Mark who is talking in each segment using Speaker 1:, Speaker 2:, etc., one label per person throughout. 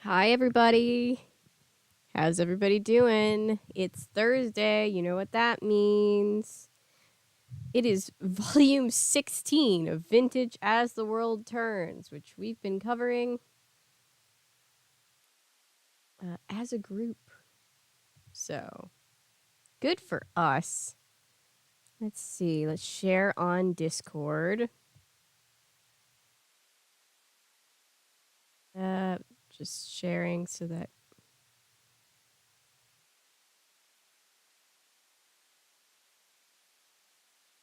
Speaker 1: Hi, everybody. How's everybody doing? It's Thursday. You know what that means. It is volume 16 of Vintage as the World Turns, which we've been covering as a group. So, good for us. Let's see. Let's share on Discord. Just sharing so that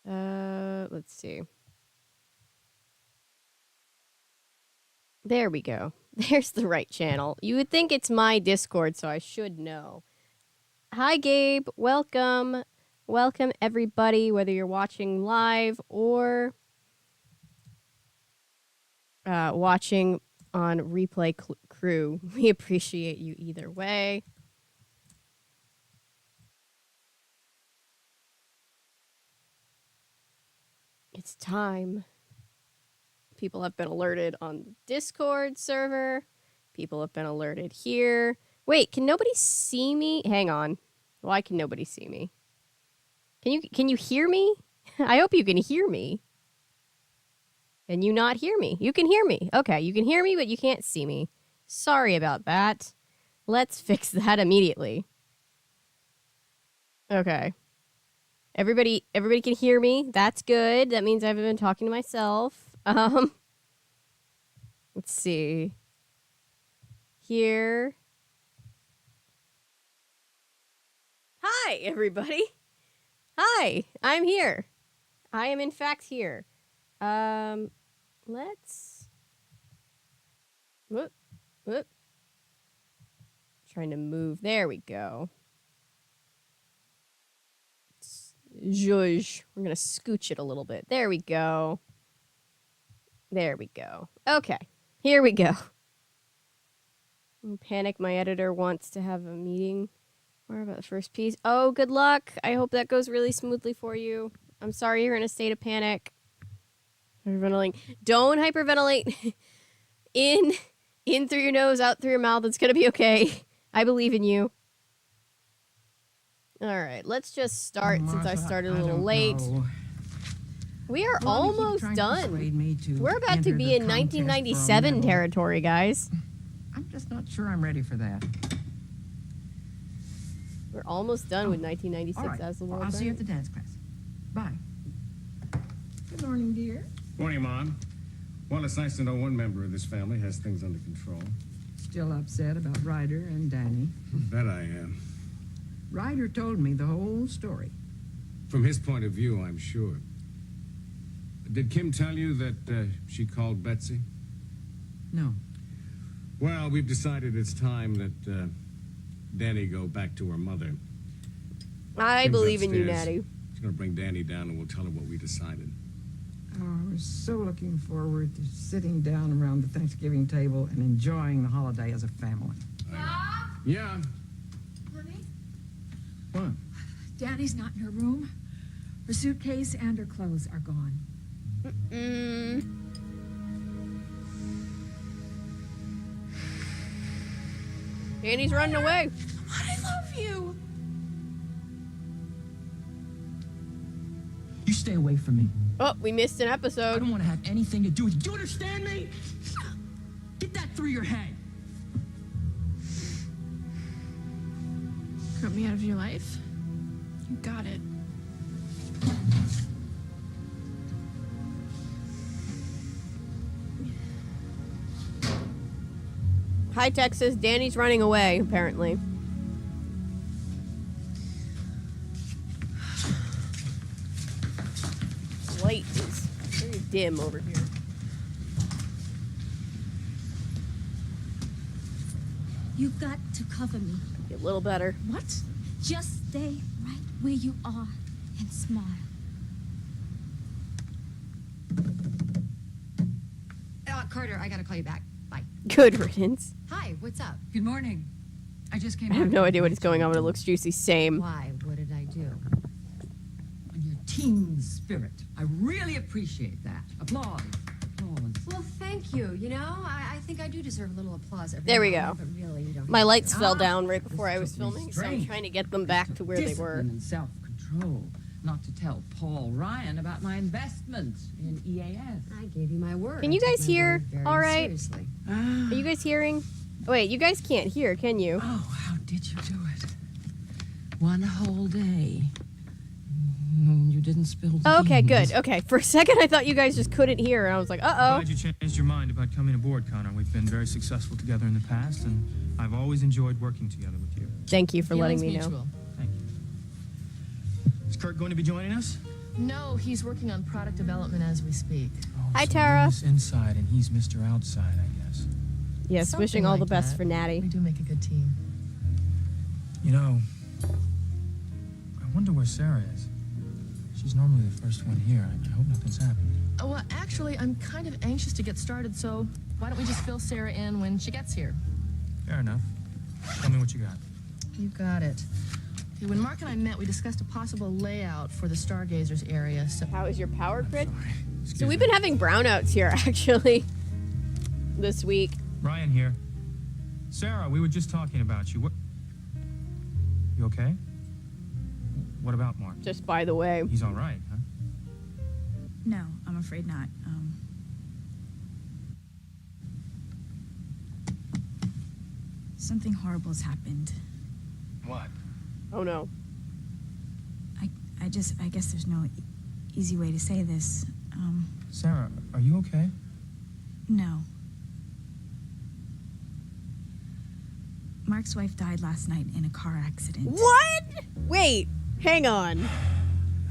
Speaker 1: let's see. There we go. There's the right channel. You would think it's my Discord, so I should know. Hi, Gabe. Welcome. Welcome, everybody, whether you're watching live or watching on Replay Crew. We appreciate you either way. It's time. People have been alerted on the Discord server. People have been alerted here. Wait, can nobody see me? Hang on. Why can nobody see me? Can you hear me? I hope you can hear me. Can you not hear me? You can hear me. Okay, you can hear me, but you can't see me. Sorry about that. Let's fix that immediately. Okay. Everybody can hear me. That's good. That means I haven't been talking to myself. Let's see. Here. Hi, everybody. Hi, I'm here. I am in fact here. Let's... Whoop. Trying to move. There we go. Zhuzh. We're going to scooch it a little bit. There we go. There we go. Okay. Here we go. Panic, my editor wants to have a meeting. More about the first piece. Oh, good luck. I hope that goes really smoothly for you. I'm sorry you're in a state of panic. Hyperventilating. Don't hyperventilate. In through your nose, out through your mouth. It's going to be okay. I believe in you. All right, let's just start since I started a little late. We are almost done. We're about to be in 1997 territory, guys.
Speaker 2: I'm just not sure I'm ready for that.
Speaker 1: We're almost done with 1996 as the world.
Speaker 2: I'll see you at the dance class. Bye. Good morning, dear.
Speaker 3: Morning, Mom. Well, it's nice to know one member of this family has things under control.
Speaker 2: Still upset about Ryder and Danny?
Speaker 3: Bet I am.
Speaker 2: Ryder told me the whole story.
Speaker 3: From his point of view, I'm sure. Did Kim tell you that she called Betsy?
Speaker 2: No.
Speaker 3: Well, we've decided it's time that Danny go back to her mother.
Speaker 1: I
Speaker 3: Kim's
Speaker 1: believe in you,
Speaker 3: upstairs.
Speaker 1: Natty.
Speaker 3: She's going to bring Danny down and we'll tell her what we decided.
Speaker 2: Oh, I was so looking forward to sitting down around the Thanksgiving table and enjoying the holiday as a family.
Speaker 3: Yeah.
Speaker 4: Honey,
Speaker 3: What?
Speaker 4: Danny's not in her room. Her suitcase and her clothes are gone.
Speaker 1: Danny's running away.
Speaker 4: I love you.
Speaker 5: You stay away from me.
Speaker 1: Oh, we missed an
Speaker 5: I
Speaker 1: episode.
Speaker 5: don't want to have anything to do with you. Do you understand me? Get that through your head.
Speaker 6: Cut me out of your life? You got it.
Speaker 1: Hi, Texas. Danny's running away, apparently. Light is very dim over here.
Speaker 7: You've got to cover me.
Speaker 1: Get a little better.
Speaker 4: What?
Speaker 7: Just stay right where you are and smile.
Speaker 8: Carter, I gotta call you back. Bye.
Speaker 1: Good riddance.
Speaker 8: Hi, what's up?
Speaker 2: Good morning. I just came
Speaker 1: I have no idea what is going on, but it looks juicy. Same.
Speaker 8: Why? What did I do?
Speaker 2: On your team spirit. I really appreciate that. Applause. Applause.
Speaker 8: Well, thank you. You know, I think think I do deserve a little applause. Every
Speaker 1: There we
Speaker 8: now
Speaker 1: go.
Speaker 8: and then, but really, you don't.
Speaker 1: My lights fell
Speaker 2: Ah,
Speaker 1: down right
Speaker 2: this
Speaker 1: before I was
Speaker 2: took me
Speaker 1: filming, so I'm
Speaker 2: strength.
Speaker 1: trying to get them back to where they were.
Speaker 2: Discipline and self-control. Not to tell Paul Ryan about my investment in EAS.
Speaker 8: I gave you my word.
Speaker 1: Can you
Speaker 8: I took
Speaker 1: guys
Speaker 8: my
Speaker 1: hear
Speaker 8: word very
Speaker 1: all right?
Speaker 8: Seriously.
Speaker 1: Are you guys hearing? Oh, wait, you guys can't hear, can you?
Speaker 2: Oh, how did you do it? One whole day. You didn't spill the
Speaker 1: Okay,
Speaker 2: beans.
Speaker 1: good. Okay, for a second I thought you guys just couldn't hear, and I was like, uh-oh.
Speaker 9: Glad you changed your mind about coming aboard, Connor. We've been very successful together in the past, and I've always enjoyed working together with you.
Speaker 1: Thank you for letting me know.
Speaker 6: Mutual.
Speaker 9: Thank you. Is Kurt going to be joining us?
Speaker 6: No, he's working on product development as we speak.
Speaker 9: Oh,
Speaker 1: Hi,
Speaker 9: so
Speaker 1: Tara.
Speaker 9: you're Miss Inside, and he's Mr. Outside, I guess.
Speaker 1: Yes,
Speaker 6: Something
Speaker 1: wishing all the
Speaker 6: like
Speaker 1: best
Speaker 6: that.
Speaker 1: for Natty.
Speaker 6: We do make a good team.
Speaker 9: You know, I wonder where Sarah is. She's normally the first one here. I hope nothing's happened.
Speaker 6: Oh, well, actually, I'm kind of anxious to get started, so why don't we just fill Sarah in when she gets here?
Speaker 9: Fair enough. Tell me what you got.
Speaker 6: You got it. Okay, when Mark and I met, we discussed a possible layout for the Stargazers area, so...
Speaker 1: How is your power grid?
Speaker 9: Excuse
Speaker 1: So we've
Speaker 9: me.
Speaker 1: been having brownouts here, actually, this week.
Speaker 9: Ryan here. Sarah, we were just talking about you. What? You okay? What about Mark?
Speaker 1: Just by the way.
Speaker 9: He's all right, huh?
Speaker 10: No, I'm afraid not. Something horrible has happened.
Speaker 9: What?
Speaker 1: Oh, no.
Speaker 10: I guess there's no easy way to say this.
Speaker 9: Sarah, are you okay?
Speaker 10: No. Mark's wife died last night in a car accident.
Speaker 1: What? Wait, hang on.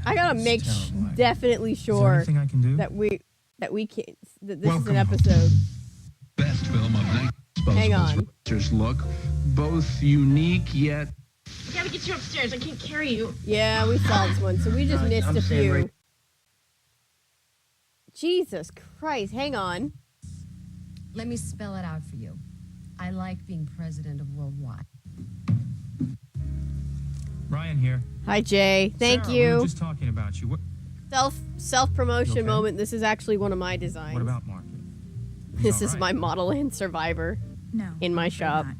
Speaker 1: I gotta
Speaker 9: That's
Speaker 1: make
Speaker 9: terrible.
Speaker 1: definitely
Speaker 9: Is there
Speaker 1: sure
Speaker 9: anything I can do?
Speaker 1: that we can't. That this is
Speaker 9: Welcome
Speaker 1: an
Speaker 9: home.
Speaker 1: episode.
Speaker 11: Best film of night.
Speaker 1: Hang on.
Speaker 11: Just look, both unique yet.
Speaker 6: I gotta get you upstairs. I can't carry you.
Speaker 1: Yeah, we saw this one, so we just missed
Speaker 2: I'm
Speaker 1: a
Speaker 2: saying
Speaker 1: few.
Speaker 2: right-
Speaker 1: Jesus Christ, hang on.
Speaker 8: Let me spell it out for you. I like being president of Worldwide.
Speaker 9: Ryan here.
Speaker 1: Hi, Jay. Thank
Speaker 9: Sarah, We
Speaker 1: you.
Speaker 9: were just talking about you. What?
Speaker 1: Self promotion
Speaker 9: You okay?
Speaker 1: moment. This is actually one of my designs.
Speaker 9: What about Mark? He's
Speaker 1: This
Speaker 9: all
Speaker 1: is
Speaker 9: right.
Speaker 1: my model and survivor.
Speaker 10: No.
Speaker 1: In my
Speaker 10: I'm afraid
Speaker 1: shop.
Speaker 10: not.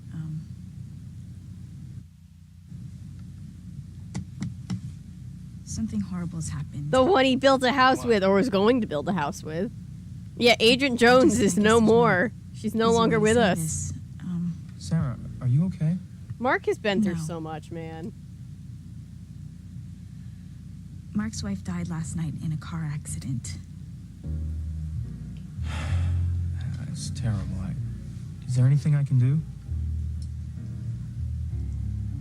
Speaker 10: Something horrible has happened.
Speaker 1: The one he built a house
Speaker 9: What?
Speaker 1: with, or was going to build a house with. Yeah, Agent Jones is no more. She's no
Speaker 10: Easy
Speaker 1: longer
Speaker 10: way to
Speaker 1: with
Speaker 10: say
Speaker 1: us.
Speaker 10: this.
Speaker 9: Sarah, are you okay?
Speaker 1: Mark has been through
Speaker 10: No.
Speaker 1: so much, man.
Speaker 10: Mark's wife died last night in a car accident.
Speaker 9: It's terrible. Is there anything I can do?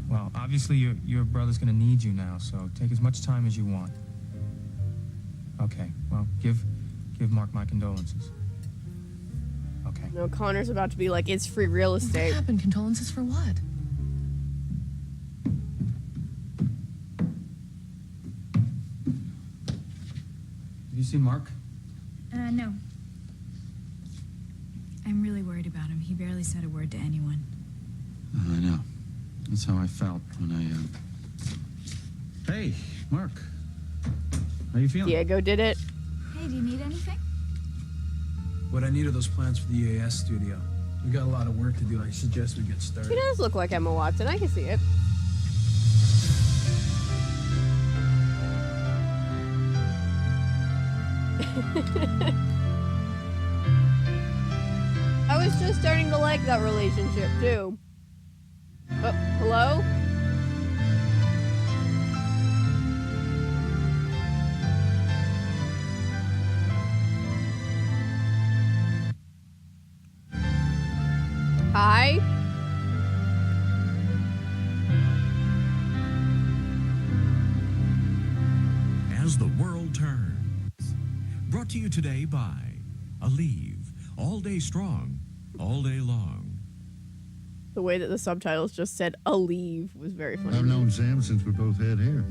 Speaker 9: Well, obviously your brother's gonna need you now, so take as much time as you want. Okay. Well, give Mark my condolences. Okay.
Speaker 1: No, Connor's about to be like, it's free real
Speaker 6: What
Speaker 1: estate.
Speaker 6: happened? Condolences for what?
Speaker 9: Have you seen Mark?
Speaker 10: No. I'm really worried about him. He barely said a word to anyone.
Speaker 11: I know. That's how I felt when I. Hey, Mark. How you feeling?
Speaker 1: Diego did it.
Speaker 10: Hey, do you need anything?
Speaker 12: What I need are those plans for the EAS studio. We got a lot of work to do. I suggest we get
Speaker 1: She
Speaker 12: started.
Speaker 1: does look like Emma Watson. I can see it. I was just starting to like that relationship too. Oh, hello? Hi?
Speaker 13: As the world turns. Brought to you today by Aleve. All day strong, all day long.
Speaker 1: The way that the subtitles just said "Aleve" was very funny.
Speaker 14: I've known Sam since we both had hair.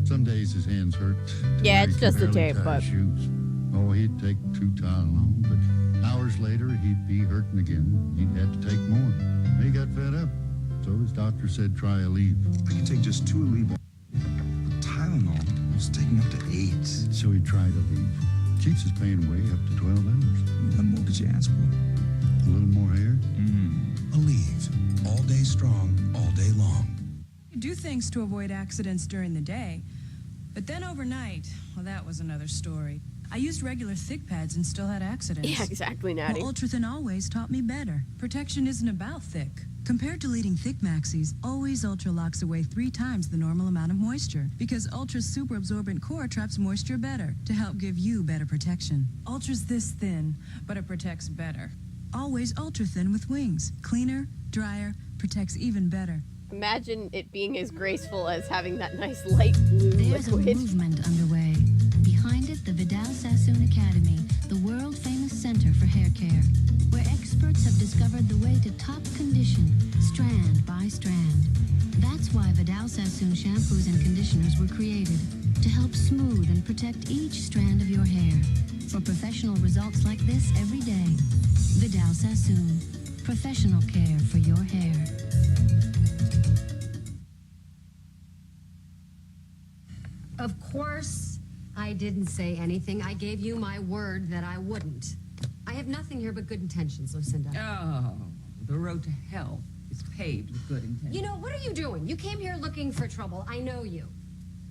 Speaker 14: Some days his hands hurt.
Speaker 1: Yeah,
Speaker 14: He
Speaker 1: it's
Speaker 14: could
Speaker 1: just the
Speaker 14: barely
Speaker 1: tape,
Speaker 14: tie
Speaker 1: but-
Speaker 14: shoes. Oh, he'd take 2 Tylenol, but hours later he'd be hurting again. He'd have to take more. He got fed up, so his doctor said try Aleve.
Speaker 15: I could take just 2 Aleve. Tylenol was taking up to 8.
Speaker 14: So he tried Aleve. Keeps his pain away up to 12 hours.
Speaker 15: What more could you ask for?
Speaker 14: A little more hair?
Speaker 15: Aleve. All day strong, all day long.
Speaker 16: You do things to avoid accidents during the day, but then overnight, well, that was another story. I used regular thick pads and still had accidents.
Speaker 1: Yeah, exactly, Natty.
Speaker 16: Well, Ultrathin Always taught me better. Protection isn't about thick. Compared to leading thick maxis, Always Ultra locks away 3 times the normal amount of moisture because Ultra's super absorbent core traps moisture better to help give you better protection. Ultra's this thin, but it protects better. Always Ultra Thin with wings. Cleaner, drier, protects even better.
Speaker 1: Imagine it being as graceful as having that nice light blue
Speaker 17: There's
Speaker 1: liquid.
Speaker 17: a movement underway. Behind it, the Vidal Sassoon Academy, the world-famous center for hair care, where experts have discovered the way to top condition, strand by strand. That's why Vidal Sassoon shampoos and conditioners were created, to help smooth and protect each strand of your hair. For professional results like this every day, Vidal Sassoon, professional care for your hair.
Speaker 8: Of course, I didn't say anything. I gave you my word that I wouldn't. I have nothing here but good intentions, Lucinda.
Speaker 5: Oh, the road to hell is paved with good intentions.
Speaker 8: You know, what are you doing? You came here looking for trouble. I know you.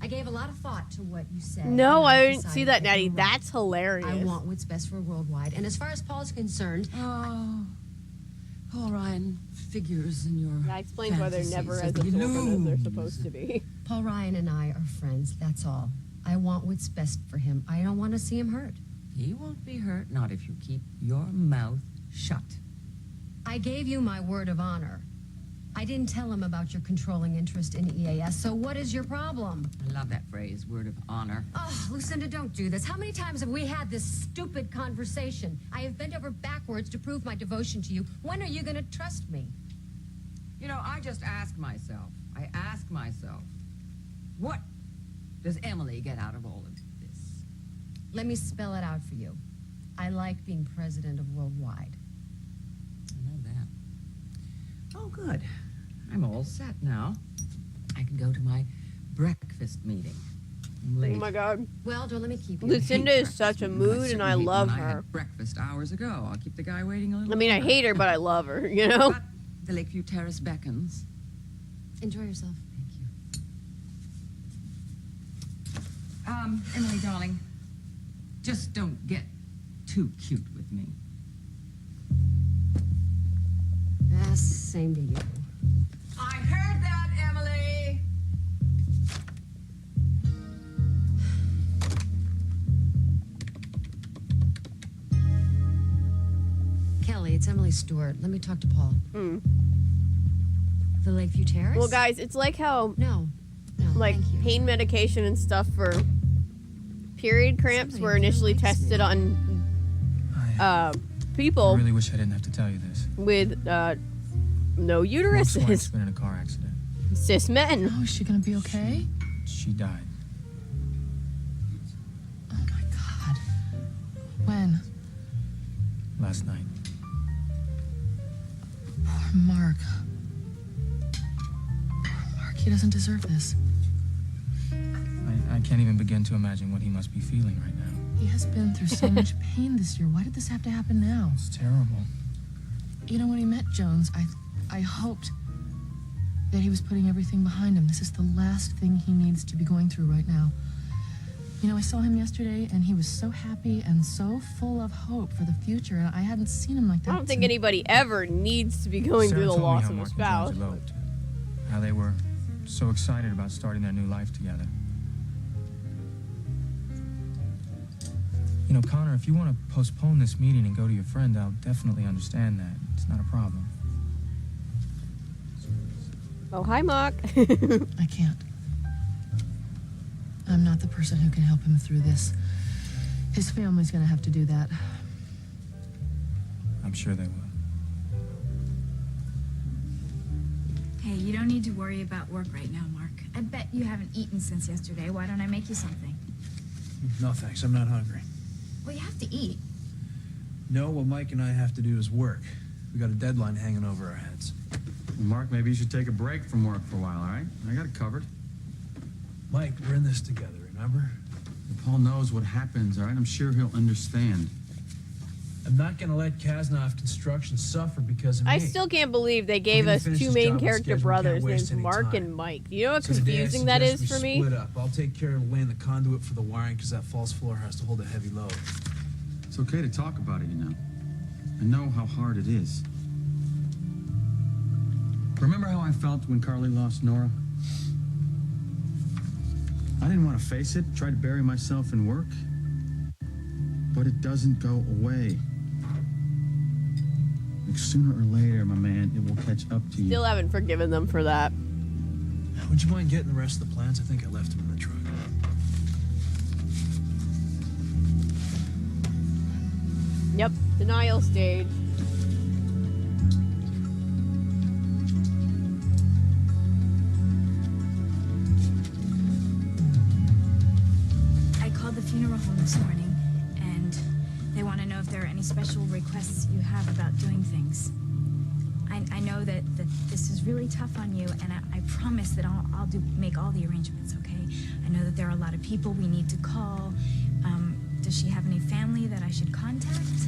Speaker 8: I gave a lot of thought to what you said.
Speaker 1: No,
Speaker 8: and
Speaker 1: I didn't
Speaker 8: decided
Speaker 1: see that, Natty.
Speaker 8: you're right.
Speaker 1: That's hilarious.
Speaker 8: I want what's best for Worldwide. And as far as Paul's concerned...
Speaker 5: Oh, Paul Ryan figures in your
Speaker 1: That explains why they're never as
Speaker 5: fantasies of
Speaker 1: absorbent as they're
Speaker 5: illusions.
Speaker 1: supposed to be.
Speaker 8: Paul Ryan and I are friends, that's all. I want what's best for him. I don't want to see him hurt.
Speaker 5: He won't be hurt, not if you keep your mouth shut.
Speaker 8: I gave you my word of honor. I didn't tell him about your controlling interest in EAS, so what is your problem?
Speaker 5: I love that phrase, word of honor.
Speaker 8: Oh, Lucinda, don't do this. How many times have we had this stupid conversation? I have bent over backwards to prove my devotion to you. When are you going to trust me?
Speaker 5: You know, I ask myself, what does Emily get out of all of this?
Speaker 8: Let me spell it out for you. I like being president of Worldwide.
Speaker 5: I know that. Oh, good. I'm all set now. I can go to my breakfast meeting. I'm
Speaker 1: Oh
Speaker 5: late.
Speaker 1: my god.
Speaker 8: Well, don't let me keep you.
Speaker 1: Lucinda is such a mood, and I love
Speaker 5: I
Speaker 1: her.
Speaker 5: had breakfast hours ago. I'll keep the guy waiting a little
Speaker 1: I mean, I
Speaker 5: longer.
Speaker 1: hate her, but I love her, you know?
Speaker 5: But the Lakeview Terrace beckons.
Speaker 8: Enjoy yourself.
Speaker 5: Emily, darling, just don't get too cute with me.
Speaker 8: Same to you.
Speaker 5: I heard that, Emily!
Speaker 8: Kelly, it's Emily Stewart. Let me talk to Paul. The Lakeview Terrace?
Speaker 1: Well, guys, it's like how...
Speaker 8: No,
Speaker 1: like, pain medication and stuff for period cramps were initially tested on people
Speaker 9: I really wish I didn't have to tell you this.
Speaker 1: with no
Speaker 9: Mom's
Speaker 1: uteruses.
Speaker 9: wife's been in a car accident.
Speaker 1: Cis men.
Speaker 6: Oh, is she gonna be okay?
Speaker 9: She died.
Speaker 6: Oh my God. When?
Speaker 9: Last night.
Speaker 6: Poor Mark. Poor Mark, he doesn't deserve this.
Speaker 9: I can't even begin to imagine what he must be feeling right now.
Speaker 6: He has been through so much pain this year. Why did this have to happen now?
Speaker 9: It's terrible.
Speaker 6: You know, when he met Jones, I hoped that he was putting everything behind him. This is the last thing he needs to be going through right now. You know, I saw him yesterday, and he was so happy and so full of hope for the future. And I hadn't seen him like that.
Speaker 1: I don't think anybody ever needs to be going
Speaker 9: Sarah
Speaker 1: through the
Speaker 9: told me
Speaker 1: loss
Speaker 9: how
Speaker 1: of a
Speaker 9: Mark and
Speaker 1: spouse.
Speaker 9: Jones eloped. How they were so excited about starting their new life together. You know, Connor, if you want to postpone this meeting and go to your friend, I'll definitely understand that. It's not a problem.
Speaker 1: Oh, hi, Mark.
Speaker 6: I can't. I'm not the person who can help him through this. His family's gonna have to do that.
Speaker 9: I'm sure they will.
Speaker 10: Hey, you don't need to worry about work right now, Mark. I bet you haven't eaten since yesterday. Why don't I make you something?
Speaker 12: No, thanks. I'm not hungry.
Speaker 10: Well, you have to eat.
Speaker 12: No, what Mike and I have to do is work. We got a deadline hanging over our heads.
Speaker 11: Mark, maybe you should take a break from work for a while, all right? I got it covered.
Speaker 12: Mike, we're in this together, remember?
Speaker 11: Paul knows what happens, all right? I'm sure he'll understand.
Speaker 12: I'm not gonna let Kasnov Construction suffer because of me.
Speaker 1: I still can't believe they gave
Speaker 12: gonna
Speaker 1: us
Speaker 12: finish
Speaker 1: two
Speaker 12: this
Speaker 1: main
Speaker 12: job on
Speaker 1: character
Speaker 12: schedule. We
Speaker 1: brothers
Speaker 12: can't waste
Speaker 1: named
Speaker 12: any
Speaker 1: Mark
Speaker 12: time.
Speaker 1: and Mike. You know how
Speaker 12: So today I
Speaker 1: confusing that is
Speaker 12: suggest
Speaker 1: for
Speaker 12: we
Speaker 1: me?
Speaker 12: Split up. I'll take care of laying the conduit for the wiring because that false floor has to hold a heavy load.
Speaker 11: It's okay to talk about it, you know. I know how hard it is. Remember how I felt when Carly lost Nora? I didn't want to face it, tried to bury myself in work. But it doesn't go away. Like sooner or later, my man, it will catch up to you.
Speaker 1: Still haven't forgiven them for that.
Speaker 12: Would you mind getting the rest of the plans? I think I left them in the truck.
Speaker 1: Yep, denial stage.
Speaker 10: I called the funeral home this morning, and they want to know if there are any special requests you have about doing things. I know that this is really tough on you, and I promise that I'll make all the arrangements, okay? I know that there are a lot of people we need to call. Does she have any family that I should contact?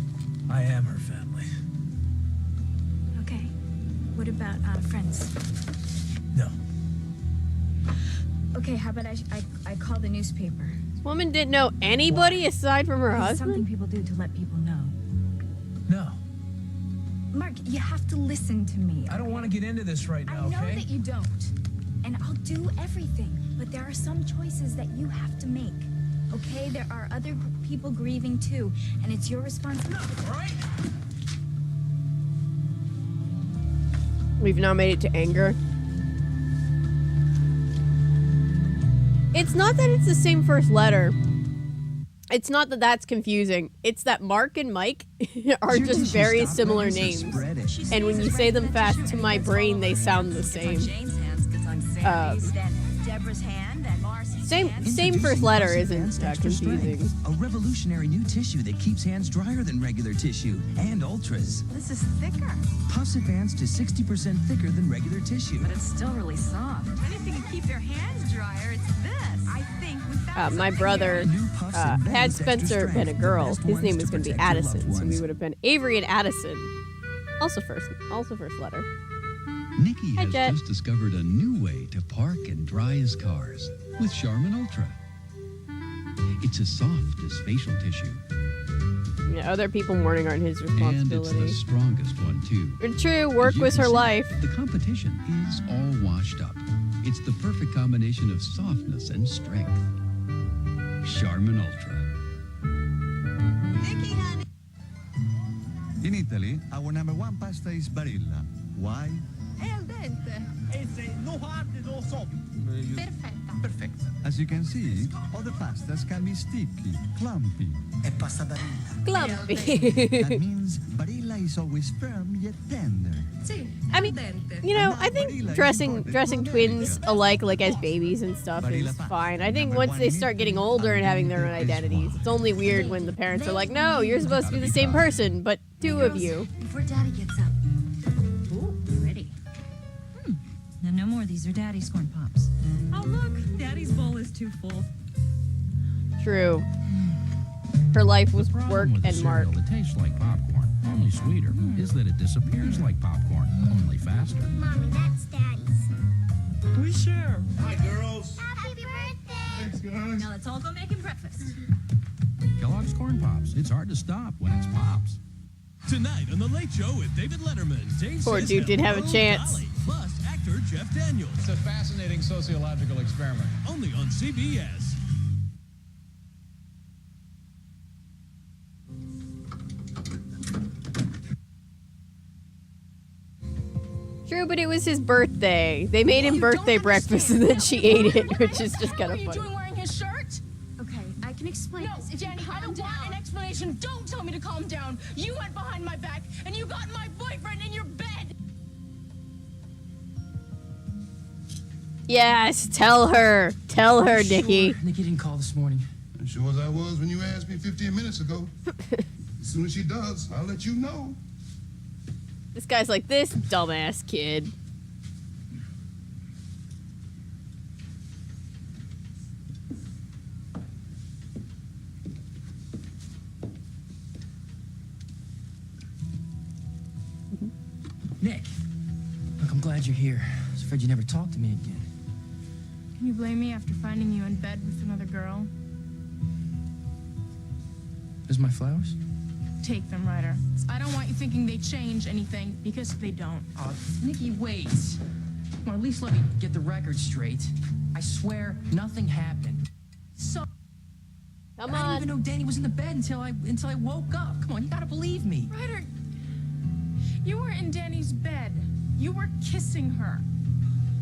Speaker 12: I am her family.
Speaker 10: Okay. What about friends?
Speaker 12: No.
Speaker 10: Okay, how about I call the newspaper?
Speaker 1: This woman didn't know anybody aside from her
Speaker 10: This is
Speaker 1: husband?
Speaker 10: something people do to let people know.
Speaker 12: No.
Speaker 10: Mark, you have to listen to me.
Speaker 12: I don't want to get into this right now,
Speaker 10: I know
Speaker 12: okay?
Speaker 10: that you don't. And I'll do everything. But there are some choices that you have to make. Okay? There are other people grieving too. And it's your responsibility.
Speaker 12: All right?
Speaker 1: We've now made it to anger. It's not that it's the same first letter. It's not that that's confusing. It's that Mark and Mike are just very similar names. And when you say them fast, to my brain, they sound the same. Same first letter isn't confusing.
Speaker 18: A revolutionary new tissue that keeps hands drier than regular tissue, and Ultras.
Speaker 16: This is thicker.
Speaker 18: Puffs advance to 60% thicker than regular tissue.
Speaker 16: But it's still really soft. If anything to keep your hands drier, it's this. I think we found
Speaker 1: My brother, had Spencer been a girl, his name was going to be Addison, so we would have been Avery and Addison. Also first letter.
Speaker 19: Nikki
Speaker 1: Hi,
Speaker 19: has
Speaker 1: Jet.
Speaker 19: just discovered a new way to park and dry his cars with Charmin Ultra. It's as soft as facial tissue,
Speaker 1: Yeah, other people mourning aren't his
Speaker 19: and it's
Speaker 1: responsibility.
Speaker 19: the strongest one too.
Speaker 1: True, work
Speaker 19: As you
Speaker 1: was
Speaker 19: can
Speaker 1: her
Speaker 19: see,
Speaker 1: life.
Speaker 19: The competition is all washed up. It's the perfect combination of softness and strength. Charmin Ultra.
Speaker 20: In Italy, our number one pasta is Barilla. Why?
Speaker 16: È al dente.
Speaker 20: No hard, no soft.
Speaker 16: Perfetta.
Speaker 20: Perfect. As you can see, other pastas can be sticky, clumpy. È pasta Barilla.
Speaker 1: Clumpy.
Speaker 20: That means Barilla is always firm yet tender.
Speaker 1: I mean, you know, I think dressing twins alike, like as babies and stuff, is fine. I think once they start getting older and having their own identities, it's only weird when the parents are like, no, you're supposed to be the same person, but two of you.
Speaker 7: Before Daddy gets up. Ooh, pretty. Now, no more. These are Daddy's corn pops.
Speaker 16: Oh, look. Daddy's bowl is too full.
Speaker 1: True. Her life was
Speaker 21: The problem
Speaker 1: work
Speaker 21: with a
Speaker 1: and Mark.
Speaker 21: cereal that tastes like popcorn, only sweeter, is that it disappears like popcorn, only faster.
Speaker 22: Mommy, that's Daddy's.
Speaker 12: We share.
Speaker 22: Hi, girls. Happy birthday. Thanks, guys.
Speaker 7: Now, let's all go making breakfast.
Speaker 21: Kellogg's Corn Pops. It's hard to stop when it's Pops.
Speaker 13: Tonight on The Late Show with David Letterman, Dave
Speaker 1: Poor
Speaker 13: says
Speaker 1: dude did have a
Speaker 13: hello,
Speaker 1: chance.
Speaker 13: Dolly, plus actor Jeff Daniels.
Speaker 23: It's a fascinating sociological experiment.
Speaker 13: Only on CBS.
Speaker 1: True, but it was his birthday. They made him birthday breakfast and then she ate it, which is just kind of funny.
Speaker 6: Wearing his shirt?
Speaker 10: Okay, I can explain
Speaker 6: No,
Speaker 10: this. If
Speaker 6: Jenny,
Speaker 10: you
Speaker 6: I
Speaker 10: calm
Speaker 6: don't want an explanation. Don't tell me to calm down. You went behind my back, and you got my boyfriend in your bed.
Speaker 1: Yes, tell her. Tell her, Nikki.
Speaker 12: Nikki didn't call this morning.
Speaker 24: As sure as I was when you asked me 15 minutes ago. As soon as she does, I'll let you know.
Speaker 1: This guy's like, this dumbass kid.
Speaker 2: Nick, look, I'm glad you're here. I was afraid you'd never talk to me again.
Speaker 10: Can you blame me after finding you in bed with another girl?
Speaker 2: There's my flowers.
Speaker 10: Take them, Ryder. I don't want you thinking they change anything, because they don't.
Speaker 2: Nikki, wait. Come on, at least let me get the record straight. I swear, nothing happened. So...
Speaker 1: Come
Speaker 2: I
Speaker 1: on.
Speaker 2: didn't even know Danny was in the bed until I woke up. Come on, you gotta believe me.
Speaker 10: Ryder, you were in Danny's bed. You were kissing her.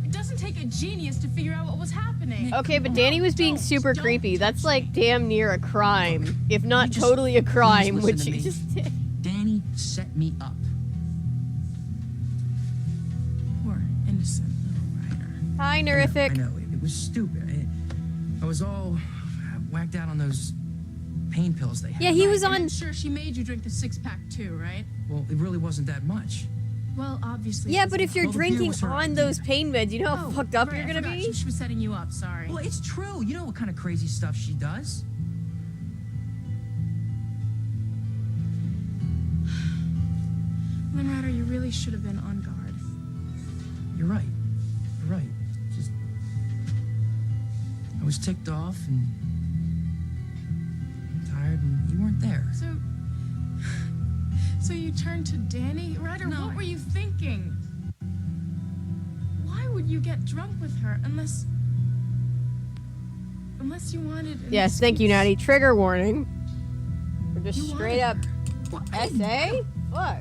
Speaker 10: It doesn't take a genius to figure out what was happening.
Speaker 1: Okay, but Danny was being super creepy. That's like damn near a crime, if not totally a crime,
Speaker 2: Please
Speaker 1: which
Speaker 2: listen to
Speaker 1: he
Speaker 2: me.
Speaker 1: just did.
Speaker 2: Danny set me up.
Speaker 10: Poor innocent little Ryder.
Speaker 1: Hi, Nerrific.
Speaker 2: I know, it was stupid. I was all whacked out on those pain pills they had.
Speaker 1: Yeah, he was
Speaker 10: And
Speaker 1: on.
Speaker 10: I'm sure she made you drink the 6-pack too, right?
Speaker 2: Well, it really wasn't that much.
Speaker 10: Well, obviously.
Speaker 1: Yeah,
Speaker 10: it
Speaker 1: but
Speaker 10: was
Speaker 1: if you're
Speaker 10: enough.
Speaker 1: drinking on those pain meds, you know how fucked up
Speaker 10: right,
Speaker 1: you're
Speaker 10: I
Speaker 1: gonna
Speaker 10: forgot.
Speaker 1: be?
Speaker 10: She was setting you up, sorry.
Speaker 2: Well, it's true. You know what kind of crazy stuff she does.
Speaker 10: Then, Ryder, you really should have been on guard.
Speaker 2: You're right. You're right. Just... I was ticked off and tired, and you weren't there.
Speaker 10: So you turned to Danny? Ryder, what were you thinking? Why would you get drunk with her unless you wanted an
Speaker 1: Yes, thank you,
Speaker 10: excuse?
Speaker 1: Natty. Trigger warning. Or just
Speaker 10: You
Speaker 1: straight up SA? What?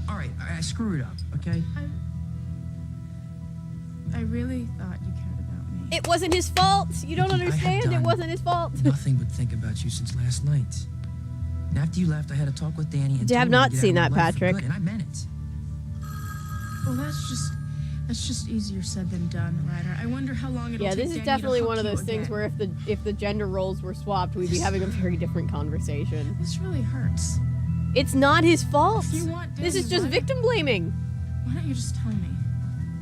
Speaker 2: All right, I screwed up, okay?
Speaker 10: I really thought you cared about me.
Speaker 1: It wasn't his fault. You don't
Speaker 2: Nikki, I have
Speaker 1: understand. It
Speaker 2: done
Speaker 1: wasn't his fault.
Speaker 2: Nothing but think about you since last night. And after you left, I had a talk with Danny and
Speaker 1: You have
Speaker 2: told her
Speaker 1: not
Speaker 2: to get
Speaker 1: seen
Speaker 2: out of
Speaker 1: that,
Speaker 2: my life for
Speaker 1: Patrick.
Speaker 2: good, and I meant it.
Speaker 10: Well, that's just easier said than done, Ryder. I wonder how long it'll
Speaker 1: Yeah,
Speaker 10: take
Speaker 1: this is
Speaker 10: Danny
Speaker 1: definitely
Speaker 10: to
Speaker 1: one of
Speaker 10: hook
Speaker 1: those
Speaker 10: you
Speaker 1: things
Speaker 10: again.
Speaker 1: where if the gender roles were swapped, we'd be having a very different conversation.
Speaker 10: This really hurts.
Speaker 1: It's not his fault.
Speaker 10: If you want
Speaker 1: This is
Speaker 10: Danny,
Speaker 1: just
Speaker 10: why-
Speaker 1: victim blaming.
Speaker 10: Why don't you just tell me?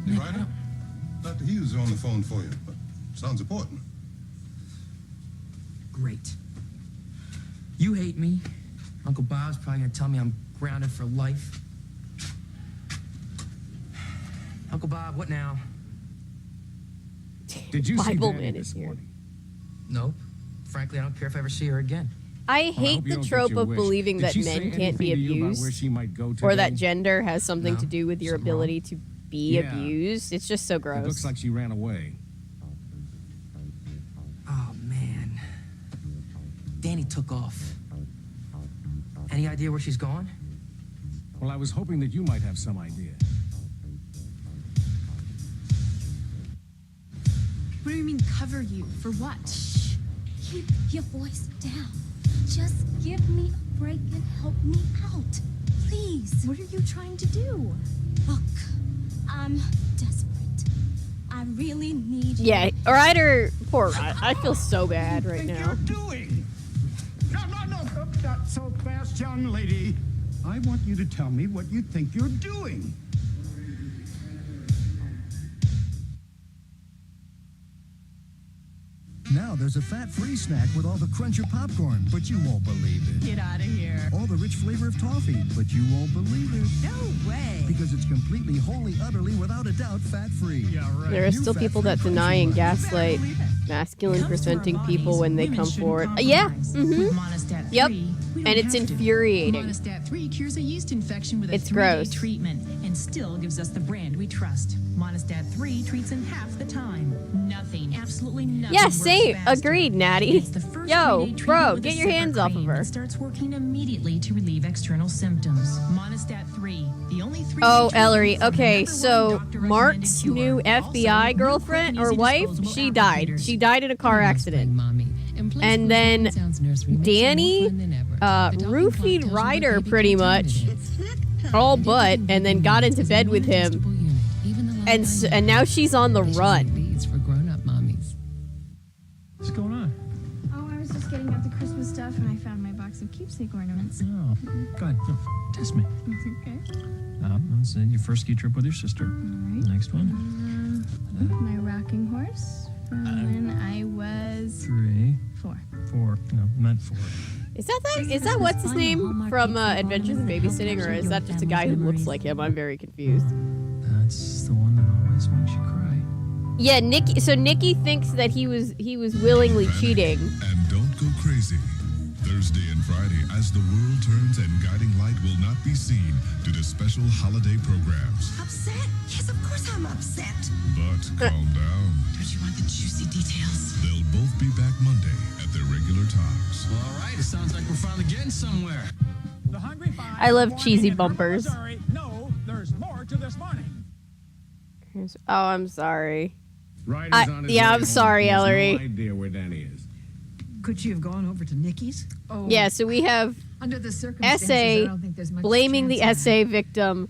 Speaker 24: Hey, Ryder, Dr. Hughes is on the phone for you. But sounds important.
Speaker 2: Great. You hate me. Uncle Bob's probably gonna tell me I'm grounded for life. Uncle Bob, what now?
Speaker 3: Did you see
Speaker 1: Bible
Speaker 3: Danny
Speaker 1: Man
Speaker 3: this
Speaker 1: is here.
Speaker 3: morning?
Speaker 2: Nope. Frankly, I don't care if I ever see her again.
Speaker 1: I
Speaker 3: Well,
Speaker 1: hate
Speaker 3: hope you
Speaker 1: the
Speaker 3: don't get
Speaker 1: trope
Speaker 3: your
Speaker 1: of
Speaker 3: wish.
Speaker 1: believing
Speaker 3: Did
Speaker 1: that
Speaker 3: she say
Speaker 1: men can't be
Speaker 3: anything to you about where
Speaker 1: abused,
Speaker 3: she might go
Speaker 1: or that
Speaker 3: today?
Speaker 1: gender has something
Speaker 3: No?
Speaker 1: to do with your
Speaker 3: Something wrong?
Speaker 1: ability to be
Speaker 3: Yeah.
Speaker 1: abused. It's just so
Speaker 3: It
Speaker 1: gross.
Speaker 3: looks like she ran away.
Speaker 2: Oh, man. Danny took off. Any idea where she's going?
Speaker 3: Well, I was hoping that you might have some idea.
Speaker 10: What do you mean cover you? For what?
Speaker 22: Keep your voice down. Just give me a break and help me out. Please.
Speaker 10: What are you trying to do?
Speaker 22: Look, I'm desperate. I really need you.
Speaker 1: Yeah, Ryder, poor Ryder. I feel so bad right now.
Speaker 20: doing? No, not so fast, young lady. I want you to tell me what you think you're doing.
Speaker 4: Now there's a fat-free snack with all the cruncher popcorn, but you won't believe it.
Speaker 16: Get out of here.
Speaker 4: All the rich flavor of toffee, but you won't believe it.
Speaker 16: No way.
Speaker 4: Because it's completely, wholly, utterly, without a doubt, fat-free. Yeah, right.
Speaker 1: There are still people that deny and gaslight masculine presenting people when they come forward. Yeah. Mm-hmm.
Speaker 7: Monostat
Speaker 1: Yep.
Speaker 7: 3, we
Speaker 1: And
Speaker 7: don't
Speaker 1: it's
Speaker 7: have to.
Speaker 1: infuriating.
Speaker 7: Monostat 3 cures a yeast infection with a
Speaker 1: It's
Speaker 7: 3-day
Speaker 1: gross.
Speaker 7: treatment and still gives us the brand we trust. Monostat 3 treats in half the time. Nothing, absolutely nothing.
Speaker 1: Yeah,
Speaker 7: works
Speaker 1: same.
Speaker 7: faster.
Speaker 1: Agreed, Natty.
Speaker 7: It's the first
Speaker 1: Yo,
Speaker 7: 3-day treatment
Speaker 1: bro,
Speaker 7: with
Speaker 1: get
Speaker 7: a
Speaker 1: your hands
Speaker 7: zipper
Speaker 1: off of
Speaker 7: cream
Speaker 1: her.
Speaker 7: that starts working immediately to relieve external symptoms. Monostat 3, the only 3-day
Speaker 1: Oh,
Speaker 7: treatment
Speaker 1: Ellery.
Speaker 7: for
Speaker 1: Okay,
Speaker 7: number
Speaker 1: so
Speaker 7: one doctor-recommended
Speaker 1: Mark's
Speaker 7: cure.
Speaker 1: new FBI girlfriend or
Speaker 7: easy
Speaker 1: wife,
Speaker 7: disposable
Speaker 1: she died.
Speaker 7: applicators.
Speaker 1: She died in a car accident. And then Danny roofied Ryder pretty much, all but, and then got into bed with him. And now she's on the run.
Speaker 6: For grown-up mommies.
Speaker 3: What's going on?
Speaker 10: Oh, I was just getting out the Christmas stuff and I found my box of keepsake ornaments.
Speaker 3: Oh, go ahead. No, test me.
Speaker 10: Okay.
Speaker 3: That's your first ski trip with your sister. Next one.
Speaker 10: My rocking horse from when I was
Speaker 3: 3,
Speaker 10: 4.
Speaker 3: 4. No, meant 4.
Speaker 1: Is that what's his name from Adventures in Babysitting, or is that just a guy who looks like him? I'm very confused.
Speaker 3: That's the one that always makes you cry.
Speaker 1: Yeah, Nikki. So Nikki thinks that he was willingly cheating.
Speaker 5: And don't go crazy. Thursday and Friday, as the world turns and Guiding Light will not be seen due to special holiday programs.
Speaker 14: Upset? Yes, of course I'm upset.
Speaker 5: But calm down.
Speaker 14: Don't you want the juicy details?
Speaker 5: They'll both be back Monday at their regular times.
Speaker 2: All right, it sounds like we're finally getting somewhere.
Speaker 23: The Hungry Five
Speaker 1: I love
Speaker 23: performing
Speaker 1: cheesy
Speaker 23: in Hermon,
Speaker 1: bumpers.
Speaker 23: Missouri. No, there's more to this morning.
Speaker 1: Oh, I'm sorry.
Speaker 23: Ryder's on his
Speaker 1: Yeah,
Speaker 23: way
Speaker 1: I'm
Speaker 23: home.
Speaker 1: sorry,
Speaker 23: He has
Speaker 1: Ellery.
Speaker 23: No idea where Danny is.
Speaker 14: Could she have gone over to Nikki's?
Speaker 6: Oh,
Speaker 1: Yeah, so we have
Speaker 6: under the circumstances,
Speaker 1: essay
Speaker 6: I don't think there's much
Speaker 1: blaming the
Speaker 6: chance of
Speaker 1: essay victim.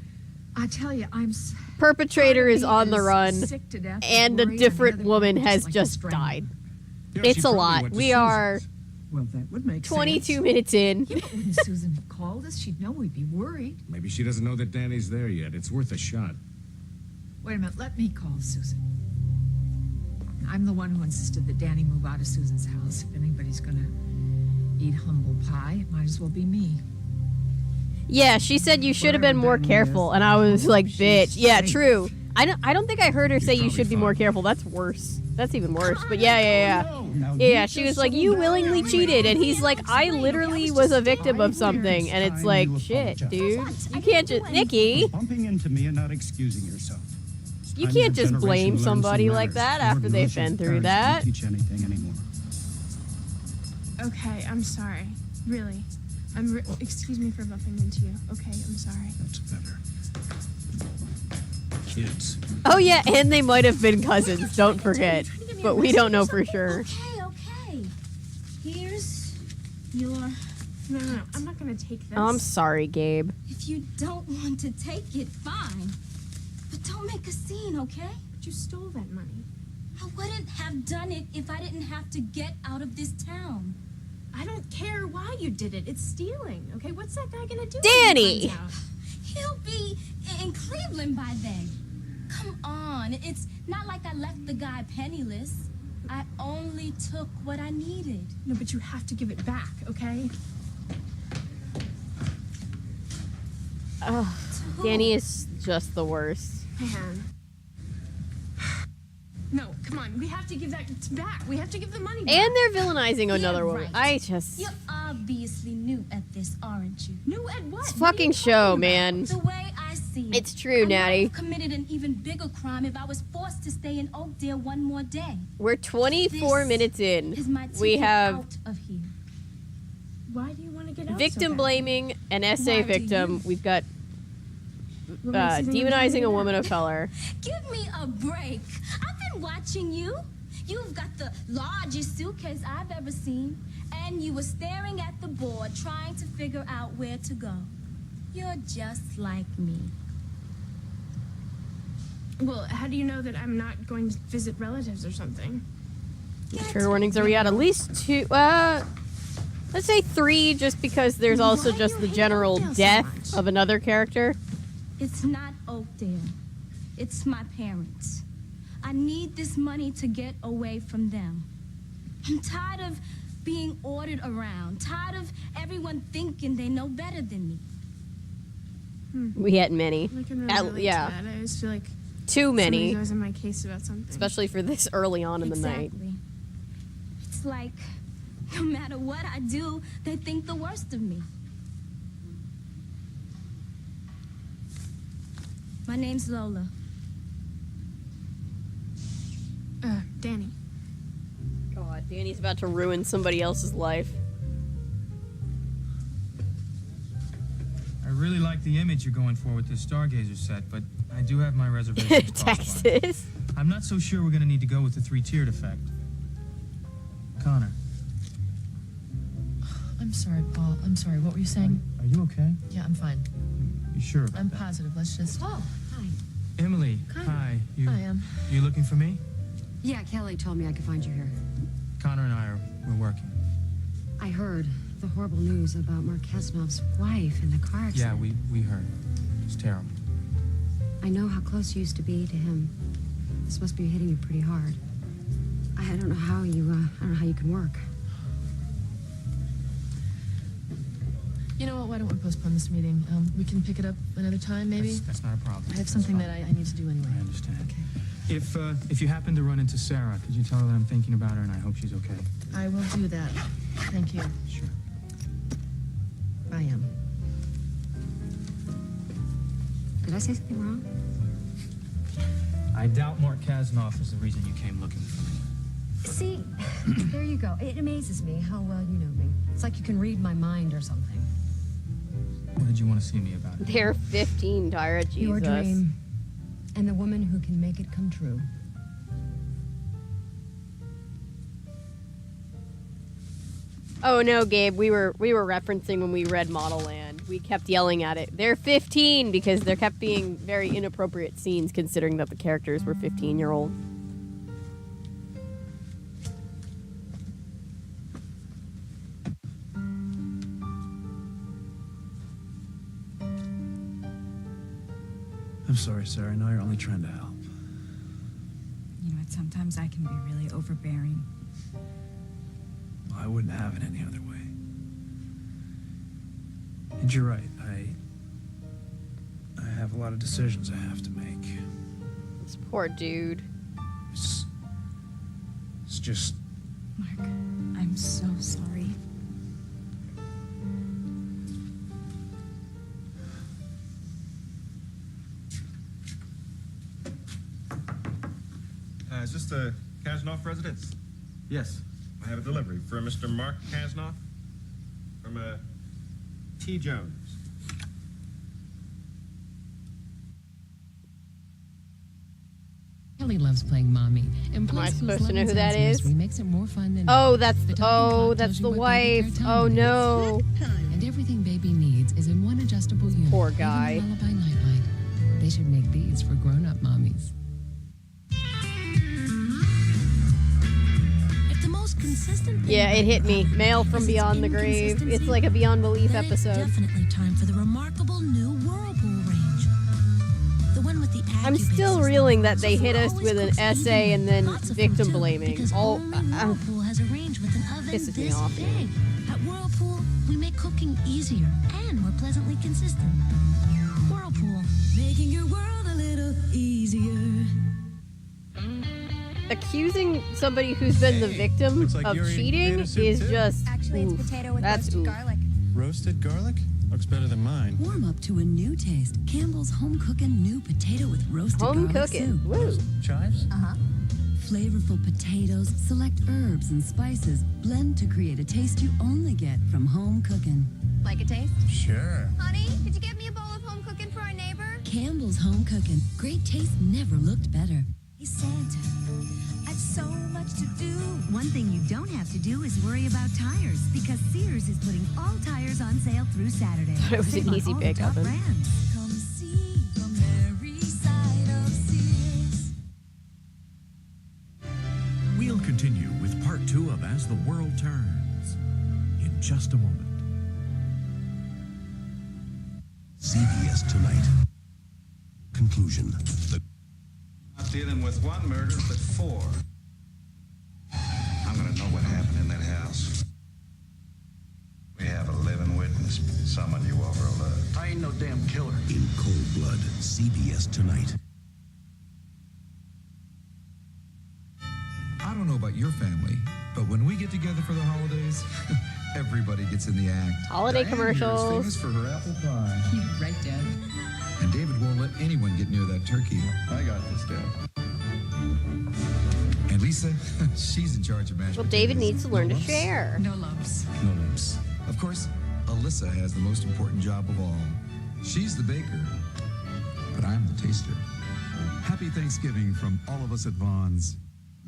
Speaker 6: that. I tell you, I'm
Speaker 1: Perpetrator is on the
Speaker 6: is
Speaker 1: run,
Speaker 6: sick to death
Speaker 1: and a
Speaker 6: with worry
Speaker 1: different
Speaker 6: and the other
Speaker 1: woman
Speaker 6: girl
Speaker 1: has
Speaker 6: like
Speaker 1: just
Speaker 6: strangled.
Speaker 1: died.
Speaker 23: Yeah,
Speaker 1: It's
Speaker 23: she
Speaker 1: a
Speaker 23: probably
Speaker 1: lot.
Speaker 23: went to
Speaker 1: We are
Speaker 23: Susan's.
Speaker 14: Well, that would make
Speaker 1: 22
Speaker 14: sense.
Speaker 1: minutes in.
Speaker 6: Yeah, but when Susan called us, she'd know we'd be worried.
Speaker 23: Maybe she doesn't know that Danny's there yet. It's worth a shot.
Speaker 6: Wait a minute, let me call Susan. I'm the one who insisted that Danny move out of Susan's house. If anybody's gonna eat humble pie, it might as well be me.
Speaker 1: Yeah, she said you should have been more careful, and I was like, bitch. Yeah, true. I don't think I heard her say you should be more careful. That's worse. That's even worse. But yeah. She was like, you willingly cheated, and he's like, I literally was a victim of something, and it's like, shit, dude. You can't just Nikki.
Speaker 20: Bumping into me and not excusing yourself.
Speaker 1: You
Speaker 20: Time
Speaker 1: can't
Speaker 20: your
Speaker 1: just
Speaker 20: generation
Speaker 1: blame
Speaker 20: learns
Speaker 1: somebody
Speaker 20: some
Speaker 1: like
Speaker 20: manners.
Speaker 1: that after
Speaker 20: Lord
Speaker 1: they've
Speaker 20: knows
Speaker 1: been
Speaker 20: your
Speaker 1: through
Speaker 20: parents
Speaker 1: that.
Speaker 20: don't teach anything anymore.
Speaker 10: Okay, I'm sorry. Really. Excuse me for bumping into you. Okay, I'm sorry.
Speaker 23: That's better. Kids.
Speaker 1: Oh yeah, and they might have been cousins. Don't forget, but we don't know for sure.
Speaker 22: Okay. Here's your...
Speaker 10: No, I'm not gonna take this.
Speaker 1: Oh, I'm sorry, Gabe.
Speaker 22: If you don't want to take it, fine. But don't make a scene, okay?
Speaker 10: But you stole that money.
Speaker 22: I wouldn't have done it if I didn't have to get out of this town.
Speaker 10: I don't care why you did it. It's stealing. Okay, what's that guy gonna do?
Speaker 1: Danny!
Speaker 10: when he finds out?
Speaker 22: He'll be in Cleveland by then. Come on, it's not like I left the guy penniless. I only took what I needed.
Speaker 10: No, but you have to give it back, okay?
Speaker 1: Oh, Danny is just the worst.
Speaker 10: Man. No, come on. We have to give that back. We have to give the money back.
Speaker 1: And they're villainizing another
Speaker 22: Yeah,
Speaker 1: woman.
Speaker 22: right.
Speaker 1: I just
Speaker 22: You're obviously new at this, aren't you?
Speaker 10: New at what?
Speaker 1: this fucking show, man.
Speaker 22: The way I see it,
Speaker 1: It's true,
Speaker 22: I might
Speaker 1: Natty.
Speaker 22: have committed an even bigger crime if I was forced to stay in Oakdale one more day.
Speaker 1: We're 24
Speaker 22: This
Speaker 1: minutes in.
Speaker 22: is my
Speaker 1: We
Speaker 22: ticket
Speaker 1: have
Speaker 22: out of here.
Speaker 10: Why do you want to get out
Speaker 1: victim
Speaker 10: so bad?
Speaker 1: blaming an essay
Speaker 22: Why do
Speaker 1: victim.
Speaker 22: you?
Speaker 1: We've got
Speaker 22: What makes you think I'm gonna
Speaker 1: demonizing
Speaker 22: get
Speaker 1: a
Speaker 22: out?
Speaker 1: woman of color.
Speaker 22: Give me a break. I've been watching you. You've got the largest suitcase I've ever seen, and you were staring at the board trying to figure out where to go. You're just like me.
Speaker 10: Well, how do you know that I'm not going to visit relatives or something?
Speaker 1: Trigger warnings, are we at least 2? Let's say 3, just because there's also just the general death of another character.
Speaker 22: It's not Oakdale. It's my parents. I need this money to get away from them. I'm tired of being ordered around, tired of everyone thinking they know better than me.
Speaker 1: We had many.
Speaker 10: I can relate
Speaker 1: yeah.
Speaker 10: to that. I just feel like
Speaker 1: Too many.
Speaker 10: somebody goes in my case about something.
Speaker 1: Especially for this early on in the night.
Speaker 22: Exactly. It's like no matter what I do, they think the worst of me. My name's Lola.
Speaker 10: Danny.
Speaker 1: God, Danny's about to ruin somebody else's life.
Speaker 9: I really like the image you're going for with this Stargazer set, but I do have my reservations.
Speaker 1: Texas.
Speaker 9: I'm not so sure we're going to need to go with the 3-tiered effect. Connor,
Speaker 6: I'm sorry, Paul. I'm sorry. What were you saying?
Speaker 9: are you okay?
Speaker 6: Yeah, I'm fine.
Speaker 9: You sure about
Speaker 6: I'm
Speaker 9: that?
Speaker 6: positive. Let's just.
Speaker 22: Oh, hi.
Speaker 9: Emily, hi. You,
Speaker 6: I am.
Speaker 9: You looking for me?
Speaker 8: Yeah, Kelly told me I could find you here.
Speaker 9: Connor and I we're working.
Speaker 8: I heard the horrible news about Mark Kasnov's wife in the car accident.
Speaker 9: Yeah, we heard. It's terrible.
Speaker 8: I know how close you used to be to him. This must be hitting you pretty hard. I don't know how you can work.
Speaker 6: You know what? Why don't we postpone this meeting? We can pick it up another time, maybe?
Speaker 9: That's not a problem.
Speaker 6: I have something that I need to do anyway.
Speaker 9: I understand. Okay. If you happen to run into Sarah, could you tell her that I'm thinking about her and I hope she's okay?
Speaker 6: I will do that. Thank you.
Speaker 9: Sure.
Speaker 6: I am.
Speaker 8: Did I say something wrong?
Speaker 9: I doubt Mark Kasanoff is the reason you came looking for me.
Speaker 8: See, there you go. It amazes me how well you know me. It's like you can read my mind or something.
Speaker 9: What did you want to see me about?
Speaker 1: They're 15, Tyra. Jesus.
Speaker 8: Your dream. And the woman who can make it come true.
Speaker 1: Oh no, Gabe, we were referencing when we read Model Land. We kept yelling at it. They're 15 because there kept being very inappropriate scenes considering that the characters were 15-year-old.
Speaker 12: I'm sorry, Sarah. I know you're only trying to help.
Speaker 10: You know what? Sometimes I can be really overbearing.
Speaker 12: I wouldn't have it any other way. And you're right. I have a lot of decisions I have to make.
Speaker 1: This poor dude.
Speaker 12: It's just...
Speaker 10: Mark, I'm so sorry.
Speaker 11: Is this the Kasanoff residence?
Speaker 9: Yes.
Speaker 11: I have a delivery for Mr. Mark Kasanoff from T. Jones.
Speaker 15: Kelly loves playing mommy. And
Speaker 1: Am I
Speaker 15: plus,
Speaker 1: supposed to know who that is?
Speaker 15: Makes it more fun than
Speaker 1: Oh, that's
Speaker 15: The talking
Speaker 1: that's
Speaker 15: clock
Speaker 1: the
Speaker 15: tells you what baby
Speaker 1: wife.
Speaker 15: care
Speaker 1: Oh
Speaker 15: time it is.
Speaker 1: no.
Speaker 15: And everything baby needs is in one adjustable unit.
Speaker 1: Poor guy.
Speaker 15: Even the lullaby nightlight. They should make these for grown-up mommies.
Speaker 17: If the most consistent thing
Speaker 1: Yeah, it hit me.
Speaker 17: about
Speaker 1: Mail
Speaker 17: is
Speaker 1: from
Speaker 17: its
Speaker 1: Beyond the Grave. It's
Speaker 17: inconsistency,
Speaker 1: like a Beyond Belief
Speaker 17: then
Speaker 1: episode.
Speaker 17: It's definitely time for the remarkable new Whirlpool range. The one with the
Speaker 1: I'm still reeling that they hit us with an essay and then victim blaming. All
Speaker 17: Whirlpool has a range with an oven
Speaker 1: pisses me
Speaker 17: this
Speaker 1: off.
Speaker 17: big. At Whirlpool, we make cooking easier and more pleasantly consistent. Whirlpool, making your world a little easier.
Speaker 1: Accusing somebody who's been the victim
Speaker 18: looks like
Speaker 1: of
Speaker 18: you're eating
Speaker 1: cheating
Speaker 18: potato soup,
Speaker 1: is
Speaker 18: too.
Speaker 1: just
Speaker 25: Actually, it's
Speaker 1: oof.
Speaker 25: potato with
Speaker 1: That's
Speaker 25: roasted
Speaker 1: oof.
Speaker 25: garlic.
Speaker 18: Roasted garlic? Looks better than mine.
Speaker 16: Warm up to a new taste. Campbell's home cooking new potato with roasted
Speaker 1: Home
Speaker 16: garlic
Speaker 1: cooking.
Speaker 16: soup.
Speaker 1: Woo.
Speaker 18: Chives?
Speaker 25: Uh-huh.
Speaker 16: Flavorful potatoes, select herbs and spices, blend to create a taste you only get from home cooking.
Speaker 25: Like a taste?
Speaker 18: Sure.
Speaker 25: Honey, could you get me a bowl of home cooking for our neighbor?
Speaker 16: Campbell's home cooking. Great taste never looked better.
Speaker 25: Hey, Santa, I've so much to do.
Speaker 26: One thing you don't have to do is worry about tires, because Sears is putting all tires on sale through Saturday.
Speaker 1: Thought it was
Speaker 26: Save
Speaker 1: an
Speaker 26: on
Speaker 1: easy
Speaker 26: all the
Speaker 1: pick,
Speaker 26: top
Speaker 1: Evan.
Speaker 26: brands.
Speaker 25: Come see the merry side of Sears.
Speaker 13: We'll continue with part 2 of As the World Turns in just a moment.
Speaker 27: CBS Tonight. Conclusion.
Speaker 28: Not dealing with one murder, but 4. I'm gonna know what happened in that house. We have a living witness, someone you overlooked.
Speaker 27: I ain't no damn killer. In Cold Blood. CBS Tonight.
Speaker 29: I don't know about your family, but when we get together for the holidays, everybody gets in the act.
Speaker 1: Holiday
Speaker 29: Diane here is
Speaker 1: commercials.
Speaker 29: famous for her apple pie.
Speaker 6: You're right, Dad.
Speaker 29: And David won't let anyone get near that turkey. I got this, Dad. And Lisa, she's in charge of mashed
Speaker 1: Well, David
Speaker 29: potatoes.
Speaker 1: needs to learn
Speaker 29: No
Speaker 1: to
Speaker 29: lumps?
Speaker 1: share.
Speaker 6: No lumps.
Speaker 29: No lumps. Of course, Alyssa has the most important job of all. She's the baker, but I'm the taster. Happy Thanksgiving from all of us at Vaughn's.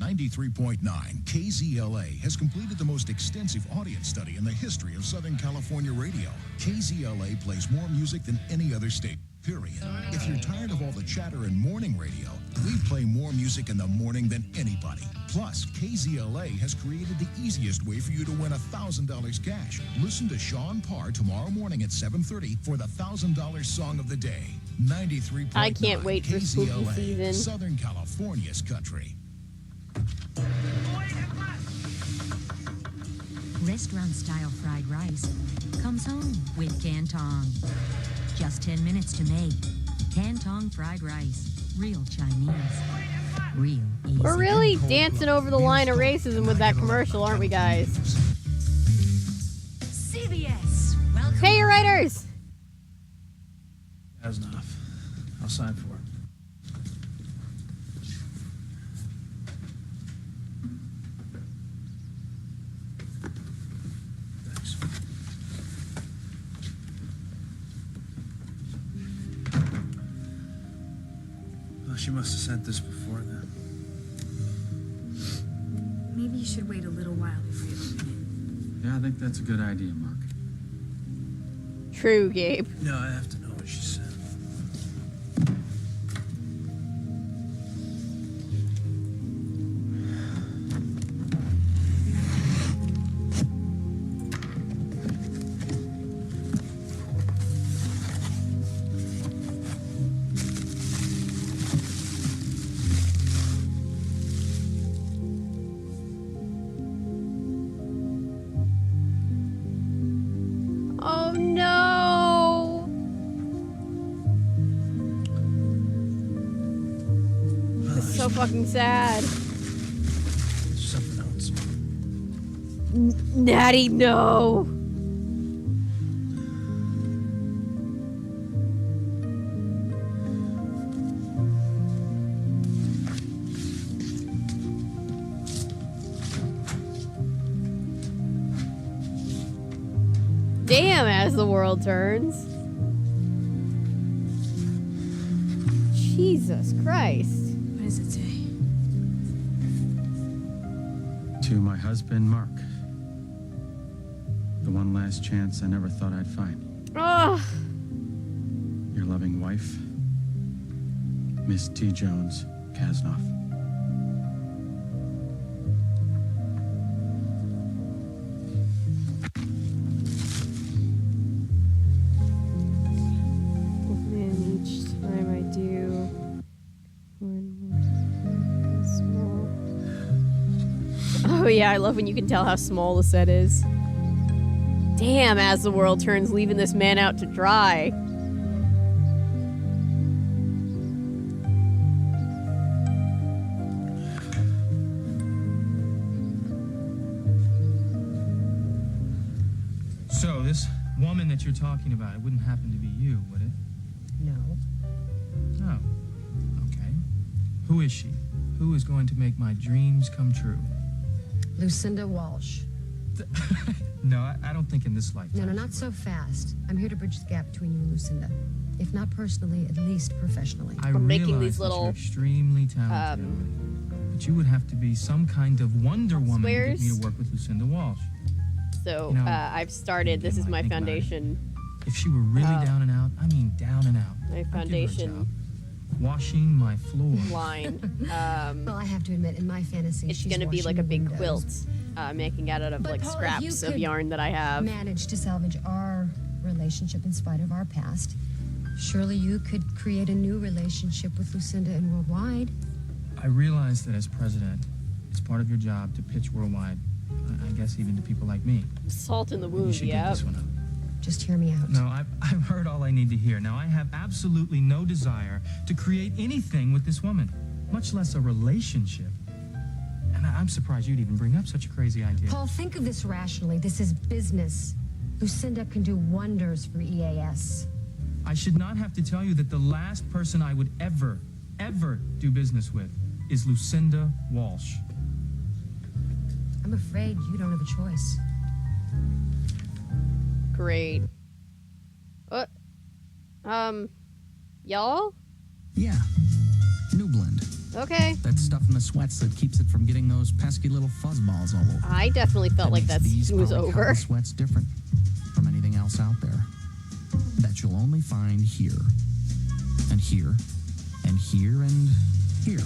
Speaker 24: 93.9 KZLA has completed the most extensive audience study in the history of Southern California radio. KZLA plays more music than any other state, period. If you're tired of all the chatter in morning radio, we play more music in the morning than anybody. Plus, KZLA has created the easiest way for you to win $1,000 cash. Listen to Sean Parr tomorrow morning at 7:30 for the $1,000 song of the day. 93.9
Speaker 1: I can't wait for spooky
Speaker 24: KZLA,
Speaker 1: season.
Speaker 24: Southern California's country.
Speaker 26: restaurant-style fried rice comes home with Cantong. Just 10 minutes to make. Cantong fried rice. Real Chinese. Real easy.
Speaker 1: We're really dancing over the line of racism with that commercial, aren't we, guys?
Speaker 26: CBS, welcome.
Speaker 1: Pay your writers!
Speaker 12: That's enough. I'll sign for it. Thanks. Well, she must have sent this before then.
Speaker 10: Maybe you should wait a little while before you open
Speaker 23: Yeah, I think that's a good idea, Mark.
Speaker 1: True, Gabe.
Speaker 12: No, I have to know what she said.
Speaker 1: Oh no! This is so fucking sad.
Speaker 12: Something else.
Speaker 1: Natty, no! Damn, as the world turns. Jesus Christ.
Speaker 10: What does it say?
Speaker 23: To my husband, Mark. The one last chance I never thought I'd find.
Speaker 1: Oh,
Speaker 23: Your loving wife, Miss T. Jones Kasnoff.
Speaker 1: man, each time I do one small. Oh yeah, I love when you can tell how small the set is. Damn, as the world turns, leaving this man out to dry.
Speaker 9: So, this woman that you're talking about, it wouldn't happen to be you, would it?
Speaker 8: No.
Speaker 9: No. Okay. Who is she? Who is going to make my dreams come true?
Speaker 8: Lucinda Walsh.
Speaker 9: No, I don't think in this lifetime.
Speaker 8: No, not so fast. I'm here to bridge the gap between you and Lucinda. If not personally, at least professionally.
Speaker 9: I
Speaker 1: We're making
Speaker 9: realize
Speaker 1: these
Speaker 9: that
Speaker 1: little,
Speaker 9: you're extremely talented, but you would have to be some kind of Wonder Woman to get me to work with Lucinda Walsh.
Speaker 1: So,
Speaker 9: You know,
Speaker 1: I've started, this is my
Speaker 9: think about it.
Speaker 1: foundation.
Speaker 9: If she were really down and out, I mean down and out.
Speaker 1: My
Speaker 9: I'd give her a
Speaker 1: foundation
Speaker 9: job. Washing my floor.
Speaker 1: line.
Speaker 8: Well, I have to admit, in my fantasy,
Speaker 1: It's
Speaker 8: she's
Speaker 1: gonna be like
Speaker 8: washing
Speaker 1: a
Speaker 8: the
Speaker 1: big
Speaker 8: windows.
Speaker 1: quilt, making out of
Speaker 8: But
Speaker 1: like
Speaker 8: Paula,
Speaker 1: scraps
Speaker 8: you
Speaker 1: of
Speaker 8: could
Speaker 1: yarn that I have.
Speaker 8: Managed to salvage our relationship in spite of our past. Surely you could create a new relationship with Lucinda and Worldwide.
Speaker 9: I realize that as president, it's part of your job to pitch worldwide. I guess even to people like me.
Speaker 1: Salt in the
Speaker 9: You
Speaker 1: wound,
Speaker 9: should
Speaker 1: yeah.
Speaker 9: get this one up.
Speaker 8: Just hear me out.
Speaker 9: No, I've heard all I need to hear. Now, I have absolutely no desire to create anything with this woman, much less a relationship. And I'm surprised you'd even bring up such a crazy idea.
Speaker 8: Paul, think of this rationally. This is business. Lucinda can do wonders for EAS.
Speaker 9: I should not have to tell you that the last person I would ever do business with is Lucinda Walsh.
Speaker 8: I'm afraid you don't have a choice.
Speaker 1: Great. What? Y'all?
Speaker 2: Yeah. New blend.
Speaker 1: Okay.
Speaker 2: That stuff in the sweats that keeps it from getting those pesky little fuzz balls all over.
Speaker 1: I definitely felt like that
Speaker 2: These
Speaker 1: was
Speaker 2: poly
Speaker 1: over.
Speaker 2: cotton sweats different from anything else out there. That you'll only find here, and here, and here, and here.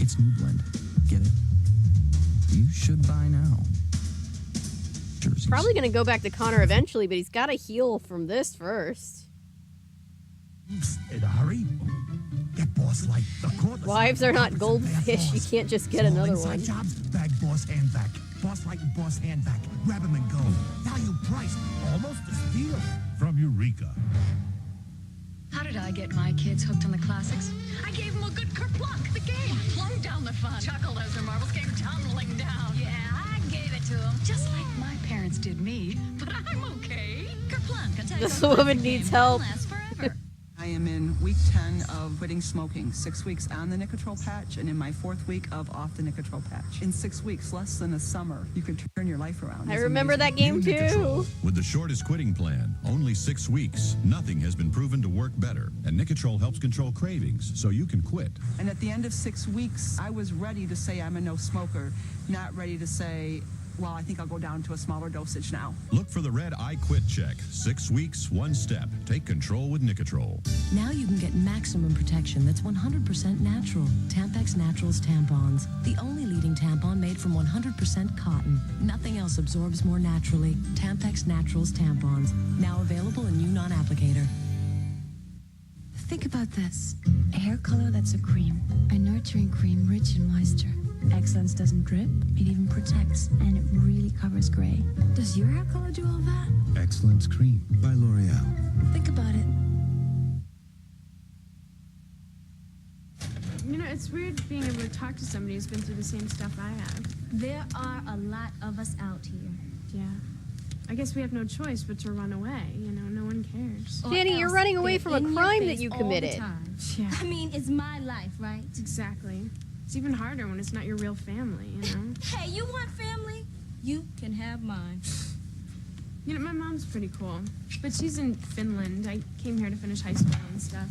Speaker 2: It's New Blend. Get it? You should buy now. Jerseys.
Speaker 1: Probably gonna go back to Connor eventually, but he's gotta heal from this first.
Speaker 3: In a hurry? Get boss like the court.
Speaker 1: Wives are not goldfish. You can't just get another one.
Speaker 3: Jobs, bag boss hand back. Boss Light and Boss Handbag. Grab them and go. Value price. Almost a steal.
Speaker 24: From Eureka.
Speaker 4: How did I get my kids hooked on the classics? I gave them a good kerplunk, the game. Flung down the fun. Chuckled as their marbles came tumbling down. Yeah, I gave it to them. Just like my parents did me. But I'm okay. Kerplunk, I tell you.
Speaker 1: This woman needs help.
Speaker 5: I am in week 10 of quitting smoking. 6 weeks on the Nicotrol patch, and in my 4th week of off the Nicotrol patch. In 6 weeks, less than a summer, you can turn your life around.
Speaker 1: I remember that game too.
Speaker 24: With the shortest quitting plan, only 6 weeks, nothing has been proven to work better. And Nicotrol helps control cravings, so you can quit.
Speaker 5: And at the end of 6 weeks, I was ready to say I'm a no smoker, not ready to say, well, I think I'll go down to a smaller dosage now.
Speaker 24: Look for the red I Quit check. 6 weeks, 1 step. Take control with Nicotrol.
Speaker 15: Now you can get maximum protection that's 100% natural. Tampax Naturals tampons. The only leading tampon made from 100% cotton. Nothing else absorbs more naturally. Tampax Naturals tampons. Now available in new non-applicator.
Speaker 7: Think about this. A hair color that's a cream. A nurturing cream rich in moisture. Excellence doesn't drip, it even protects, and it really covers gray. Does your hair color do all that?
Speaker 24: Excellence Cream by L'Oreal.
Speaker 7: Think about it.
Speaker 11: You know, it's weird being able to talk to somebody who's been through the same stuff I have.
Speaker 17: There are a lot of us out here.
Speaker 11: Yeah. I guess we have no choice but to run away. You know, no one cares.
Speaker 1: Danny, you're running away from a crime that you committed.
Speaker 11: Yeah.
Speaker 17: I mean, it's my life, right?
Speaker 11: Exactly. It's even harder when it's not your real family, you know?
Speaker 17: Hey, you want family? You can have mine.
Speaker 11: You know, my mom's pretty cool, but she's in Finland. I came here to finish high school and stuff.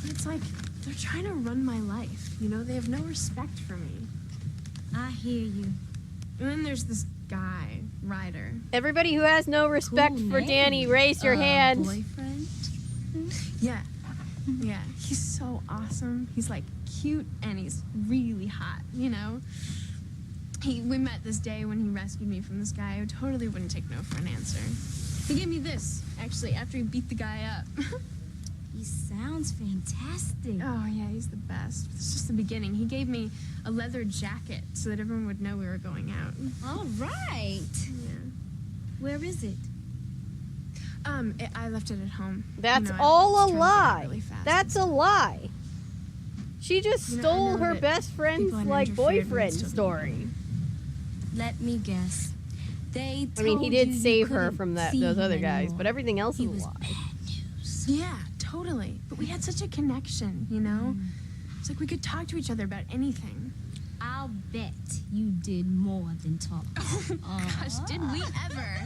Speaker 11: But it's like, they're trying to run my life, you know? They have no respect for me.
Speaker 17: I hear you.
Speaker 11: And then there's this guy, Ryder.
Speaker 1: Everybody who has no respect
Speaker 11: Cool
Speaker 1: for
Speaker 11: name.
Speaker 1: Danny, raise your hand.
Speaker 11: Boyfriend? Yeah. Yeah, he's so awesome. He's like cute and he's really hot, you know? We met this day when he rescued me from this guy who totally wouldn't take no for an answer. He gave me this, actually, after he beat the guy up.
Speaker 17: He sounds fantastic.
Speaker 11: Oh, yeah, he's the best. It's just the beginning. He gave me a leather jacket so that everyone would know we were going out.
Speaker 17: All right.
Speaker 11: Yeah.
Speaker 17: Where is it?
Speaker 11: I left it at home.
Speaker 1: That's
Speaker 11: You know, I
Speaker 1: all
Speaker 11: was
Speaker 1: a
Speaker 11: trying to get
Speaker 1: lie.
Speaker 11: out really fast.
Speaker 1: That's a lie. She just
Speaker 11: You know, I
Speaker 1: stole
Speaker 11: know
Speaker 1: her
Speaker 11: that
Speaker 1: best friend's
Speaker 11: people had
Speaker 1: like
Speaker 11: interfered, but
Speaker 1: boyfriend
Speaker 11: it's still
Speaker 1: story.
Speaker 17: Let me guess. They
Speaker 1: I mean, he
Speaker 17: told
Speaker 1: did
Speaker 17: you
Speaker 1: save
Speaker 17: you
Speaker 1: her
Speaker 17: couldn't
Speaker 1: from
Speaker 17: see
Speaker 1: those
Speaker 17: him
Speaker 1: other guys,
Speaker 17: anymore.
Speaker 1: but everything else is a lie.
Speaker 11: Yeah, totally. But we had such a connection, you know? It's like we could talk to each other about anything.
Speaker 17: I'll bet you did more than talk.
Speaker 11: Oh, gosh, did we ever?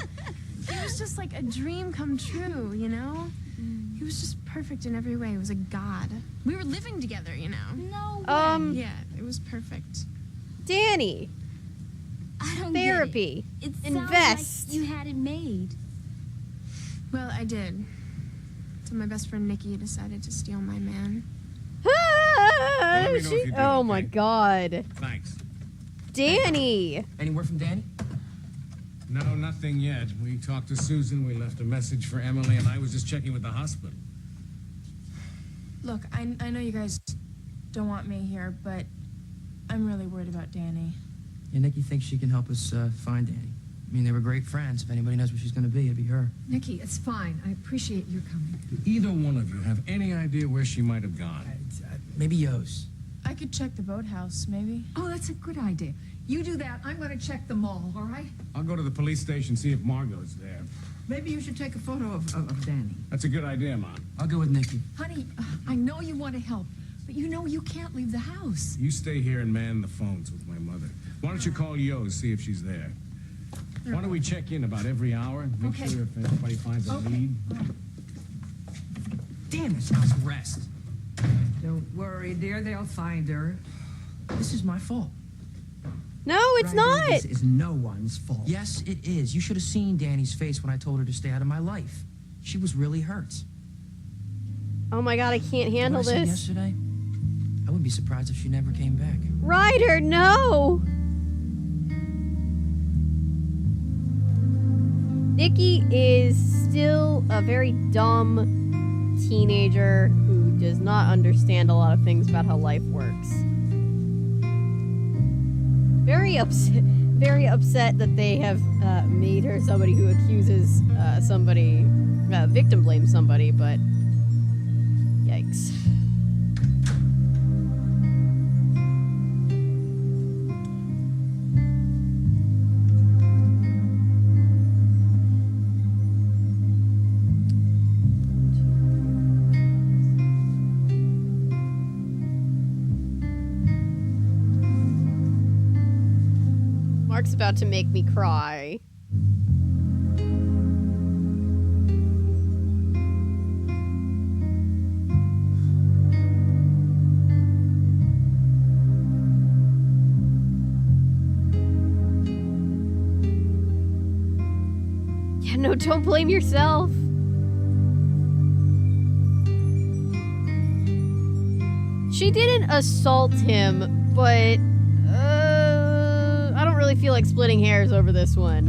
Speaker 11: It was just like a dream come true, you know? He was just perfect in every way. He was a god. We were living together, you know?
Speaker 17: No
Speaker 1: way.
Speaker 11: Yeah, it was perfect.
Speaker 1: Danny.
Speaker 17: I don't
Speaker 1: Therapy.
Speaker 17: Get it. It
Speaker 1: Invest.
Speaker 17: sounds like you had it made.
Speaker 11: Well, I did. So my best friend Nikki decided to steal my man.
Speaker 1: Ah,
Speaker 12: Let me know if you did,
Speaker 1: oh my god.
Speaker 12: Thanks.
Speaker 1: Danny.
Speaker 12: Any word from Danny? No, nothing yet. We talked to Susan. We left a message for Emily, and I was just checking with the hospital.
Speaker 14: Look, I know you guys don't want me here, but I'm really worried about Danny.
Speaker 19: Yeah, Nikki thinks she can help us find Danny. I mean, they were great friends. If anybody knows where she's going to be, it'd be her.
Speaker 20: Nikki, it's fine. I appreciate your coming.
Speaker 12: Do either one of you have any idea where she might have gone?
Speaker 19: Maybe Yo's.
Speaker 14: I could check the boathouse, maybe.
Speaker 20: Oh, that's a good idea. You do that. I'm going to check the mall, all right?
Speaker 12: I'll go to the police station, see if Margot's there.
Speaker 20: Maybe you should take a photo of Danny.
Speaker 12: That's a good idea, Mom.
Speaker 19: I'll go with Nikki.
Speaker 20: Honey, I know you want to help, but you know you can't leave the house.
Speaker 12: You stay here and man the phones with my mother. Why don't you call Yo's, see if she's there? Why don't we check in about every hour and make
Speaker 20: Okay.
Speaker 12: sure if anybody finds a lead?
Speaker 19: Damn, this house rest.
Speaker 20: Don't worry, dear. They'll find her.
Speaker 19: This is my fault.
Speaker 1: No, it's not.
Speaker 20: This is no one's fault.
Speaker 19: Yes, it is. You should have seen Danny's face when I told her to stay out of my life. She was really hurt.
Speaker 1: Oh my god, I can't handle
Speaker 19: What I said
Speaker 1: this.
Speaker 19: yesterday, I wouldn't be surprised if she never came back.
Speaker 1: Ryder, no. Nikki is still a very dumb teenager who does not understand a lot of things about how life works. Very upset. very upset that they have made her somebody who accuses somebody, victim blames somebody, but yikes. Mark's about to make me cry. Yeah, no, don't blame yourself. She didn't assault him, but I don't really feel like splitting hairs over this one.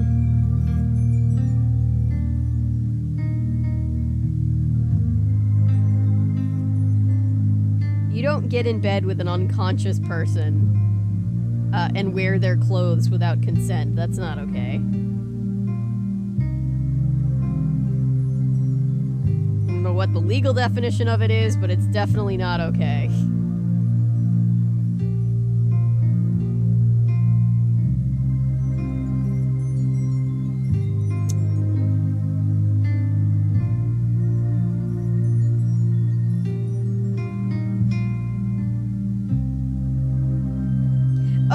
Speaker 1: You don't get in bed with an unconscious person and wear their clothes without consent. That's not okay. I don't know what the legal definition of it is, but it's definitely not okay.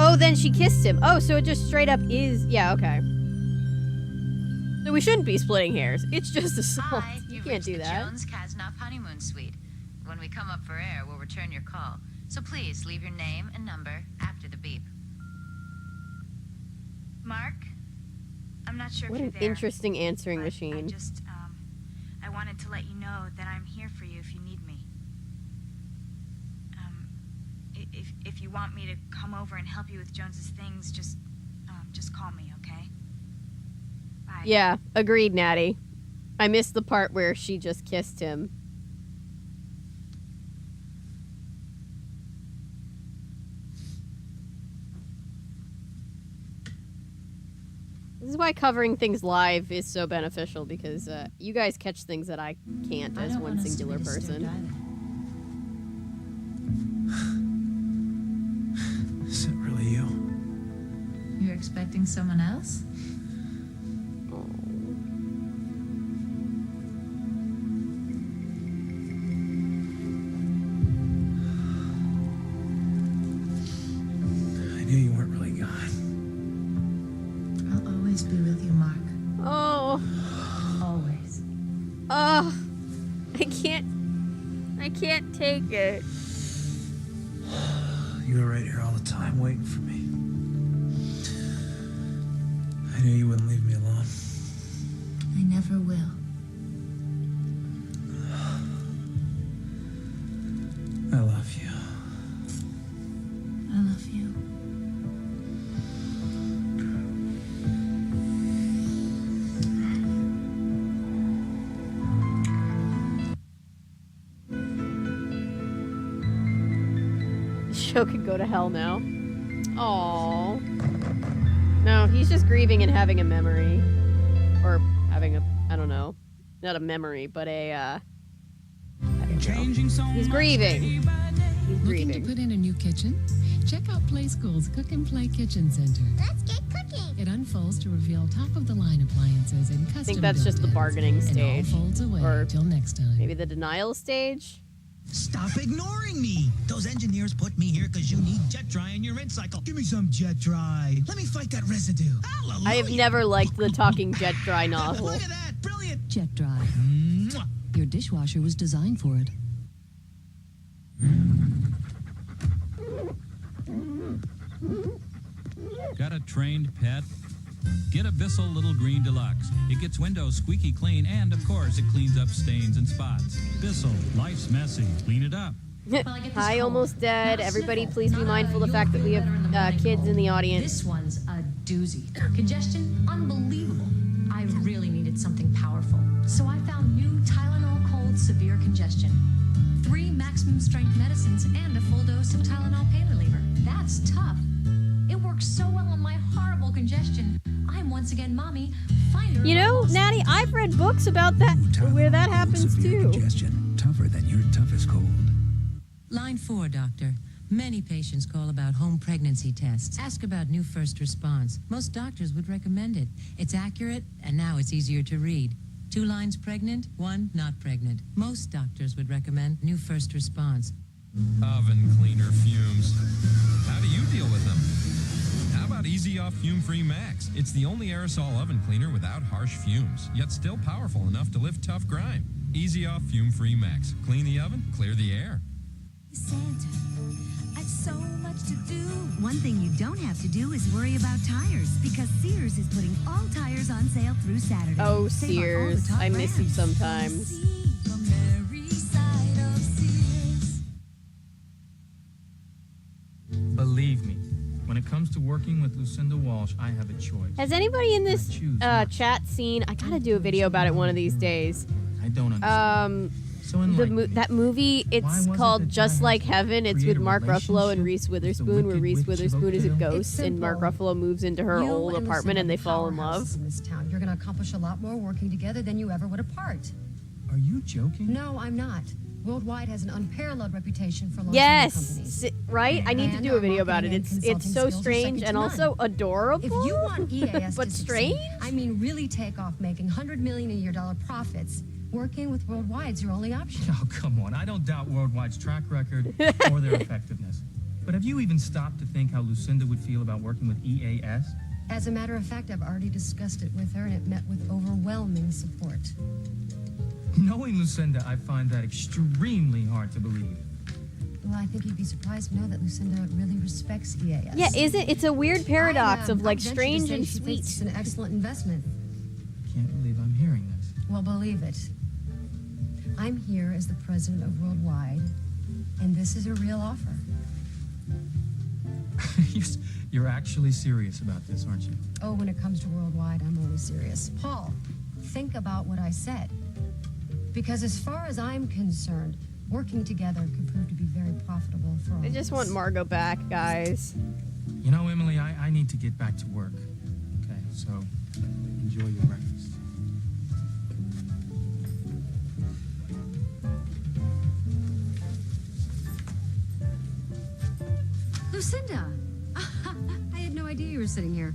Speaker 1: Oh, then she kissed him. Oh, so it just straight up is... Yeah, okay. So we shouldn't be splitting hairs. It's just assault.
Speaker 26: Hi,
Speaker 1: You
Speaker 26: you've
Speaker 1: can't
Speaker 26: reached
Speaker 1: do
Speaker 26: the
Speaker 1: that.
Speaker 26: Jones-Kasnoff honeymoon suite. When we come up for air, we'll return your call. So please leave your name and number after the beep.
Speaker 10: Mark? I'm not sure
Speaker 1: What
Speaker 10: if
Speaker 1: an
Speaker 10: you're there.
Speaker 1: interesting answering
Speaker 10: but
Speaker 1: machine.
Speaker 10: I wanted to let you know that I'm here for you if you need me. If you want me to come over and help you with Jones's things, just call me, okay? Bye.
Speaker 1: Yeah, agreed, Natty. I missed the part where she just kissed him. This is why covering things live is so beneficial, because you guys catch things that I can't as one singular person.
Speaker 6: Is it really you?
Speaker 26: You're expecting someone else?
Speaker 6: I knew you weren't really gone.
Speaker 26: I'll always be with you, Mark.
Speaker 1: Oh.
Speaker 26: Always.
Speaker 1: Oh. I can't take it.
Speaker 6: You were right here all the time waiting for me. I knew you wouldn't leave me alone.
Speaker 26: I never will.
Speaker 6: I love you.
Speaker 26: I love you.
Speaker 1: Show could go to hell now. Aww. No, he's just grieving and having a memory. Or having a, I don't know. Not a memory, but a, I don't know. He's grieving. He's
Speaker 15: Looking
Speaker 1: grieving.
Speaker 15: to put in a new kitchen? Check out Play School's Cook and Play Kitchen Center.
Speaker 17: Let's get cooking.
Speaker 15: It unfolds to reveal top-of-the-line appliances and custom
Speaker 1: I think that's just the
Speaker 15: built-ins.
Speaker 1: bargaining
Speaker 15: And
Speaker 1: stage.
Speaker 15: all folds away
Speaker 1: Or
Speaker 15: till next time.
Speaker 1: maybe the denial stage?
Speaker 3: Stop ignoring me. Those engineers put me here because you need jet dry in your rinse cycle. Give me some jet dry. Let me fight that residue. Hallelujah.
Speaker 1: I have never liked the talking jet dry nozzle.
Speaker 3: Look at that. Brilliant.
Speaker 15: Jet Dry. Your dishwasher was designed for it.
Speaker 13: Got a trained pet? Get a Bissell Little Green Deluxe. It gets windows squeaky clean, and of course, it cleans up stains and spots. Bissell, life's messy. Clean it up.
Speaker 1: Hi, almost dead. Everybody, please be mindful of the fact that we have kids in the audience.
Speaker 4: This one's a doozy. Congestion, unbelievable. I really needed something powerful. So I found new Tylenol Cold Severe Congestion. 3 maximum strength medicines and a full dose of Tylenol Pain Reliever. That's tough. It works works so well on my horrible congestion. I'm once again mommy, finder
Speaker 1: You know,
Speaker 4: of
Speaker 1: Natty, I've read books about that where that happens too.
Speaker 6: Congestion, tougher than your toughest cold.
Speaker 15: Line 4, doctor. Many patients call about home pregnancy tests. Ask about new first response. Most doctors would recommend it. It's accurate, and now it's easier to read. 2 lines pregnant, 1 not pregnant. Most doctors would recommend new first response.
Speaker 16: Oven cleaner fumes. How do you deal with them? How about Easy Off Fume Free Max? It's the only aerosol oven cleaner without harsh fumes, yet still powerful enough to lift tough grime. Easy Off Fume Free Max. Clean the oven, clear the air.
Speaker 26: Santa, I've so much to do. One thing you don't have to do is worry about tires, because Sears is putting all tires on sale through Saturday.
Speaker 1: Oh,
Speaker 26: Save on all the
Speaker 1: Sears.
Speaker 26: top
Speaker 1: I miss you
Speaker 26: brands.
Speaker 1: sometimes.
Speaker 9: Believe me, when it comes to working with Lucinda Walsh, I have a choice.
Speaker 1: Has anybody in this chat seen? I gotta do a video about it one of these days.
Speaker 9: I don't understand.
Speaker 1: That movie,
Speaker 9: Why
Speaker 1: it's
Speaker 9: was it
Speaker 1: called
Speaker 9: that
Speaker 1: Just
Speaker 9: I
Speaker 1: Like
Speaker 9: had to
Speaker 1: Heaven. It's
Speaker 9: create
Speaker 1: with
Speaker 9: a
Speaker 1: Mark Ruffalo and
Speaker 9: relationship
Speaker 1: Reese
Speaker 9: with the
Speaker 1: Witherspoon, where
Speaker 9: wicked
Speaker 1: Reese
Speaker 9: witch of
Speaker 1: Witherspoon is a
Speaker 9: Oakdale?
Speaker 1: ghost, and Mark Ruffalo moves into her
Speaker 8: You
Speaker 1: old
Speaker 8: and
Speaker 1: apartment, and they
Speaker 8: Lucinda
Speaker 1: fall in
Speaker 8: are
Speaker 1: love.
Speaker 8: powerhouses in this town. You're going to accomplish a lot more working together than you ever would apart.
Speaker 9: Are you joking?
Speaker 8: No, I'm not. Worldwide has an unparalleled reputation for launching
Speaker 1: Yes,
Speaker 8: companies.
Speaker 1: Right? I need to
Speaker 8: And
Speaker 1: do
Speaker 8: our
Speaker 1: a video about it.
Speaker 8: marketing and
Speaker 1: It's so
Speaker 8: consulting skills are
Speaker 1: strange
Speaker 8: second
Speaker 1: and
Speaker 8: to
Speaker 1: also
Speaker 8: none.
Speaker 1: adorable.
Speaker 8: If you want EAS
Speaker 1: but
Speaker 8: to
Speaker 1: strange.
Speaker 8: succeed, I mean really take off making $100 million a year profits, working with Worldwide's your only option.
Speaker 9: Oh, come on. I don't doubt Worldwide's track record or their effectiveness. But have you even stopped to think how Lucinda would feel about working with EAS?
Speaker 8: As a matter of fact, I've already discussed it with her, and it met with overwhelming support.
Speaker 9: Knowing Lucinda, I find that extremely hard to believe.
Speaker 8: Well, I think you'd be surprised to know that Lucinda really respects EAS.
Speaker 1: Yeah, isn't it's a weird paradox of like
Speaker 8: I'd venture to
Speaker 1: strange
Speaker 8: say
Speaker 1: and
Speaker 8: she
Speaker 1: sweet.
Speaker 8: thinks it's an excellent investment.
Speaker 9: Can't believe I'm hearing this.
Speaker 8: Well, believe it. I'm here as the president of Worldwide, and this is a real offer.
Speaker 9: You're actually serious about this, aren't you?
Speaker 8: Oh, when it comes to Worldwide, I'm always serious. Paul, think about what I said. Because as far as I'm concerned, working together could prove to be very profitable for all
Speaker 1: I
Speaker 8: of
Speaker 1: just
Speaker 8: us.
Speaker 1: want Margot back, guys.
Speaker 9: You know, Emily, I need to get back to work. Okay, so enjoy your breakfast.
Speaker 8: Lucinda! I had no idea you were sitting here.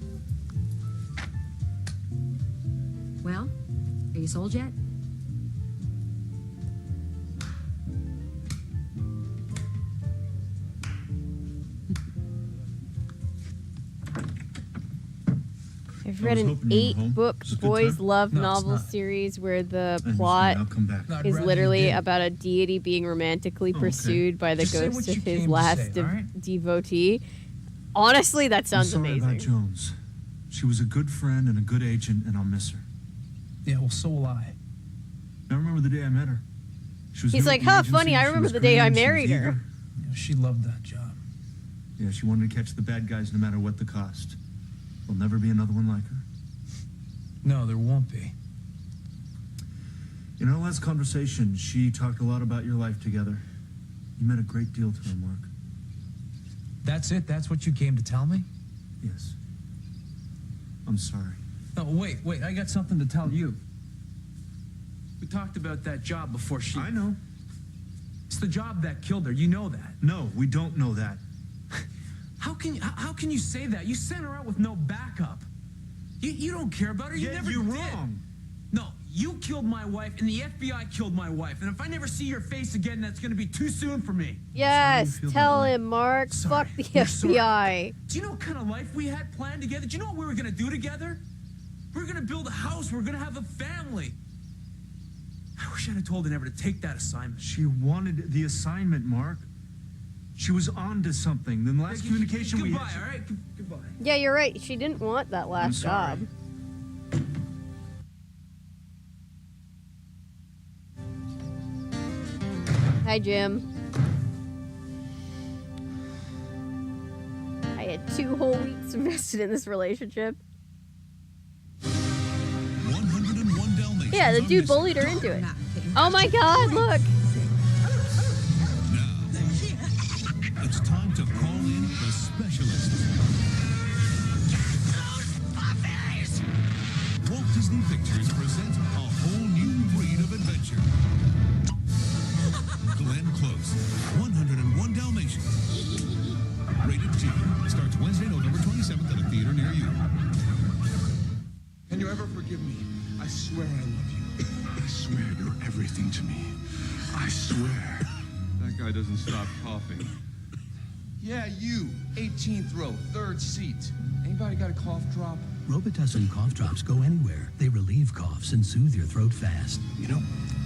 Speaker 8: Well, are you sold yet?
Speaker 1: I've read an
Speaker 18: hoping you were home.
Speaker 1: 8-book
Speaker 18: Is it a good
Speaker 1: boys
Speaker 18: time?
Speaker 1: love
Speaker 18: No, it's
Speaker 1: novel
Speaker 18: not.
Speaker 1: series where the
Speaker 18: understand.
Speaker 1: plot
Speaker 18: I'll come back. No, I'd
Speaker 1: is
Speaker 18: rather
Speaker 1: literally
Speaker 18: you did.
Speaker 1: about a deity being romantically
Speaker 18: Oh, okay.
Speaker 1: pursued by the
Speaker 18: Just say
Speaker 1: ghost
Speaker 18: what
Speaker 1: of
Speaker 18: you
Speaker 1: his
Speaker 18: came to
Speaker 1: last
Speaker 18: say, all right?
Speaker 1: devotee. Honestly, that sounds
Speaker 18: I'm sorry
Speaker 1: amazing.
Speaker 18: about Jones. She was a good friend and a good agent, and I'll miss her.
Speaker 6: Yeah, well, so will I.
Speaker 18: I remember the day I met her. She was
Speaker 1: He's
Speaker 18: new at
Speaker 1: like,
Speaker 18: the
Speaker 1: huh,
Speaker 18: agency,
Speaker 1: funny, I
Speaker 18: she
Speaker 1: remember
Speaker 18: was
Speaker 1: the day I
Speaker 18: green, she was
Speaker 1: married her.
Speaker 18: eager.
Speaker 6: Yeah, she loved that job.
Speaker 18: Yeah, she wanted to catch the bad guys no matter what the cost. There'll never be another one like her.
Speaker 6: No, there won't be.
Speaker 18: In our last conversation, she talked a lot about your life together. You meant a great deal to her, Mark.
Speaker 6: That's it? That's what you came to tell me?
Speaker 18: Yes. I'm sorry.
Speaker 6: No, wait, I got something to tell you. We talked about that job before she...
Speaker 18: I know.
Speaker 6: It's the job that killed her, you know that.
Speaker 18: No, we don't know that.
Speaker 6: How can you say that? You sent her out with no backup. You don't care about her, you
Speaker 18: Yeah,
Speaker 6: never
Speaker 18: you're
Speaker 6: did.
Speaker 18: wrong.
Speaker 6: No, you killed my wife, and the FBI killed my wife. And if I never see your face again, that's gonna be too soon for me.
Speaker 1: Yes, tell him, Mark.
Speaker 6: Sorry.
Speaker 1: Fuck the
Speaker 6: You're sorry.
Speaker 1: FBI.
Speaker 6: Do you know what kind of life we had planned together? Do you know what we were gonna do together? We were gonna build a house. We were gonna have a family. I wish I'd have told her never to take that assignment.
Speaker 18: She wanted the assignment, Mark. She was on to something. The last communication we
Speaker 6: Goodbye,
Speaker 18: had...
Speaker 6: all right? Goodbye.
Speaker 1: Yeah, you're right. She didn't want that last
Speaker 18: sorry.
Speaker 1: job. Hi, Jim. I had 2 whole weeks invested in this relationship.
Speaker 24: 101 Dalmatians.
Speaker 1: Yeah, the dude bullied her into it. Oh my god, look!
Speaker 24: It's time to call in the specialist.
Speaker 12: ever forgive me, I swear I love you. I swear you're everything to me. I swear.
Speaker 16: That guy doesn't stop coughing.
Speaker 19: Yeah, you. 18th row, 3rd seat. Anybody got a cough drop?
Speaker 2: Robitussin cough drops go anywhere. They relieve coughs and soothe your throat fast. You know,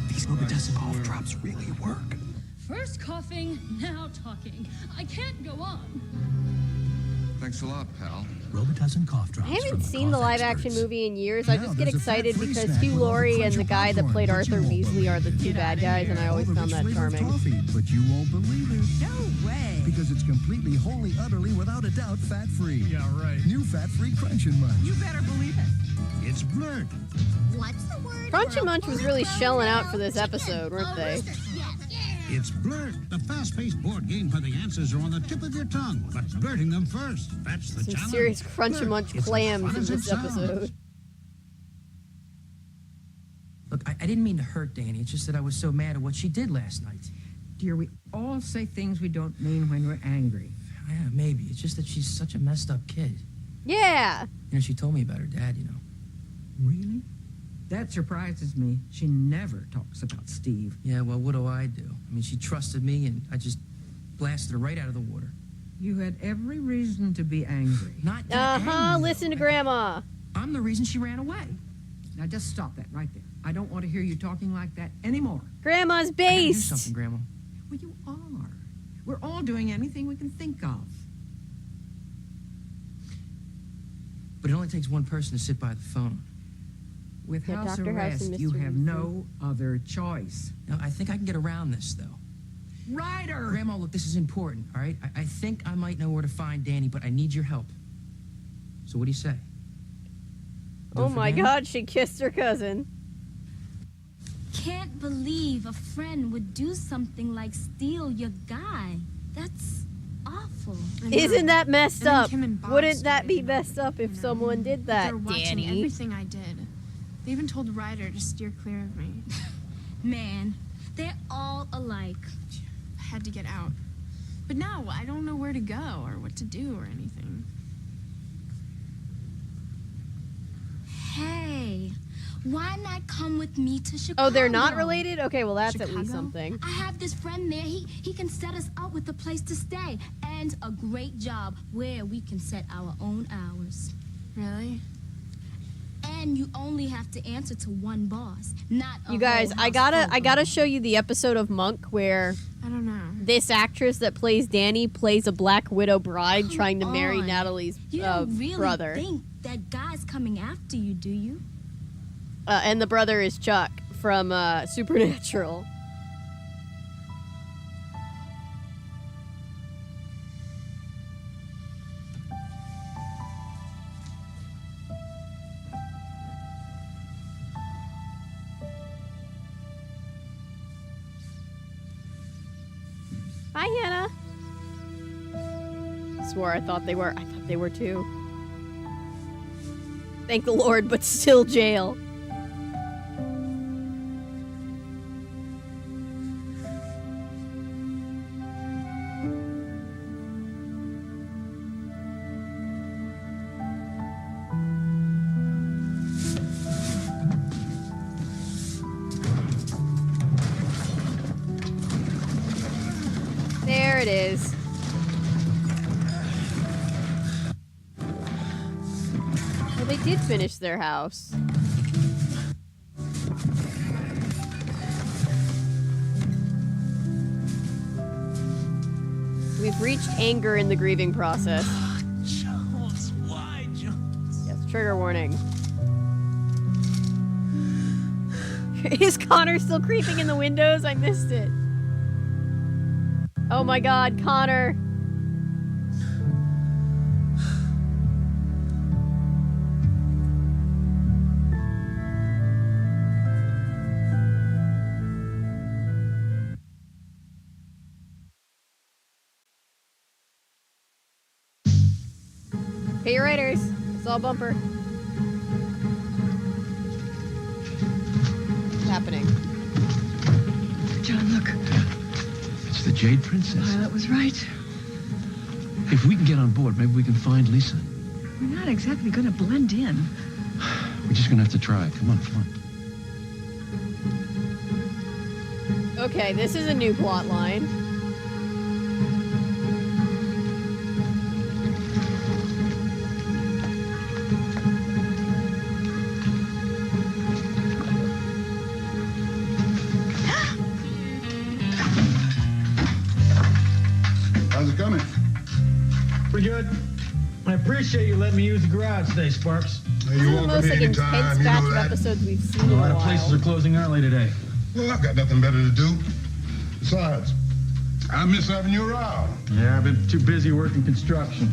Speaker 2: these Robitussin cough drops really work.
Speaker 5: First coughing, now talking. I can't go on.
Speaker 16: Thanks a lot, pal.
Speaker 2: Robitussin cough drops.
Speaker 1: I haven't
Speaker 2: from
Speaker 1: seen the
Speaker 2: cough
Speaker 1: live-action
Speaker 2: experts.
Speaker 1: movie in years. I
Speaker 2: Now
Speaker 1: just get
Speaker 2: there's a
Speaker 1: excited
Speaker 2: fat-free
Speaker 1: because
Speaker 2: snack
Speaker 1: Hugh
Speaker 2: with
Speaker 1: Laurie
Speaker 2: overcrunch
Speaker 1: and the
Speaker 2: of
Speaker 1: guy that
Speaker 2: popcorn,
Speaker 1: played
Speaker 2: but
Speaker 1: Arthur
Speaker 2: you won't
Speaker 1: Weasley are the
Speaker 2: believe
Speaker 1: two
Speaker 2: it.
Speaker 1: bad guys, and I always found that charming.
Speaker 2: Coffee, but you won't believe it.
Speaker 17: No way.
Speaker 2: Because it's completely, wholly, utterly, without a doubt, fat-free.
Speaker 18: Yeah, right.
Speaker 2: New fat-free Crunch and Munch.
Speaker 17: You better believe it.
Speaker 2: It's blurred.
Speaker 17: What's the word?
Speaker 1: Crunch and Munch was really shelling out for this episode, weren't they?
Speaker 21: It's Blurt, the fast-paced board game where the answers are on the tip of your tongue, but blurting them first. That's the
Speaker 1: Some
Speaker 21: challenge.
Speaker 1: serious Crunch and Munch
Speaker 21: Blurt, it's as
Speaker 1: clams
Speaker 21: fun
Speaker 1: in
Speaker 21: as it
Speaker 1: this
Speaker 21: sounds.
Speaker 1: episode.
Speaker 19: Look, I didn't mean to hurt Danny. It's just that I was so mad at what she did last night.
Speaker 22: Dear, we all say things we don't mean when we're angry.
Speaker 19: Yeah, maybe. It's just that she's such a messed up kid.
Speaker 1: Yeah.
Speaker 19: You know, she told me about her dad, you know.
Speaker 22: Really? That surprises me. She never talks about Steve.
Speaker 19: Yeah, well, what do? I mean, she trusted me, and I just blasted her right out of the water.
Speaker 22: You had every reason to be angry.
Speaker 19: Not that
Speaker 1: Uh-huh, listen to Grandma.
Speaker 19: I'm the reason she ran away.
Speaker 22: Now just stop that right there. I don't want to hear you talking like that anymore.
Speaker 1: Grandma's
Speaker 19: I gotta do
Speaker 1: based.
Speaker 19: something, Grandma.
Speaker 22: Well, you are. We're all doing anything we can think of.
Speaker 19: But it only takes one person to sit by the phone.
Speaker 22: With
Speaker 1: Yeah,
Speaker 22: house
Speaker 1: Dr. House
Speaker 22: arrest,
Speaker 1: and
Speaker 22: you
Speaker 1: Mr.
Speaker 22: have
Speaker 1: Weasley.
Speaker 22: no other choice.
Speaker 19: Now, I think I can get around this, though.
Speaker 22: Ryder!
Speaker 19: Grandma, look, this is important, all right? I think I might know where to find Danny, but I need your help. So what do you say? Do
Speaker 1: Oh
Speaker 19: it for
Speaker 1: my
Speaker 19: Danny?
Speaker 1: God, she kissed her cousin.
Speaker 17: Can't believe a friend would do something like steal your guy. That's awful.
Speaker 1: Isn't that messed
Speaker 11: And then
Speaker 1: up?
Speaker 11: Kim and Bob
Speaker 1: Wouldn't that
Speaker 11: started,
Speaker 1: be messed up if someone did that,
Speaker 11: They're watching
Speaker 1: Danny?
Speaker 11: everything I did. They even told Ryder to steer clear of me.
Speaker 17: Man, they're all alike.
Speaker 11: I had to get out. But now I don't know where to go or what to do or anything.
Speaker 17: Hey, why not come with me to Chicago?
Speaker 1: Oh, they're not related? Okay, well, that's at least
Speaker 17: Chicago?
Speaker 1: something.
Speaker 17: I have this friend there. He can set us up with a place to stay and a great job where we can set our own hours.
Speaker 11: Really?
Speaker 17: And you only have to answer to one boss, not a
Speaker 1: You guys,
Speaker 17: whole
Speaker 1: I
Speaker 17: house full
Speaker 1: gotta
Speaker 17: of
Speaker 1: show you the episode of Monk where
Speaker 11: I don't know.
Speaker 1: this actress that plays Danny plays a Black Widow bride trying to marry
Speaker 17: on.
Speaker 1: Natalie's
Speaker 17: You don't really
Speaker 1: brother.
Speaker 17: think that guy's coming after you, do you?
Speaker 1: And the brother is Chuck from Supernatural. Hi, Hannah. Swore I thought they were. I thought they were too. Thank the Lord, but still jail. There it is. Well, they did finish their house. We've reached anger in the grieving process.
Speaker 3: Jones, why, Jones?
Speaker 1: Yes, trigger warning. Is Connor still creeping in the windows? I missed it. Oh my God, Connor. Pay your writers. It's all bumper. What's happening?
Speaker 2: John, look. It's the Jade Princess.
Speaker 20: Violet was right.
Speaker 2: If we can get on board, maybe we can find Lisa.
Speaker 20: We're not exactly going to blend in.
Speaker 7: We're just gonna have to try. Come on, come on.
Speaker 1: Okay, this is a new plot line.
Speaker 10: How's it coming?
Speaker 18: Pretty good. I appreciate you letting me use the garage today, Sparks.
Speaker 1: This is the most like intense batch of episodes we've seen in a while.
Speaker 18: Places are closing early today.
Speaker 10: Well, I've got nothing better to do. Besides, I miss having you around.
Speaker 18: Yeah, I've been too busy working construction.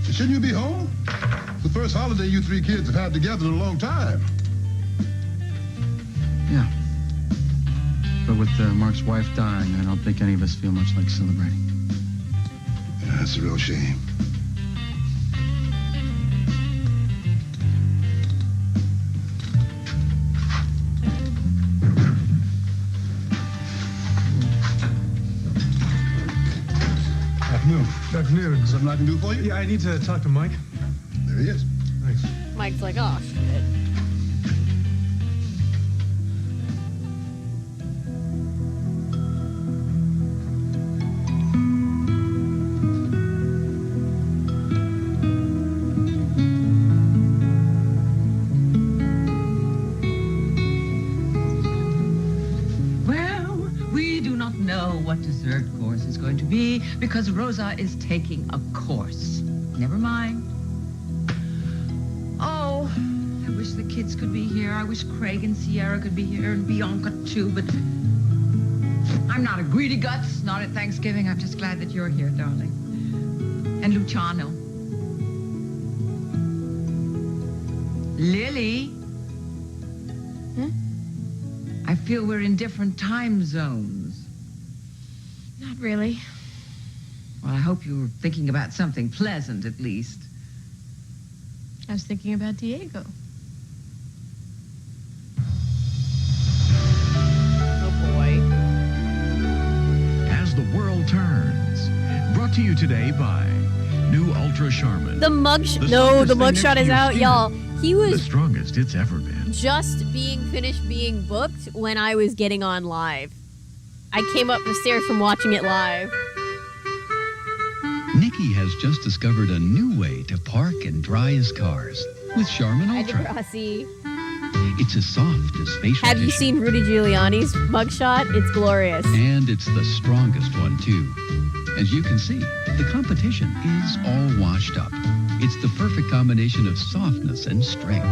Speaker 10: Shouldn't you be home? It's the first holiday you three kids have had together in a long time.
Speaker 7: Yeah. But with Mark's wife dying, I don't think any of us feel much like celebrating.
Speaker 10: Yeah, that's a real shame.
Speaker 18: Afternoon. Good afternoon.
Speaker 10: Something I can do for you?
Speaker 18: Yeah, I need to talk to Mike.
Speaker 10: There he is.
Speaker 18: Thanks.
Speaker 1: Mike's like, oh, shit.
Speaker 22: Well, we do not know what dessert course is going to be because Rosa is taking a course. Never mind. Oh, I wish the kids could be here. I wish Craig and Sierra could be here and Bianca too, but I'm not a greedy guts, not at Thanksgiving. I'm just glad that you're here, darling. And Luciano. Lily. I feel we're in different time zones.
Speaker 11: Not really.
Speaker 22: Well, I hope you were thinking about something pleasant, at least.
Speaker 11: I was thinking about Diego.
Speaker 1: Oh, boy.
Speaker 13: As the world turns. Brought to you today by new Ultra Charmin.
Speaker 1: The mugshot is out, y'all. He
Speaker 13: The
Speaker 1: was
Speaker 13: strongest it's ever been.
Speaker 1: just finished being booked when I was getting on live. I came up the stairs from watching it live.
Speaker 2: Nikki has just discovered a new way to park and dry his cars with Charmin Ultra.
Speaker 1: Degrassi.
Speaker 2: It's as soft as facial
Speaker 1: Have you
Speaker 2: tissue.
Speaker 1: seen Rudy Giuliani's mugshot? It's glorious.
Speaker 2: And it's the strongest one, too. As you can see, the competition is all washed up. It's the perfect combination of softness and strength.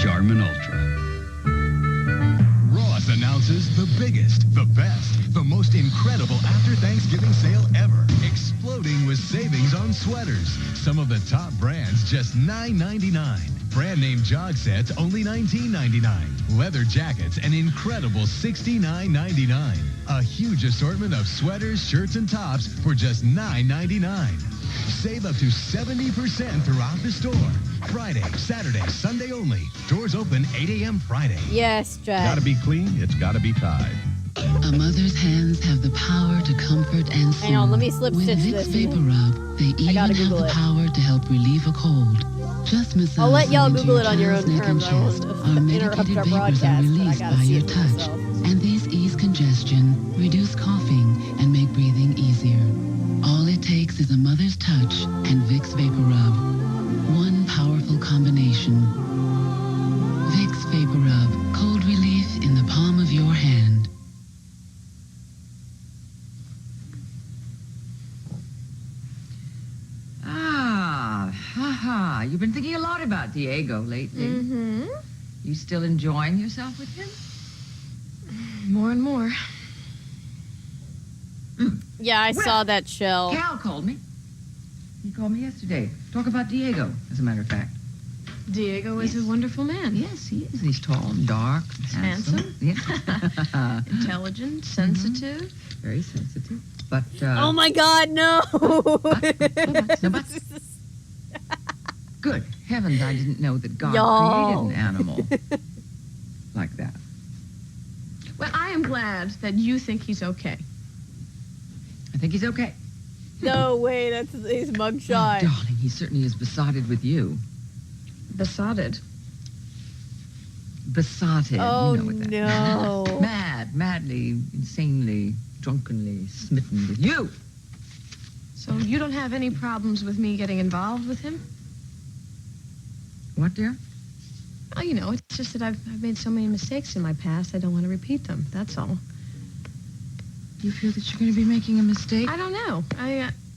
Speaker 2: Charmin Ultra.
Speaker 13: Ross announces the biggest, the best, the most incredible after Thanksgiving sale ever. Exploding with savings on sweaters. Some of the top brands just $9.99. Brand name jog sets only $19.99. Leather jackets an incredible $69.99. A huge assortment of sweaters, shirts, and tops for just $9.99. Save up to 70% throughout the store. Friday, Saturday, Sunday only. Doors open 8 a.m. Friday.
Speaker 1: Yes, Jack.
Speaker 13: Gotta be clean, it's gotta be Tide.
Speaker 14: A mother's hands have the power to comfort and soothe.
Speaker 1: Hang on, let me slip
Speaker 14: With
Speaker 1: stitch
Speaker 14: Vicks
Speaker 1: this.
Speaker 14: Vapor Rub, they even have
Speaker 1: Google
Speaker 14: the
Speaker 1: it.
Speaker 14: power to help relieve a cold. Just massage
Speaker 1: I'll let y'all
Speaker 14: into
Speaker 1: Google
Speaker 14: your
Speaker 1: it on your
Speaker 14: child's
Speaker 1: own
Speaker 14: neck and
Speaker 1: terms. I won't
Speaker 14: chest. Our
Speaker 1: interrupt
Speaker 14: medicated
Speaker 1: our
Speaker 14: vapors are
Speaker 1: broadcast, but I
Speaker 14: released
Speaker 1: gotta
Speaker 14: by
Speaker 1: see
Speaker 14: your
Speaker 1: it for
Speaker 14: touch.
Speaker 1: myself.
Speaker 14: And these ease congestion, reduce coughing, and make breathing easier. All it takes is a mother's touch and Vicks Vapor Rub. One powerful combination. Vicks Vapor Rub, cold relief in the palm of your hand.
Speaker 22: You've been thinking a lot about Diego lately.
Speaker 11: Mm-hmm.
Speaker 22: You still enjoying yourself with him?
Speaker 11: More and more.
Speaker 1: Yeah, I saw that shell.
Speaker 22: Cal called me. He called me yesterday. Talk about Diego, as a matter of fact.
Speaker 11: Diego is a wonderful man.
Speaker 22: Yes, he is. He's tall and dark. And
Speaker 11: Handsome.
Speaker 22: Yeah.
Speaker 11: Intelligent, sensitive.
Speaker 22: Very sensitive. But,
Speaker 1: Oh my God, no!
Speaker 22: Good heavens, I didn't know that God
Speaker 1: Y'all.
Speaker 22: created an animal like that.
Speaker 11: Well, I am glad that you think he's okay.
Speaker 22: I think he's okay.
Speaker 1: No way, that's his mugshot.
Speaker 22: Darling, he certainly is besotted with you. Besotted. Besotted.
Speaker 1: Oh,
Speaker 22: you know what that
Speaker 1: no.
Speaker 22: Mad, madly, insanely, drunkenly smitten with you.
Speaker 11: So you don't have any problems with me getting involved with him?
Speaker 22: What, dear?
Speaker 11: Oh, you know, it's just that I've made so many mistakes in my past, I don't want to repeat them. That's all.
Speaker 22: You feel that you're going to be making a mistake?
Speaker 11: I don't know.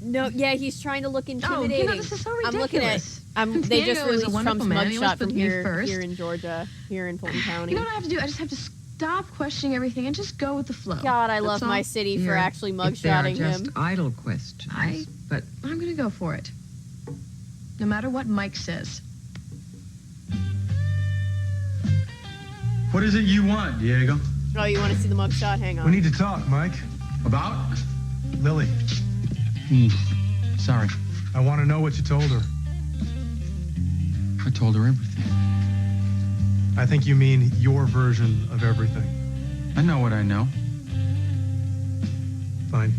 Speaker 1: No, yeah, he's trying to look intimidating.
Speaker 11: Oh, you know, this is so ridiculous.
Speaker 1: I'm looking at. They just
Speaker 11: Diego is a
Speaker 1: released
Speaker 11: wonderful
Speaker 1: Trump's
Speaker 11: man. He always
Speaker 1: mugshot
Speaker 11: put
Speaker 1: from
Speaker 11: me
Speaker 1: here
Speaker 11: first.
Speaker 1: in Georgia, here in Fulton County.
Speaker 11: You know what I have to do? I just have to stop questioning everything and just go with the flow.
Speaker 1: God, I
Speaker 11: That's
Speaker 1: love
Speaker 11: all.
Speaker 1: my city for
Speaker 22: Dear,
Speaker 1: actually
Speaker 22: if they are
Speaker 1: mugshotting
Speaker 22: just
Speaker 1: him.
Speaker 22: idle questions. But
Speaker 11: I'm going to go for it. No matter what Mike says.
Speaker 7: What is it you want, Diego?
Speaker 1: Oh, you want to see the mugshot? Hang on.
Speaker 18: We need to talk, Mike.
Speaker 7: About?
Speaker 18: Lily.
Speaker 7: Sorry.
Speaker 18: I want to know what you told her.
Speaker 7: I told her everything.
Speaker 18: I think you mean your version of everything.
Speaker 7: I know what I know.
Speaker 18: Fine.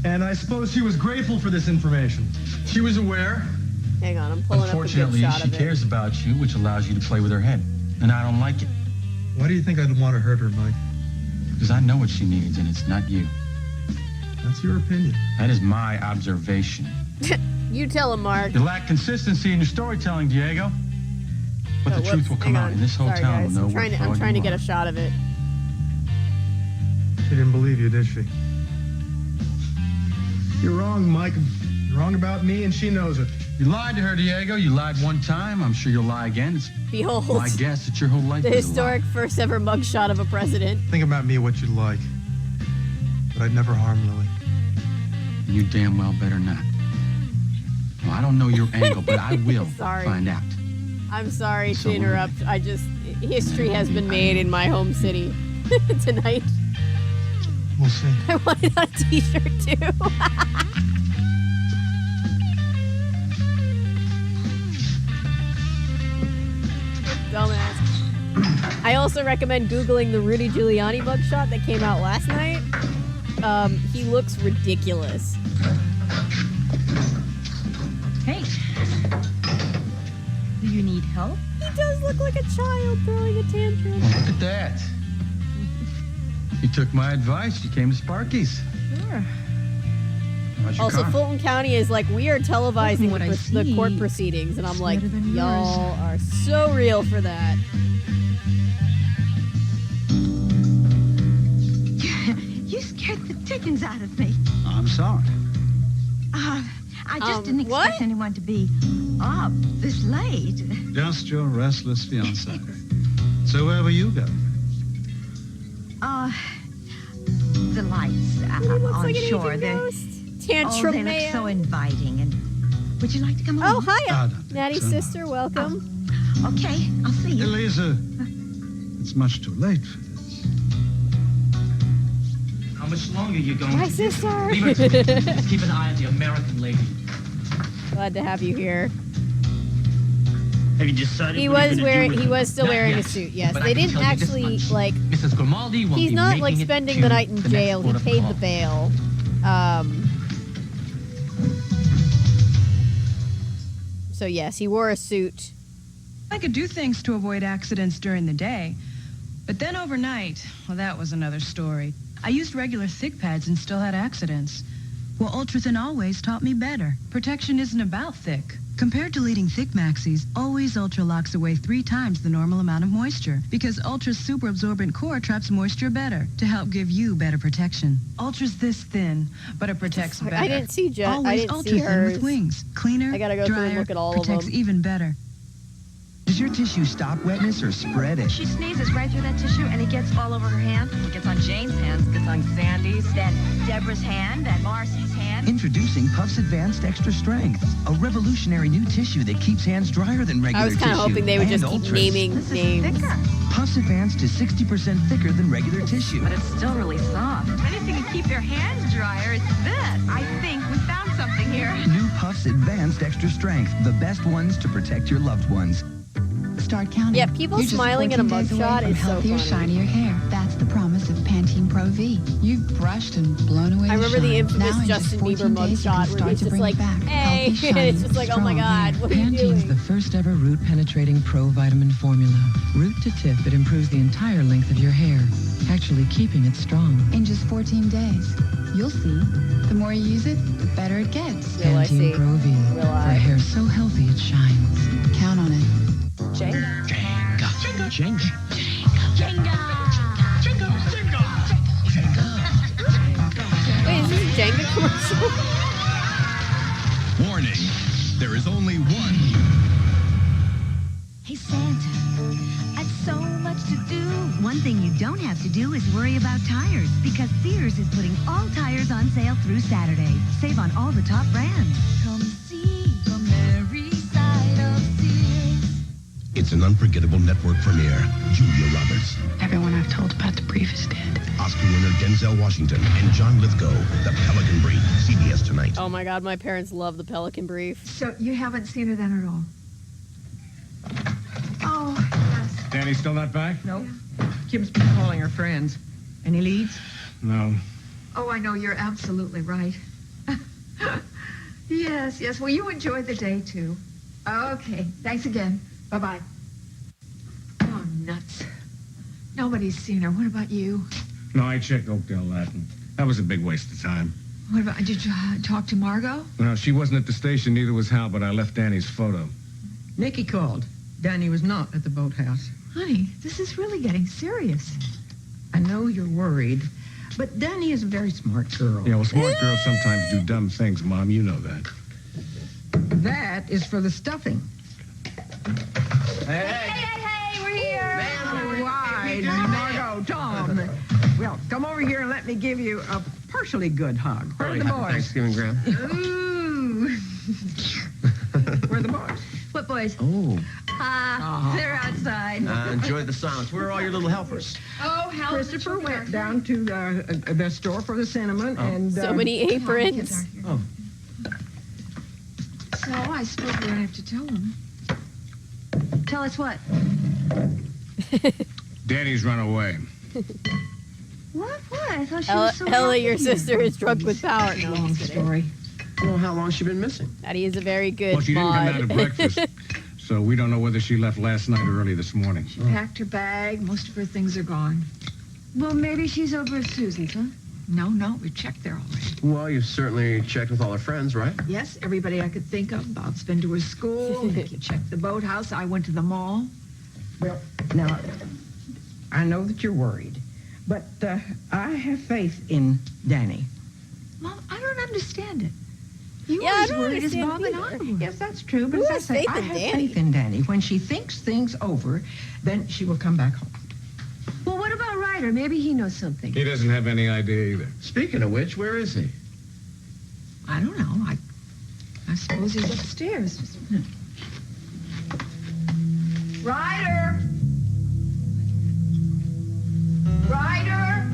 Speaker 18: And I suppose she was grateful for this information.
Speaker 7: She was aware.
Speaker 1: Hang on, I'm pulling up a good
Speaker 7: Unfortunately,
Speaker 1: shot
Speaker 7: she
Speaker 1: of it.
Speaker 7: cares about you, which allows you to play with her head. And I don't like it.
Speaker 18: Why do you think I'd want to hurt her, Mike?
Speaker 7: Because I know what she needs, and it's not you.
Speaker 18: That's your opinion.
Speaker 7: That is my observation.
Speaker 1: You tell him, Mark.
Speaker 7: You lack consistency in your storytelling, Diego. But the truth will come out, and this whole
Speaker 1: Sorry,
Speaker 7: town
Speaker 1: guys.
Speaker 7: will know
Speaker 1: I'm trying,
Speaker 7: what
Speaker 1: to, I'm
Speaker 7: fraud
Speaker 1: trying to
Speaker 7: you
Speaker 1: get
Speaker 7: are.
Speaker 1: a shot of it.
Speaker 18: She didn't believe you, did she? You're wrong, Mike. You're wrong about me, and she knows it.
Speaker 7: You lied to her, Diego. You lied one time. I'm sure you'll lie again. It's
Speaker 1: Behold,
Speaker 7: my guess that your whole life
Speaker 1: the
Speaker 7: is a lie.
Speaker 1: historic first ever mugshot of a president.
Speaker 18: Think about me what you'd like. But I'd never harm Lily.
Speaker 7: You damn well better not. Well, I don't know your angle, but I will
Speaker 1: Sorry.
Speaker 7: find out.
Speaker 1: I'm sorry
Speaker 7: So
Speaker 1: to interrupt. History has been made in my home city tonight.
Speaker 18: We'll see.
Speaker 1: I wanted on a t-shirt too. Dumbass. I also recommend Googling the Rudy Giuliani mugshot that came out last night. He looks ridiculous.
Speaker 22: hey, do you need help?
Speaker 1: He does look like a child throwing a tantrum.
Speaker 7: Well, look at that. You took my advice. You came to Sparky's.
Speaker 22: Sure.
Speaker 7: How's your
Speaker 1: Also,
Speaker 7: car?
Speaker 1: Fulton County is like, we are televising
Speaker 22: what I
Speaker 1: the court
Speaker 22: see,
Speaker 1: proceedings, and I'm
Speaker 22: it's
Speaker 1: like,
Speaker 22: better than
Speaker 1: y'all are so real for that.
Speaker 4: You scared the dickens out of me.
Speaker 10: I'm sorry.
Speaker 4: I just didn't expect
Speaker 1: what?
Speaker 4: anyone to be up this late.
Speaker 10: Just your restless fiance. So where were you going?
Speaker 4: The lights
Speaker 1: He looks
Speaker 4: on
Speaker 1: like an
Speaker 4: shore.
Speaker 1: aging
Speaker 4: They're,
Speaker 1: ghost. Tantrum
Speaker 4: they
Speaker 1: man.
Speaker 4: look so inviting. And would you like to come
Speaker 1: Oh,
Speaker 4: along?
Speaker 1: hiya. Natty's sister, welcome.
Speaker 4: Okay, I'll see you.
Speaker 10: Eliza, it's much too late for this.
Speaker 19: How much longer are you going
Speaker 1: My
Speaker 19: to
Speaker 1: sister.
Speaker 19: Leave it. Just keep an eye on the American lady.
Speaker 1: Glad to have you here.
Speaker 19: Have you decided
Speaker 1: He
Speaker 19: what you're
Speaker 1: was
Speaker 19: gonna
Speaker 1: wearing.
Speaker 19: do with
Speaker 1: He
Speaker 19: him?
Speaker 1: was still
Speaker 19: Not
Speaker 1: wearing
Speaker 19: yet.
Speaker 1: a suit. Yes,
Speaker 19: But I
Speaker 1: they
Speaker 19: can
Speaker 1: didn't
Speaker 19: tell you this
Speaker 1: actually
Speaker 19: much.
Speaker 1: like.
Speaker 19: Mrs. Grimaldi won't
Speaker 1: He's
Speaker 19: be
Speaker 1: not
Speaker 19: making
Speaker 1: like
Speaker 19: it
Speaker 1: spending
Speaker 19: to
Speaker 1: the night in
Speaker 19: the next
Speaker 1: jail. He
Speaker 19: port of
Speaker 1: paid
Speaker 19: call.
Speaker 1: the bail. So yes, he wore a suit.
Speaker 9: I could do things to avoid accidents during the day. But then overnight, well, that was another story. I used regular thick pads and still had accidents. Well, Ultrathin Always taught me better. Protection isn't about thick. Compared to leading thick maxis, Always Ultra locks away 3 times the normal amount of moisture because Ultra's super absorbent core traps moisture better to help give you better protection. Ultra's this thin, but it protects better.
Speaker 1: I didn't see Jet.
Speaker 9: Always
Speaker 1: I didn't
Speaker 9: Ultra
Speaker 1: see
Speaker 9: Thin
Speaker 1: hers.
Speaker 9: with wings. Cleaner,
Speaker 1: I gotta go through and
Speaker 9: drier,
Speaker 1: look at all of
Speaker 9: protects
Speaker 1: them.
Speaker 9: even better.
Speaker 15: Does your tissue stop wetness or spread it?
Speaker 4: She sneezes right through that tissue, and it gets all over her hand. It gets on Jane's hands, gets on Sandy's, then Deborah's hand, then Marcy's hand.
Speaker 15: Introducing Puffs Advanced Extra Strength, a revolutionary new tissue that keeps hands drier than regular
Speaker 1: I was kind of
Speaker 15: tissue.
Speaker 1: hoping they would
Speaker 15: and
Speaker 1: just keep
Speaker 15: Ultras.
Speaker 1: naming names.
Speaker 15: Puffs Advanced is 60% thicker than regular tissue.
Speaker 4: But it's still really soft. If anything to keep your hands drier, it's this. I think we found something here.
Speaker 15: New Puffs Advanced Extra Strength, the best ones to protect your loved ones.
Speaker 23: Start counting.
Speaker 1: Yeah, people
Speaker 23: You're just
Speaker 1: smiling at a
Speaker 23: 14 days away
Speaker 1: mugshot
Speaker 23: from
Speaker 1: is so
Speaker 23: healthier,
Speaker 1: funny.
Speaker 23: shinier hair. That's the promise of Pantene
Speaker 14: Pantene Pro V. You've brushed and blown away
Speaker 1: I remember the
Speaker 14: shine.
Speaker 1: infamous
Speaker 14: Now in just
Speaker 1: Justin
Speaker 14: 14
Speaker 1: Bieber
Speaker 14: days, you can
Speaker 1: mugshot where
Speaker 14: start
Speaker 1: he's
Speaker 14: to
Speaker 1: just
Speaker 14: bring
Speaker 1: like,
Speaker 14: it back.
Speaker 1: hey,
Speaker 14: Healthy, shiny,
Speaker 1: it's just like, oh my
Speaker 14: strong.
Speaker 1: God, what are you
Speaker 6: Pantene's
Speaker 1: doing?
Speaker 6: the first ever root penetrating pro vitamin formula. Root to tip, it improves the entire length of your hair, actually keeping it strong.
Speaker 14: In just 14 days. You'll see. The more you use it, the better it gets.
Speaker 1: Will I see?
Speaker 6: Pantene Pro V.
Speaker 1: Will
Speaker 6: For
Speaker 1: I?
Speaker 6: hair so healthy it shines.
Speaker 14: Count on it.
Speaker 1: Jenga.
Speaker 15: Jenga.
Speaker 1: Wait, is this a Jenga commercial?
Speaker 13: Warning, there is only one you.
Speaker 17: Hey, Santa, I've so much to do. One thing you don't have to do is worry about tires, because Sears is putting all tires on sale through Saturday. Save on all the top brands. Come see the merry side of Sears.
Speaker 13: It's an unforgettable network premiere. Julia Roberts,
Speaker 14: Everyone I've told about the brief is dead.
Speaker 13: Oscar winner Denzel Washington, and John Lithgow. The Pelican Brief. CBS tonight.
Speaker 1: Oh my God, my parents love the Pelican Brief.
Speaker 22: So you haven't seen her then at all? Oh, yes.
Speaker 12: Danny's still not back?
Speaker 22: Nope.
Speaker 19: Kim's been calling her friends. Any leads?
Speaker 12: No.
Speaker 22: Oh, I know, you're absolutely right. Yes, yes. Well, you enjoy the day, too. Okay. Thanks again. Bye-bye. Oh, nuts. Nobody's seen her. What about you?
Speaker 12: No, I checked Oakdale Latin. That was a big waste of time.
Speaker 22: What about, did you talk to Margot?
Speaker 12: No, she wasn't at the station, neither was Hal, but I left Danny's photo.
Speaker 19: Nikki called. Danny was not at the boathouse.
Speaker 22: Honey, this is really getting serious.
Speaker 19: I know you're worried, but Danny is a very smart girl.
Speaker 12: Yeah, well, smart girls sometimes do dumb things, Mom. You know that.
Speaker 19: That is for the stuffing.
Speaker 22: Hey, we're here.
Speaker 19: Man, wide, Margot, Tom. Well, come over here and let me give you a partially good hug. Where are the boys?
Speaker 7: Thanksgiving, Graham.
Speaker 22: Ooh.
Speaker 19: Where are the boys?
Speaker 22: What boys?
Speaker 7: Oh.
Speaker 22: They're outside.
Speaker 7: Enjoy the silence. Where are all your little helpers?
Speaker 22: Oh, how
Speaker 19: Christopher went down to the store for the cinnamon and...
Speaker 1: So many aprons.
Speaker 7: Oh.
Speaker 22: So I suppose we're going to have to tell them. Tell us what?
Speaker 12: Danny's run away.
Speaker 22: What? I thought she was so
Speaker 1: Ella,
Speaker 22: happy.
Speaker 1: your sister is drugged with power. No,
Speaker 19: Long story.
Speaker 7: I don't know how long she's been missing.
Speaker 1: Daddy is a very good
Speaker 12: Well, she didn't come out
Speaker 1: mod.
Speaker 12: at breakfast, so we don't know whether she left last night or early this morning.
Speaker 22: She packed her bag. Most of her things are gone. Well, maybe she's over at Susan's, huh? No, we checked there already.
Speaker 7: Well, you've certainly checked with all her friends, right?
Speaker 22: Yes, everybody I could think of. Bob's been to her school. Nikki checked the boathouse. I went to the mall.
Speaker 19: Well, now, I know that you're worried, but I have faith in Danny.
Speaker 22: Mom, I don't understand it. You
Speaker 1: Yeah, I
Speaker 22: as
Speaker 1: don't
Speaker 22: worried as
Speaker 1: understand
Speaker 22: Bob and
Speaker 1: either.
Speaker 22: I were.
Speaker 19: Yes, that's true, but
Speaker 1: Who
Speaker 19: as I
Speaker 1: has
Speaker 19: say,
Speaker 1: faith
Speaker 19: I
Speaker 1: in
Speaker 19: have
Speaker 1: Danny?
Speaker 19: faith in Danny. When she thinks things over, then she will come back home.
Speaker 22: Well, what about Ryder? Maybe he knows something.
Speaker 12: He doesn't have any idea either.
Speaker 7: Speaking of which, where is he?
Speaker 22: I don't know. I suppose he's upstairs. Just a minute. Ryder! Ryder!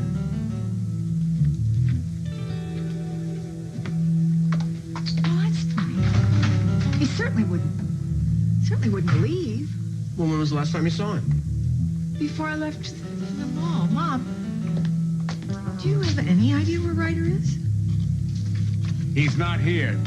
Speaker 22: Oh, that's funny. He certainly wouldn't leave
Speaker 7: Well, when was the last time you saw him?
Speaker 22: before I left the mall. Mom, do you have any idea where Ryder is?
Speaker 12: He's not here.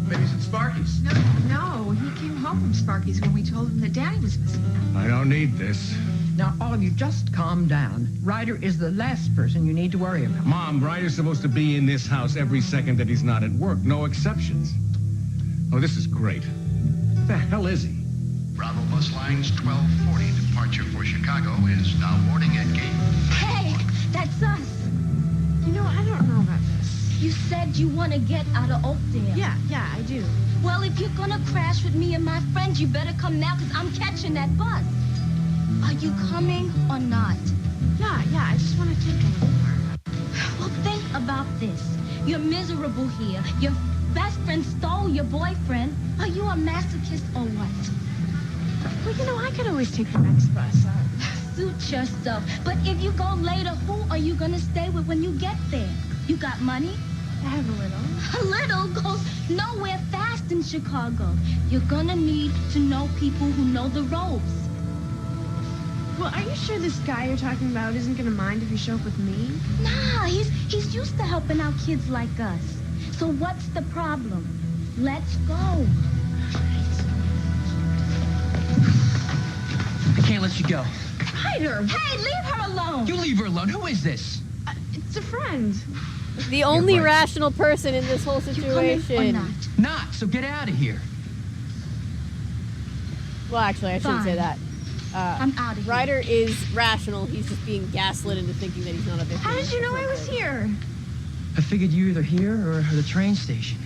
Speaker 7: Maybe he's at Sparky's.
Speaker 22: No, he came home from Sparky's when we told him that Danny was missing.
Speaker 12: I don't need this.
Speaker 19: Now, all of you, just calm down. Ryder is the last person you need to worry about.
Speaker 12: Mom, Ryder's supposed to be in this house every second that he's not at work. No exceptions. Oh, this is great. What the hell is he?
Speaker 8: Bravo bus lines 1240 departure for Chicago is now boarding at gate.
Speaker 17: Hey, that's us.
Speaker 11: You know, I don't know about this.
Speaker 17: You said you want to get out of Oakdale.
Speaker 11: Yeah, I do.
Speaker 17: Well, if you're gonna crash with me and my friends, you better come now, because I'm catching that bus. Are you coming or not?
Speaker 11: Yeah, I just want to take a little more.
Speaker 17: Well, think about this. You're miserable here. Your best friend stole your boyfriend. Are you a masochist or what?
Speaker 11: Well, you know, I could always take the next bus.
Speaker 17: Suit yourself. But if you go later, who are you gonna stay with when you get there? You got money?
Speaker 11: I have a little.
Speaker 17: A little goes nowhere fast in Chicago. You're gonna need to know people who know the ropes.
Speaker 11: Well, are you sure this guy you're talking about isn't gonna mind if you show up with me?
Speaker 17: Nah, he's used to helping out kids like us. So what's the problem? Let's go.
Speaker 15: I can't let you go.
Speaker 11: Ryder!
Speaker 17: Hey, leave her alone.
Speaker 15: You leave her alone. Who is this?
Speaker 11: It's a friend.
Speaker 1: The only
Speaker 15: right.
Speaker 1: rational person in this whole situation.
Speaker 15: Not, so get out of here.
Speaker 1: Well, actually, I shouldn't say that.
Speaker 17: I'm out of here.
Speaker 1: Ryder is rational. He's just being gaslit into thinking that he's not a victim.
Speaker 11: How did you know I was here?
Speaker 15: I figured you either here or the train station.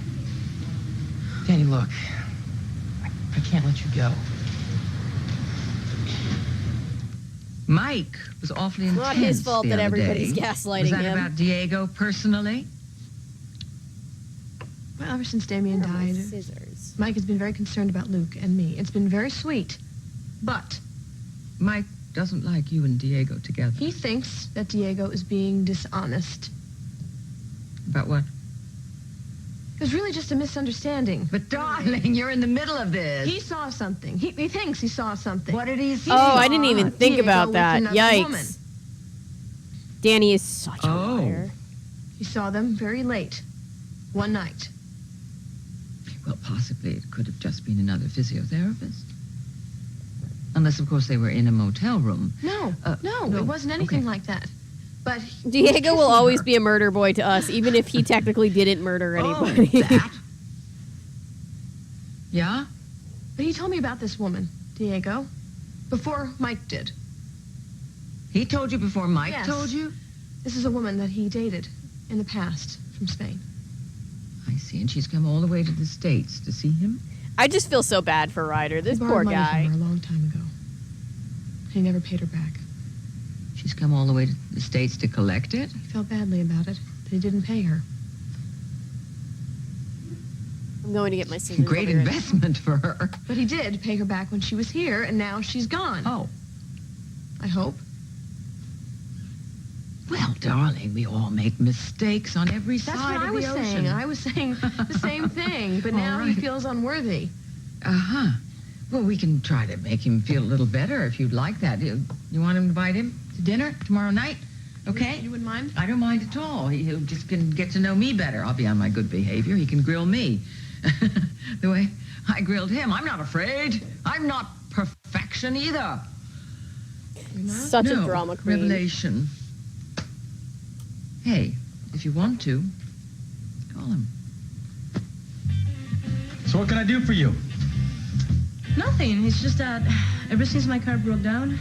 Speaker 15: Danny, look. I can't let you go.
Speaker 6: Mike was awfully
Speaker 1: It's
Speaker 6: intense
Speaker 1: not his fault
Speaker 6: the
Speaker 1: that
Speaker 6: other
Speaker 1: everybody's
Speaker 6: day.
Speaker 1: gaslighting
Speaker 6: Was that
Speaker 1: him.
Speaker 6: about Diego personally?
Speaker 11: Well, ever since Damien died,
Speaker 1: Scissors.
Speaker 11: Mike has been very concerned about Luke and me. It's been very sweet. But
Speaker 6: Mike doesn't like you and Diego together.
Speaker 11: he thinks that Diego is being dishonest.
Speaker 6: About what?
Speaker 11: It was really just a misunderstanding.
Speaker 6: But darling, you're in the middle of this.
Speaker 11: He saw something. He thinks he saw something.
Speaker 6: What did he see?
Speaker 1: Oh, I didn't even think
Speaker 11: Diego
Speaker 1: about
Speaker 11: with
Speaker 1: that.
Speaker 11: another
Speaker 1: Yikes.
Speaker 11: woman.
Speaker 1: Danny is such a liar.
Speaker 11: He saw them very late, one night.
Speaker 6: Well, possibly it could have just been another physiotherapist. Unless, of course, they were in a motel room.
Speaker 11: No,
Speaker 6: no,
Speaker 11: it wasn't anything
Speaker 6: okay.
Speaker 11: like that. But
Speaker 1: Diego will always be a murder boy to us, even if he technically didn't murder anybody.
Speaker 6: that? Yeah?
Speaker 11: But he told me about this woman, Diego, before Mike did.
Speaker 6: He told you before Mike
Speaker 11: Yes.
Speaker 6: told you?
Speaker 11: This is a woman that he dated in the past from Spain.
Speaker 6: I see, and she's come all the way to the States to see him?
Speaker 1: I just feel so bad for Ryder. This
Speaker 11: He
Speaker 1: poor
Speaker 11: borrowed money
Speaker 1: guy.
Speaker 11: from her a long time ago. He never paid her back.
Speaker 6: She's come all the way to the States to collect it?
Speaker 11: He felt badly about it, but he didn't pay her.
Speaker 1: I'm going to get my scissors.
Speaker 6: Great
Speaker 1: I'll be right back.
Speaker 6: investment for her.
Speaker 11: But he did pay her back when she was here, and now she's gone.
Speaker 6: Oh.
Speaker 11: I hope.
Speaker 6: Well, darling, we all make mistakes on every
Speaker 11: That's
Speaker 6: side
Speaker 11: what I
Speaker 6: of
Speaker 11: was
Speaker 6: the ocean.
Speaker 11: saying. I was saying the same thing, but
Speaker 6: All
Speaker 11: now he
Speaker 6: right.
Speaker 11: feels unworthy.
Speaker 6: Uh-huh. Well, we can try to make him feel a little better if you'd like that. You want to invite him to dinner tomorrow night? Okay?
Speaker 11: You wouldn't mind?
Speaker 6: I don't mind at all. He'll just can get to know me better. I'll be on my good behavior. He can grill me. The way I grilled him. I'm not afraid. I'm not perfection either.
Speaker 1: Such a
Speaker 6: No,
Speaker 1: drama queen.
Speaker 6: Revelation. Hey, if you want to, call him.
Speaker 7: So what can I do for you?
Speaker 9: Nothing. It's just that ever since my car broke down,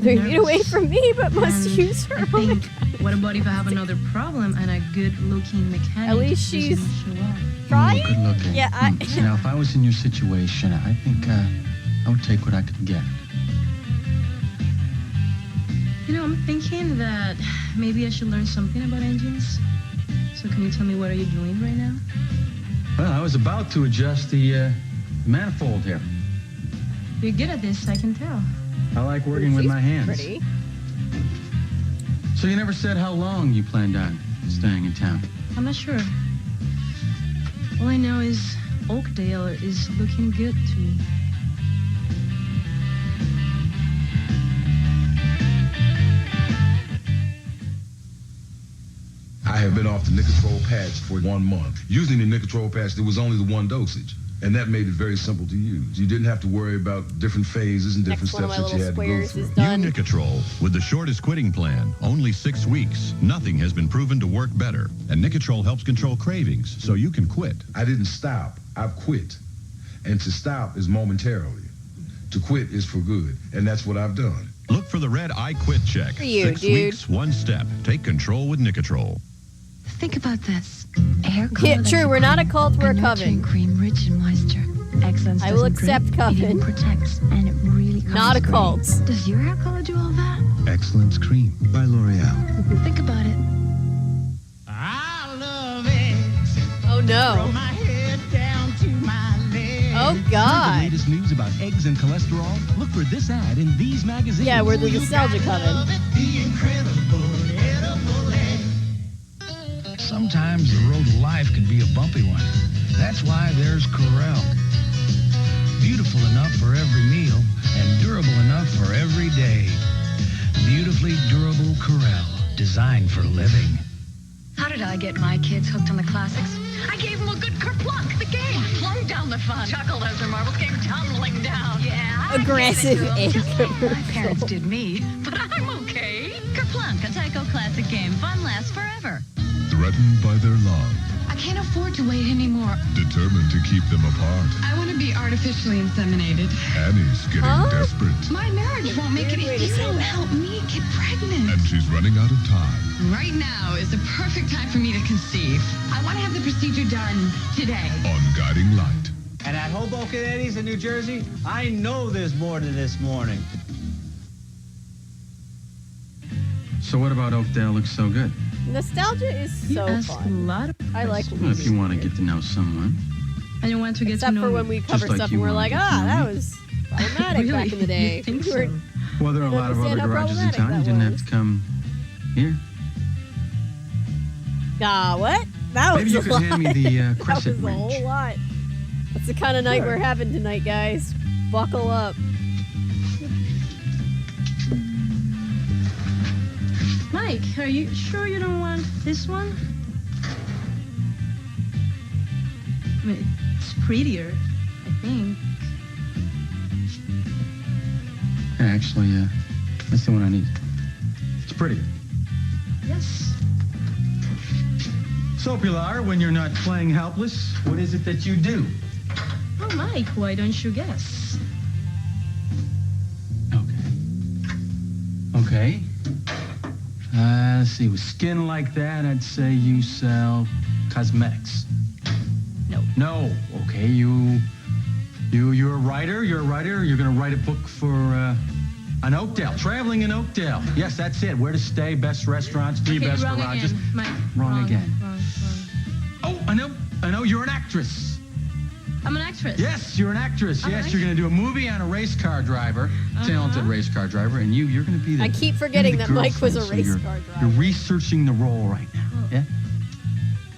Speaker 1: They get away from me, but must use her.
Speaker 9: I think, what about if I have another problem and a good-looking mechanic?
Speaker 1: At least
Speaker 9: doesn't
Speaker 1: she's
Speaker 9: show up?
Speaker 1: trying.
Speaker 7: Good looking.
Speaker 1: Yeah,
Speaker 7: Now, if I was in your situation, I think I would take what I could get.
Speaker 9: You know, I'm thinking that maybe I should learn something about engines. So can you tell me what are you doing right now?
Speaker 7: Well, I was about to adjust the manifold here.
Speaker 9: You're good at this, I can tell.
Speaker 7: I like working with my hands.
Speaker 1: Pretty.
Speaker 7: So you never said how long you planned on staying in town.
Speaker 9: I'm not sure. All I know is Oakdale is looking good to me.
Speaker 10: I have been off the Nicotrol patch for 1 month. Using the Nicotrol patch, there was only the one dosage. And that made it very simple to use. You didn't have to worry about different phases and different steps that you had to go through.
Speaker 13: Nicotrol, with the shortest quitting plan, only 6 weeks. Nothing has been proven to work better. And Nicotrol helps control cravings, so you can quit.
Speaker 10: I didn't stop. I've quit. And to stop is momentarily. To quit is for good. And that's what I've done.
Speaker 13: Look for the red I Quit check.
Speaker 1: For you,
Speaker 13: 6
Speaker 1: dude.
Speaker 13: weeks, 1 step. Take control with Nicotrol.
Speaker 5: Think about this. Hair color
Speaker 1: Yeah,
Speaker 5: that's
Speaker 1: true. We're not a cult, we're a
Speaker 5: nurturing
Speaker 1: coven.
Speaker 5: cream rich in moisture. Excellence
Speaker 1: I will
Speaker 5: doesn't drip,
Speaker 1: accept
Speaker 5: It even
Speaker 1: coven.
Speaker 5: protects, and it really colors
Speaker 1: Not a
Speaker 5: great.
Speaker 1: cult.
Speaker 5: Does your hair color do all that?
Speaker 13: Excellence Cream by L'Oreal.
Speaker 5: Think about it.
Speaker 3: I love eggs.
Speaker 1: Oh no.
Speaker 3: From my head down to my legs.
Speaker 1: Oh
Speaker 16: Want the
Speaker 1: God.
Speaker 16: latest news about eggs and cholesterol? Look for this ad in these magazines.
Speaker 1: Yeah, we're the nostalgia coven.
Speaker 3: The incredible edible egg.
Speaker 21: Sometimes the road of life can be a bumpy one. That's why there's Corral. Beautiful enough for every meal, and durable enough for every day. Beautifully durable Corel, designed for living.
Speaker 4: How did I get my kids hooked on the classics? I gave them a good kerplunk, the game. Plunged down the fun. Chuckled as their marbles came tumbling down. Yeah.
Speaker 1: Aggressive egg
Speaker 4: My parents did me, but I'm okay. Kerplunk, a Tyco classic game. Fun lasts forever.
Speaker 13: Threatened by their love,
Speaker 5: I can't afford to wait anymore.
Speaker 13: determined to keep them apart,
Speaker 5: I want to be artificially inseminated.
Speaker 13: Annie's getting desperate,
Speaker 5: My marriage won't make it easy. You don't help me get pregnant.
Speaker 13: and she's running out of time.
Speaker 5: Right now is the perfect time for me to conceive. I want to have the procedure done today.
Speaker 13: On Guiding Light.
Speaker 2: And at Hoboken Eddie's in New Jersey, I know there's more to this morning.
Speaker 7: So what about Oakdale looks so good?
Speaker 1: Nostalgia is so
Speaker 9: ask
Speaker 1: fun.
Speaker 9: a lot of
Speaker 1: I like
Speaker 7: Well, if you want to get to know someone.
Speaker 9: I don't want to get
Speaker 1: Except
Speaker 9: to know
Speaker 1: for
Speaker 9: you.
Speaker 1: when we cover
Speaker 7: like
Speaker 1: stuff
Speaker 7: you
Speaker 1: and we're
Speaker 7: wanna
Speaker 1: like,
Speaker 7: get to know
Speaker 1: that
Speaker 7: me.
Speaker 1: was problematic
Speaker 9: Really?
Speaker 1: back in the day.
Speaker 9: You think
Speaker 1: We were-
Speaker 9: so?
Speaker 7: Well, there are a lot of other
Speaker 1: understand how
Speaker 7: garages in
Speaker 1: problematic
Speaker 7: town. You
Speaker 1: that
Speaker 7: didn't have
Speaker 1: was.
Speaker 7: to come here.
Speaker 1: What? That
Speaker 7: Maybe
Speaker 1: was
Speaker 7: you
Speaker 1: a
Speaker 7: could
Speaker 1: lot.
Speaker 7: hand me the
Speaker 1: That
Speaker 7: crescent
Speaker 1: was a
Speaker 7: wrench.
Speaker 1: whole lot. That's the kind of night we're having tonight, guys. Buckle up.
Speaker 9: Mike, are you sure you don't want this one? I mean, it's prettier, I think.
Speaker 7: Actually, that's the one I need. It's pretty.
Speaker 9: Yes.
Speaker 7: So, Pilar, when you're not playing helpless, what is it that you do?
Speaker 9: Oh, Mike, why don't you guess?
Speaker 7: Okay. Let's see. With skin like that, I'd say you sell cosmetics.
Speaker 9: No.
Speaker 7: No. Okay. You're a writer. You're a writer. You're gonna write a book for an Oakdale. Traveling in Oakdale. Yes, that's it. Where to stay, best restaurants, three
Speaker 9: Okay,
Speaker 7: best
Speaker 9: wrong
Speaker 7: garages.
Speaker 9: again, Mike.
Speaker 7: Wrong again.
Speaker 9: Wrong.
Speaker 7: Oh, I know. You're an actress.
Speaker 9: I'm an actress.
Speaker 7: Yes, you're an actress.
Speaker 9: I'm
Speaker 7: Yes,
Speaker 9: an
Speaker 7: you're going to do a movie on a race car driver, talented race car driver, and you're going to be the.
Speaker 1: I keep forgetting
Speaker 7: you're
Speaker 1: that
Speaker 7: the
Speaker 1: Mike was a
Speaker 7: girlfriend, so
Speaker 1: race
Speaker 7: you're-
Speaker 1: car driver.
Speaker 7: You're researching the role right now.
Speaker 9: Oh.
Speaker 7: Yeah.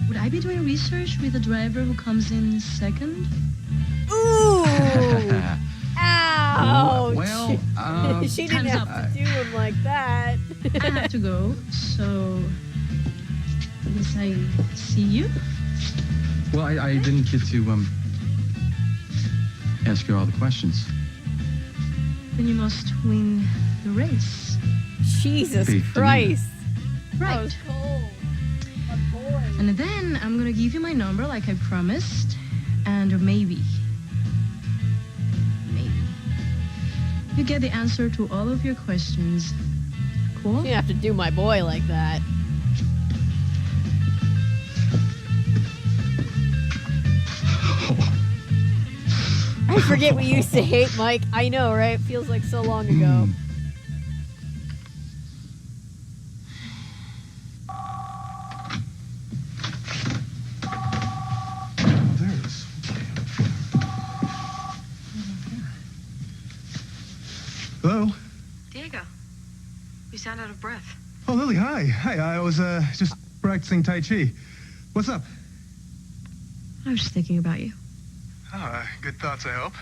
Speaker 9: Would I be doing research with a driver who comes in second?
Speaker 1: Ooh! Ouch!
Speaker 7: Well,
Speaker 1: she didn't
Speaker 9: time's
Speaker 1: have to do him like that.
Speaker 9: I have to go, so I guess I see you.
Speaker 7: Well, I didn't get to ask you all the questions.
Speaker 9: Then you must win the race.
Speaker 1: Jesus
Speaker 7: Beat the
Speaker 1: Christ.
Speaker 9: Right. And then I'm gonna give you my number like I promised, and maybe you get the answer to all of your questions. Cool?
Speaker 1: You didn't have to do my boy like that. I forget we used to hate Mike. I know, right? It feels like so long ago.
Speaker 18: There it is. Hello?
Speaker 4: Diego, you sound out of breath.
Speaker 18: Oh, Lily, hi. Hi, I was just practicing Tai Chi. What's up?
Speaker 5: I was just thinking about you.
Speaker 18: Oh, good thoughts, I hope.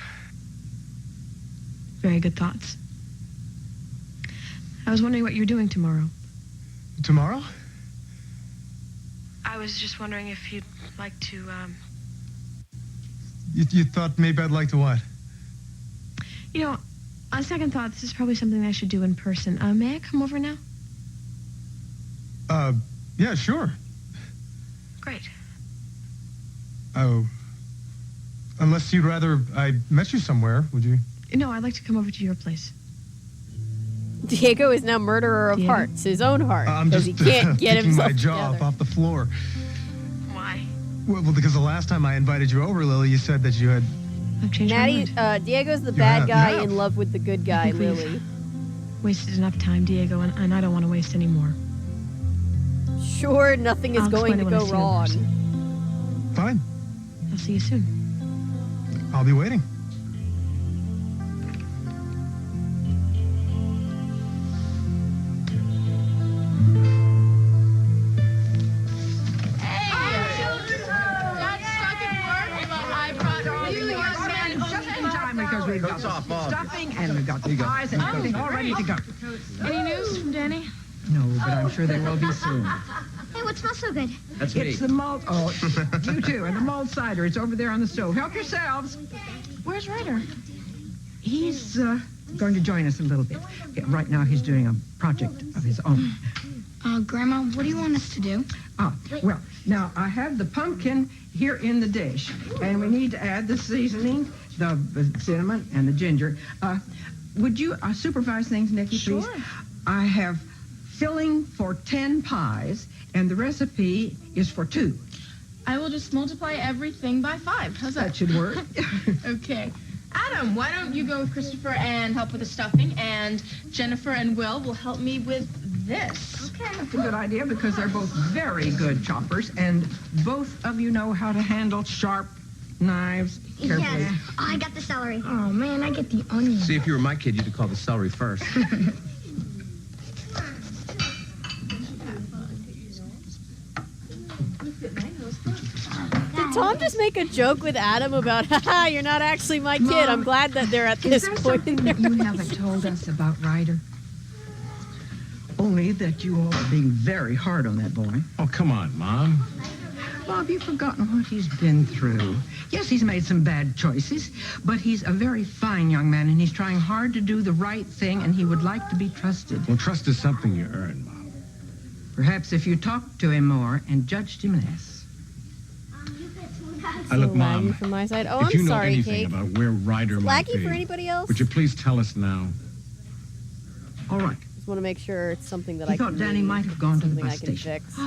Speaker 5: Very good thoughts. I was wondering what you're doing tomorrow.
Speaker 18: Tomorrow?
Speaker 5: I was just wondering if you'd like to,
Speaker 18: You thought maybe I'd like to what?
Speaker 5: You know, on second thought, this is probably something I should do in person. May I come over now?
Speaker 18: Yeah, sure.
Speaker 5: Great.
Speaker 18: Oh. Unless you'd rather I met you somewhere, would you?
Speaker 5: No, I'd like to come over to your place.
Speaker 1: Diego is now murderer of
Speaker 5: Diego?
Speaker 1: hearts, his own heart,
Speaker 18: I'm
Speaker 1: because
Speaker 18: just
Speaker 1: he can't get
Speaker 18: picking
Speaker 1: himself
Speaker 18: my jaw
Speaker 1: together.
Speaker 18: up off the floor.
Speaker 5: Why?
Speaker 18: Well, because the last time I invited you over, Lily, you said that you had...
Speaker 5: I've changed
Speaker 1: Maddie,
Speaker 5: my mind.
Speaker 1: Diego's the
Speaker 18: You
Speaker 1: bad
Speaker 18: have- you
Speaker 1: guy
Speaker 18: have.
Speaker 1: in love with the good guy,
Speaker 5: think we've
Speaker 1: Lily.
Speaker 5: Wasted enough time, Diego, and I don't want to waste any more.
Speaker 1: Sure, nothing is
Speaker 5: I'll
Speaker 1: going
Speaker 5: explain
Speaker 1: to
Speaker 5: it when I
Speaker 1: go
Speaker 5: see you in
Speaker 1: wrong.
Speaker 5: person.
Speaker 18: Fine.
Speaker 5: I'll see you soon.
Speaker 18: I'll be waiting.
Speaker 19: because we've got
Speaker 14: Coats
Speaker 19: the
Speaker 14: off, Bob.
Speaker 19: stuffing and we've got the pies and everything all ready to go.
Speaker 5: Any news from Danny?
Speaker 19: No, but I'm sure there will be soon.
Speaker 20: Hey, what smells so good?
Speaker 14: That's me.
Speaker 19: It's the malt. Oh, you too. And the malt cider. It's over there on the stove. Help yourselves.
Speaker 5: Where's Ryder?
Speaker 19: He's going to join us a little bit. Yeah, right now, he's doing a project of his own.
Speaker 20: Grandma, what do you want us to do?
Speaker 19: Well, now I have the pumpkin here in the dish, and we need to add the seasoning, the cinnamon, and the ginger. Would you supervise things, Nikki, please?
Speaker 5: Sure.
Speaker 19: I have filling for 10 pies, and the recipe is for 2.
Speaker 5: I will just multiply everything by 5. How's that?
Speaker 19: That should work.
Speaker 5: Okay. Adam, why don't you go with Christopher and help with the stuffing, and Jennifer and Will help me with this.
Speaker 19: Okay, that's a good idea because they're both very good choppers, and both of you know how to handle sharp knives carefully.
Speaker 20: Yes. Oh, I got the celery. Oh, man, I get the onion.
Speaker 14: See, if you were my kid, you'd have called the celery first.
Speaker 1: Did Tom just make a joke with Adam about, haha, you're not actually my kid? I'm glad that they're at this point in their
Speaker 19: you haven't told us about Ryder? Only that you all are being very hard on that boy.
Speaker 12: Oh, come on, Mom.
Speaker 19: Bob, you've forgotten what he's been through. Yes, he's made some bad choices, but he's a very fine young man, and he's trying hard to do the right thing, and he would like to be trusted.
Speaker 12: Well, trust is something you earn, Mom.
Speaker 19: Perhaps if you talked to him more and judged him less.
Speaker 12: Look, Mom,
Speaker 1: from my side. Oh,
Speaker 12: if you
Speaker 1: I'm
Speaker 12: know
Speaker 1: sorry,
Speaker 12: anything
Speaker 1: Kate.
Speaker 12: about where Ryder might
Speaker 1: Laggy
Speaker 12: be,
Speaker 1: for anybody else?
Speaker 12: would you please tell us now?
Speaker 19: All right.
Speaker 1: Just want to make sure it's something that
Speaker 19: He
Speaker 1: I
Speaker 19: thought
Speaker 1: can
Speaker 19: Danny
Speaker 1: read,
Speaker 19: might have gone to the
Speaker 1: something
Speaker 19: bus
Speaker 1: I can
Speaker 19: station.
Speaker 1: fix.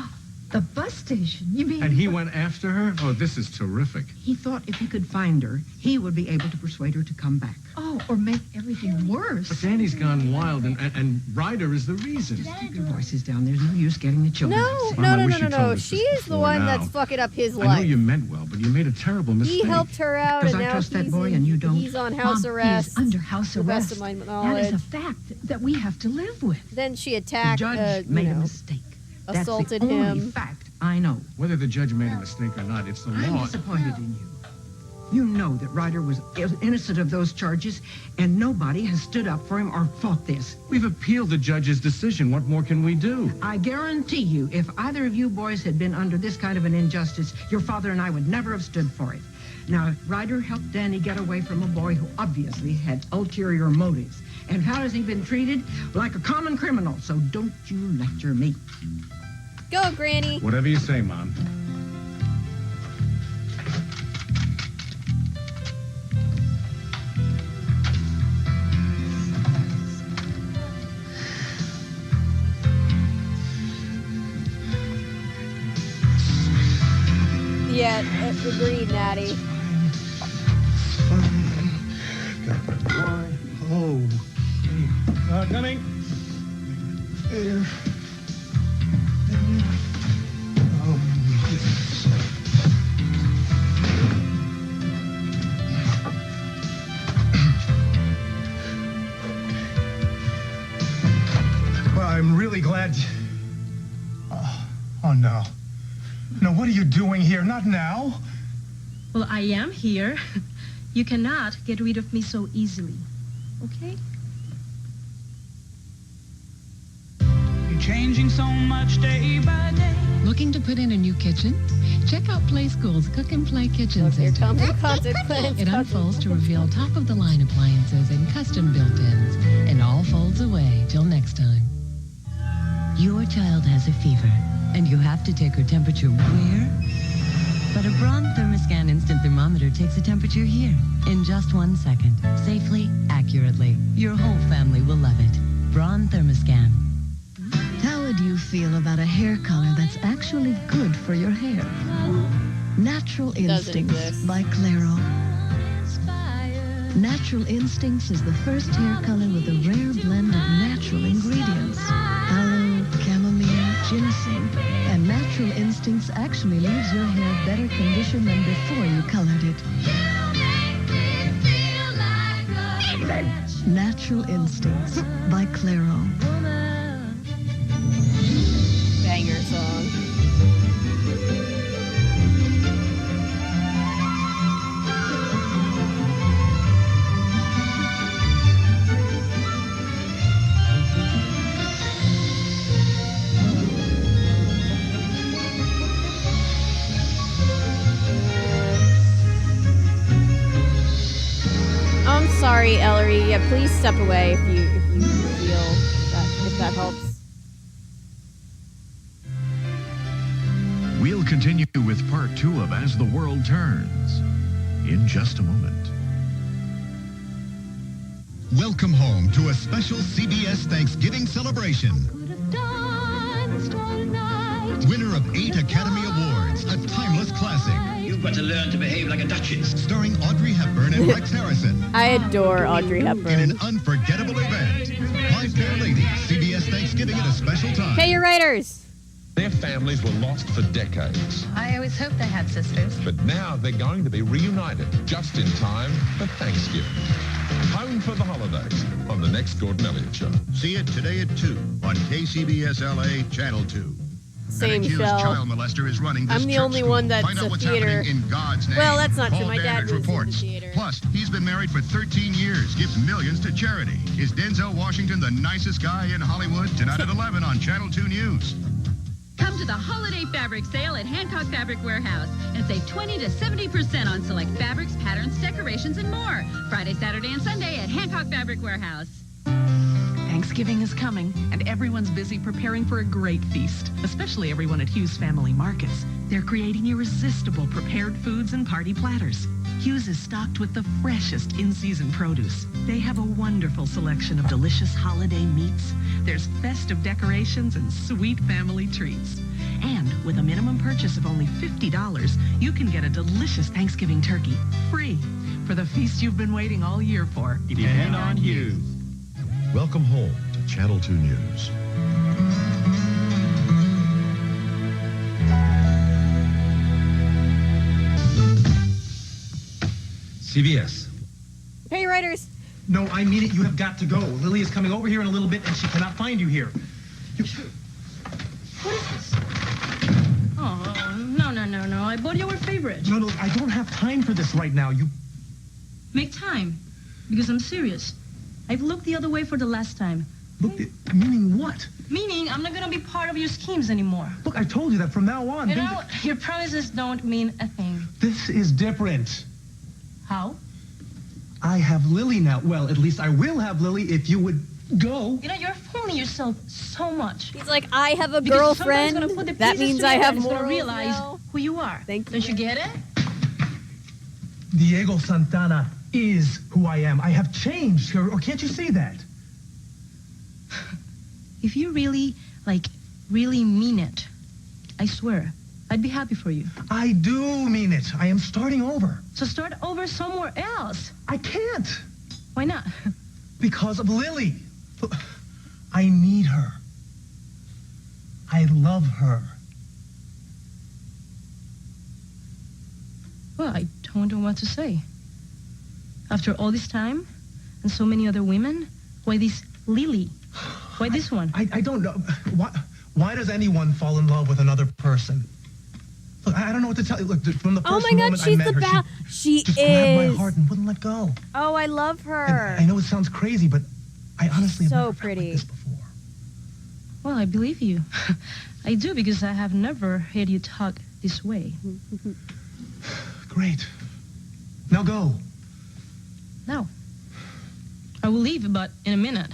Speaker 6: The bus station? You mean...
Speaker 12: And he went after her? Oh, this is terrific.
Speaker 19: He thought if he could find her, he would be able to persuade her to come back.
Speaker 6: Oh, or make everything worse.
Speaker 12: But Danny's gone wild, and Ryder is the reason.
Speaker 19: Keep your voices down. There's no use getting the children upset.
Speaker 12: Mom, I
Speaker 1: No.
Speaker 12: wish you told us
Speaker 1: She
Speaker 12: this
Speaker 1: is the
Speaker 12: before
Speaker 1: one
Speaker 12: now.
Speaker 1: that's fucking up his
Speaker 12: I know
Speaker 1: life.
Speaker 12: you meant well, but you made a terrible mistake.
Speaker 1: He helped her out,
Speaker 19: Because
Speaker 1: and
Speaker 19: I
Speaker 1: now
Speaker 19: trust that
Speaker 1: he's
Speaker 19: boy
Speaker 1: in-
Speaker 19: and you don't.
Speaker 1: He's on house
Speaker 6: Mom,
Speaker 1: arrest.
Speaker 6: He is under house
Speaker 1: to the best
Speaker 6: arrest.
Speaker 1: of my
Speaker 6: That
Speaker 1: knowledge.
Speaker 6: is a fact that we have to live with.
Speaker 1: Then she
Speaker 19: The
Speaker 1: attacked,
Speaker 19: judge made a mistake.
Speaker 1: assaulted
Speaker 19: That's the only
Speaker 1: him.
Speaker 19: fact I know.
Speaker 12: Whether the judge made a mistake or not, it's the
Speaker 19: I'm
Speaker 12: law.
Speaker 19: disappointed in you. You know that Ryder was innocent of those charges, and nobody has stood up for him or fought this.
Speaker 12: We've appealed the judge's decision. What more can we do?
Speaker 19: I guarantee you, if either of you boys had been under this kind of an injustice, your father and I would never have stood for it. Now, Ryder helped Danny get away from a boy who obviously had ulterior motives. And how has he been treated? Like a common criminal, so don't you lecture me.
Speaker 1: Go, Granny.
Speaker 12: Whatever you say, Mom.
Speaker 1: Yeah, agreed, Natty.
Speaker 18: Oh. Coming. There. Well, I'm really glad. Oh, no. No, what are you doing here? Not now.
Speaker 5: Well, I am here. You cannot get rid of me so easily. Okay?
Speaker 23: You're changing so much day by day.
Speaker 24: Looking to put in a new kitchen? Check out Play School's Cook and Play Kitchen
Speaker 1: Here
Speaker 24: Center.
Speaker 1: comes the consequence.
Speaker 24: It unfolds to reveal top-of-the-line appliances and custom built-ins, and all folds away till next time.
Speaker 17: Your child has a fever, and you have to take her temperature where? But a Braun Thermoscan instant thermometer takes a temperature here in just 1 second. Safely, accurately. Your whole family will love it. Braun Thermoscan.
Speaker 25: How would you feel about a hair color that's actually good for your hair? Natural Instincts by Clairol. Natural Instincts is the first hair color with a rare blend of natural ingredients. Aloe, chamomile, ginseng. And Natural Instincts actually leaves your hair better conditioned than before you colored it. Natural Instincts by Clairol.
Speaker 1: Banger song. sorry, Ellery. Yeah, please step away if you feel if that helps.
Speaker 13: We'll continue with part 2 of As the World Turns in just a moment. Welcome home to a special CBS Thanksgiving celebration. Winner of 8 Academy Awards, a timeless classic.
Speaker 8: You've got to learn to behave like a duchess.
Speaker 13: Starring Audrey Hepburn and Rex Harrison.
Speaker 1: I adore Audrey Hepburn.
Speaker 13: In an unforgettable event. My Fair Lady, CBS Thanksgiving at a special time.
Speaker 1: Hey, your writers.
Speaker 10: Their families were lost for decades.
Speaker 4: I always hoped they had sisters.
Speaker 10: But now they're going to be reunited just in time for Thanksgiving. Home for the holidays on the next Gordon Elliott Show.
Speaker 13: See it today at 2 on KCBS LA Channel 2.
Speaker 1: Same
Speaker 13: An accused
Speaker 1: show.
Speaker 13: child molester is running this
Speaker 1: I'm the
Speaker 13: church
Speaker 1: only
Speaker 13: school.
Speaker 1: one that's
Speaker 13: Find out
Speaker 1: a
Speaker 13: what's
Speaker 1: theater.
Speaker 13: happening in God's name.
Speaker 1: Well, that's not true.
Speaker 13: Paul
Speaker 1: My dad
Speaker 13: Daniels
Speaker 1: was in the
Speaker 13: reports.
Speaker 1: theater.
Speaker 13: Plus, he's been married for 13 years, gives millions to charity. Is Denzel Washington the nicest guy in Hollywood? Tonight at 11 on Channel 2 News.
Speaker 11: Come to the holiday fabric sale at Hancock Fabric Warehouse and save 20 to 70% on select fabrics, patterns, decorations, and more. Friday, Saturday, and Sunday at Hancock Fabric Warehouse.
Speaker 15: Thanksgiving is coming, and everyone's busy preparing for a great feast, especially everyone at Hughes Family Markets. They're creating irresistible prepared foods and party platters. Hughes is stocked with the freshest in-season produce. They have a wonderful selection of delicious holiday meats. There's festive decorations and sweet family treats. And with a minimum purchase of only $50, you can get a delicious Thanksgiving turkey free for the feast you've been waiting all year for.
Speaker 18: Depend on Hughes.
Speaker 13: Welcome home to Channel 2 News.
Speaker 22: CBS.
Speaker 1: Hey, writers.
Speaker 22: No, I mean it. You have got to go. Lily is coming over here in a little bit, and she cannot find you here.
Speaker 5: Oh, no. I bought you our favorite.
Speaker 22: No, I don't have time for this right now. You
Speaker 5: Make time, because I'm serious. I've looked the other way for the last time.
Speaker 22: look. Meaning what?
Speaker 5: Meaning, I'm not gonna be part of your schemes anymore.
Speaker 22: Look, I told you that from now on.
Speaker 5: You know, your promises don't mean a thing.
Speaker 22: This is different.
Speaker 5: How?
Speaker 22: I have Lily now. Well, at least I will have Lily if you would go.
Speaker 5: You know, you're fooling yourself so much.
Speaker 1: He's like, I have a
Speaker 5: Because
Speaker 1: girlfriend.
Speaker 5: somebody's gonna put the
Speaker 1: That
Speaker 5: pieces
Speaker 1: means I
Speaker 5: together
Speaker 1: have
Speaker 5: and is gonna
Speaker 1: morals
Speaker 5: realize
Speaker 1: now.
Speaker 5: who you are.
Speaker 1: Thank you.
Speaker 5: Don't you get it?
Speaker 22: Diego Santana is who I am. I have changed, or can't you see that?
Speaker 5: If you really, really mean it, I swear, I'd be happy for you.
Speaker 22: I do mean it. I am starting over.
Speaker 5: So start over somewhere else.
Speaker 22: I can't.
Speaker 5: Why not?
Speaker 22: Because of Lily. Look, I need her. I love her.
Speaker 5: Well, I don't know what to say. After all this time, and so many other women, why this Lily? Why this one?
Speaker 22: I don't know. Why does anyone fall in love with another person? Look, I don't know what to tell you. Look, from the first moment I met her,
Speaker 1: she
Speaker 22: just
Speaker 1: is.
Speaker 22: grabbed my heart and wouldn't let go.
Speaker 1: Oh, I love her.
Speaker 22: And I know it sounds crazy, but I honestly have
Speaker 1: so
Speaker 22: never felt
Speaker 1: pretty.
Speaker 22: like this before.
Speaker 5: Well, I believe you. I do, because I have never heard you talk this way.
Speaker 22: Great. Now go.
Speaker 5: No. I will leave, but in a minute.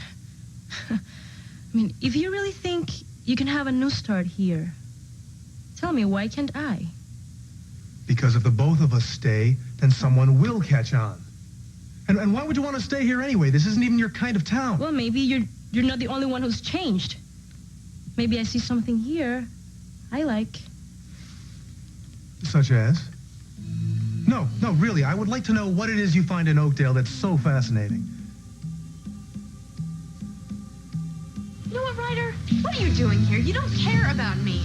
Speaker 5: I mean, if you really think you can have a new start here, tell me, why can't I?
Speaker 22: Because if the both of us stay, then someone will catch on. And why would you want to stay here anyway? This isn't even your kind of town.
Speaker 5: Well, maybe you're not the only one who's changed. Maybe I see something here I like.
Speaker 22: Such as? No, really. I would like to know what it is you find in Oakdale that's so fascinating.
Speaker 5: You know what, Ryder? What are you doing here? You don't care about me.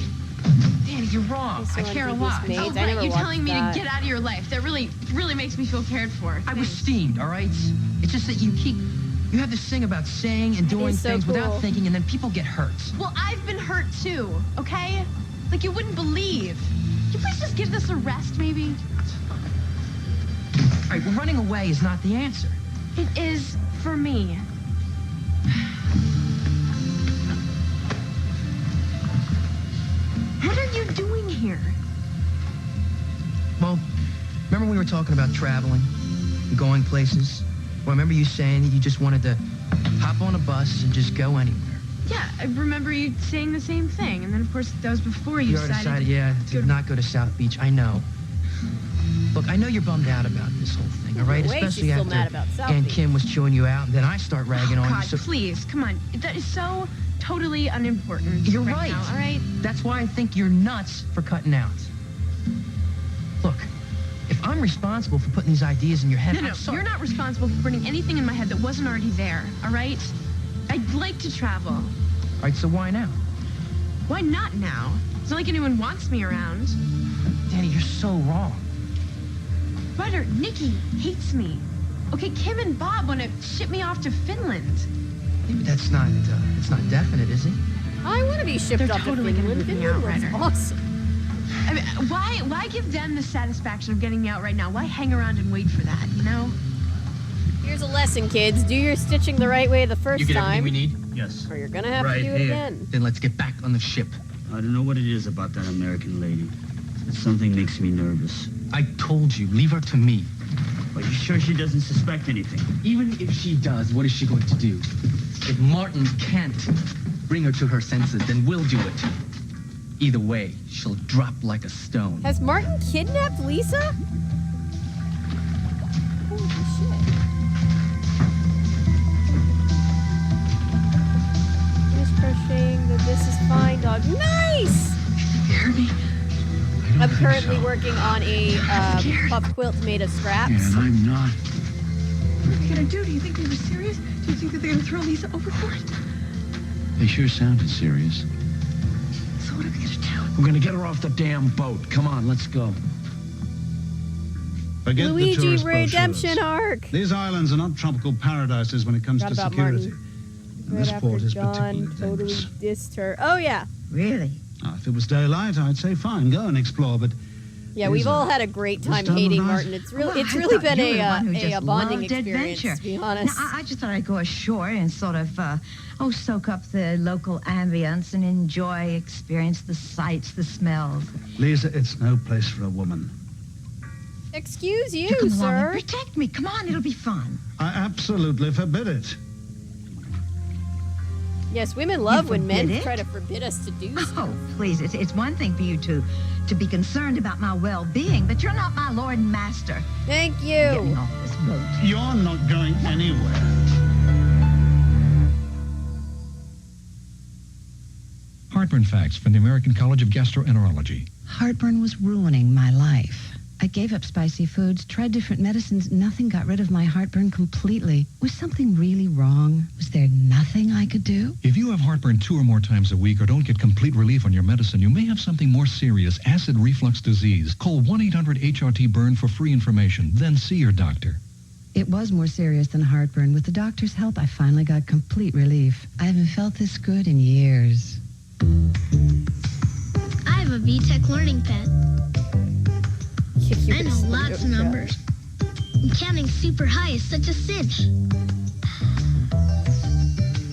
Speaker 6: Danny, you're wrong. I care a lot.
Speaker 5: Oh, right. You're telling me to get out of your life. That really makes me feel cared for.
Speaker 6: I was steamed, all right? It's just that you have this thing about saying and doing
Speaker 5: so
Speaker 6: things
Speaker 5: cool.
Speaker 6: without thinking, and then people get hurt.
Speaker 5: Well, I've been hurt too, okay? Like you wouldn't believe. Can you please just give this a rest, maybe?
Speaker 6: All right, well, running away is not the answer.
Speaker 5: It is for me. What are you doing here?
Speaker 6: Well, remember we were talking about traveling, and going places?
Speaker 2: Well, I remember you saying that you just wanted to hop on a bus and just go anywhere.
Speaker 5: Yeah, I remember you saying the same thing. And then, of course, that was before you
Speaker 2: already decided, yeah, to not go to South Beach. I know. Look, I know you're bummed out about this whole thing, all right?
Speaker 1: No way she's
Speaker 2: Especially
Speaker 1: still
Speaker 2: after
Speaker 1: mad about South
Speaker 2: Aunt
Speaker 1: Beach.
Speaker 2: Kim was chewing you out, and then I start ragging on
Speaker 5: God,
Speaker 2: you. So
Speaker 5: please, come on. That is so totally unimportant.
Speaker 2: You're right.
Speaker 5: Now, all right?
Speaker 2: That's why I think you're nuts for cutting out. Look, if I'm responsible for putting these ideas in your head,
Speaker 5: No,
Speaker 2: I'm sorry.
Speaker 5: you're not responsible for putting anything in my head that wasn't already there, all right? I'd like to travel.
Speaker 2: All right, so why now?
Speaker 5: Why not now? It's not like anyone wants me around.
Speaker 2: Danny, you're so wrong.
Speaker 5: Ryder, Nikki hates me. Okay, Kim and Bob want to ship me off to Finland.
Speaker 2: Maybe that's not, it's not definite, is it?
Speaker 1: I want to be shipped
Speaker 5: They're
Speaker 1: off
Speaker 5: totally
Speaker 1: to
Speaker 5: gonna
Speaker 1: Finland.
Speaker 5: move me
Speaker 1: Finland
Speaker 5: out,
Speaker 1: was
Speaker 5: Ryder.
Speaker 1: awesome.
Speaker 5: I mean, why give them the satisfaction of getting me out right now? Why hang around and wait for that, you know?
Speaker 1: Here's a lesson, kids. Do your stitching the right way the first
Speaker 2: You get
Speaker 1: time.
Speaker 2: everything we need?
Speaker 14: Yes.
Speaker 1: Or you're going to have
Speaker 14: Right
Speaker 1: to do it
Speaker 14: here.
Speaker 1: again.
Speaker 2: Then let's get back on the ship.
Speaker 14: I don't know what it is about that American lady. But something makes me nervous.
Speaker 2: I told you, leave her to me.
Speaker 14: Are you sure she doesn't suspect anything?
Speaker 2: Even if she does, what is she going to do? If Martin can't bring her to her senses, then we'll do it. Either way, she'll drop like a stone.
Speaker 1: Has Martin kidnapped Lisa? Holy shit. Finish crocheting the This Is Fine dog. Nice!
Speaker 19: You hear me?
Speaker 1: I'm currently working on a puff quilt made of scraps.
Speaker 18: And I'm not.
Speaker 5: What are they gonna do? Do you think they were serious? Do you think that they're gonna throw Lisa overboard?
Speaker 18: They sure sounded serious.
Speaker 5: So what are we gonna do?
Speaker 18: We're gonna get her off the damn boat. Come on, let's go.
Speaker 3: Forget the
Speaker 1: Luigi
Speaker 3: tourist
Speaker 1: Redemption
Speaker 3: brochures.
Speaker 1: Arc.
Speaker 3: These islands are not tropical paradises when it comes
Speaker 1: Forgot
Speaker 3: to
Speaker 1: about
Speaker 3: security.
Speaker 1: Martin.
Speaker 3: And
Speaker 1: Right
Speaker 3: this port
Speaker 1: after
Speaker 3: is
Speaker 1: John
Speaker 3: particularly
Speaker 1: totally
Speaker 3: dangerous.
Speaker 1: dissed her. Oh, yeah.
Speaker 19: Really?
Speaker 3: Now, if it was daylight, I'd say fine, go and explore, but
Speaker 1: Yeah,
Speaker 3: These
Speaker 1: we've all
Speaker 3: are-
Speaker 1: had a great
Speaker 3: this
Speaker 1: time
Speaker 3: time of
Speaker 1: hating
Speaker 3: night-
Speaker 1: Martin. It's really,
Speaker 19: Well,
Speaker 1: it's
Speaker 19: I
Speaker 1: really
Speaker 19: thought
Speaker 1: been
Speaker 19: you were the one who
Speaker 1: a
Speaker 19: just
Speaker 1: bonding
Speaker 19: loved
Speaker 1: experience,
Speaker 19: adventure.
Speaker 1: to be honest.
Speaker 19: Now, I just thought I'd go ashore and sort of, soak up the local ambience and experience the sights, the smells.
Speaker 3: Lisa, it's no place for a woman.
Speaker 1: Excuse you,
Speaker 19: come along and
Speaker 1: sir.
Speaker 19: protect me. Come on, it'll be fun.
Speaker 3: I absolutely forbid it.
Speaker 1: Yes, women love when men
Speaker 19: forbid it?
Speaker 1: try to forbid us to do stuff.
Speaker 19: Oh, please, it's one thing for you to be concerned about my well-being, but you're not my lord and master.
Speaker 1: Thank you.
Speaker 19: Getting off this boat.
Speaker 3: You're not going anywhere.
Speaker 7: Heartburn facts from the American College of Gastroenterology.
Speaker 16: Heartburn was ruining my life. I gave up spicy foods, tried different medicines. Nothing got rid of my heartburn completely. Was something really wrong? Was there nothing I could do?
Speaker 7: If you have heartburn 2 or more times a week or don't get complete relief on your medicine, you may have something more serious, acid reflux disease. Call 1-800-HRT-BURN for free information. Then see your doctor.
Speaker 16: It was more serious than heartburn. With the doctor's help, I finally got complete relief. I haven't felt this good in years.
Speaker 20: I have a VTech learning pad. I know lots of numbers. And counting super high is such a cinch.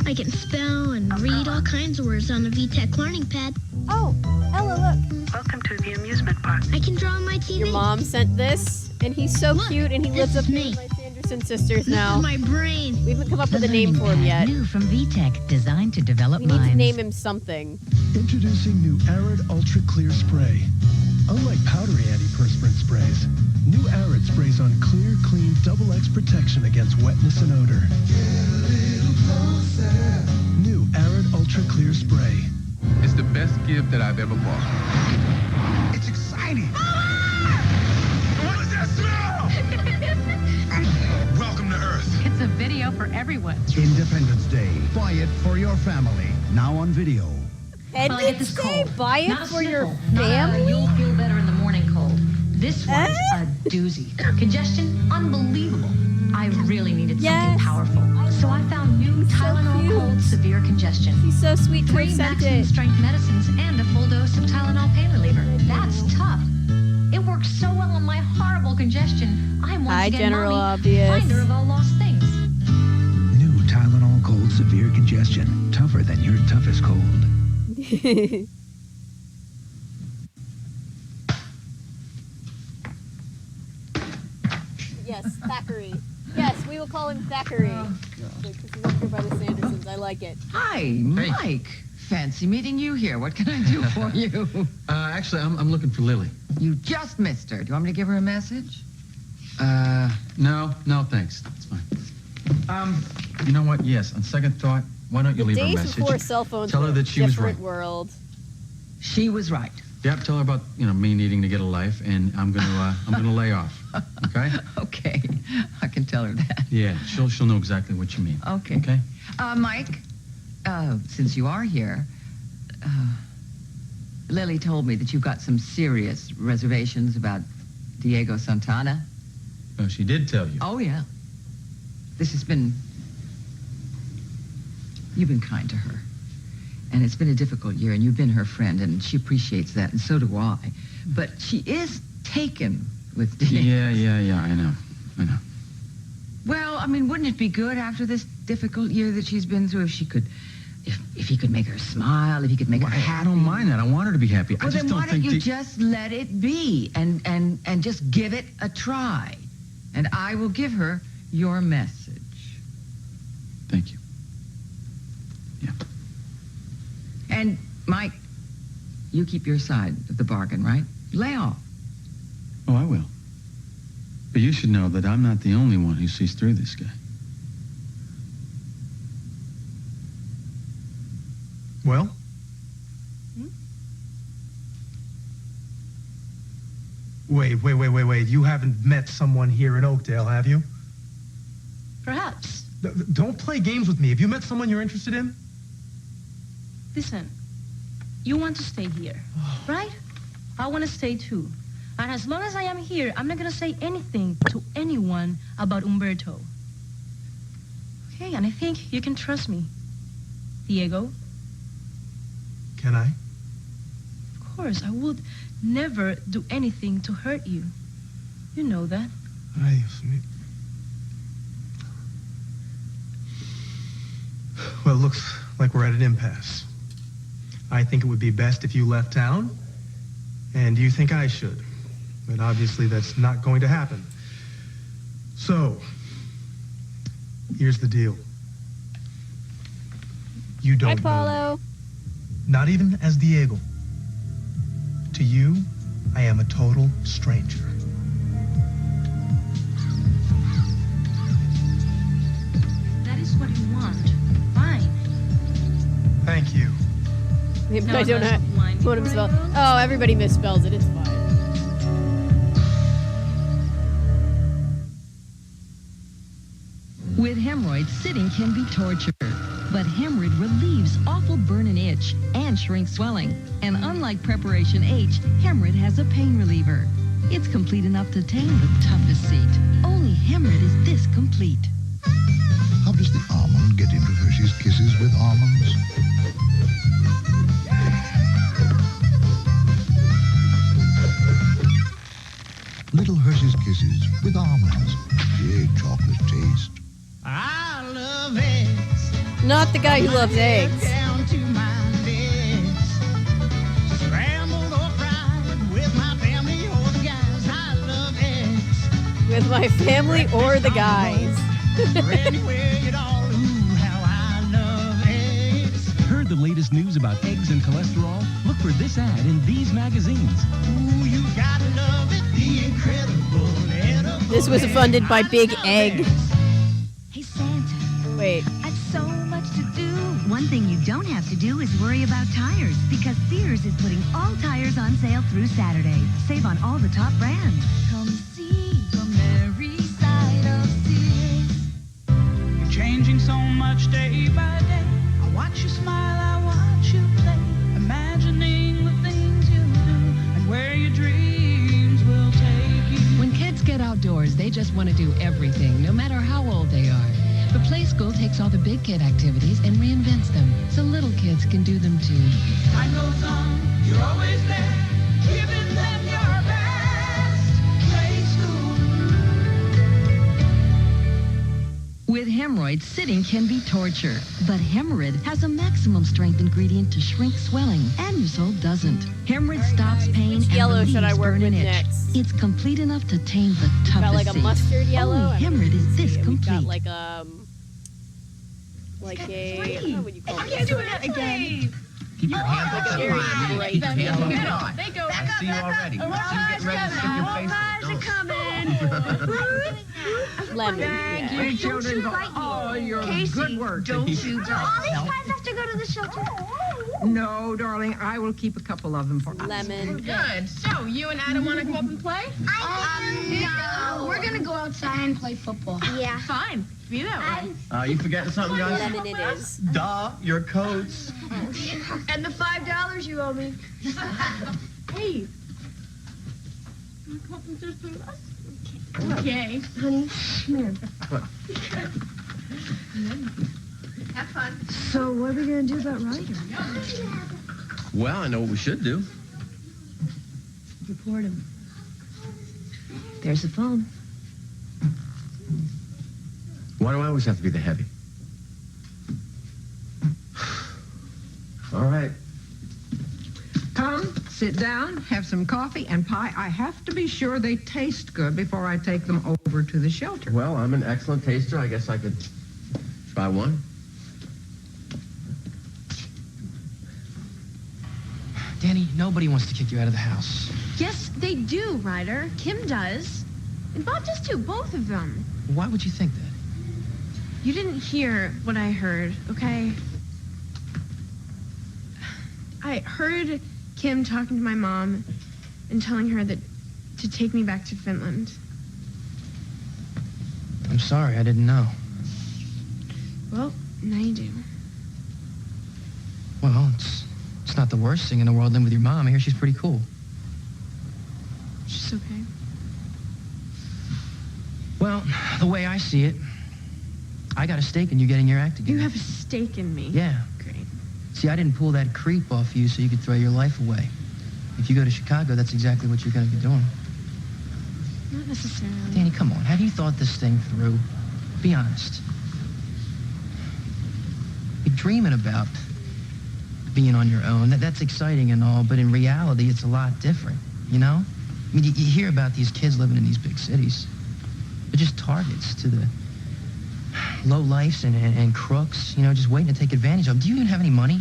Speaker 20: I can spell and read all kinds of words on a VTech learning pad.
Speaker 1: Oh, Ella, look.
Speaker 20: Welcome to the amusement park. I can draw on my TV.
Speaker 1: Your mom sent this, and he's so cute, and he lives up
Speaker 20: me.
Speaker 1: with my Sanderson sisters
Speaker 20: This
Speaker 1: now.
Speaker 20: is my brain.
Speaker 1: We haven't come up with a name for him yet.
Speaker 16: New from VTech, designed to develop
Speaker 1: We need to
Speaker 16: minds.
Speaker 1: name him something.
Speaker 22: Introducing new Arid Ultra Clear Spray. Unlike powdery antiperspirant sprays, new Arid sprays on clear, clean, double X protection against wetness and odor. New Arid Ultra Clear Spray.
Speaker 10: It's the best gift that I've ever bought.
Speaker 22: It's exciting.
Speaker 18: What is that smell? Welcome to Earth.
Speaker 15: It's a video for everyone.
Speaker 21: Independence Day. Buy it for your family. Now on video.
Speaker 1: And
Speaker 5: Well, I get
Speaker 1: did
Speaker 5: this
Speaker 1: say
Speaker 5: cold.
Speaker 1: buy it
Speaker 5: Not a
Speaker 1: for your
Speaker 5: sniffle.
Speaker 1: family?
Speaker 5: You'll feel better in the morning cold. This one's a doozy. Congestion, unbelievable. I really needed something powerful. So I found new Tylenol Cold Severe Congestion.
Speaker 1: She's so sweet to
Speaker 5: 3
Speaker 1: have sent
Speaker 5: maximum
Speaker 1: it.
Speaker 5: strength medicines and a full dose of Tylenol pain reliever. That's tough. It works so well on my horrible congestion. I'm once
Speaker 1: Hi,
Speaker 5: again
Speaker 1: General
Speaker 5: mommy,
Speaker 1: Obvious.
Speaker 5: finder of all lost things.
Speaker 21: New Tylenol Cold Severe Congestion. Tougher than your toughest cold.
Speaker 1: Yes, Thackeray. Yes, we will call him Thackeray. Because he's up here by the Sandersons. I like it.
Speaker 6: Hi, Mike. Fancy meeting you here. What can I do for you?
Speaker 2: Actually, I'm looking for Lily.
Speaker 6: You just missed her. Do you want me to give her a message?
Speaker 2: No, thanks. It's fine. You know what? Yes, on second thought, why don't you leave her a
Speaker 1: Days
Speaker 2: message?
Speaker 1: before cell phones
Speaker 2: Tell her
Speaker 1: were
Speaker 2: that she was right.
Speaker 1: different world.
Speaker 6: She was right.
Speaker 2: Yep, tell her about, me needing to get a life, and I'm gonna lay off. Okay?
Speaker 6: Okay. I can tell her that.
Speaker 2: Yeah, she'll know exactly what you mean.
Speaker 6: Okay.
Speaker 2: Okay?
Speaker 6: Mike, since you are here, Lily told me that you've got some serious reservations about Diego Santana.
Speaker 2: Oh, she did tell you.
Speaker 6: Oh, yeah. You've been kind to her. And it's been a difficult year, and you've been her friend, and she appreciates that, and so do I. But she is taken with Diego.
Speaker 2: Yeah, I know.
Speaker 6: Well, wouldn't it be good after this difficult year that she's been through if he could make her smile, if he could make her happy?
Speaker 2: I don't mind that. I want her to be happy.
Speaker 6: Well,
Speaker 2: I just
Speaker 6: then
Speaker 2: don't
Speaker 6: why don't
Speaker 2: think
Speaker 6: you just let it be and just give it a try? And I will give her your message.
Speaker 2: Thank you. Yeah.
Speaker 6: And, Mike, you keep your side of the bargain, right? Lay off.
Speaker 2: Oh, I will. But you should know that I'm not the only one who sees through this guy.
Speaker 22: Well? Wait. You haven't met someone here in Oakdale, have you?
Speaker 5: Perhaps.
Speaker 22: Don't play games with me. Have you met someone you're interested in?
Speaker 5: Listen, you want to stay here, right? I want to stay too. And as long as I am here, I'm not going to say anything to anyone about Umberto. Okay, and I think you can trust me. Diego?
Speaker 22: Can I?
Speaker 5: Of course, I would never do anything to hurt you. You know that.
Speaker 22: Well, it looks like we're at an impasse. I think it would be best if you left town, and you think I should. But obviously that's not going to happen. So, here's the deal. You don't
Speaker 1: Hi,
Speaker 22: know
Speaker 1: Paulo.
Speaker 22: me. Not even as Diego. To you, I am a total stranger.
Speaker 5: That is what you want. Fine.
Speaker 22: Thank you.
Speaker 1: Maybe
Speaker 5: Now
Speaker 1: I don't
Speaker 5: a glass of wine
Speaker 1: know what I'm
Speaker 5: before I
Speaker 1: spelling.
Speaker 5: go?
Speaker 1: Oh, everybody misspells it. It's fine.
Speaker 9: With hemorrhoids, sitting can be torture. But Hemorrhoid relieves awful burn and itch and shrinks swelling. And unlike Preparation H, Hemorrhoid has a pain reliever. It's complete enough to tame the toughest seat. Only Hemorrhoid is this complete.
Speaker 12: How does the almond get into Hershey's Kisses with almonds? Little Hershey's Kisses with almonds. Big chocolate taste.
Speaker 17: I love eggs.
Speaker 1: Not the guy who loves eggs.
Speaker 17: Down to my legs. Scrambled or fried with my family or the guys. I love eggs.
Speaker 1: With my family or the guys.
Speaker 17: Anywhere at all. Ooh, how I love eggs.
Speaker 23: Heard the latest news about eggs and cholesterol? Look for this ad in these magazines.
Speaker 17: Ooh, you gotta love it. The incredible edible.
Speaker 1: This was funded by Big Egg.
Speaker 24: Hey, Santa.
Speaker 1: Wait.
Speaker 24: I've so much to do. One thing you don't have to do is worry about tires, because Sears is putting all tires on sale through Saturday. Save on all the top brands. Come see the merry side of Sears.
Speaker 17: You're changing so much day by day. I watch you smile, I watch you play. Imagining the things you do and where your dreams will take you.
Speaker 26: When kids get outdoors, they just want to do everything, no matter how old they are. But Play School takes all the big kid activities and reinvents them, so little kids can do them too.
Speaker 17: Time goes on, you're always there, giving them your best. Play School.
Speaker 9: With Hemorrhoid, hemorrhoids, sitting can be torture. But Hemorrhoid has a maximum strength ingredient to shrink swelling. Anusol doesn't. Hemorrhoid stops pain
Speaker 1: Which
Speaker 9: and
Speaker 1: yellow
Speaker 9: relieves
Speaker 1: should I work
Speaker 9: burn and
Speaker 1: with
Speaker 9: itch.
Speaker 1: next?
Speaker 9: It's complete enough to tame the toughest
Speaker 1: Got like a
Speaker 9: seat.
Speaker 1: mustard yellow.
Speaker 9: Only Hemorrhoid is this
Speaker 1: We've
Speaker 9: complete.
Speaker 1: got like a I don't know what you call it.
Speaker 5: can't do it again.
Speaker 4: Keep your hands
Speaker 1: like
Speaker 4: off
Speaker 1: a
Speaker 4: the
Speaker 1: very
Speaker 4: line.
Speaker 1: bright
Speaker 4: Keep your hands off the
Speaker 1: yellow.
Speaker 4: line.
Speaker 5: They go.
Speaker 4: I see you already. See you getting ready to stick your face in.
Speaker 1: Lemon.
Speaker 19: Thank
Speaker 1: Yeah.
Speaker 19: you, children, for all your good work.
Speaker 24: Don't you all these pies have to go to the shelter?
Speaker 19: No, darling, I will keep a couple of them for us.
Speaker 1: Lemon.
Speaker 5: Good. So, you and Adam want to go up and play?
Speaker 24: No. We're gonna go outside and play football. Yeah.
Speaker 5: Fine. Be that way.
Speaker 4: You forgetting something, guys?
Speaker 1: Lemon it is.
Speaker 4: Duh, your coats.
Speaker 24: And the $5 you owe me.
Speaker 5: Hey. Okay.
Speaker 24: Honey, come here.
Speaker 5: Have fun.
Speaker 24: So what are we gonna do about Ryder?
Speaker 4: Well, I know what we should do.
Speaker 24: Report him. There's the phone.
Speaker 4: Why do I always have to be the heavy? All right.
Speaker 19: Come, sit down, have some coffee and pie. I have to be sure they taste good before I take them over to the shelter.
Speaker 4: Well, I'm an excellent taster. I guess I could try one.
Speaker 8: Danny, nobody wants to kick you out of the house.
Speaker 5: Yes, they do, Ryder. Kim does. And Bob does too, both of them.
Speaker 8: Why would you think that?
Speaker 5: You didn't hear what I heard, okay? I heard Kim talking to my mom and telling her that to take me back to Finland.
Speaker 8: I'm sorry, I didn't know.
Speaker 5: Well, now you do.
Speaker 8: Well, it's not the worst thing in the world living with your mom. I hear she's pretty cool.
Speaker 5: She's okay.
Speaker 8: Well, the way I see it, I got a stake in you getting your act together.
Speaker 5: You have a stake in me.
Speaker 8: Yeah.
Speaker 5: Great.
Speaker 8: See, I didn't pull that creep off you so you could throw your life away. If you go to Chicago, that's exactly what you're going to be doing.
Speaker 5: Not necessarily.
Speaker 8: Danny, come on. Have you thought this thing through? Be honest. You're dreaming about being on your own. That's exciting and all, but in reality, it's a lot different, you know? I mean, you hear about these kids living in these big cities. They're just targets to the low-lifes and crooks, you know, just waiting to take advantage of them. Do you even have any money?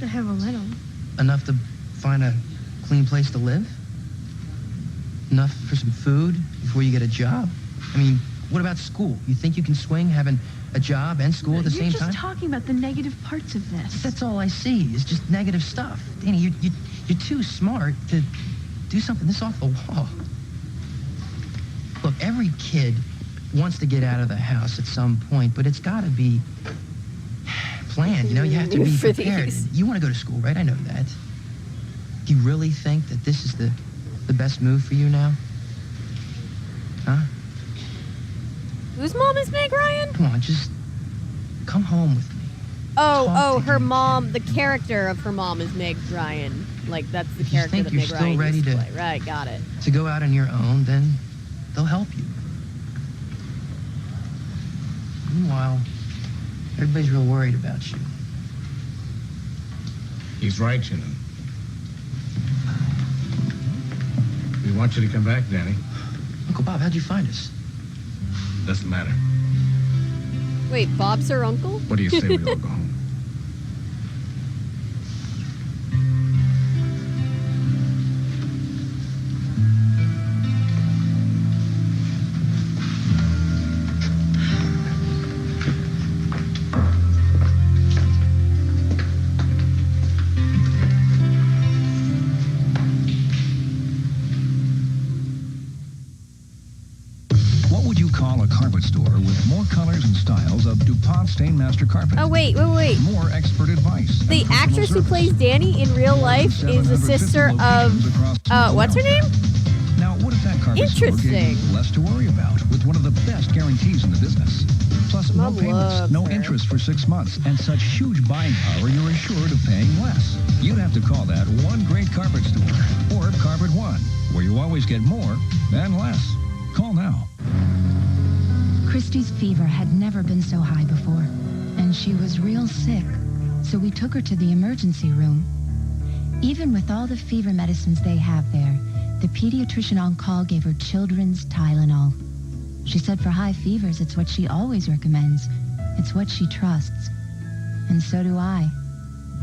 Speaker 5: I have a little.
Speaker 8: Enough to find a clean place to live? Enough for some food before you get a job? I mean, what about school? You think you can swing having a job and school at the same time?
Speaker 5: You're just talking about the negative parts of this.
Speaker 8: That's all I see is just negative stuff. Danny, you're too smart to do something this off the wall. Look, every kid wants to get out of the house at some point, but it's got to be planned. You know, you have to be prepared. You want to go to school, right? I know that. Do you really think that this is the best move for you now? Huh?
Speaker 1: Whose mom is Meg Ryan?
Speaker 8: Come on, just come home with me.
Speaker 1: Oh, her mom. The character of her mom is Meg Ryan. Like that's the character that Meg Ryan
Speaker 8: ready
Speaker 1: used to
Speaker 8: to
Speaker 1: play. Right, got it.
Speaker 8: To go out on your own, then they'll help you. Meanwhile, everybody's real worried about you.
Speaker 11: He's right, you know. We want you to come back, Danny.
Speaker 8: Uncle Bob, how'd you find us?
Speaker 11: Doesn't matter.
Speaker 1: Wait, Bob's her uncle?
Speaker 11: What do you say we all go home?
Speaker 7: What would you call a carpet store with more colors and styles of DuPont Stainmaster carpet?
Speaker 1: Oh, wait.
Speaker 7: More expert advice.
Speaker 1: The actress who plays Danny in real life is the sister of, what's her name?
Speaker 7: Now, what if that carpet store gave you less to worry about with one of the best guarantees in the business? Plus, no payments, no interest for 6 months, and such huge buying power you're assured of paying less. You'd have to call that one great carpet store, or Carpet One, where you always get more and less. Call now.
Speaker 3: Christy's fever had never been so high before, and she was real sick, so we took her to the emergency room. Even with all the fever medicines they have there, the pediatrician on call gave her children's Tylenol. She said for high fevers, it's what she always recommends. It's what she trusts. And so do I,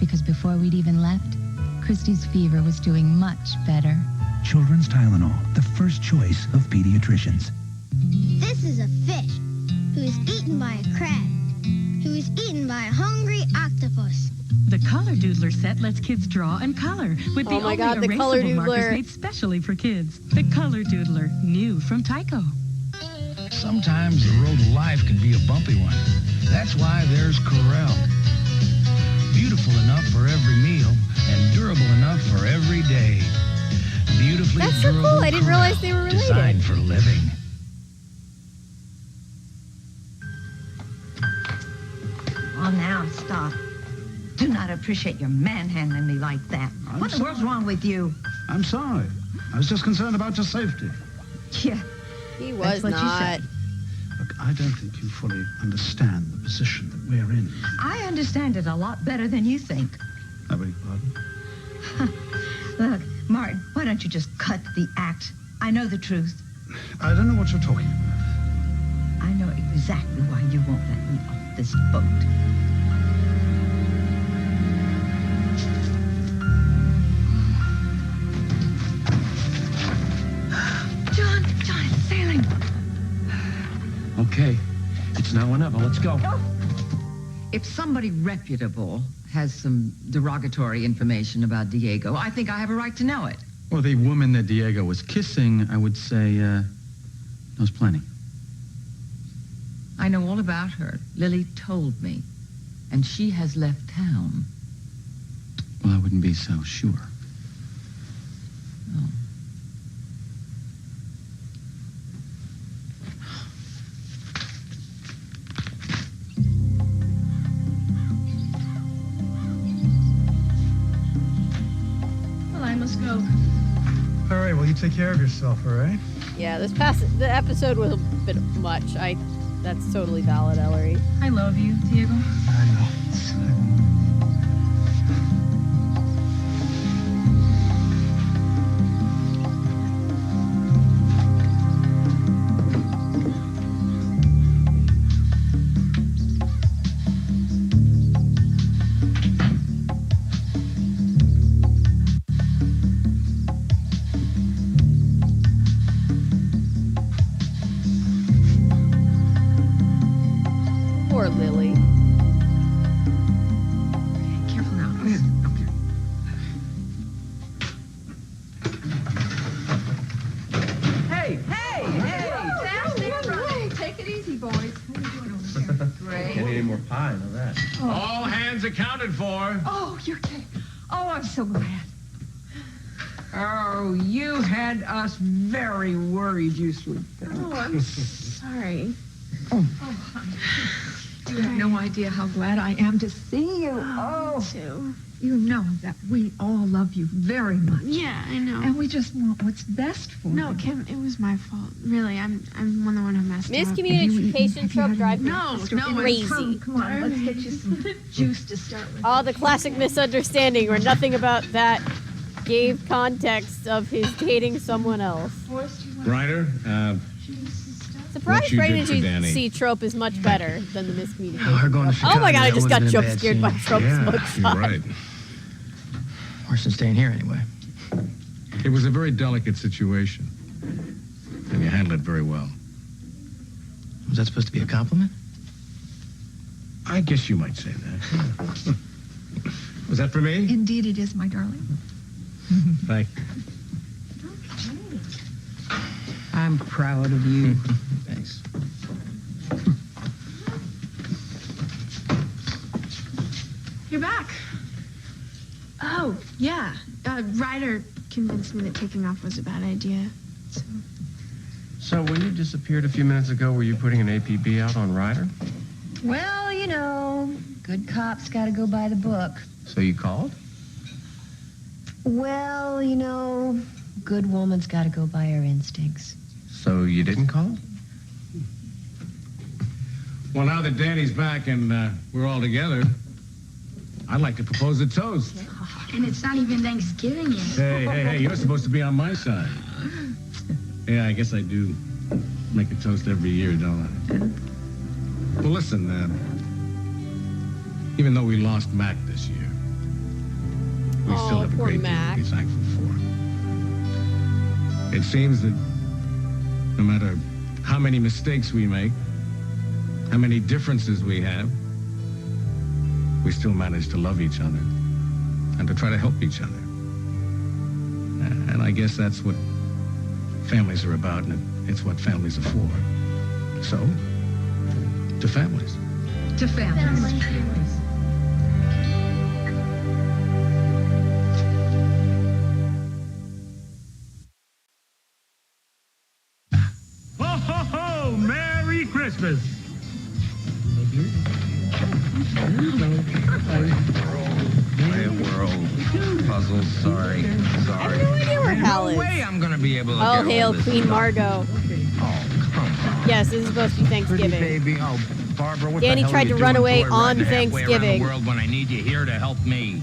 Speaker 3: because before we'd even left, Christy's fever was doing much better.
Speaker 21: Children's Tylenol, the first choice of pediatricians.
Speaker 4: This is a fish who is eaten by a crab, who is eaten by a hungry octopus.
Speaker 15: The Color Doodler set lets kids draw and color with the
Speaker 1: Oh my
Speaker 15: only
Speaker 1: God, the Color
Speaker 15: erasable markers
Speaker 1: Doodler.
Speaker 15: made specially for kids. The Color Doodler, new from Tyco.
Speaker 21: Sometimes the road of life can be a bumpy one. That's why there's Corel. Beautiful enough for every meal and durable enough for every day. Beautifully
Speaker 1: That's so
Speaker 21: durable
Speaker 1: cool. I didn't realize
Speaker 21: Corel,
Speaker 1: they were related.
Speaker 21: Designed for living.
Speaker 13: Oh, now, stop. Do not appreciate your manhandling me like that. What in the world's wrong with you?
Speaker 11: I'm sorry. I was just concerned about your safety.
Speaker 13: Yeah.
Speaker 1: He
Speaker 13: was
Speaker 1: was not.
Speaker 11: Look, I don't think you fully understand the position that we're in.
Speaker 13: I understand it a lot better than you think.
Speaker 11: I beg your pardon?
Speaker 13: Look, Martin, why don't you just cut the act? I know the truth.
Speaker 11: I don't know what you're talking about.
Speaker 13: I know exactly why you won't let me off this boat. John, it's sailing.
Speaker 8: Okay, it's now or never. Let's go.
Speaker 6: If somebody reputable has some derogatory information about Diego, I think I have a right to know it.
Speaker 14: Well, the woman that Diego was kissing, I would say, knows plenty.
Speaker 6: I know all about her. Lily told me. And she has left town.
Speaker 14: Well, I wouldn't be so sure.
Speaker 6: Oh.
Speaker 5: Well, I must go.
Speaker 22: All right, well, you take care of yourself, all right?
Speaker 1: Yeah, the episode was a bit much. That's totally valid, Ellery.
Speaker 5: I love you, Diego.
Speaker 22: I know.
Speaker 1: Poor Lily.
Speaker 19: Careful now.
Speaker 8: Hey!
Speaker 19: Take it easy, boys. What are you doing over there? Great.
Speaker 8: Can't eat any more pie, I know that.
Speaker 11: All hands accounted for.
Speaker 19: Oh, you're kidding. Oh, I'm so glad.
Speaker 16: Oh, you had us very worried, you sweet thing.
Speaker 19: Oh, I'm sorry. Oh, honey. You have no idea how glad I am to see you. Oh,
Speaker 20: too.
Speaker 19: You know that we all love you very much.
Speaker 20: Yeah, I know.
Speaker 19: And we just want what's best for you.
Speaker 20: No, Kim, it was my fault. Really, I'm the one who messed up.
Speaker 1: Miscommunication trope drives me
Speaker 20: No,
Speaker 1: crazy.
Speaker 19: Come on, let's get you some juice to start with.
Speaker 1: Oh, the classic misunderstanding where nothing about that gave context of his dating someone else.
Speaker 11: Ryder,
Speaker 1: Surprise
Speaker 11: what you did for Danny.
Speaker 1: pregnancy trope is much better than the miscommunication.
Speaker 8: her going to
Speaker 1: Oh my
Speaker 8: Chicago,
Speaker 1: god, I
Speaker 8: that
Speaker 1: just got
Speaker 8: would've been a
Speaker 1: jump
Speaker 8: bad
Speaker 1: scared by
Speaker 8: scene.
Speaker 1: Trump's
Speaker 11: Yeah,
Speaker 1: mugshot.
Speaker 11: you're right.
Speaker 8: Worse than staying here anyway.
Speaker 11: It was a very delicate situation. And you handled it very well.
Speaker 8: Was that supposed to be a compliment?
Speaker 11: I guess you might say that. Was that for me?
Speaker 19: Indeed it is, my darling.
Speaker 11: Thank
Speaker 16: I'm proud of you.
Speaker 8: Thanks.
Speaker 20: You're back. Oh, yeah. Ryder convinced me that taking off was a bad idea.
Speaker 25: So when you disappeared a few minutes ago, were you putting an APB out on Ryder?
Speaker 3: Well, you know, good cops got to go by the book.
Speaker 25: So you called?
Speaker 3: Well, you know, good woman's got to go by her instincts.
Speaker 25: So you didn't call?
Speaker 11: Well, now that Danny's back and we're all together, I'd like to propose a toast.
Speaker 2: And it's not even Thanksgiving yet.
Speaker 11: Hey, you're supposed to be on my side. Yeah, I guess I do make a toast every year, don't I? Well, listen, even though we lost Mac this year, we still have a great deal to be thankful for. It seems that no matter how many mistakes we make, how many differences we have, we still manage to love each other and to try to help each other. And I guess that's what families are about, and it's what families are for. So, to families.
Speaker 13: To families.
Speaker 10: Ho, ho, ho! Merry Christmas!
Speaker 8: World puzzles. Sorry.
Speaker 1: I have no idea where Hal is.
Speaker 8: No way I'm gonna be able to.
Speaker 1: All
Speaker 8: get
Speaker 1: hail
Speaker 8: all this
Speaker 1: Queen
Speaker 8: stuff.
Speaker 1: Margot.
Speaker 8: Oh, come on.
Speaker 1: Yes, this is supposed to be Thanksgiving.
Speaker 8: Pretty baby. Oh, Barbara, what
Speaker 1: Danny
Speaker 8: the hell
Speaker 1: tried
Speaker 8: are you
Speaker 1: to run
Speaker 8: doing
Speaker 1: away
Speaker 8: toy
Speaker 1: on
Speaker 8: running halfway around
Speaker 1: Thanksgiving.
Speaker 8: the world when I need you here to help me.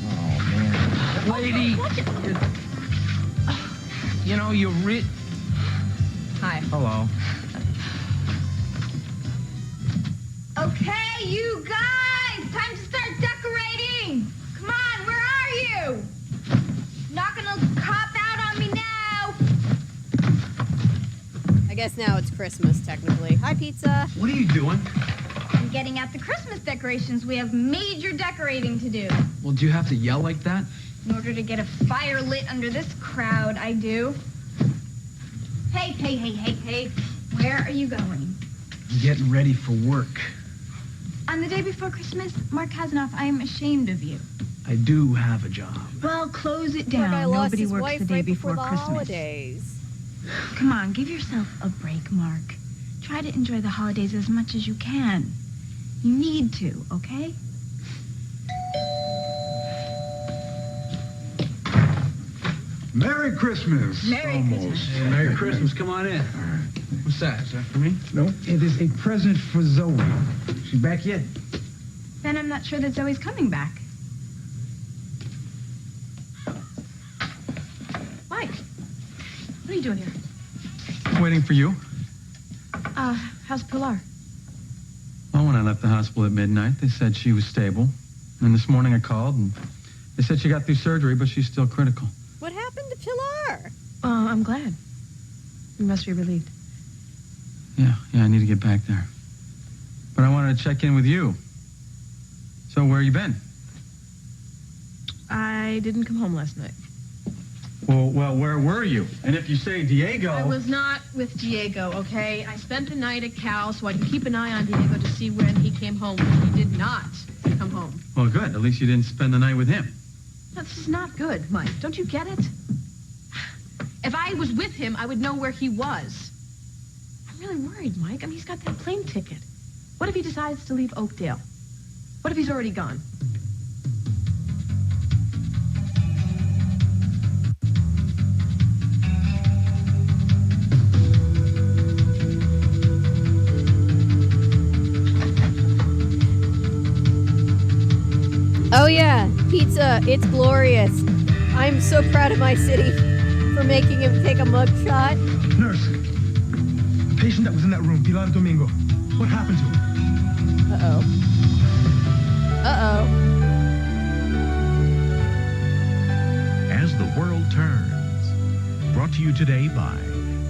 Speaker 8: Oh, man. Lady. You know,
Speaker 5: Hi.
Speaker 8: Hello.
Speaker 4: Okay, you guys, time to start decorating. Come on, where are you? Not gonna cop out on me now.
Speaker 1: I guess now it's Christmas, technically. Hi, Pizza.
Speaker 11: What are you doing?
Speaker 4: I'm getting out the Christmas decorations. We have major decorating to do.
Speaker 8: Well, do you have to yell like that?
Speaker 4: In order to get a fire lit under this crowd, I do. Hey, where are you going?
Speaker 8: Getting ready for work.
Speaker 4: On the day before Christmas, Mark Hasanoff, I am ashamed of you.
Speaker 8: I do have a job.
Speaker 4: Well, close it
Speaker 1: Poor guy
Speaker 4: down.
Speaker 1: lost
Speaker 4: Nobody
Speaker 1: his
Speaker 4: works
Speaker 1: wife
Speaker 4: the day
Speaker 1: right
Speaker 4: before
Speaker 1: the
Speaker 4: Christmas.
Speaker 1: holidays.
Speaker 4: Come on, give yourself a break, Mark. Try to enjoy the holidays as much as you can. You need to, okay?
Speaker 21: Merry Christmas.
Speaker 4: Merry Christmas.
Speaker 21: Yeah, Merry Christmas. Come on in. What's that? Is that for me? No, it is a present for Zoe. She back yet?
Speaker 4: Then I'm not sure that Zoe's coming back.
Speaker 5: Mike, what are you doing here?
Speaker 14: Waiting for you.
Speaker 5: How's Pilar?
Speaker 14: Well, when I left the hospital at midnight, they said she was stable. And this morning I called, and they said she got through surgery, but she's still critical.
Speaker 1: What happened to Pilar?
Speaker 5: I'm glad. You must be relieved.
Speaker 14: Yeah, I need to get back there. But I wanted to check in with you. So where you been?
Speaker 5: I didn't come home last night.
Speaker 14: Well, where were you? And if you say Diego...
Speaker 5: I was not with Diego, okay? I spent the night at Cal so I could keep an eye on Diego to see when he came home. He did not come home.
Speaker 14: Well, good. At least you didn't spend the night with him.
Speaker 5: This is not good, Mike. Don't you get it? If I was with him, I would know where he was. I'm really worried, Mike. I mean, he's got that plane ticket. What if he decides to leave Oakdale? What if he's already gone?
Speaker 1: Oh yeah, pizza, it's glorious. I'm so proud of my city for making him take a mugshot.
Speaker 22: Nurse, the patient that was in that room, Pilar Domingo, what happened to her?
Speaker 1: Uh-oh.
Speaker 7: As the world turns. Brought to you today by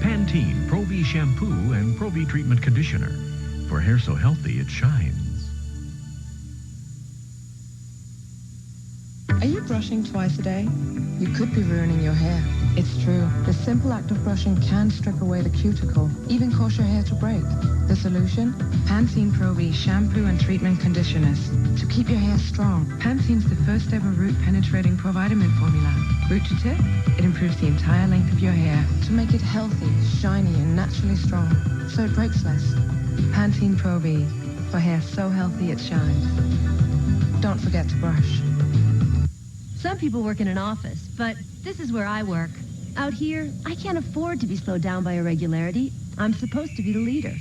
Speaker 7: Pantene Pro-V Shampoo and Pro-V Treatment Conditioner. For hair so healthy it shines.
Speaker 12: Are you brushing twice a day? You could be ruining your hair. It's true. The simple act of brushing can strip away the cuticle, even cause your hair to break. The solution? Pantene Pro-V Shampoo and Treatment Conditioners. To keep your hair strong, Pantene's the first ever root-penetrating provitamin formula. Root to tip, it improves the entire length of your hair to make it healthy, shiny, and naturally strong, so it breaks less. Pantene Pro-V, for hair so healthy it shines. Don't forget to brush.
Speaker 18: Some people work in an office, but this is where I work. Out here, I can't afford to be slowed down by irregularity. I'm supposed to be the leader.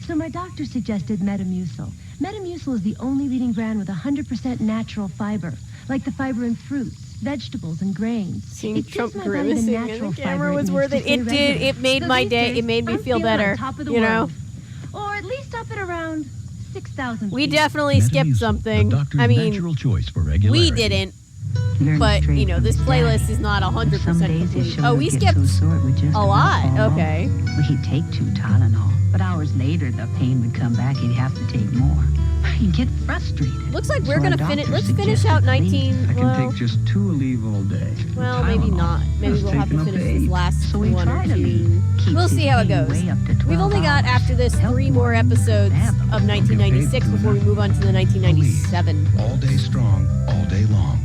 Speaker 18: So my doctor suggested Metamucil. Metamucil is the only leading brand with 100% natural fiber, like the fiber in fruits, vegetables, and grains.
Speaker 1: Seeing
Speaker 18: It
Speaker 1: Trump
Speaker 18: gives my body the
Speaker 1: grimacing in
Speaker 18: natural
Speaker 1: the camera
Speaker 18: fiber
Speaker 1: was
Speaker 18: needs
Speaker 1: worth
Speaker 18: to
Speaker 1: it.
Speaker 18: stay
Speaker 1: It did.
Speaker 18: regular.
Speaker 1: It made
Speaker 18: So
Speaker 1: my
Speaker 18: these
Speaker 1: day.
Speaker 18: days,
Speaker 1: It made me
Speaker 18: I'm
Speaker 1: feel
Speaker 18: feeling on
Speaker 1: better.
Speaker 18: top of the
Speaker 1: You know?
Speaker 18: world. Or at least up at around 6,000
Speaker 1: We
Speaker 18: feet.
Speaker 1: definitely skipped something. I mean,
Speaker 7: natural choice for
Speaker 1: we
Speaker 7: regularity.
Speaker 1: didn't.
Speaker 13: Learn
Speaker 1: But,
Speaker 13: straight
Speaker 1: you know,
Speaker 13: from
Speaker 1: this
Speaker 13: his
Speaker 1: playlist
Speaker 13: daddy.
Speaker 1: is not 100%
Speaker 13: Some days his
Speaker 1: complete.
Speaker 13: shoulder
Speaker 1: Oh, we
Speaker 13: gets
Speaker 1: skipped
Speaker 13: so sore it would just
Speaker 1: a
Speaker 13: about
Speaker 1: lot.
Speaker 13: fall off.
Speaker 1: Okay.
Speaker 13: Well, he'd take 2 Tylenol, but hours later the pain would come back. He'd have to take more. He'd get frustrated.
Speaker 1: Looks like we're
Speaker 13: So our
Speaker 1: gonna finish.
Speaker 13: doctor
Speaker 1: Let's finish
Speaker 13: suggested
Speaker 1: out
Speaker 13: Aleve.
Speaker 1: 19.
Speaker 14: I can
Speaker 1: Well,
Speaker 14: take just 2 Aleve all day.
Speaker 1: well, maybe not. Maybe
Speaker 14: That's
Speaker 1: we'll have to
Speaker 14: taken up
Speaker 1: finish
Speaker 14: 8.
Speaker 1: this last
Speaker 13: So we
Speaker 1: one or
Speaker 13: tried
Speaker 1: two.
Speaker 13: Aleve. Keeps
Speaker 1: We'll see
Speaker 13: his
Speaker 1: how it
Speaker 13: pain
Speaker 1: goes.
Speaker 13: way up to 12
Speaker 1: We've only got
Speaker 13: hours.
Speaker 1: after this
Speaker 13: Help
Speaker 1: 3 more episodes of 1996 before we move on to the 1997.
Speaker 7: All day strong, all day long.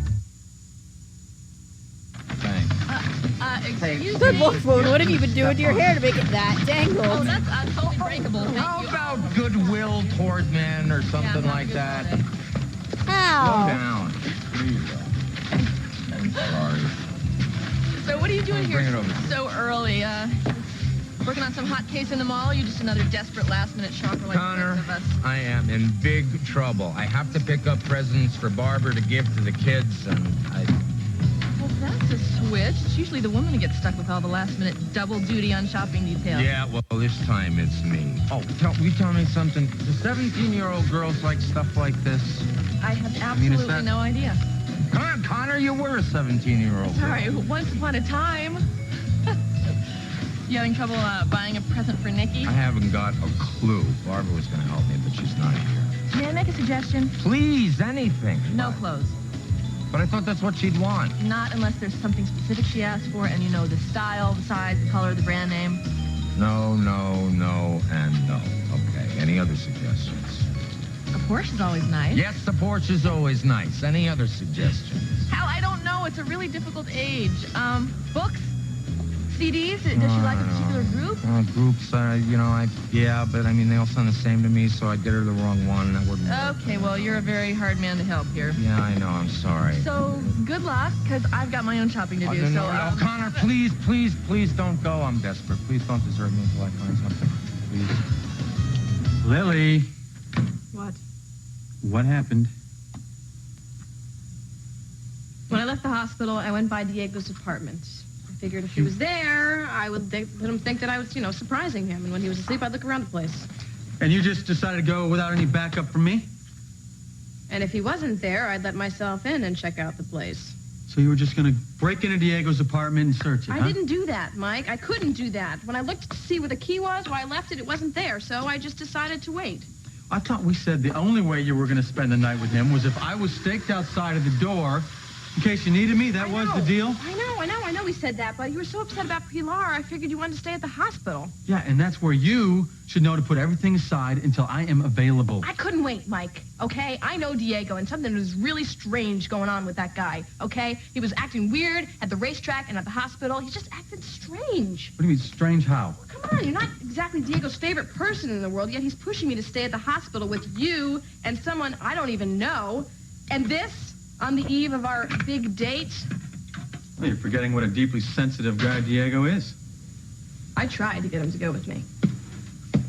Speaker 5: Excuse
Speaker 1: Good
Speaker 5: me.
Speaker 1: Lord, woman, what have you been doing to your hair to make it that tangled?
Speaker 5: Oh, that's totally breakable. Thank
Speaker 8: How
Speaker 5: you.
Speaker 8: about goodwill toward men or something like that? Slow
Speaker 1: How?
Speaker 8: down. Here you go. I'm sorry.
Speaker 5: So what are you doing
Speaker 8: Bring
Speaker 5: here
Speaker 8: it over.
Speaker 5: so early? Working on some hot case in the mall? Or you just another desperate last-minute shopper like the
Speaker 8: Connor,
Speaker 5: rest of us?
Speaker 8: I am in big trouble. I have to pick up presents for Barbara to give to the kids, and
Speaker 5: Well, that's a switch. It's usually the woman who gets stuck with all the last-minute double duty on shopping details.
Speaker 8: yeah, well, this time it's me. Oh, will you tell me something? Do 17-year-old girls like stuff like this?
Speaker 5: I have
Speaker 8: mean, is
Speaker 5: absolutely
Speaker 8: that-
Speaker 5: no idea.
Speaker 8: Come on, Connor, you were a 17-year-old girl.
Speaker 5: Sorry, once upon a time. You having trouble buying a present for Nikki?
Speaker 8: I haven't got a clue. Barbara was going to help me, but she's not here.
Speaker 5: May I make a suggestion?
Speaker 8: Please, anything.
Speaker 5: No clothes.
Speaker 8: But I thought that's what she'd want.
Speaker 5: Not unless there's something specific she asked for and you know the style, the size, the color, the brand name.
Speaker 8: No, and no. Okay, any other suggestions?
Speaker 5: A Porsche is always nice.
Speaker 8: Yes, the Porsche is always nice. Any other suggestions?
Speaker 5: Hal, I don't know. It's a really difficult age. Books? CDs? Does she like a particular group?
Speaker 8: Groups, yeah, but I mean, they all sound the same to me, so I'd get her the wrong one, and that wouldn't work.
Speaker 5: Okay, well, you're a very hard man to help here.
Speaker 8: Yeah, I know, I'm sorry.
Speaker 5: So, good luck, because I've got my own shopping to do.
Speaker 8: No, Connor, please don't go. I'm desperate. Please don't desert me until I find something. Please.
Speaker 14: Lily,
Speaker 20: What?
Speaker 14: what happened?
Speaker 20: When I left the hospital, I went by Diego's apartment. I figured if he was there, I would let him think that I was, surprising him. And when he was asleep, I'd look around the place.
Speaker 14: And you just decided to go without any backup from me?
Speaker 20: And if he wasn't there, I'd let myself in and check out the place.
Speaker 14: So you were just going to break into Diego's apartment and search it,
Speaker 20: I
Speaker 14: huh?
Speaker 20: didn't do that, Mike. I couldn't do that. When I looked to see where the key was, where I left it, it wasn't there. So I just decided to wait.
Speaker 14: I thought we said the only way you were going to spend the night with him was if I was staked outside of the door in case you needed me. That was the deal?
Speaker 20: I know we said that, but you were so upset about Pilar, I figured you wanted to stay at the hospital.
Speaker 14: Yeah, and that's where you should know to put everything aside until I am available.
Speaker 20: I couldn't wait, Mike, okay? I know Diego, and something was really strange going on with that guy, okay? He was acting weird at the racetrack and at the hospital. He just acted strange.
Speaker 14: What do you mean, strange how?
Speaker 20: Come on, you're not exactly Diego's favorite person in the world, yet he's pushing me to stay at the hospital with you and someone I don't even know. And this, on the eve of our big date.
Speaker 14: Well, you're forgetting what a deeply sensitive guy Diego is.
Speaker 20: I tried to get him to go with me.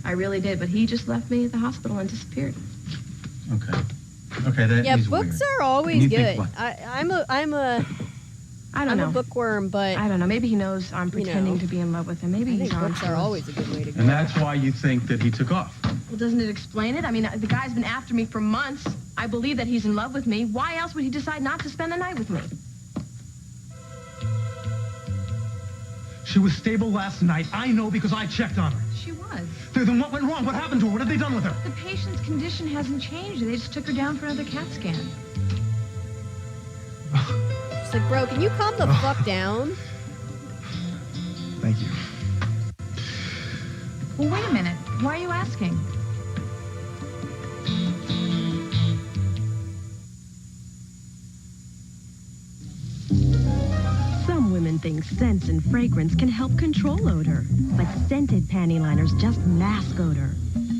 Speaker 20: I really did, but he just left me at the hospital and disappeared.
Speaker 14: Okay. Okay, that
Speaker 1: Yeah,
Speaker 14: is
Speaker 1: books
Speaker 14: weird.
Speaker 1: are always
Speaker 14: And you
Speaker 1: good.
Speaker 14: think what?
Speaker 1: I'm a bookworm, but
Speaker 20: I don't know. Maybe he knows I'm pretending
Speaker 1: know.
Speaker 20: to be in love with him. Maybe
Speaker 1: I
Speaker 20: he's
Speaker 1: think
Speaker 20: on
Speaker 1: books
Speaker 20: to
Speaker 1: are
Speaker 20: us.
Speaker 1: always a good way to go.
Speaker 14: And that's why you think that he took off.
Speaker 20: Well, doesn't it explain it? I mean, the guy's been after me for months. I believe that he's in love with me. Why else would he decide not to spend the night with me?
Speaker 22: She was stable last night. I know because I checked on her.
Speaker 20: She was.
Speaker 22: Then what went wrong? What happened to her? What have they done with her?
Speaker 20: The patient's condition hasn't changed. They just took her down for another CAT scan.
Speaker 1: She's like, bro, can you calm the fuck down?
Speaker 22: Thank you.
Speaker 5: Well, wait a minute. Why are you asking?
Speaker 18: Some women think scents and fragrance can help control odor, but scented panty liners just mask odor.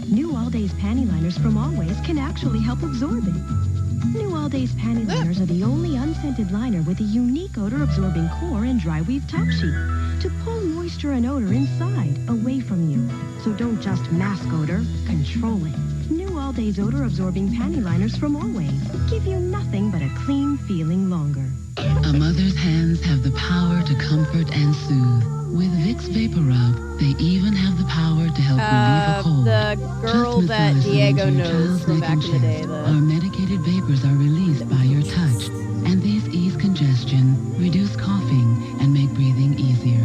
Speaker 18: New All Days panty liners from Always can actually help absorb it. New All Days panty liners are the only unscented liner with a unique odor-absorbing core and dry weave top sheet. to pull moisture and odor inside, away from you. So don't just mask odor, control it. New All Days odor-absorbing panty liners from Always give you nothing but a clean feeling longer.
Speaker 9: A mother's hands have the power to comfort and soothe. With Vicks Vapor Rub, they even have the power to help relieve a cold.
Speaker 1: The girl that Diego knows from back in the day.
Speaker 9: Our medicated vapors are released by your touch, and these ease congestion, reduce coughing, and make breathing easier.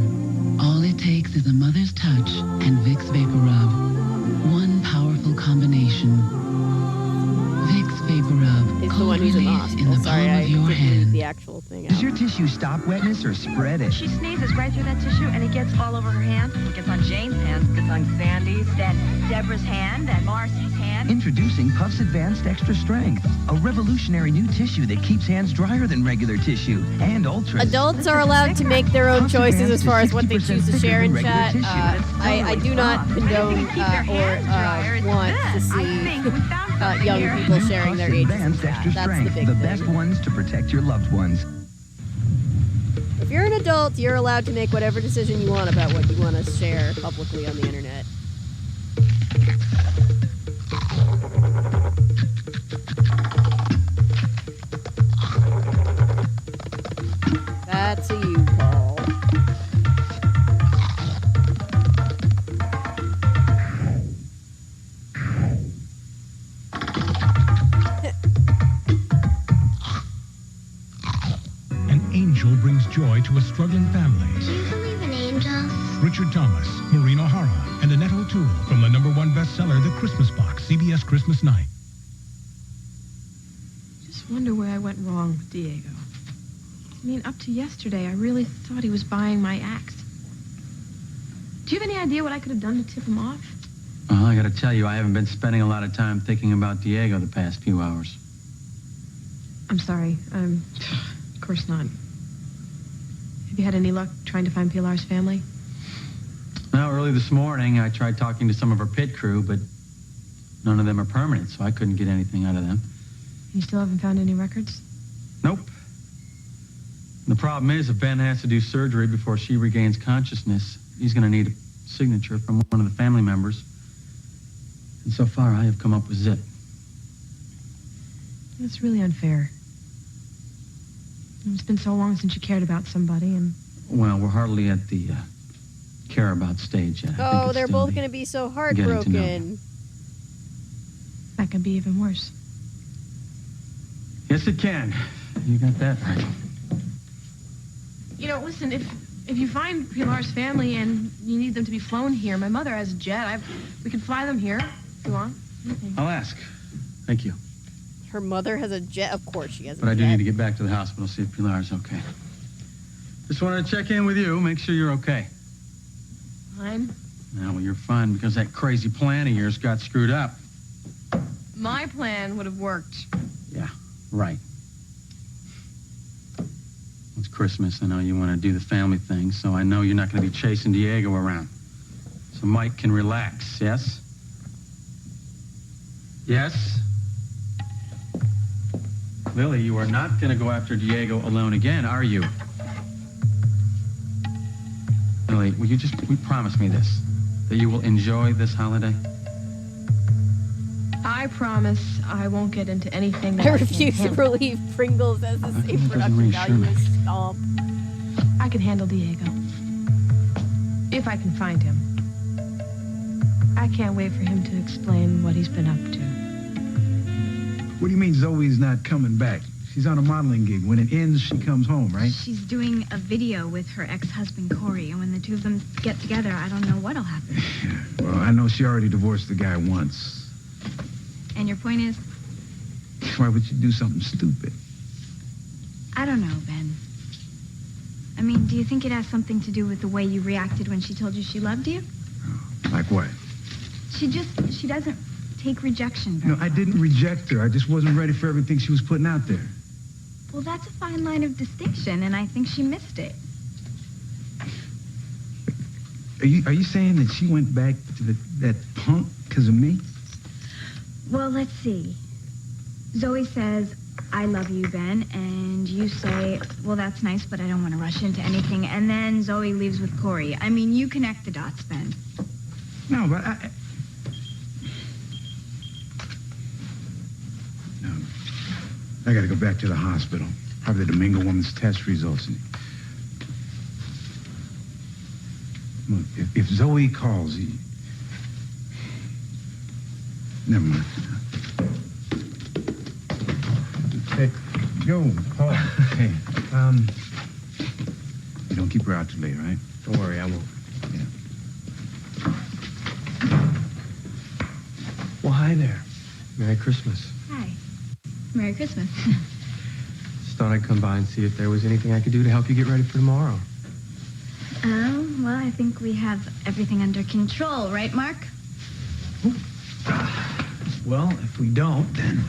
Speaker 9: All it takes is a mother's touch and Vicks Vapor Rub. One powerful combination. Vicks Vapor Rub.
Speaker 1: It's the one who's in the hospital. Sorry, I didn't read the actual thing out.
Speaker 8: Does your tissue stop wetness or spread it?
Speaker 15: She sneezes right through that tissue, and it gets all over her hand. It gets on Jane's hand, it gets on Sandy's, then Deborah's hand, then Marcy's hand.
Speaker 8: Introducing Puffs Advanced Extra Strength, a revolutionary new tissue that keeps hands drier than regular tissue, and ultra.
Speaker 1: Adults are allowed to make their own choices as far as what they choose to share in chat. I do not condone or want to see young people sharing their ages in chat. That's the big
Speaker 8: the
Speaker 1: thing.
Speaker 8: best ones to protect your loved ones.
Speaker 1: If you're an adult, you're allowed to make whatever decision you want about what you want to share publicly on the internet. That's a you, Paul.
Speaker 21: An angel brings joy to a struggling family.
Speaker 17: Do you believe in angels?
Speaker 21: Richard Thomas, Maureen O'Hara, and Annette O'Toole from the #1 bestseller, The Christmas Box, CBS Christmas Night.
Speaker 5: Just wonder where I went wrong with Diego. I mean, up to yesterday, I really thought he was buying my axe. Do you have any idea what I could have done to tip him off?
Speaker 14: Well, I gotta tell you, I haven't been spending a lot of time thinking about Diego the past few hours.
Speaker 5: I'm sorry. Of course not. Have you had any luck trying to find Pilar's family?
Speaker 14: Now, early this morning, I tried talking to some of her pit crew, but none of them are permanent, so I couldn't get anything out of them.
Speaker 5: You still haven't found any records?
Speaker 14: Nope. The problem is, if Ben has to do surgery before she regains consciousness, he's going to need a signature from one of the family members. And so far, I have come up with Zip.
Speaker 5: That's really unfair. It's been so long since you cared about somebody, and...
Speaker 14: Well, we're hardly at the care about stage yet.
Speaker 1: Oh, they're both going to be so heartbroken.
Speaker 5: That could be even worse.
Speaker 14: Yes, it can. You got that right.
Speaker 5: You know, listen, if you find Pilar's family and you need them to be flown here, my mother has a jet. We could fly them here if you want.
Speaker 14: I'll ask. Thank you.
Speaker 1: Her mother has a jet. Of course she has a jet.
Speaker 14: But I do need to get back to the hospital, see if Pilar's okay. Just wanted to check in with you, make sure you're okay.
Speaker 5: Fine.
Speaker 14: Well, you're fine because that crazy plan of yours got screwed up.
Speaker 5: My plan would have worked.
Speaker 14: Yeah, right. It's Christmas. I know you want to do the family thing, so I know you're not going to be chasing Diego around. So Mike can relax, yes? Yes? Lily, you are not going to go after Diego alone again, are you? Lily, will you promise me this, that you will enjoy this holiday?
Speaker 5: I promise I won't get into anything that
Speaker 1: I refuse to believe Pringles as the same production value as Stomp.
Speaker 5: I can handle Diego. If I can find him. I can't wait for him to explain what he's been up to.
Speaker 21: What do you mean Zoe's not coming back? She's on a modeling gig. When it ends, she comes home, right?
Speaker 23: She's doing a video with her ex-husband, Corey, and when the two of them get together, I don't know what'll happen.
Speaker 21: Well, I know she already divorced the guy once.
Speaker 23: And your point is?
Speaker 21: Why would you do something stupid?
Speaker 23: I don't know, Ben. I mean, do you think it has something to do with the way you reacted when she told you she loved you?
Speaker 21: Like what?
Speaker 23: She doesn't take rejection very
Speaker 21: No, I didn't reject her. I just wasn't ready for everything she was putting out there.
Speaker 23: Well, that's a fine line of distinction, and I think she missed it.
Speaker 21: Are you saying that she went back to that punk because of me?
Speaker 23: Well, let's see. Zoe says I love you, Ben, and you say, well, that's nice, but I don't want to rush into anything. And then Zoe leaves with Corey. I mean, you connect the dots, Ben.
Speaker 21: No, but I gotta go back to the hospital. Probably the Domingo woman's test results. Look, if Zoe calls, never mind. Hey, yo, Paul. Hey, you don't keep her out too late, right?
Speaker 25: Don't worry, I won't.
Speaker 21: Yeah.
Speaker 25: Well, hi there. Merry Christmas.
Speaker 23: Hi. Merry Christmas.
Speaker 25: Just thought I'd come by and see if there was anything I could do to help you get ready for tomorrow.
Speaker 23: Well, I think we have everything under control, right, Mark?
Speaker 21: Well, if we don't, then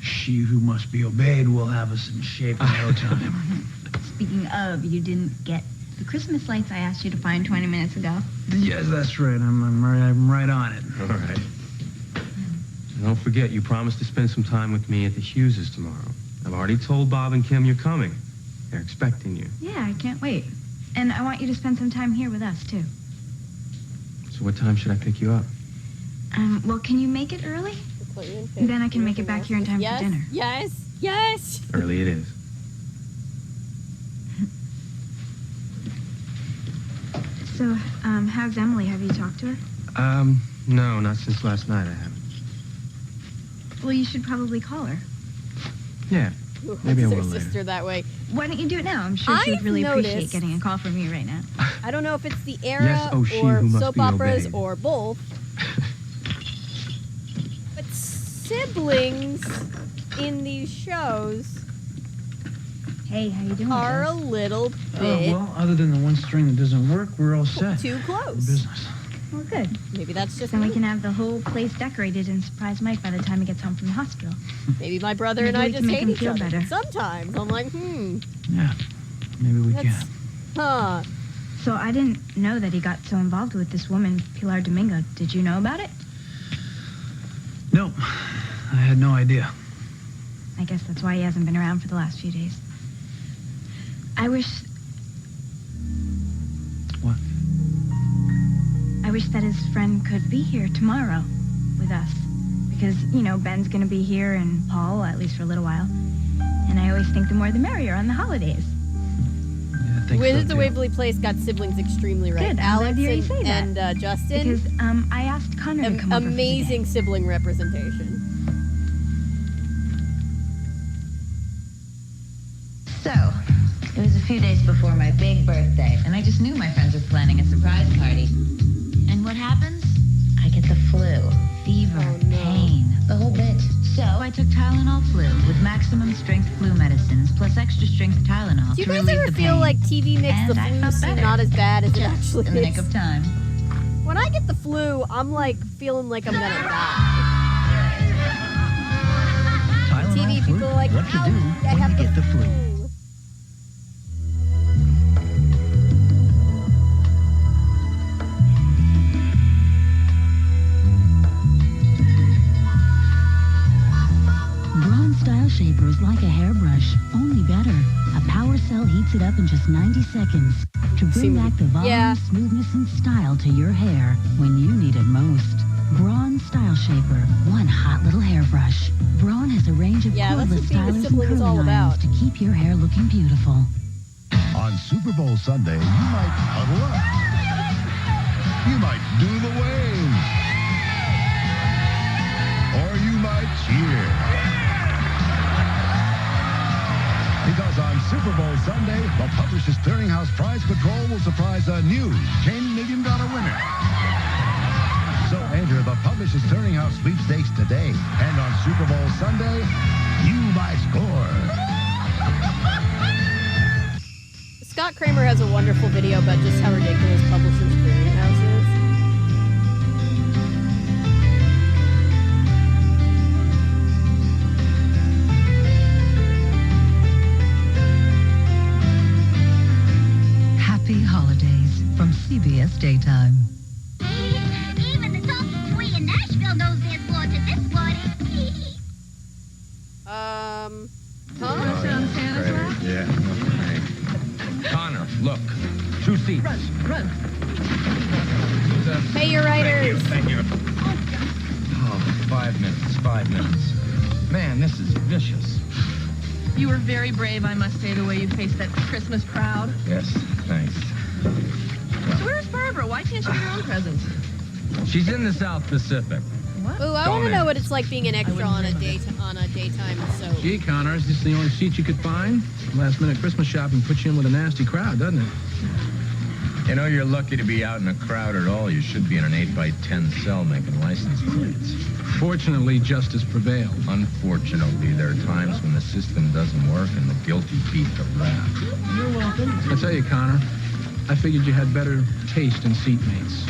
Speaker 21: she who must be obeyed will have us in shape in no time.
Speaker 23: Speaking of, you didn't get the Christmas lights I asked you to find 20 minutes ago.
Speaker 21: Yes, that's right. I'm right on it.
Speaker 25: All right. And don't forget, you promised to spend some time with me at the Hugheses tomorrow. I've already told Bob and Kim you're coming. They're expecting you.
Speaker 23: Yeah, I can't wait. And I want you to spend some time here with us, too.
Speaker 25: So what time should I pick you up?
Speaker 23: Well, can you make it early? Then I can make it back here in time for dinner.
Speaker 1: Yes.
Speaker 25: Early it is.
Speaker 23: So, how's Emily? Have you talked to her?
Speaker 25: No, not since last night I haven't.
Speaker 23: Well, you should probably call her.
Speaker 25: Yeah, maybe I will
Speaker 1: Her
Speaker 25: later.
Speaker 1: sister that way.
Speaker 23: Why don't you do it now? I'm sure she'd really appreciate getting a call from you right now.
Speaker 1: I don't know if it's the era
Speaker 25: Yes, oh, she
Speaker 1: or
Speaker 25: who must
Speaker 1: soap
Speaker 25: be
Speaker 1: operas
Speaker 25: obeyed.
Speaker 1: or both. But siblings in these shows
Speaker 23: Hey, how you doing?
Speaker 1: are a little bit
Speaker 21: Oh, well, other than the one string that doesn't work, we're all set.
Speaker 1: too close.
Speaker 21: Business.
Speaker 23: Well, good.
Speaker 1: Maybe that's just
Speaker 23: Then we
Speaker 1: me.
Speaker 23: can have the whole place decorated and surprise Mike by the time he gets home from the hospital.
Speaker 1: Maybe my brother
Speaker 23: Maybe
Speaker 1: and I
Speaker 23: we can
Speaker 1: just
Speaker 23: make
Speaker 1: hate
Speaker 23: him
Speaker 1: each
Speaker 23: feel
Speaker 1: other.
Speaker 23: better.
Speaker 1: Sometimes I'm like,
Speaker 21: Yeah, maybe we
Speaker 1: that's,
Speaker 21: can.
Speaker 1: huh.
Speaker 23: So I didn't know that he got so involved with this woman, Pilar Domingo. Did you know about it?
Speaker 21: Nope, I had no idea.
Speaker 23: I guess that's why he hasn't been around for the last few days. I wish...
Speaker 21: What?
Speaker 23: I wish that his friend could be here tomorrow with us. Because, you know, Ben's gonna be here and Paul, at least for a little while. And I always think the more the merrier on the holidays.
Speaker 21: Yeah, I think
Speaker 1: Wizards
Speaker 21: so,
Speaker 1: of
Speaker 21: too.
Speaker 1: Waverly Place got siblings extremely right.
Speaker 23: Good, I'm
Speaker 1: Alex
Speaker 23: glad to hear you say that.
Speaker 1: and Justin.
Speaker 23: Because I asked Connor to come over for the day.
Speaker 1: Amazing sibling representation.
Speaker 3: So, it was a few days before my big birthday, and I just knew my friends were planning a surprise party. And what happens? I get the flu. Fever, pain, the whole bit. So I took Tylenol Flu with maximum strength flu medicines plus extra strength Tylenol
Speaker 1: Do you
Speaker 3: to
Speaker 1: guys
Speaker 3: relieve
Speaker 1: ever
Speaker 3: the
Speaker 1: feel
Speaker 3: pain.
Speaker 1: like TV makes
Speaker 3: And
Speaker 1: the
Speaker 3: I
Speaker 1: flu
Speaker 3: felt
Speaker 1: seem
Speaker 3: better.
Speaker 1: not as bad as it
Speaker 3: Just
Speaker 1: actually
Speaker 3: in the nick
Speaker 1: is?
Speaker 3: of time.
Speaker 1: When I get the flu, I'm like feeling like I'm gonna die.
Speaker 21: Tylenol
Speaker 1: TV
Speaker 21: flu?
Speaker 1: people are like,
Speaker 21: What to
Speaker 1: "Ow,
Speaker 21: do
Speaker 1: I
Speaker 21: when
Speaker 1: have
Speaker 21: you get the flu?
Speaker 9: Braun Style Shaper is like a hairbrush, only better. A power cell heats it up in just 90 seconds to bring back the volume, smoothness, and style to your hair when you need it most. Braun Style Shaper, one hot little hairbrush. Braun has a range of
Speaker 1: Yeah, that's
Speaker 9: cordless
Speaker 1: what being a
Speaker 9: stylers and
Speaker 1: sibling is all
Speaker 9: curling
Speaker 1: about.
Speaker 9: irons to keep your hair looking beautiful.
Speaker 7: On Super Bowl Sunday, you might huddle up. You might do the wave. Or you might cheer. Because on Super Bowl Sunday, the Publishers Clearinghouse Prize Patrol will surprise a new $10 million winner. So enter the Publishers Clearinghouse sweepstakes today. And on Super Bowl Sunday, you might score.
Speaker 1: Scott Kramer has a wonderful video about just how ridiculous Publishers Clearinghouse is.
Speaker 6: Happy holidays from CBS Daytime.
Speaker 17: Even the talking boy in Nashville knows there's more to this party.
Speaker 1: Huh?
Speaker 2: Yeah. Okay. Connor, look. 2 seats.
Speaker 5: Run.
Speaker 1: Pay your writers.
Speaker 2: Thank you. Oh, 5 minutes. 5 minutes. Man, this is vicious.
Speaker 5: You were very brave, I must say, the way you faced that Christmas crowd.
Speaker 2: Yes, thanks.
Speaker 5: So where's Barbara? Why can't she get her own presents?
Speaker 2: She's in the South Pacific.
Speaker 5: What?
Speaker 1: Ooh, I want to know what it's like being an extra on a daytime soap.
Speaker 21: Gee, Connor, is this the only seat you could find? Last-minute Christmas shopping puts you in with a nasty crowd, doesn't it?
Speaker 2: You know, you're lucky to be out in a crowd at all. You should be in an 8x10 cell making license plates.
Speaker 21: Fortunately, justice prevailed.
Speaker 2: Unfortunately, there are times when the system doesn't work and the guilty beat the rap.
Speaker 21: You're welcome. I tell you, Connor, I figured you had better taste in seatmates.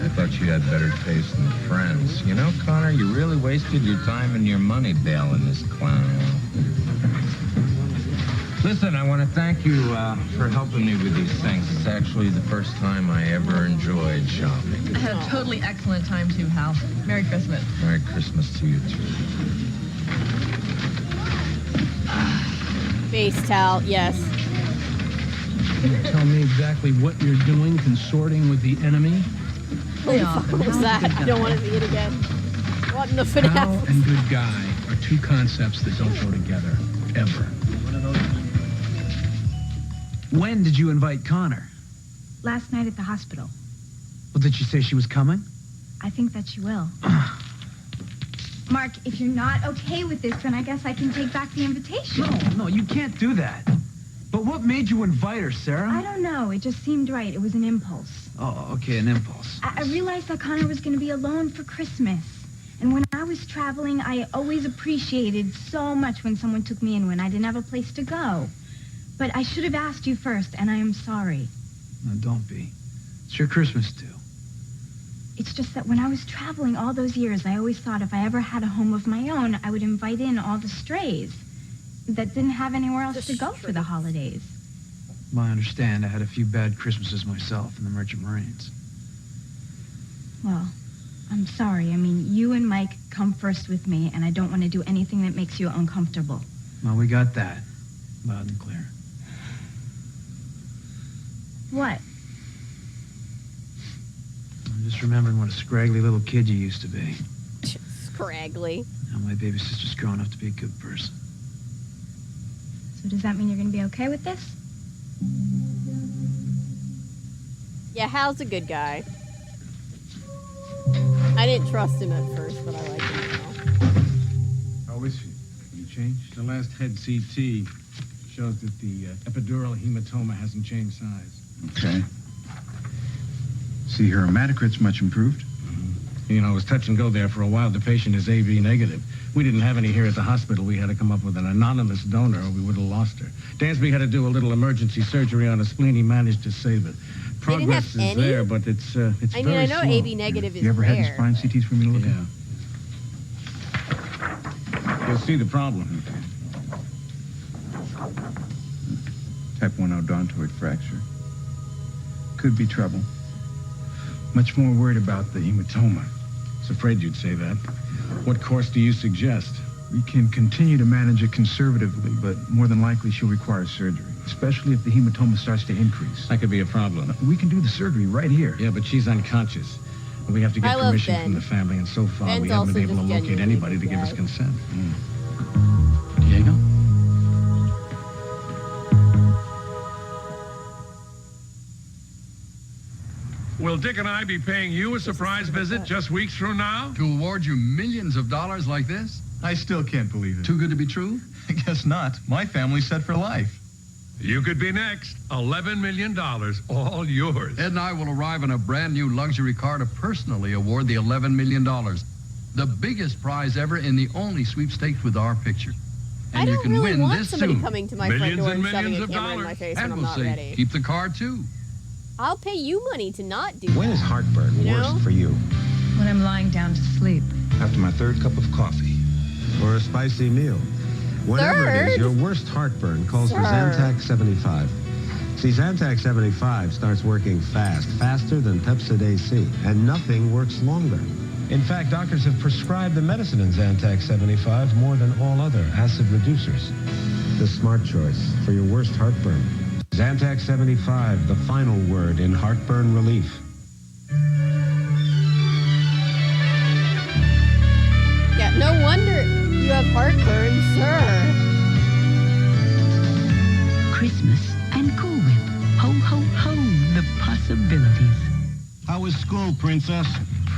Speaker 2: I thought you had better taste than friends. You know, Connor, you really wasted your time and your money bailing this clown. Listen, I want to thank you for helping me with these things. It's actually the first time I ever enjoyed shopping.
Speaker 5: I had a totally excellent time, too, Hal. Merry Christmas.
Speaker 2: Merry Christmas to you, too.
Speaker 1: Face towel, yes.
Speaker 21: Can you tell me exactly what you're doing consorting with the enemy?
Speaker 1: What the fuck was that? I don't want to see it again. What in the
Speaker 21: Pal
Speaker 1: FNAF?
Speaker 21: and good guy are two concepts that don't go together, ever.
Speaker 10: When did you invite Connor?
Speaker 23: Last night at the hospital.
Speaker 10: Well, did she say she was coming?
Speaker 23: I think that she will. Mark, if you're not okay with this, then I guess I can take back the invitation.
Speaker 10: No, you can't do that. But what made you invite her, Sarah?
Speaker 23: I don't know. It just seemed right. It was an impulse.
Speaker 10: Oh, okay, an impulse.
Speaker 23: I realized that Connor was going to be alone for Christmas. And when I was traveling, I always appreciated so much when someone took me in when I didn't have a place to go. But I should have asked you first, and I am sorry.
Speaker 10: No, don't be. It's your Christmas, too.
Speaker 23: It's just that when I was traveling all those years, I always thought if I ever had a home of my own, I would invite in all the strays that didn't have anywhere else to go for the holidays.
Speaker 10: Well, I understand. I had a few bad Christmases myself in the Merchant Marines.
Speaker 23: Well, I'm sorry. I mean, you and Mike come first with me, and I don't want to do anything that makes you uncomfortable.
Speaker 10: Well, we got that. Loud and clear.
Speaker 23: What?
Speaker 10: I'm just remembering what a scraggly little kid you used to be.
Speaker 1: Scraggly.
Speaker 10: Now my baby sister's grown up to be a good person.
Speaker 23: So does that mean you're going to be okay with this?
Speaker 1: Yeah, Hal's a good guy. I didn't trust him at first, but I like him now.
Speaker 11: How is she? Any change? The last head CT shows that the epidural hematoma hasn't changed size.
Speaker 7: Okay. See, her hematocrit's much improved.
Speaker 11: You know, it was touch and go there for a while. The patient is AB negative. We didn't have any here at the hospital. We had to come up with an anonymous donor or we would have lost her. Dansby had to do a little emergency surgery on a spleen. He managed to save it. Progress is
Speaker 1: any?
Speaker 11: there, but it's very
Speaker 1: I mean, I know
Speaker 11: slow.
Speaker 1: AB negative is
Speaker 7: You ever had the
Speaker 1: rare.
Speaker 7: spine CTs for me to look
Speaker 11: Yeah. You'll see the problem.
Speaker 7: Type 1 odontoid fracture. Could be trouble. Much more worried about the hematoma.
Speaker 11: I was afraid you'd say that. What course do you suggest?
Speaker 7: We can continue to manage it conservatively, but more than likely she'll require surgery, especially if the hematoma starts to increase.
Speaker 11: That could be a problem.
Speaker 7: We can do the surgery right here.
Speaker 11: Yeah, but she's unconscious. We have to
Speaker 1: I
Speaker 11: get
Speaker 1: love
Speaker 11: permission
Speaker 1: Ben.
Speaker 11: from the family, and so far
Speaker 1: Ben's
Speaker 11: we haven't been
Speaker 1: also
Speaker 11: able to
Speaker 1: just
Speaker 11: locate
Speaker 1: genuinely
Speaker 11: anybody to
Speaker 1: good
Speaker 11: give us
Speaker 1: guy.
Speaker 11: consent.
Speaker 10: Diego?
Speaker 16: Will Dick and I be paying you a surprise visit just weeks from now?
Speaker 19: To award you millions of dollars like this?
Speaker 22: I still can't believe it.
Speaker 19: Too good to be true?
Speaker 22: I guess not. My family's set for life.
Speaker 16: You could be next. $11 million, all yours.
Speaker 19: Ed and I will arrive in a brand new luxury car to personally award the $11 million. The biggest prize ever in the only sweepstakes with our picture. And
Speaker 1: I
Speaker 19: you
Speaker 1: don't
Speaker 19: can
Speaker 1: really
Speaker 19: win
Speaker 1: want
Speaker 19: this
Speaker 1: somebody
Speaker 19: soon.
Speaker 1: coming to my front door and shoving a camera in my face when
Speaker 19: And
Speaker 1: I'm
Speaker 19: we'll
Speaker 1: not
Speaker 19: say,
Speaker 1: ready.
Speaker 19: keep the car too.
Speaker 1: I'll pay you money to not do
Speaker 24: When
Speaker 1: that.
Speaker 24: is heartburn
Speaker 1: You know?
Speaker 24: worst for you?
Speaker 13: When I'm lying down to sleep.
Speaker 24: After my third cup of coffee or a spicy meal. Whatever it is,
Speaker 1: Third?
Speaker 24: your worst heartburn calls for
Speaker 1: Sir.
Speaker 24: Zantac 75. See, Zantac 75 starts working fast, faster than Pepsid AC, and nothing works longer. In fact, doctors have prescribed the medicine in Zantac 75 more than all other acid reducers. The smart choice for your worst heartburn. Zantac 75, the final word in heartburn relief.
Speaker 1: Yeah, no wonder you have heartburn, sir.
Speaker 6: Christmas and Cool Whip. Ho, ho, ho, the possibilities.
Speaker 24: How was school, Princess?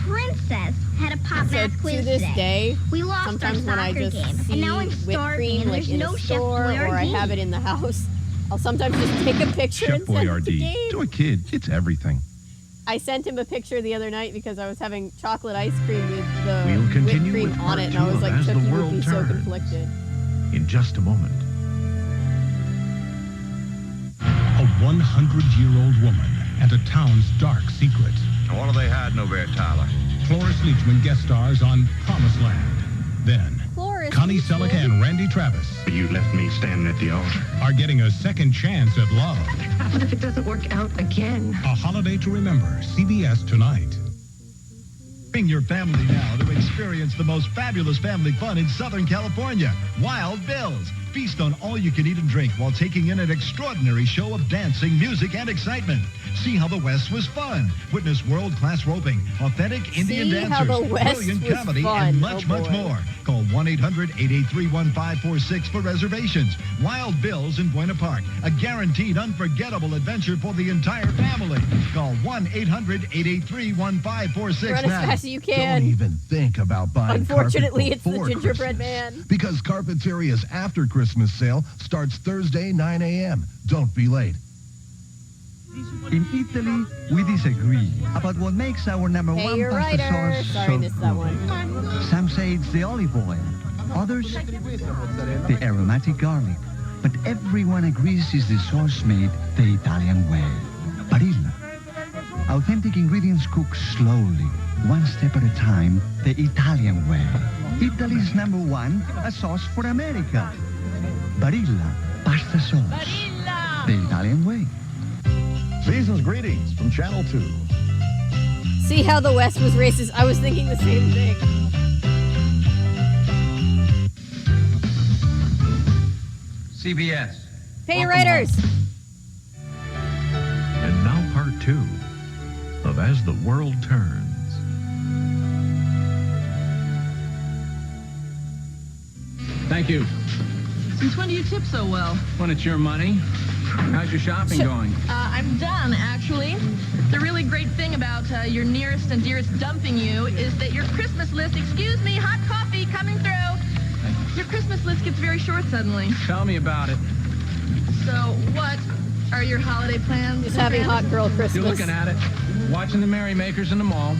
Speaker 17: Princess had a pop math quiz
Speaker 1: to this
Speaker 17: today.
Speaker 1: day,
Speaker 17: We lost
Speaker 1: sometimes
Speaker 17: our
Speaker 1: when I
Speaker 17: soccer
Speaker 1: just
Speaker 17: game,
Speaker 1: see
Speaker 17: and now I'm
Speaker 1: whipped
Speaker 17: starving,
Speaker 1: cream
Speaker 17: and
Speaker 1: like
Speaker 17: there's
Speaker 1: in
Speaker 17: no
Speaker 1: a
Speaker 17: Chef
Speaker 1: store, or I have it in the house, I'll sometimes just take a picture
Speaker 4: Chef
Speaker 1: and send it to
Speaker 4: Boyardee.
Speaker 1: Gabe.
Speaker 4: To a kid, it's everything.
Speaker 1: I sent him a picture the other night because I was having chocolate ice cream with the
Speaker 4: We'll
Speaker 1: whipped
Speaker 4: continue
Speaker 1: cream
Speaker 4: with
Speaker 1: on
Speaker 4: part
Speaker 1: it, and
Speaker 4: two
Speaker 1: I was
Speaker 4: of
Speaker 1: like,
Speaker 4: As the
Speaker 1: Cookie would
Speaker 4: World
Speaker 1: be so
Speaker 4: Turns.
Speaker 1: conflicted.
Speaker 4: In just a moment.
Speaker 21: A 100-year-old woman and a town's dark secret.
Speaker 12: What have they hiding over there, Tyler?
Speaker 21: Cloris Leachman guest stars on Promised Land. Then,
Speaker 1: Cloris
Speaker 21: Connie Selleck and Randy Travis
Speaker 15: You left me standing at the altar.
Speaker 21: are getting a second chance at love.
Speaker 13: What if it doesn't work out again?
Speaker 21: A holiday to remember. CBS tonight.
Speaker 18: Bring your family now to experience the most fabulous family fun in Southern California. Wild Bill's. Feast on all you can eat and drink while taking in an extraordinary show of dancing, music, and excitement. See how the West was fun. Witness world-class roping, authentic Indian
Speaker 1: See how
Speaker 18: dancers,
Speaker 1: the West
Speaker 18: brilliant
Speaker 1: was
Speaker 18: comedy,
Speaker 1: fun.
Speaker 18: and much,
Speaker 1: Oh,
Speaker 18: much
Speaker 1: boy.
Speaker 18: more. Call 1-800-883-1546 for reservations. Wild Bill's in Buena Park. A guaranteed unforgettable adventure for the entire family. Call 1-800-883-1546
Speaker 1: Run as
Speaker 18: now.
Speaker 1: fast as you
Speaker 24: Don't
Speaker 1: can.
Speaker 24: even think about buying
Speaker 1: Unfortunately,
Speaker 24: carpet
Speaker 1: it's the
Speaker 24: before
Speaker 1: gingerbread
Speaker 24: Christmas.
Speaker 1: man.
Speaker 24: Because Carpeteria's after Christmas sale starts Thursday, 9 a.m. Don't be late.
Speaker 20: In Italy, we disagree about what makes our number
Speaker 1: Hey,
Speaker 20: one
Speaker 1: you're
Speaker 20: pasta
Speaker 1: right,
Speaker 20: sauce
Speaker 1: Sorry, I
Speaker 20: so
Speaker 1: missed that
Speaker 20: good.
Speaker 1: one.
Speaker 20: Some say it's the olive oil, others the aromatic garlic. But everyone agrees it's the sauce made the Italian way. Barilla. Authentic ingredients cooked slowly, one step at a time, the Italian way. Italy's number one, a sauce for America. Barilla pasta sauce. The Italian way.
Speaker 21: Season's greetings from Channel 2.
Speaker 1: See how the West was racist? I was thinking the same thing.
Speaker 25: CBS.
Speaker 1: Pay your writers.
Speaker 4: And now part 2 of As the World Turns.
Speaker 25: Thank you.
Speaker 5: Since when do you tip so well?
Speaker 25: When it's your money. How's your shopping going?
Speaker 5: I'm done, actually. The really great thing about your nearest and dearest dumping you is that your Christmas list, excuse me, hot coffee coming through. Your Christmas list gets very short suddenly.
Speaker 25: Tell me about it.
Speaker 5: So what are your holiday plans?
Speaker 1: Just having hot girl Christmas.
Speaker 25: You're looking at it. Watching the merrymakers in the mall.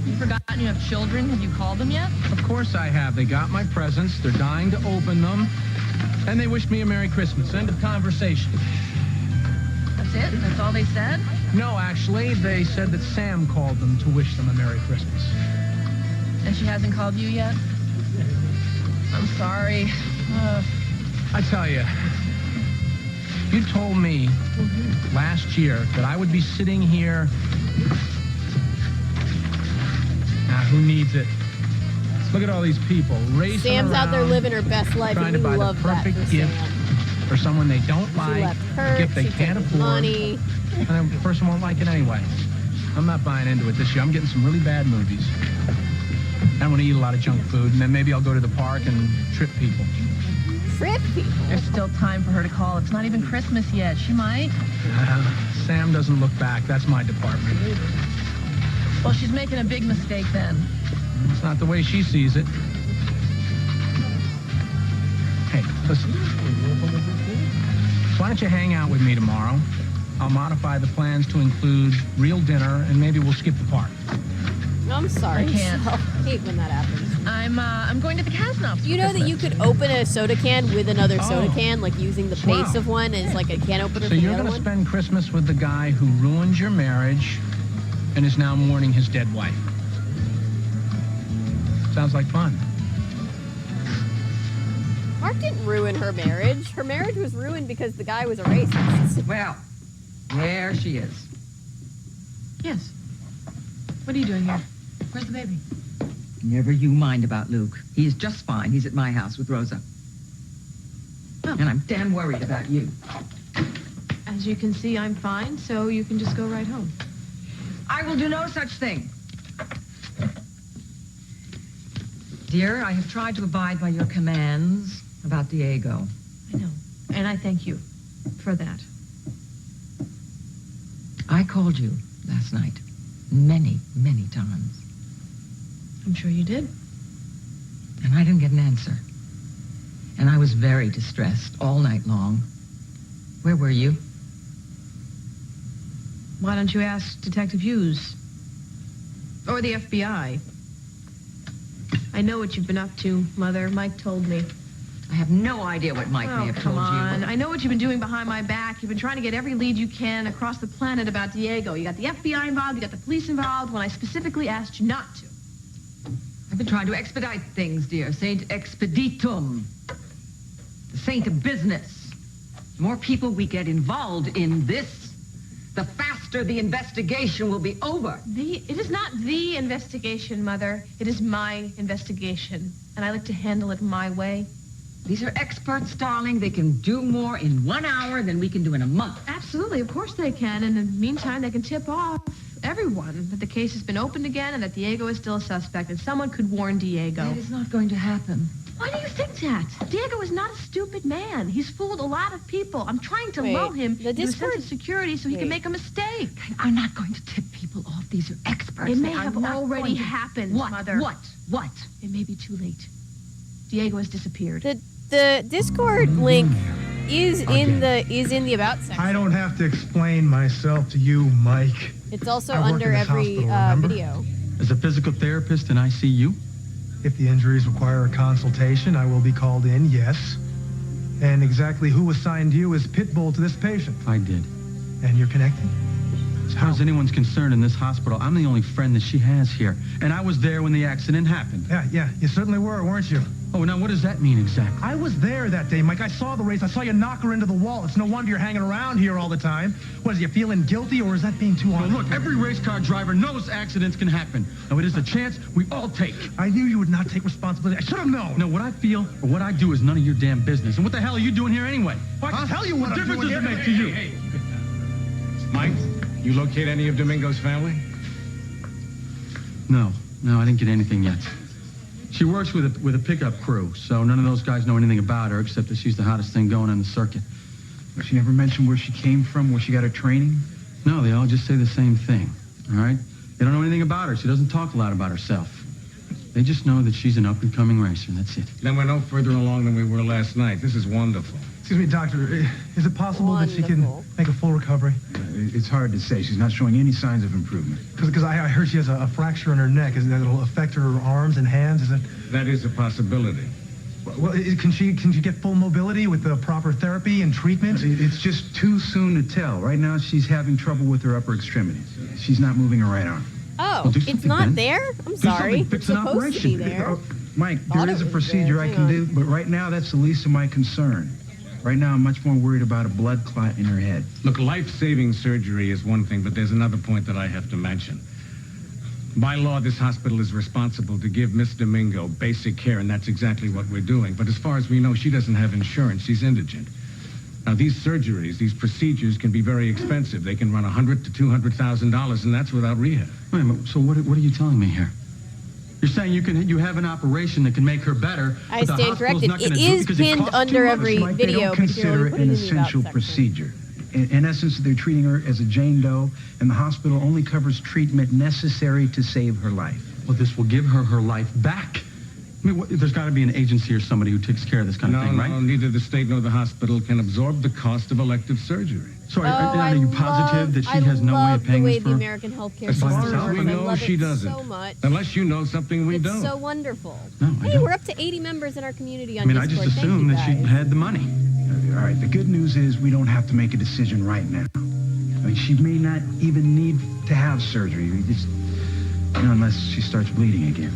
Speaker 5: You've forgotten you have children. Have you called them yet?
Speaker 25: Of course I have. They got my presents. They're dying to open them. And they wished me a Merry Christmas. End of conversation.
Speaker 5: That's it? That's all they said?
Speaker 25: No, actually, they said that Sam called them to wish them a Merry Christmas.
Speaker 5: And she hasn't called you yet? I'm sorry.
Speaker 25: I tell you, you told me last year that I would be sitting here. Who needs it? Look at all these people racing
Speaker 1: Sam's out there
Speaker 25: around,
Speaker 1: living her best life,
Speaker 25: trying
Speaker 1: and
Speaker 25: to
Speaker 1: we
Speaker 25: buy
Speaker 1: love
Speaker 25: the
Speaker 1: that
Speaker 25: perfect
Speaker 1: for
Speaker 25: gift
Speaker 1: Sam.
Speaker 25: for someone they don't
Speaker 1: She
Speaker 25: like,
Speaker 1: left
Speaker 25: a
Speaker 1: her,
Speaker 25: gift they
Speaker 1: she
Speaker 25: can't
Speaker 1: took
Speaker 25: afford,
Speaker 1: money.
Speaker 25: and the person won't like it anyway. I'm not buying into it this year. I'm getting some really bad movies. I'm going to eat a lot of junk food, and then maybe I'll go to the park and trip people.
Speaker 1: Trip people?
Speaker 5: There's still time for her to call. It's not even Christmas yet. She might.
Speaker 25: Sam doesn't look back. That's my department.
Speaker 5: Well, she's making a big mistake then.
Speaker 25: It's not the way she sees it. Hey, listen. Why don't you hang out with me tomorrow? I'll modify the plans to include real dinner, and maybe we'll skip the park.
Speaker 1: I'm sorry.
Speaker 5: I can't.
Speaker 1: I hate when that happens.
Speaker 5: I'm going to the Casnops.
Speaker 1: You know that you could open a soda can with another soda
Speaker 25: Oh.
Speaker 1: can, like using the
Speaker 25: Swell.
Speaker 1: base of one as like a can opener
Speaker 25: So
Speaker 1: for the
Speaker 25: you're
Speaker 1: other
Speaker 25: going to
Speaker 1: one?
Speaker 25: spend Christmas with the guy who ruined your marriage and is now mourning his dead wife. Sounds like fun.
Speaker 1: Mark didn't ruin her marriage. Her marriage was ruined because the guy was a racist.
Speaker 8: Well, there she is.
Speaker 5: Yes. What are you doing here?
Speaker 8: Where's the baby?
Speaker 2: Never you mind about Luke. He is just fine. He's at my house with Rosa. Oh. And I'm damn worried about you.
Speaker 5: As you can see, I'm fine, so you can just go right home.
Speaker 2: I will do no such thing. Dear, I have tried to abide by your commands about Diego.
Speaker 5: I know, and I thank you for that.
Speaker 2: I called you last night many, many times.
Speaker 5: I'm sure you did.
Speaker 2: And I didn't get an answer. And I was very distressed all night long. Where were you?
Speaker 5: Why don't you ask Detective Hughes? Or the FBI? I know what you've been up to, Mother. Mike told me.
Speaker 2: I have no idea what Mike may have told you.
Speaker 5: Come on. I know what you've been doing behind my back. You've been trying to get every lead you can across the planet about Diego. You got the FBI involved, you got the police involved, when I specifically asked you not to.
Speaker 2: I've been trying to expedite things, dear. Saint expeditum. The saint of business. The more people we get involved in this, the faster the investigation will be over.
Speaker 5: It is not the investigation, Mother. It is my investigation. And I like to handle it my way.
Speaker 2: These are experts, darling. They can do more in 1 hour than we can do in a month.
Speaker 5: Absolutely. Of course they can. And in the meantime, they can tip off everyone that the case has been opened again and that Diego is still a suspect. And someone could warn Diego.
Speaker 2: That is not going to happen.
Speaker 5: Why do you think that? Diego is not a stupid man. He's fooled a lot of people. I'm trying to lull him into a sense of security so he can make a mistake.
Speaker 2: I'm not going to tip people off. These are experts.
Speaker 5: It may have already happened,
Speaker 2: What?
Speaker 5: Mother.
Speaker 2: What?
Speaker 5: It may be too late. Diego has disappeared.
Speaker 1: The Discord link is in the about section.
Speaker 22: I don't have to explain myself to you, Mike.
Speaker 1: It's also
Speaker 22: I work
Speaker 1: under
Speaker 22: in this
Speaker 1: every
Speaker 22: hospital, remember?
Speaker 1: video.
Speaker 22: As a physical therapist in ICU? If the injuries require a consultation, I will be called in, yes. And exactly who assigned you as pit bull to this patient?
Speaker 3: I did.
Speaker 22: And you're connected?
Speaker 3: As far as anyone's concerned in this hospital, I'm the only friend that she has here. And I was there when the accident happened.
Speaker 22: Yeah, you certainly were, weren't you?
Speaker 3: Oh, now what does that mean exactly?
Speaker 22: I was there that day, Mike. I saw the race. I saw you knock her into the wall. It's no wonder you're hanging around here all the time. What, is you feeling guilty, or is that being too honest?
Speaker 3: No, look, every race car driver knows accidents can happen. Now, it is a chance we all take.
Speaker 22: I knew you would not take responsibility. I should have known.
Speaker 3: No, what I feel or what I do is none of your damn business. And what the hell are you doing here anyway?
Speaker 22: Well, I can tell you what I'm
Speaker 3: difference
Speaker 22: doing
Speaker 3: does it
Speaker 22: here.
Speaker 3: make to you?
Speaker 11: Hey. Mike, you locate any of Domingo's family?
Speaker 3: No, I didn't get anything yet. She works with a pickup crew, so none of those guys know anything about her except that she's the hottest thing going on the circuit.
Speaker 10: But she never mentioned where she came from, where she got her training?
Speaker 3: No, they all just say the same thing, all right? They don't know anything about her. She doesn't talk a lot about herself. They just know that she's an up-and-coming racer, and that's it.
Speaker 11: Then we're no further along than we were last night. This is wonderful.
Speaker 22: Excuse me, doctor. Is it possible that she can make a full recovery?
Speaker 10: It's hard to say. She's not showing any signs of improvement.
Speaker 22: Because I heard she has a fracture in her neck. Is that it'll affect her arms and hands? Is it?
Speaker 11: That is a possibility.
Speaker 22: Well, can she get full mobility with the proper therapy and treatment?
Speaker 10: It's just too soon to tell. Right now, she's having trouble with her upper extremities. She's not moving her right arm.
Speaker 1: Oh, it's not there? I'm sorry. It's supposed to be there.
Speaker 10: Mike, there is a procedure I can do, but right now, that's the least of my concern. Right now, I'm much more worried about a blood clot in her head.
Speaker 11: Look, life-saving surgery is one thing, but there's another point that I have to mention. By law, this hospital is responsible to give Miss Domingo basic care, and that's exactly what we're doing. But as far as we know, she doesn't have insurance. She's indigent. Now, these surgeries, these procedures can be very expensive. They can run $100,000 to $200,000, and that's without rehab.
Speaker 3: Wait a minute, so what are you telling me here? You're saying you have an operation that can make her better.
Speaker 1: I stand corrected. It is pinned under every
Speaker 10: Mike,
Speaker 1: video.
Speaker 10: They don't consider it an essential procedure. In essence, they're treating her as a Jane Doe, and the hospital only covers treatment necessary to save her life.
Speaker 3: Well, this will give her life back. I mean, there's got to be an agency or somebody who takes care of this kind of thing, right?
Speaker 11: No, neither the state nor the hospital can absorb the cost of elective surgery.
Speaker 3: So are you positive that she has no way of paying this for?
Speaker 1: The American healthcare
Speaker 11: As
Speaker 1: system
Speaker 11: far as we
Speaker 1: works. I
Speaker 11: know,
Speaker 1: love
Speaker 11: she
Speaker 1: it
Speaker 11: doesn't.
Speaker 1: so much.
Speaker 11: Unless you know something we don't.
Speaker 1: It's so wonderful.
Speaker 3: No,
Speaker 1: Hey, we're up to 80 members in our community on
Speaker 3: I
Speaker 1: Discord.
Speaker 3: just assumed that she had the money.
Speaker 10: All right, the good news is we don't have to make a decision right now. I mean, she may not even need to have surgery. We just, unless she starts bleeding again.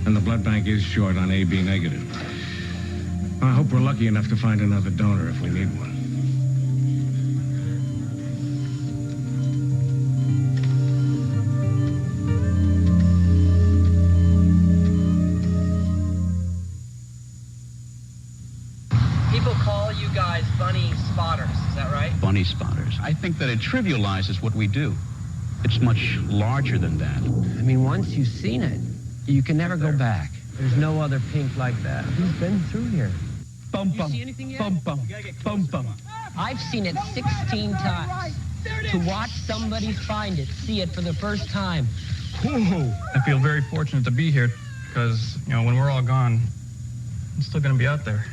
Speaker 11: And the blood bank is short on AB negative. I hope we're lucky enough to find another donor if we need one.
Speaker 7: money spotters. I think that it trivializes what we do. It's much larger than that.
Speaker 9: I mean, once you've seen it, you can never go back. There's no other Pink like that. Who's been through here?
Speaker 14: Bum, bum, bum, bum, bum, bum.
Speaker 9: I've seen it 16 times. To watch somebody find it, see it for the first time.
Speaker 22: I feel very fortunate to be here because, when we're all gone, it's still going to be out there.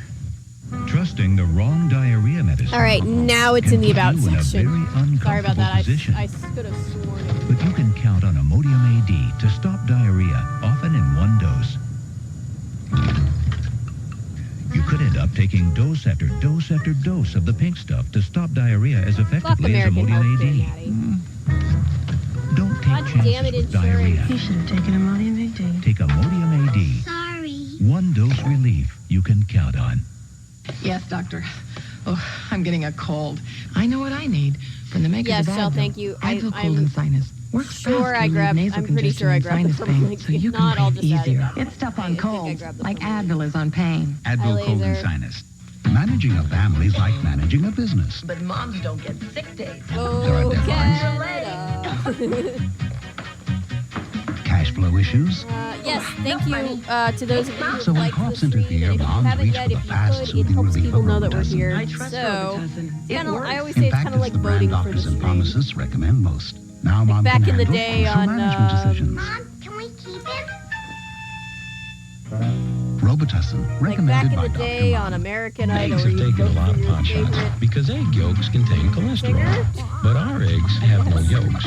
Speaker 18: Trusting the wrong diarrhea medicine.
Speaker 1: All right, now it's in the about
Speaker 18: can put you in a
Speaker 1: section.
Speaker 18: very uncomfortable
Speaker 1: Sorry about that.
Speaker 18: position.
Speaker 1: I could have sworn it.
Speaker 18: But you can count on Imodium AD to stop diarrhea, often in one dose. You could end up taking dose after dose after dose of the pink stuff to stop diarrhea as effectively as
Speaker 1: American
Speaker 18: Imodium
Speaker 1: healthcare,
Speaker 18: AD. Don't take
Speaker 1: God damn it,
Speaker 18: chances with diarrhea.
Speaker 5: You should have taken Imodium AD.
Speaker 18: Take Imodium AD.
Speaker 17: Sorry.
Speaker 18: One dose relief you can count on.
Speaker 2: Yes, doctor. Oh, I'm getting a cold. I know what I need from the makers
Speaker 1: Yes,
Speaker 2: of
Speaker 1: Shell,
Speaker 2: Advil.
Speaker 1: thank you.
Speaker 2: Advil
Speaker 1: I'm
Speaker 2: cold and sinus. Works
Speaker 1: sure
Speaker 2: fast
Speaker 1: I
Speaker 2: to relieve
Speaker 1: grabbed.
Speaker 2: nasal
Speaker 1: I'm pretty
Speaker 2: congestion
Speaker 1: sure I
Speaker 2: and
Speaker 1: grabbed it
Speaker 2: sinus
Speaker 1: from
Speaker 2: pain,
Speaker 1: like.
Speaker 2: so you
Speaker 1: If not,
Speaker 2: can
Speaker 1: I'll
Speaker 2: breathe
Speaker 1: just add it
Speaker 2: easier.
Speaker 1: back.
Speaker 13: It's tough on
Speaker 1: I think I
Speaker 13: colds,
Speaker 1: grabbed it
Speaker 13: like
Speaker 1: from
Speaker 13: Advil is on pain.
Speaker 20: Advil Cold and
Speaker 1: laser.
Speaker 20: Sinus. Managing a family is like managing a business.
Speaker 13: But moms don't get sick days.
Speaker 20: There are
Speaker 1: Canada.
Speaker 20: Cash flow issues.
Speaker 1: Yes, thank you to those of you who
Speaker 20: So when
Speaker 1: liked the
Speaker 20: cops
Speaker 1: stream.
Speaker 20: interfere,
Speaker 1: And if you
Speaker 20: moms
Speaker 1: haven't
Speaker 20: reach
Speaker 1: yet,
Speaker 20: for the
Speaker 1: if you
Speaker 20: fast,
Speaker 1: could, it
Speaker 20: soothing
Speaker 1: helps
Speaker 20: relief
Speaker 1: people
Speaker 20: of
Speaker 1: know that we're
Speaker 20: Robitussin.
Speaker 1: here.
Speaker 13: I trust
Speaker 1: So,
Speaker 13: Robitussin. It
Speaker 1: kinda, I
Speaker 13: works.
Speaker 1: always say
Speaker 20: In
Speaker 1: it's
Speaker 20: fact,
Speaker 1: kind of like
Speaker 20: it's the brand
Speaker 1: voting for the
Speaker 20: doctors and
Speaker 1: stream.
Speaker 20: pharmacists recommend most. Now mom
Speaker 1: back
Speaker 20: can
Speaker 1: in the
Speaker 20: handle
Speaker 1: day
Speaker 20: crucial
Speaker 1: on,
Speaker 20: management decisions.
Speaker 17: Mom, can we keep him?
Speaker 20: Robitussin,
Speaker 1: Like back
Speaker 20: recommended
Speaker 1: in
Speaker 20: by
Speaker 1: the day on American Idol,
Speaker 14: Eggs
Speaker 1: where
Speaker 14: have
Speaker 1: you
Speaker 14: taken a
Speaker 1: vote
Speaker 14: lot
Speaker 1: for
Speaker 14: of
Speaker 1: your
Speaker 14: pot shots
Speaker 1: favorite
Speaker 14: because egg yolks contain cholesterol. But our eggs have no yolks,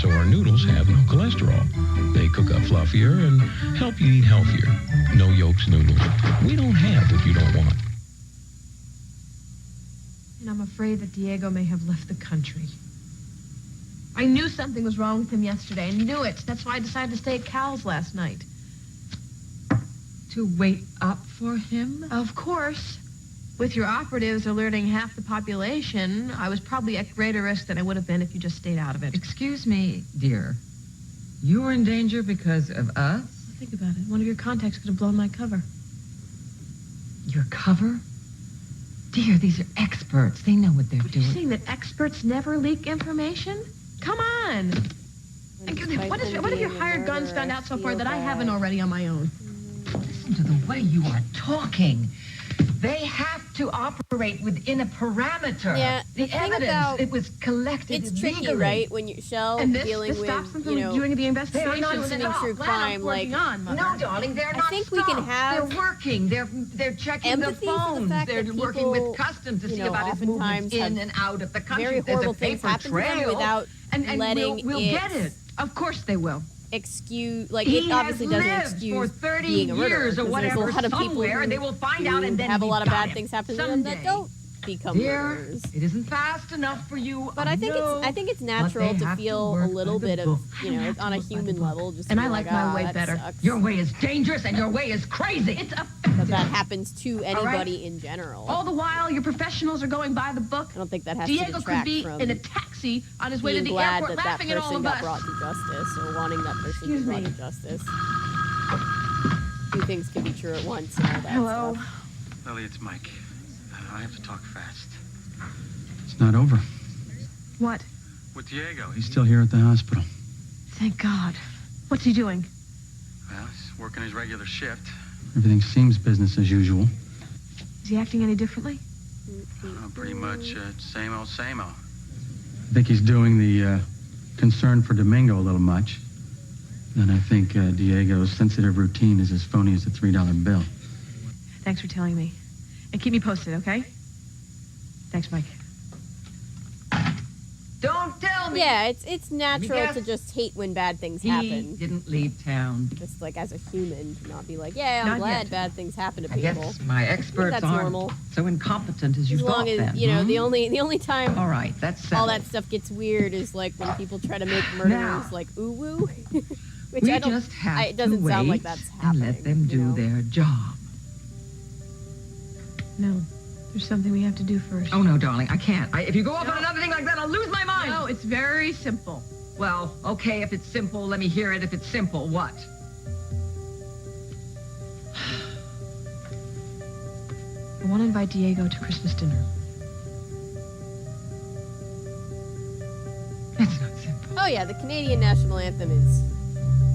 Speaker 14: so our noodles have no cholesterol. They cook up fluffier and help you eat healthier. No yolks noodles. We don't have what you don't want.
Speaker 5: And I'm afraid that Diego may have left the country. I knew something was wrong with him yesterday. I knew it. That's why I decided to stay at Cal's last night.
Speaker 2: To wait up for him?
Speaker 5: Of course. With your operatives alerting half the population, I was probably at greater risk than I would have been if you just stayed out of it.
Speaker 2: Excuse me, dear. You were in danger because of us?
Speaker 5: Think about it. One of your contacts could have blown my cover.
Speaker 2: Your cover? Dear, these are experts. They know what they're
Speaker 5: What are you
Speaker 2: doing.
Speaker 5: saying, that experts never leak information? Come on. What have your hired guns found out so far that I haven't already on my own?
Speaker 2: Listen to the way you are talking. They have to operate within a parameter.
Speaker 1: Yeah,
Speaker 2: the
Speaker 1: thing
Speaker 2: evidence,
Speaker 1: about-
Speaker 2: it was collected
Speaker 1: It's tricky,
Speaker 2: legally.
Speaker 1: right? When you're Shell
Speaker 5: And this
Speaker 1: dealing
Speaker 5: stops them
Speaker 1: with,
Speaker 5: from doing the
Speaker 2: They are
Speaker 5: investigation,
Speaker 2: not doing
Speaker 5: sending
Speaker 2: it.
Speaker 5: true
Speaker 2: Glad
Speaker 5: crime,
Speaker 2: I'm
Speaker 5: like...
Speaker 2: working on, Mother. No, darling, they're not
Speaker 1: think we can
Speaker 2: stopped.
Speaker 1: have
Speaker 2: They're working. They're checking the
Speaker 1: empathy for the
Speaker 2: phones.
Speaker 1: fact
Speaker 2: They're
Speaker 1: that
Speaker 2: working
Speaker 1: people,
Speaker 2: with customs to
Speaker 1: you
Speaker 2: see
Speaker 1: know,
Speaker 2: about his movements
Speaker 1: oftentimes
Speaker 2: in
Speaker 1: have
Speaker 2: and out of the country.
Speaker 1: very
Speaker 2: There's
Speaker 1: horrible
Speaker 2: a
Speaker 1: things
Speaker 2: paper
Speaker 1: happen to them
Speaker 2: trail.
Speaker 1: without
Speaker 2: and
Speaker 1: letting
Speaker 2: we'll
Speaker 1: it
Speaker 2: get it.
Speaker 5: Of course they will.
Speaker 1: excuse, like,
Speaker 2: He
Speaker 1: it obviously
Speaker 2: has
Speaker 1: doesn't
Speaker 2: lived
Speaker 1: excuse
Speaker 2: for 30
Speaker 1: being a murderer,
Speaker 2: years or
Speaker 1: 'cause there's
Speaker 2: whatever
Speaker 1: a lot of people
Speaker 2: somewhere.
Speaker 1: who,
Speaker 2: They will find out,
Speaker 1: who
Speaker 2: and then
Speaker 1: have a
Speaker 2: he
Speaker 1: lot of
Speaker 2: got
Speaker 1: bad
Speaker 2: him
Speaker 1: things happen to them that
Speaker 2: someday.
Speaker 1: don't become
Speaker 2: Dear,
Speaker 1: murderers.
Speaker 2: it isn't fast enough for you.
Speaker 1: But I think it's natural to feel a little bit of, you know, on a human level, just
Speaker 5: And
Speaker 1: to
Speaker 5: I
Speaker 1: be
Speaker 5: like
Speaker 1: like,
Speaker 5: my
Speaker 1: "Ah,
Speaker 5: way
Speaker 1: that
Speaker 5: better."
Speaker 1: sucks."
Speaker 2: Your way is dangerous, and your way is crazy. It's
Speaker 1: that happens to anybody in general.
Speaker 5: All the while, your professionals are going by the book.
Speaker 1: I don't think that has
Speaker 5: Diego
Speaker 1: to
Speaker 5: could
Speaker 1: detract
Speaker 5: be
Speaker 1: from
Speaker 5: in a taxi on his way to
Speaker 1: being
Speaker 5: the
Speaker 1: glad
Speaker 5: airport,
Speaker 1: that
Speaker 5: laughing
Speaker 1: that
Speaker 5: at all
Speaker 1: person
Speaker 5: of
Speaker 1: got
Speaker 5: us.
Speaker 1: brought to justice, or wanting that person to be
Speaker 5: Excuse
Speaker 1: brought
Speaker 5: me.
Speaker 1: to justice. Two things can be true at once. And all that
Speaker 5: Hello.
Speaker 1: stuff.
Speaker 3: Lily, it's Mike. I have to talk fast.
Speaker 22: It's not over.
Speaker 5: What?
Speaker 3: With Diego,
Speaker 22: He's still here at the hospital.
Speaker 5: Thank God. What's he doing?
Speaker 3: well, he's working his regular shift.
Speaker 22: Everything seems business as usual.
Speaker 5: Is he acting any differently?
Speaker 3: Pretty much same old, same old.
Speaker 22: I think he's doing the concern for Domingo a little much. And I think Diego's sensitive routine is as phony as a $3 bill.
Speaker 5: Thanks for telling me. And keep me posted, okay? Thanks, Mike.
Speaker 2: Don't tell me.
Speaker 1: Yeah, it's natural
Speaker 2: guess.
Speaker 1: to just hate when bad things
Speaker 2: He
Speaker 1: happen.
Speaker 2: didn't leave town.
Speaker 1: Just like as a human, to not be like, yeah, I'm
Speaker 2: Not
Speaker 1: glad
Speaker 2: yet.
Speaker 1: bad things happen to
Speaker 2: I
Speaker 1: people.
Speaker 2: guess my experts
Speaker 1: That's
Speaker 2: aren't
Speaker 1: normal.
Speaker 2: so incompetent as you
Speaker 1: As long
Speaker 2: thought
Speaker 1: as
Speaker 2: then,
Speaker 1: you know,
Speaker 2: huh?
Speaker 1: the only time
Speaker 2: All right, that's
Speaker 1: all
Speaker 2: settled.
Speaker 1: that stuff gets weird is like when people try to make murderers
Speaker 2: Now,
Speaker 1: like ooh woo. Which
Speaker 2: we
Speaker 1: I don't.
Speaker 2: just have
Speaker 1: It doesn't
Speaker 2: to
Speaker 1: sound
Speaker 2: wait
Speaker 1: like that's
Speaker 2: and
Speaker 1: happening.
Speaker 2: let them do
Speaker 1: you know?
Speaker 2: their job.
Speaker 5: No, there's something we have to do first.
Speaker 2: Oh, no, darling, I can't. If you go off on another thing like that, I'll lose my mind.
Speaker 5: No, it's very simple.
Speaker 2: Well, okay, if it's simple, let me hear it. If it's simple, what?
Speaker 5: I want to invite Diego to Christmas dinner.
Speaker 1: Oh yeah, the Canadian national anthem is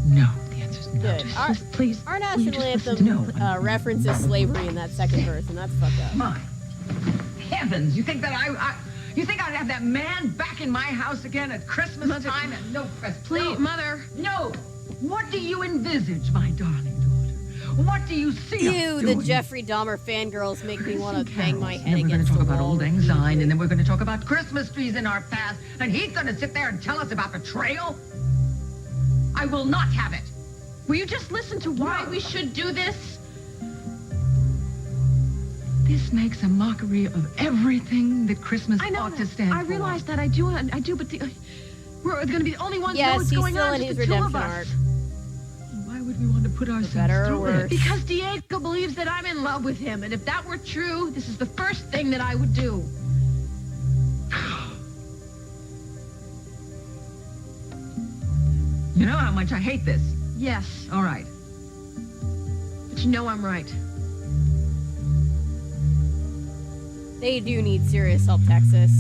Speaker 8: No, the answer's no.
Speaker 1: good.
Speaker 8: Just
Speaker 1: Our,
Speaker 8: listen, please.
Speaker 1: our
Speaker 8: Will you
Speaker 1: national
Speaker 8: just
Speaker 1: anthem
Speaker 8: listen? No.
Speaker 1: references slavery in that second verse, and that's fucked up.
Speaker 2: My heavens, you think that you think I'd have that man back in my house again at Christmas time and no present?
Speaker 5: Please,
Speaker 2: no.
Speaker 5: Mother.
Speaker 2: No. What do you envisage, my darling daughter? What do you see
Speaker 1: You,
Speaker 2: us
Speaker 1: the
Speaker 2: doing?
Speaker 1: Jeffrey Dahmer fangirls, make me want to bang my
Speaker 2: And
Speaker 1: head
Speaker 2: then we're going
Speaker 1: against
Speaker 2: to
Speaker 1: the
Speaker 2: talk about
Speaker 1: wall.
Speaker 2: old Lang Syne, and then we're going to talk about Christmas trees in our past, and he's going to sit there and tell us about betrayal? I will not have it.
Speaker 5: Will you just listen to why we should do this?
Speaker 2: This makes a mockery of everything that Christmas
Speaker 5: I know
Speaker 2: ought
Speaker 5: that.
Speaker 2: to stand
Speaker 5: I
Speaker 2: for.
Speaker 5: realize that. I do, but we're going to be the only ones who know
Speaker 1: Yes,
Speaker 5: what's
Speaker 1: he's
Speaker 5: going
Speaker 1: still
Speaker 5: on.
Speaker 1: in
Speaker 5: Just
Speaker 1: his
Speaker 5: the two of
Speaker 1: redemption
Speaker 5: us.
Speaker 1: arc.
Speaker 2: Why would we want to put ourselves
Speaker 1: better or
Speaker 2: through
Speaker 1: worse?
Speaker 2: it?
Speaker 5: Because Diego believes that I'm in love with him, and if that were true, this is the first thing that I would do.
Speaker 2: You know how much I hate this.
Speaker 5: Yes,
Speaker 2: All right.
Speaker 5: but you know I'm right.
Speaker 1: They do need serious help, Texas.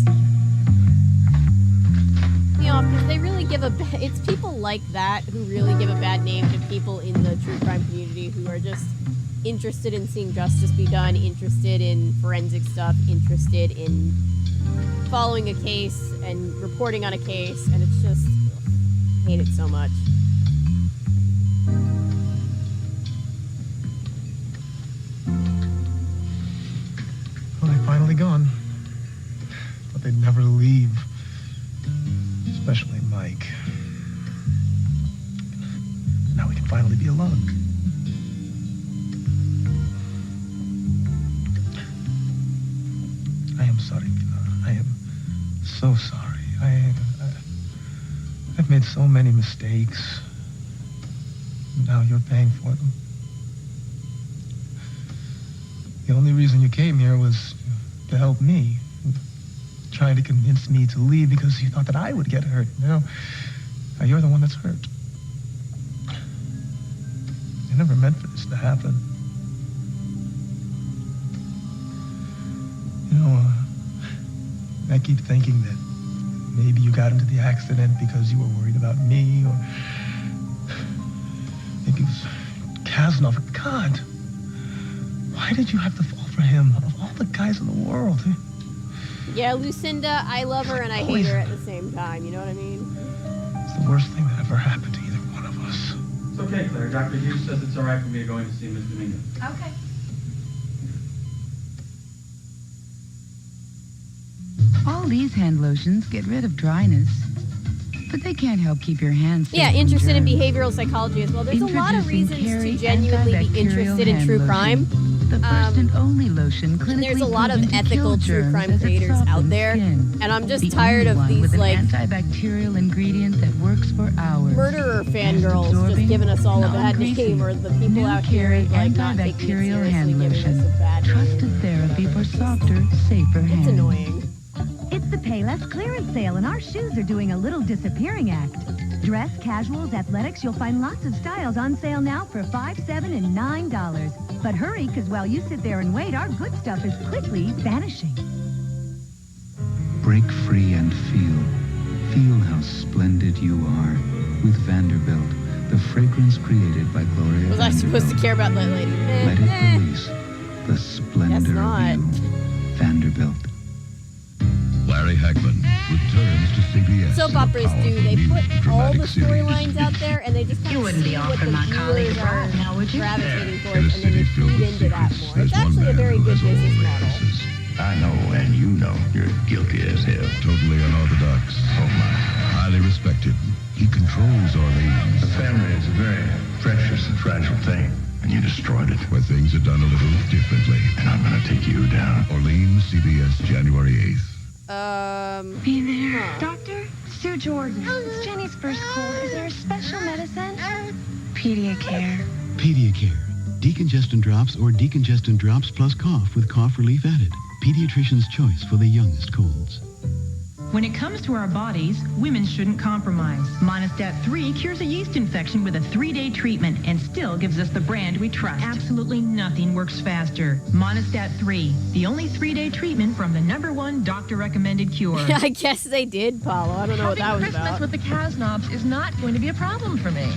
Speaker 1: You know, because they really give it's people like that who really give a bad name to people in the true crime community who are just interested in seeing justice be done, interested in forensic stuff, interested in following a case and reporting on a case, and it's just, I hate it so much.
Speaker 22: Well, they're finally gone. But they'd never leave. Especially Mike. Now we can finally be alone. I am sorry, Pilar. I am so sorry. I've made so many mistakes. Now you're paying for them. The only reason you came here was to help me. Trying to convince me to leave because you thought that I would get hurt. Now you're the one that's hurt. I never meant for this to happen. You know, I keep thinking that maybe you got into the accident because you were worried about me, or maybe it was Casanova. God, why did you have to fall for him of all the guys in the world?
Speaker 1: Yeah, Lucinda, I love her and I hate her at the same time, you know what I mean?
Speaker 22: It's the worst thing that ever happened to either one of us.
Speaker 3: It's okay, Claire. Dr. Hughes says it's all right for me to go in to see Miss Dominguez.
Speaker 5: Okay.
Speaker 6: All these hand lotions get rid of dryness, but they can't help keep your hands safe
Speaker 1: Yeah,
Speaker 6: from
Speaker 1: interested in
Speaker 6: germs.
Speaker 1: behavioral psychology as well. There's a lot of
Speaker 6: Introducing
Speaker 1: reasons
Speaker 6: Carey
Speaker 1: to genuinely be interested in
Speaker 6: antibacterial
Speaker 1: true
Speaker 6: hand
Speaker 1: crime.
Speaker 6: The first and only lotion clinically
Speaker 1: There's a lot of
Speaker 6: proven to
Speaker 1: ethical
Speaker 6: kill
Speaker 1: true
Speaker 6: germs
Speaker 1: crime
Speaker 6: as it
Speaker 1: creators out
Speaker 6: softens
Speaker 1: there,
Speaker 6: skin.
Speaker 1: and I'm just
Speaker 6: The
Speaker 1: tired
Speaker 6: only
Speaker 1: of
Speaker 6: one
Speaker 1: these,
Speaker 6: with an
Speaker 1: like,
Speaker 6: antibacterial ingredient that works for hours.
Speaker 1: murderer fangirls just
Speaker 6: Fast-absorbing,
Speaker 1: giving us all a bad
Speaker 6: non-greasy.
Speaker 1: name, or the people
Speaker 6: New
Speaker 1: out here
Speaker 6: Carey
Speaker 1: like not taking it
Speaker 6: antibacterial
Speaker 1: seriously,
Speaker 6: hand
Speaker 1: giving
Speaker 6: lotion.
Speaker 1: us a bad name.
Speaker 6: Trusted therapy for softer, safer hands.
Speaker 1: It's annoying.
Speaker 12: It's the Payless clearance sale, and our shoes are doing a little disappearing act. Dress, casuals, athletics, you'll find lots of styles on sale now for $5, $7, and $9. But hurry, because while you sit there and wait, our good stuff is quickly vanishing.
Speaker 20: Break free and feel. Feel how splendid you are with Vanderbilt, the fragrance created by Gloria
Speaker 1: Was I supposed to care about that lady?
Speaker 20: Let it release the splendor
Speaker 1: not.
Speaker 20: of you. Vanderbilt.
Speaker 4: Larry Hagman returns to CBS.
Speaker 1: Soap
Speaker 4: in a
Speaker 1: operas do.
Speaker 4: powerful
Speaker 1: They
Speaker 4: new
Speaker 1: put all the
Speaker 4: dramatic series.
Speaker 1: storylines out there, and they just kind
Speaker 13: You
Speaker 1: of
Speaker 13: wouldn't be
Speaker 1: see what
Speaker 13: offering
Speaker 1: the
Speaker 13: my colleague a
Speaker 1: viewers are
Speaker 13: bribe now, would you?
Speaker 1: gravitating
Speaker 4: In
Speaker 1: towards,
Speaker 4: a
Speaker 1: and then
Speaker 4: city
Speaker 1: they
Speaker 4: filled
Speaker 1: feed
Speaker 4: with
Speaker 1: into that
Speaker 4: secrets,
Speaker 1: more.
Speaker 4: there's
Speaker 1: It's
Speaker 4: one
Speaker 1: actually a
Speaker 4: man
Speaker 1: very
Speaker 4: who
Speaker 1: good
Speaker 4: has all
Speaker 1: business
Speaker 4: the
Speaker 1: model.
Speaker 4: answers.
Speaker 15: I know, and you know, you're guilty as hell.
Speaker 4: Totally unorthodox.
Speaker 15: Oh, my.
Speaker 4: Highly respected. He controls Orleans.
Speaker 15: The family is a very precious and fragile thing, and you destroyed it.
Speaker 4: Where things are done a little differently.
Speaker 15: And I'm going to take you down.
Speaker 4: Orleans, CBS, January 8th.
Speaker 16: Be there. Doctor? Sue Jordan. It's Jenny's first cold. Is there a special medicine? Pediacare.
Speaker 19: Pediacare. Decongestant drops or decongestant drops plus cough with cough relief added. Pediatrician's choice for the youngest colds.
Speaker 10: When it comes to our bodies, women shouldn't compromise. Monistat 3 cures a yeast infection with a 3-day treatment and still gives us the brand we trust. Absolutely nothing works faster. Monistat 3, the only 3-day treatment from the #1 doctor-recommended cure.
Speaker 1: I guess they did, Paulo. I don't know what that was
Speaker 5: Christmas
Speaker 1: about.
Speaker 5: with the Kasnobs is not going to be a problem for me.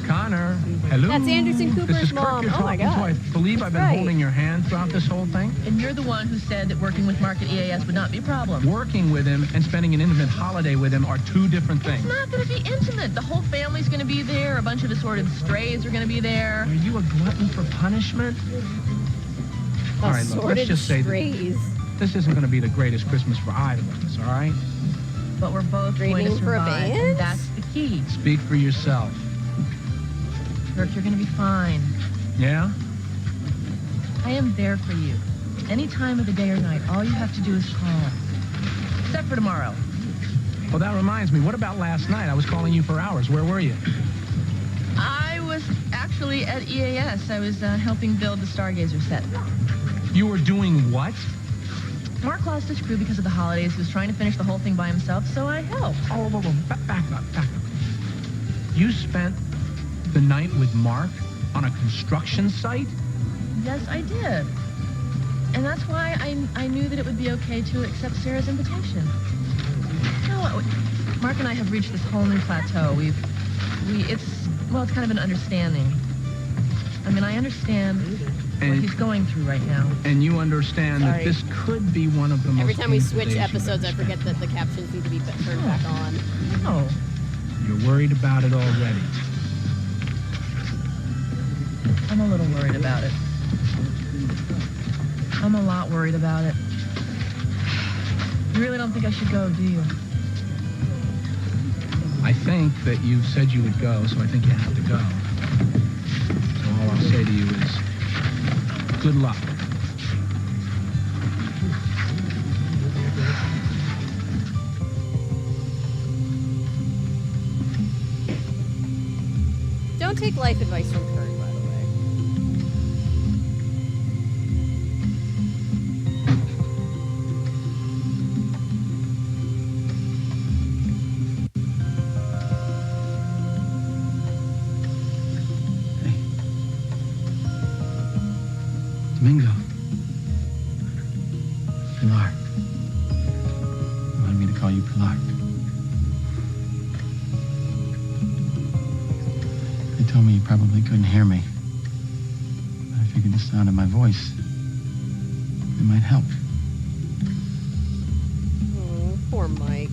Speaker 3: Connor, hello.
Speaker 1: That's Anderson
Speaker 3: This
Speaker 1: Cooper's
Speaker 3: is Kirk
Speaker 1: mom.
Speaker 3: you're
Speaker 1: Oh my
Speaker 3: talking to.
Speaker 1: God.
Speaker 3: I believe I've been
Speaker 1: That's right.
Speaker 3: holding your hand throughout this whole thing.
Speaker 5: And you're the one who said that working with Mark at EAS would not be a problem.
Speaker 3: Working with him and spending an intimate holiday with him are two different things.
Speaker 5: It's not going to be intimate. The whole family's going to be there. A bunch of assorted strays are going to be there.
Speaker 3: Are you a glutton for punishment? All right, look, let's just say this isn't going to be the greatest Christmas for either of us, all right?
Speaker 5: But we're both going to
Speaker 1: Training for a
Speaker 5: survive,
Speaker 1: band?
Speaker 5: and that's the key.
Speaker 3: Speak for yourself.
Speaker 5: Kirk, you're going to be fine.
Speaker 3: Yeah?
Speaker 5: I am there for you. Any time of the day or night, all you have to do is call. Except for tomorrow.
Speaker 3: Well, that reminds me. What about last night? I was calling you for hours. Where were you?
Speaker 5: I was actually at EAS. I was helping build the Stargazer set.
Speaker 3: You were doing what?
Speaker 5: Mark lost his crew because of the holidays. He was trying to finish the whole thing by himself, so I helped.
Speaker 3: Oh, back up. You spent the night with Mark on a construction site?
Speaker 5: Yes, I did. And that's why I knew that it would be okay to accept Sarah's invitation. No, Mark and I have reached this whole new plateau. It's kind of an understanding. I mean, I understand what he's going through right now.
Speaker 3: And you understand
Speaker 1: Sorry.
Speaker 3: that this could be one of the most
Speaker 1: Every time we
Speaker 3: painful
Speaker 1: switch
Speaker 3: days
Speaker 1: episodes, I
Speaker 3: you've
Speaker 1: forget that the captions need to be turned back on.
Speaker 5: Oh.
Speaker 3: You're worried about it already.
Speaker 5: I'm a little worried about it. I'm a lot worried about it. You really don't think I should go, do you?
Speaker 3: I think that you said you would go, so I think you have to go. So all I'll say to you is, good luck.
Speaker 1: Don't take life advice from Kurt, by the way.
Speaker 3: Domingo. Pilar. You wanted me to call you Pilar. They told me you probably couldn't hear me. But I figured the sound of my voice, it might help.
Speaker 1: Oh, poor Mike.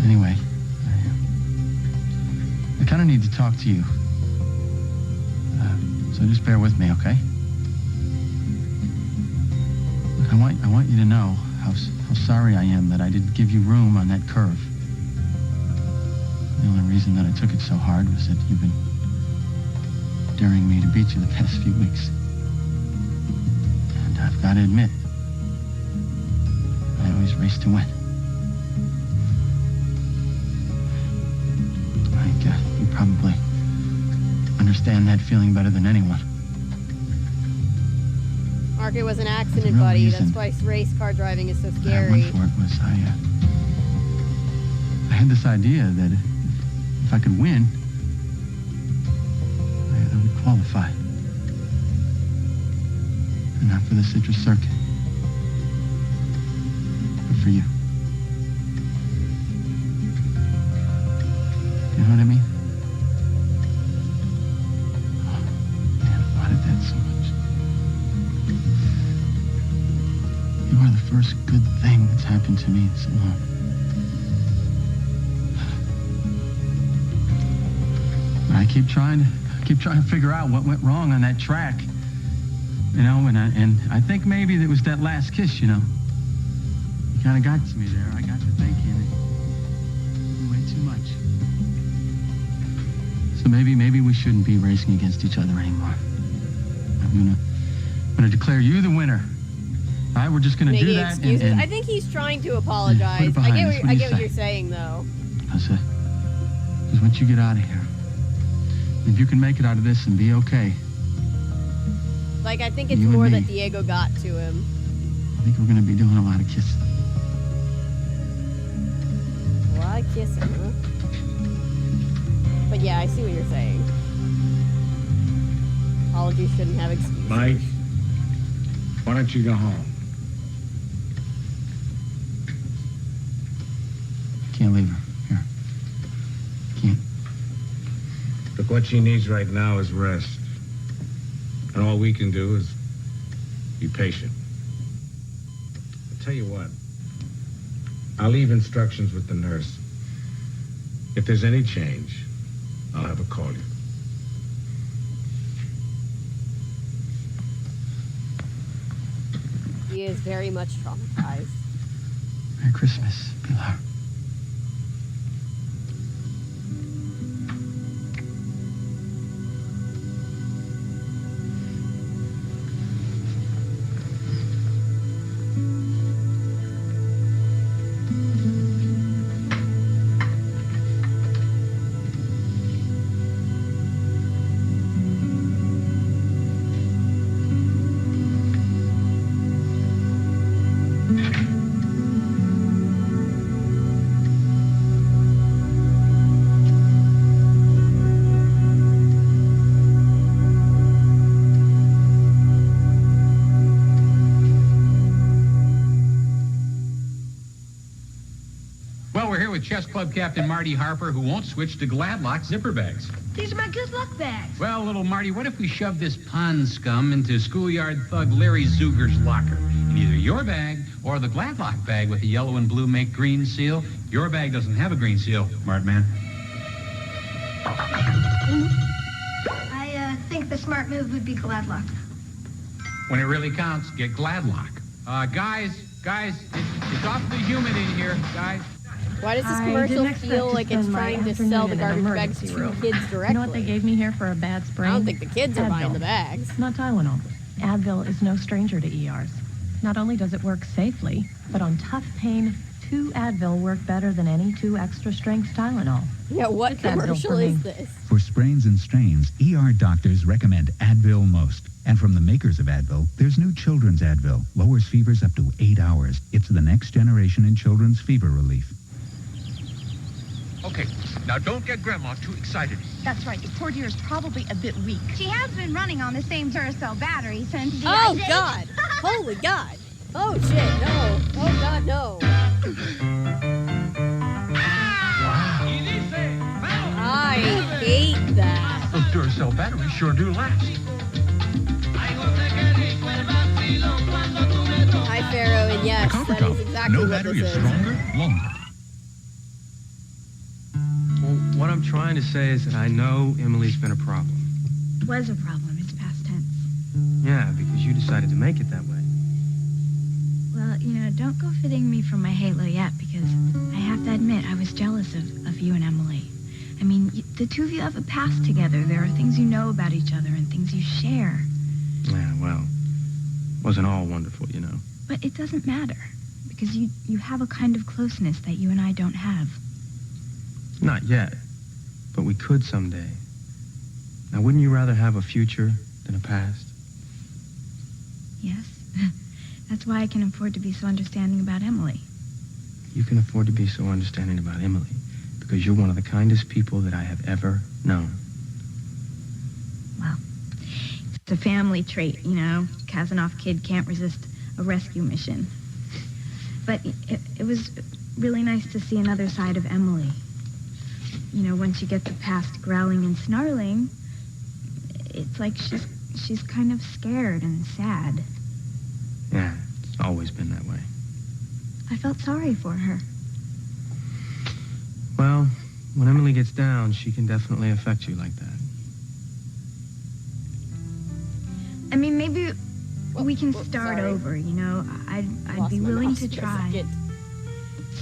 Speaker 3: Anyway, I kind of need to talk to you. So just bear with me, okay? Look, I want you to know how sorry I am that I didn't give you room on that curve. The only reason that I took it so hard was that you've been daring me to beat you the past few weeks. And I've got to admit, I always race to win. You probably understand that feeling better than anyone.
Speaker 1: Mark, it was an accident,
Speaker 3: real
Speaker 1: buddy.
Speaker 3: reason
Speaker 1: That's why race car driving is so
Speaker 3: I
Speaker 1: scary.
Speaker 3: went for it was I had this idea that if I could win, I would qualify. And not for the Citrus Circuit, but for you. You know what I mean? Oh, man, I wanted that so much. You are the first good thing that's happened to me in so long. But I keep trying to figure out what went wrong on that track. You know, and I think maybe it was that last kiss, you know. You kind of got to me there. I got to thinking way too much. So maybe we shouldn't be racing against each other anymore. I'm gonna declare you the winner. All right, we're just gonna do
Speaker 1: Making
Speaker 3: that.
Speaker 1: excuses.
Speaker 3: And
Speaker 1: I think he's trying to apologize.
Speaker 3: behind
Speaker 1: I
Speaker 3: us. What do you
Speaker 1: get what
Speaker 3: say?
Speaker 1: you're saying, though.
Speaker 3: Because once you get out of here, if you can make it out of this and be okay,
Speaker 1: Like, I think it's
Speaker 3: You and
Speaker 1: more
Speaker 3: me.
Speaker 1: that Diego got to him.
Speaker 3: I think we're gonna be doing a lot of kissing.
Speaker 1: Why kissing, huh? But yeah, I see what you're saying. Apologies shouldn't have excuses.
Speaker 11: Mike, why don't you go home?
Speaker 3: Can't leave her. Here. Can't.
Speaker 11: Look, what she needs right now is rest. And all we can do is be patient. I'll tell you what. I'll leave instructions with the nurse. If there's any change, I'll have her call you.
Speaker 1: He is very much traumatized.
Speaker 3: Merry Christmas, Pilar.
Speaker 7: Chess Club Captain Marty Harper, who won't switch to Gladlock zipper bags.
Speaker 16: These are my good luck bags.
Speaker 7: Well, little Marty, what if we shove this pond scum into schoolyard thug Larry Zuger's locker? In either your bag or the Gladlock bag with the yellow and blue make green seal. Your bag doesn't have a green seal, Mart Man.
Speaker 16: I think the smart move would be Gladlock.
Speaker 7: When it really counts, get Gladlock. Guys, it's awfully humid in here, guys.
Speaker 1: Why does this commercial feel like it's trying to sell the garbage bags to kids directly?
Speaker 5: You know what they gave me here for a bad sprain?
Speaker 1: I don't think the kids are
Speaker 5: Advil.
Speaker 1: buying the bags.
Speaker 5: Not Tylenol. Advil is no stranger to ERs. Not only does it work safely, but on tough pain, 2 Advil work better than any 2 extra-strength Tylenol.
Speaker 1: Yeah, what
Speaker 5: It's Advil
Speaker 1: commercial
Speaker 5: for me.
Speaker 1: is this?
Speaker 21: For sprains and strains, ER doctors recommend Advil most. And from the makers of Advil, there's new children's Advil. Lowers fevers up to 8 hours. It's the next generation in children's fever relief.
Speaker 23: Okay, now don't get Grandma too excited.
Speaker 16: That's right. Your poor dear is probably a bit weak.
Speaker 17: She has been running on the same Duracell battery since the
Speaker 1: Oh,
Speaker 17: Ice Age.
Speaker 1: God. Holy God. Oh, shit. No. Oh, God, no. I hate that.
Speaker 23: Those Duracell batteries sure do last.
Speaker 1: Hi, Pharaoh, and yes,
Speaker 23: The
Speaker 1: that is exactly
Speaker 23: no
Speaker 1: what
Speaker 23: battery
Speaker 1: this
Speaker 23: is
Speaker 1: is.
Speaker 23: stronger, longer.
Speaker 24: Well, what I'm trying to say is that I know Emily's been a problem.
Speaker 16: Was a problem. It's past tense.
Speaker 24: Yeah, because you decided to make it that way.
Speaker 16: Well, don't go fitting me from my halo yet, because I have to admit I was jealous of you and Emily. I mean, the two of you have a past together. There are things you know about each other and things you share.
Speaker 24: Yeah, well, wasn't all wonderful,
Speaker 16: But it doesn't matter, because you have a kind of closeness that you and I don't have.
Speaker 24: Not yet, but we could someday. Now, wouldn't you rather have a future than a past?
Speaker 16: Yes. That's why I can afford to be so understanding about Emily.
Speaker 24: You can afford to be so understanding about Emily because you're one of the kindest people that I have ever known.
Speaker 16: Well, it's a family trait, Kazanov kid can't resist a rescue mission. But it was really nice to see another side of Emily. Once you get the past growling and snarling, it's like she's kind of scared and sad.
Speaker 24: Yeah, it's always been that way.
Speaker 16: I felt sorry for her.
Speaker 24: Well, when Emily gets down, she can definitely affect you like that.
Speaker 16: I mean, maybe we can start over, I'd be willing to try.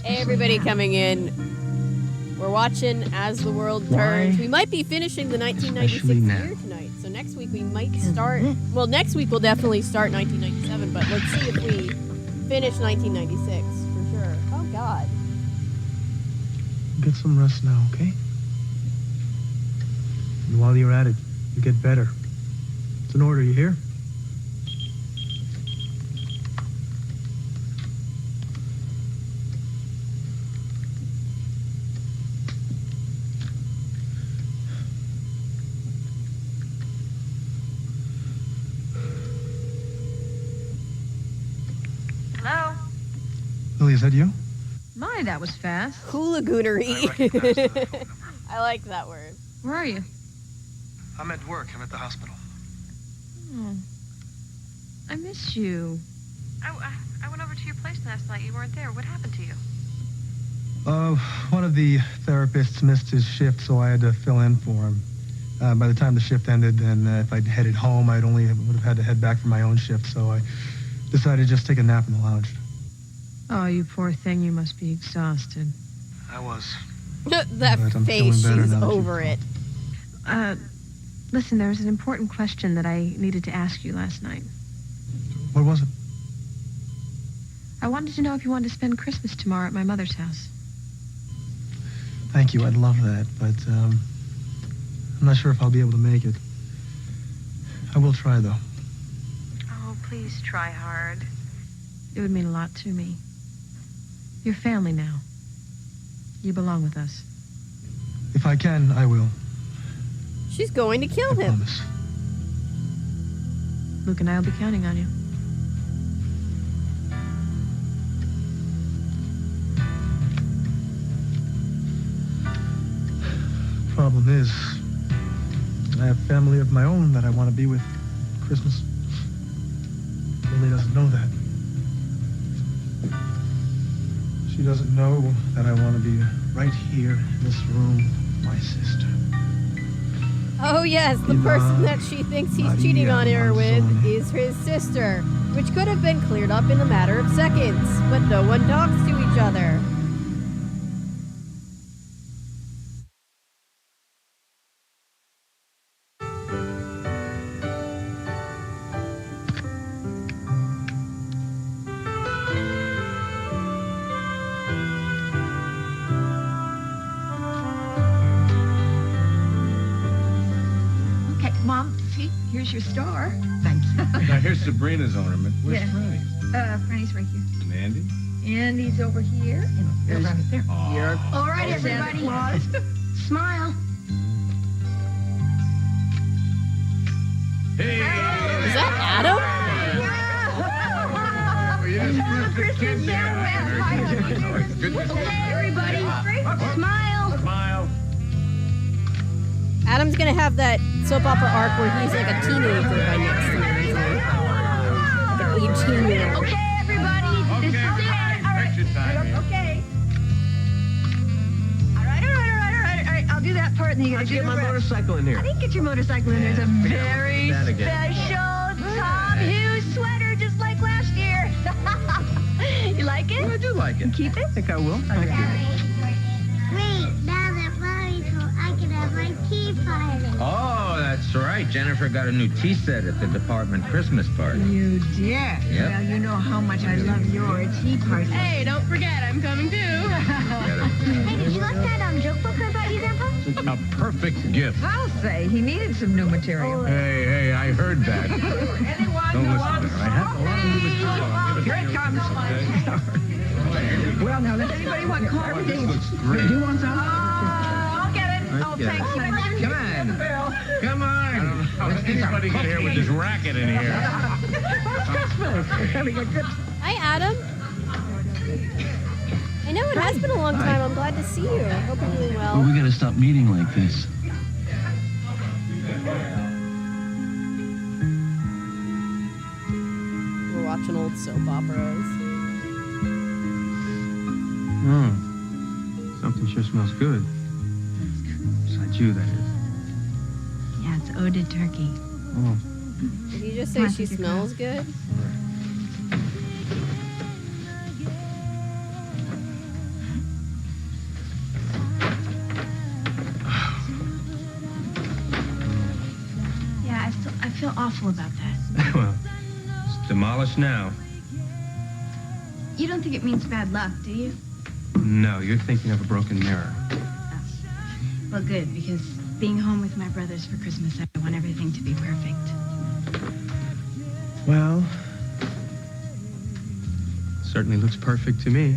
Speaker 1: Hey, everybody coming in. We're watching As the World Turns. We might be finishing the 1996 year tonight. So next week we might start... Well, next week we'll definitely start 1997, but let's see if we finish 1996 for sure. Oh, God.
Speaker 22: Get some rest now, okay? And while you're at it, you get better. It's an order, you hear? Tilly, is that you?
Speaker 5: My, that was fast.
Speaker 1: Hoolagoonery. I like that word.
Speaker 5: Where are you?
Speaker 22: I'm at work. I'm at the hospital.
Speaker 5: Oh, I miss you. I went over to your place last night. You weren't there. What happened to you?
Speaker 22: One of the therapists missed his shift, so I had to fill in for him. By the time the shift ended, and if I'd headed home, would have had to head back for my own shift, so I decided to just take a nap in the lounge.
Speaker 5: Oh, you poor thing. You must be exhausted.
Speaker 22: I was.
Speaker 1: That
Speaker 22: But I'm
Speaker 1: face,
Speaker 22: feeling better
Speaker 1: she's
Speaker 22: now that
Speaker 1: over it.
Speaker 5: Listen, there was an important question that I needed to ask you last night.
Speaker 22: What was it?
Speaker 5: I wanted to know if you wanted to spend Christmas tomorrow at my mother's house.
Speaker 22: Thank you, I'd love that, but I'm not sure if I'll be able to make it. I will try, though.
Speaker 5: Oh, please try hard. It would mean a lot to me. You're family now. You belong with us.
Speaker 22: If I can, I will.
Speaker 1: She's going to kill
Speaker 22: I
Speaker 1: him.
Speaker 22: promise.
Speaker 5: Luke and I will be counting on you.
Speaker 22: Problem is, I have family of my own that I want to be with for Christmas. Lily doesn't know that. She doesn't know that I want to be right here in this room with my sister.
Speaker 1: Oh, yes, the person that she thinks he's cheating on her with is his sister, which could have been cleared up in a matter of seconds, but no one talks to each other.
Speaker 13: Okay, Mom, see, here's your star. Thank you.
Speaker 11: Now, here's Sabrina's ornament. Where's
Speaker 13: Yeah.
Speaker 11: Franny?
Speaker 13: Franny's right here.
Speaker 11: And Andy?
Speaker 13: Andy's over here. And there's right there.
Speaker 11: Aw.
Speaker 13: All right, everybody. Smile.
Speaker 11: Hey!
Speaker 1: Is that Adam?
Speaker 11: Christmas
Speaker 13: Okay, everybody. Smile.
Speaker 11: Smile.
Speaker 1: Adam's gonna have that soap opera arc where he's like a teenager by next year. Like an 18-year-old.
Speaker 13: Okay, everybody. This is it. All right. Okay. All right. I'll do that part, and then you gotta do the rest.
Speaker 24: motorcycle in here.
Speaker 13: I didn't get your motorcycle in there. It's a very
Speaker 24: that again.
Speaker 13: special Tom Hughes sweater, just like last year. You like it?
Speaker 24: I do like it.
Speaker 13: Keep it?
Speaker 24: I think I will. Thank you.
Speaker 17: Wait, now that Mommy told I can have my tea party.
Speaker 8: Oh, that's right. Jennifer got a new tea set at the department Christmas party.
Speaker 13: You did?
Speaker 8: Yep.
Speaker 13: Well, you know how much I love your tea party.
Speaker 5: Hey, don't forget, I'm coming too.
Speaker 17: Hey, did you like that joke book I bought you, Grandpa?
Speaker 11: A perfect gift.
Speaker 13: I'll say, he needed some new material.
Speaker 11: Hey, I heard that.
Speaker 13: Anyone
Speaker 11: Don't listen to her. I have a lot of new material.
Speaker 13: Here it comes. Well, now, does anybody want coffee?
Speaker 11: This looks great.
Speaker 13: Do you want some? I'll get it. Oh,
Speaker 8: get it.
Speaker 13: thanks, honey.
Speaker 8: Come on. Come on.
Speaker 11: How is anybody get here with this racket in here?
Speaker 13: Christmas. Having a good...
Speaker 1: Hi, Adam. I know it has been a long time. I'm glad to see you. Hope you're doing well.
Speaker 24: Well, we gotta stop meeting like this.
Speaker 1: We're watching old soap operas.
Speaker 24: Something sure smells good. Besides you, that is.
Speaker 16: Yeah, it's Ode to Turkey.
Speaker 24: Oh.
Speaker 1: Did you just say she smells good?
Speaker 16: Yeah, I feel awful about that.
Speaker 24: Well, it's demolished now.
Speaker 16: You don't think it means bad luck, do you?
Speaker 24: No, you're thinking of a broken mirror.
Speaker 16: Well, good, because being home with my brothers for Christmas, I want everything to be perfect.
Speaker 24: Well, certainly looks perfect to me.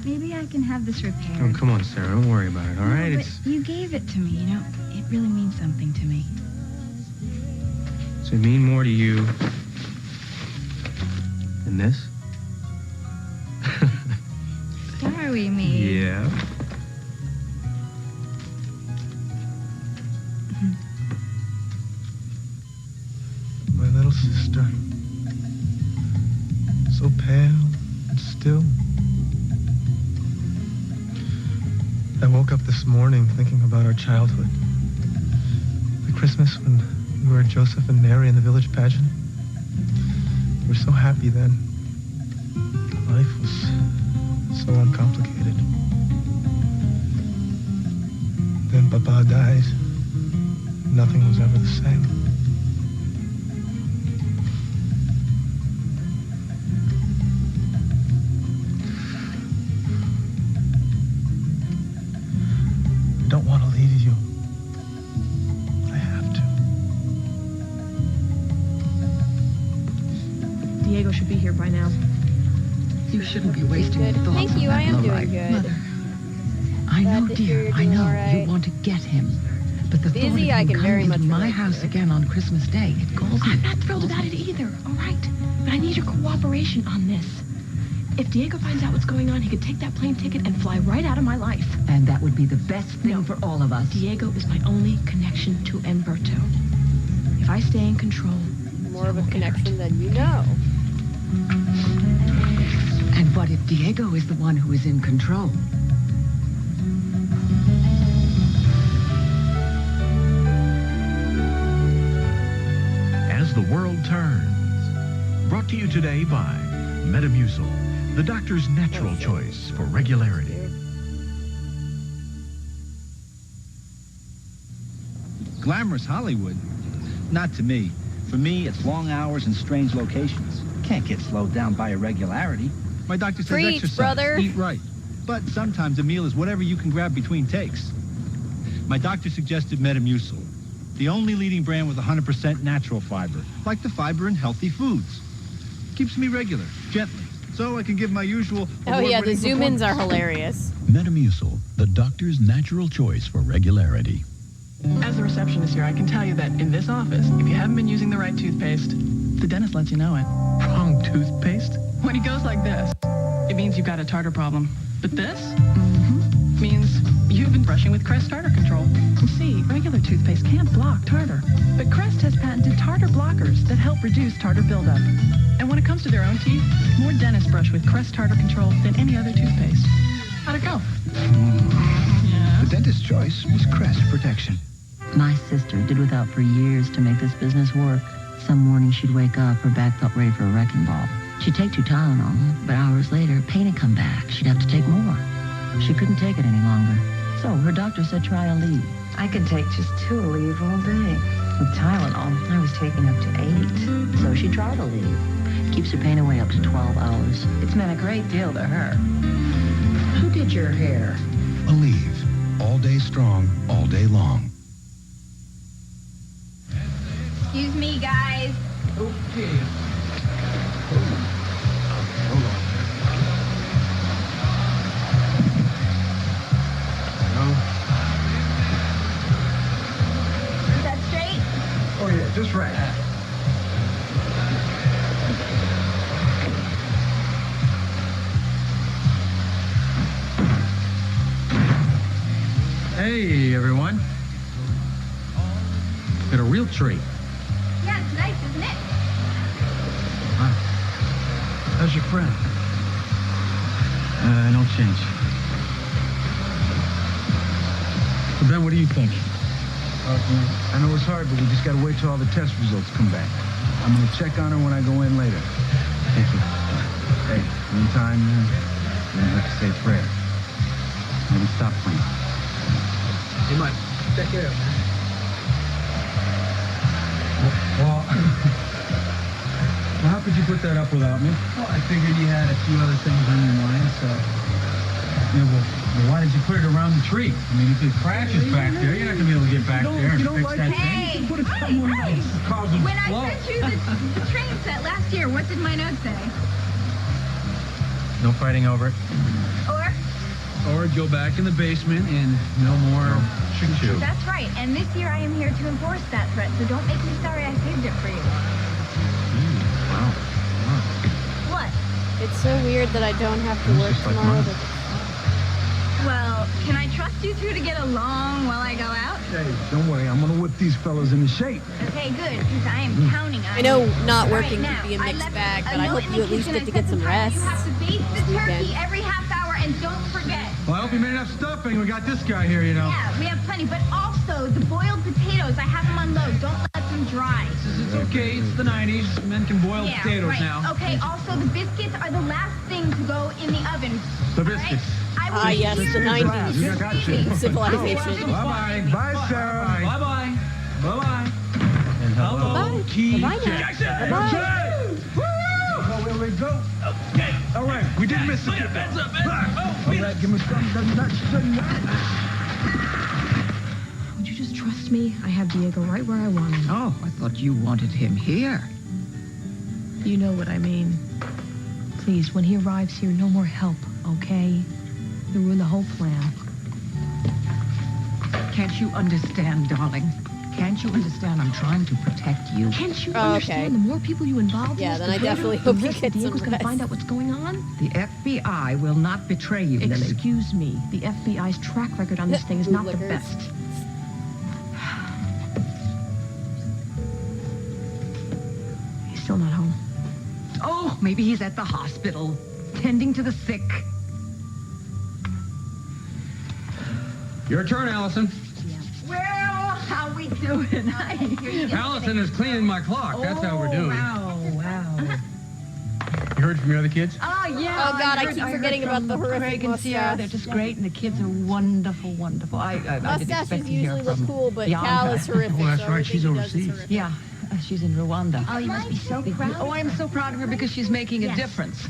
Speaker 16: Maybe I can have this repaired.
Speaker 24: Oh, come on, Sarah. Don't worry about it, all right?
Speaker 16: No, but you gave it to me, you know. It really means something to me.
Speaker 24: Does it mean more to you than this?
Speaker 16: picture we made.
Speaker 24: Yeah.
Speaker 22: My little sister. So pale and still. I woke up this morning thinking about our childhood. The Christmas when we were Joseph and Mary in the village pageant. We were so happy then. Life was so uncomplicated. Then Papa died. Nothing was ever the same. I don't want to leave you. I have to.
Speaker 5: Diego should be here by now.
Speaker 6: You shouldn't be wasting
Speaker 1: Good.
Speaker 6: thoughts
Speaker 1: Thank you.
Speaker 6: on
Speaker 1: I
Speaker 6: that
Speaker 1: am doing
Speaker 6: low-life.
Speaker 1: good.
Speaker 6: Mother, I know,
Speaker 1: Glad to hear
Speaker 6: dear.
Speaker 1: you're
Speaker 6: I
Speaker 1: doing
Speaker 6: know
Speaker 1: all right.
Speaker 6: you want to get him. But the
Speaker 1: Busy,
Speaker 6: thought of
Speaker 1: I
Speaker 6: him
Speaker 1: can very
Speaker 6: coming
Speaker 1: much
Speaker 6: into my
Speaker 1: relate to
Speaker 6: house
Speaker 1: it.
Speaker 6: again on Christmas Day, it galls me.
Speaker 5: I'm not thrilled about it either, all right? But I need your cooperation on this. If Diego finds out what's going on, he could take that plane ticket and fly right out of my life.
Speaker 6: And that would be the best thing for all of us.
Speaker 5: Diego is my only connection to Humberto. If I stay in control,
Speaker 1: More of a connection than you know.
Speaker 6: And what if Diego is the one who is in control?
Speaker 4: As the World Turns. Brought to you today by Metamucil, the doctor's natural choice for regularity.
Speaker 2: Glamorous Hollywood? Not to me. For me, it's long hours and strange locations. Can't get slowed down by irregularity. My doctor says
Speaker 1: Preach,
Speaker 2: exercise,
Speaker 1: brother.
Speaker 2: eat right. But sometimes a meal is whatever you can grab between takes. My doctor suggested Metamucil, the only leading brand with 100% natural fiber, like the fiber in healthy foods. Keeps me regular, gently, so I can give my usual
Speaker 1: Oh yeah, the
Speaker 2: award-winning
Speaker 1: zoom-ins are
Speaker 2: performance.
Speaker 1: hilarious.
Speaker 19: Metamucil, the doctor's natural choice for regularity.
Speaker 9: As the receptionist here, I can tell you that in this office, if you haven't been using the right toothpaste, the dentist lets you know it.
Speaker 24: Wrong toothpaste?
Speaker 9: When he goes like this, it means you've got a tartar problem. But this means you've been brushing with Crest Tartar Control. You see, regular toothpaste can't block tartar, but Crest has patented tartar blockers that help reduce tartar buildup. And when it comes to their own teeth, more dentists brush with Crest Tartar Control than any other toothpaste. How'd it go?
Speaker 20: The dentist's choice was Crest Protection.
Speaker 14: My sister did without for years to make this business work. Some morning she'd wake up, her back felt ready for a wrecking ball. She'd take 2 Tylenol, but hours later, pain had come back. She'd have to take more. She couldn't take it any longer. So her doctor said try Aleve.
Speaker 13: I can take just 2 Aleve all day. With Tylenol, I was taking up to 8.
Speaker 14: So she tried Aleve. Keeps her pain away up to 12 hours.
Speaker 13: It's meant a great deal to her. Who did your hair?
Speaker 19: Aleve. All day strong, all day long.
Speaker 16: Excuse me, guys.
Speaker 11: Okay.
Speaker 16: Is that straight?
Speaker 11: Oh, yeah, just right.
Speaker 7: Hey, everyone. Got a real treat.
Speaker 16: Yeah, it's nice, isn't it?
Speaker 7: How's your friend?
Speaker 3: No change.
Speaker 7: So Ben, what do you think?
Speaker 11: I know it's hard, but we just gotta wait till all the test results come back. I'm gonna check on her when I go in later.
Speaker 3: Thank you.
Speaker 11: Hey, meantime, you don't have to say a prayer.
Speaker 3: Maybe stop playing.
Speaker 11: Hey, Mike, check it out, man. Well, how could you put that up without me?
Speaker 7: Well, I figured you had a few other things on your mind, so... Yeah, well, why did you put it around the tree? I mean, if it crashes back there, you're not going to be able to get back there and fix that
Speaker 16: Hey,
Speaker 7: thing.
Speaker 16: put it somewhere else.
Speaker 7: Causes
Speaker 16: When I
Speaker 7: flow.
Speaker 16: sent you the train set last year, what did my note say?
Speaker 3: No fighting over it.
Speaker 16: Or?
Speaker 7: Or go back in the basement and no more choo-choo.
Speaker 16: That's right. And this year I am here to enforce that threat, so don't make me sorry I saved it for you.
Speaker 3: Wow.
Speaker 16: What?
Speaker 1: It's so weird that I don't have to work
Speaker 3: just like
Speaker 1: tomorrow.
Speaker 3: mine.
Speaker 16: Well, can I trust you two to get along while I go out?
Speaker 20: Hey, don't worry. I'm gonna whip these fellas into shape.
Speaker 16: Okay, good, because I am counting on
Speaker 1: I know
Speaker 16: you.
Speaker 1: not
Speaker 16: All
Speaker 1: working
Speaker 16: right,
Speaker 1: can be a
Speaker 16: now, I
Speaker 1: mixed
Speaker 16: left
Speaker 1: bag,
Speaker 16: a
Speaker 1: but I
Speaker 16: note
Speaker 1: hope
Speaker 16: in
Speaker 1: you
Speaker 16: the
Speaker 1: at least
Speaker 16: kitchen
Speaker 1: get
Speaker 16: and
Speaker 1: to get
Speaker 16: said
Speaker 1: some
Speaker 16: the time
Speaker 1: rest.
Speaker 16: You have to baste the
Speaker 1: this
Speaker 16: turkey
Speaker 1: weekend.
Speaker 16: every half hour, and don't forget.
Speaker 22: Well, I hope you made enough stuffing. We got this guy here, you know.
Speaker 16: Yeah, we have plenty, but also the boiled potatoes, I have them on low. Don't let them dry.
Speaker 24: It's okay. It's the 90s. Men can boil
Speaker 16: Yeah,
Speaker 24: potatoes
Speaker 16: right.
Speaker 24: now.
Speaker 16: Okay, also the biscuits are the last thing to go in the oven.
Speaker 22: The biscuits.
Speaker 1: Ah, yes, the 90s.
Speaker 22: Yeah, gotcha.
Speaker 1: Civilization.
Speaker 22: Bye-bye. Bye, Sarah.
Speaker 24: Bye-bye. Bye-bye.
Speaker 22: And hello,
Speaker 1: Bye-bye.
Speaker 22: Keith
Speaker 1: Bye-bye now.
Speaker 22: Jackson.
Speaker 1: Bye-bye.
Speaker 22: Oh, where we go? Okay. All right, we did miss it. All right, give me some nuts.
Speaker 5: Would you just trust me? I have Diego right where I want him.
Speaker 6: Oh, I thought you wanted him here.
Speaker 5: You know what I mean. Please, when he arrives here, no more help, okay? You ruin the whole plan.
Speaker 6: Can't you understand, darling? Can't you understand? I'm trying to protect you.
Speaker 5: Can't you
Speaker 1: Oh,
Speaker 5: understand?
Speaker 1: okay.
Speaker 5: The more people you involve
Speaker 1: Yeah,
Speaker 5: in
Speaker 1: then
Speaker 5: this,
Speaker 1: I
Speaker 5: the greater
Speaker 1: definitely
Speaker 5: the
Speaker 1: hope you
Speaker 5: risk
Speaker 1: get some
Speaker 5: Diego's gonna
Speaker 1: rest.
Speaker 5: find out what's going on.
Speaker 6: The FBI will not betray you, Lily.
Speaker 5: Excuse me. The FBI's track record on this thing is not the
Speaker 1: Bootlickers.
Speaker 5: best. He's still not home.
Speaker 6: Oh, maybe he's at the hospital, tending to the sick.
Speaker 7: Your turn, Allison.
Speaker 6: Well, how we doing?
Speaker 7: Allison is cleaning my clock. That's how we're doing.
Speaker 6: Wow.
Speaker 24: You heard from your other kids?
Speaker 6: Oh, yeah.
Speaker 1: Oh, God, I keep
Speaker 6: heard
Speaker 1: forgetting about
Speaker 6: from
Speaker 1: the horrific
Speaker 6: Craig and Sierra.
Speaker 1: mustache.
Speaker 6: They're just great, and the kids are wonderful, wonderful. I didn't
Speaker 1: Mustaches
Speaker 6: expect to hear
Speaker 1: usually look
Speaker 6: from
Speaker 1: cool, but
Speaker 6: Bianca.
Speaker 1: Cal is horrific.
Speaker 22: Oh, that's
Speaker 1: so
Speaker 22: right,
Speaker 1: everything
Speaker 22: she's
Speaker 1: he does is
Speaker 22: overseas.
Speaker 1: horrific.
Speaker 6: Yeah, she's in Rwanda.
Speaker 16: Oh, you must be so proud.
Speaker 6: Oh, I'm so proud of her because she's making a
Speaker 16: Yes.
Speaker 6: difference.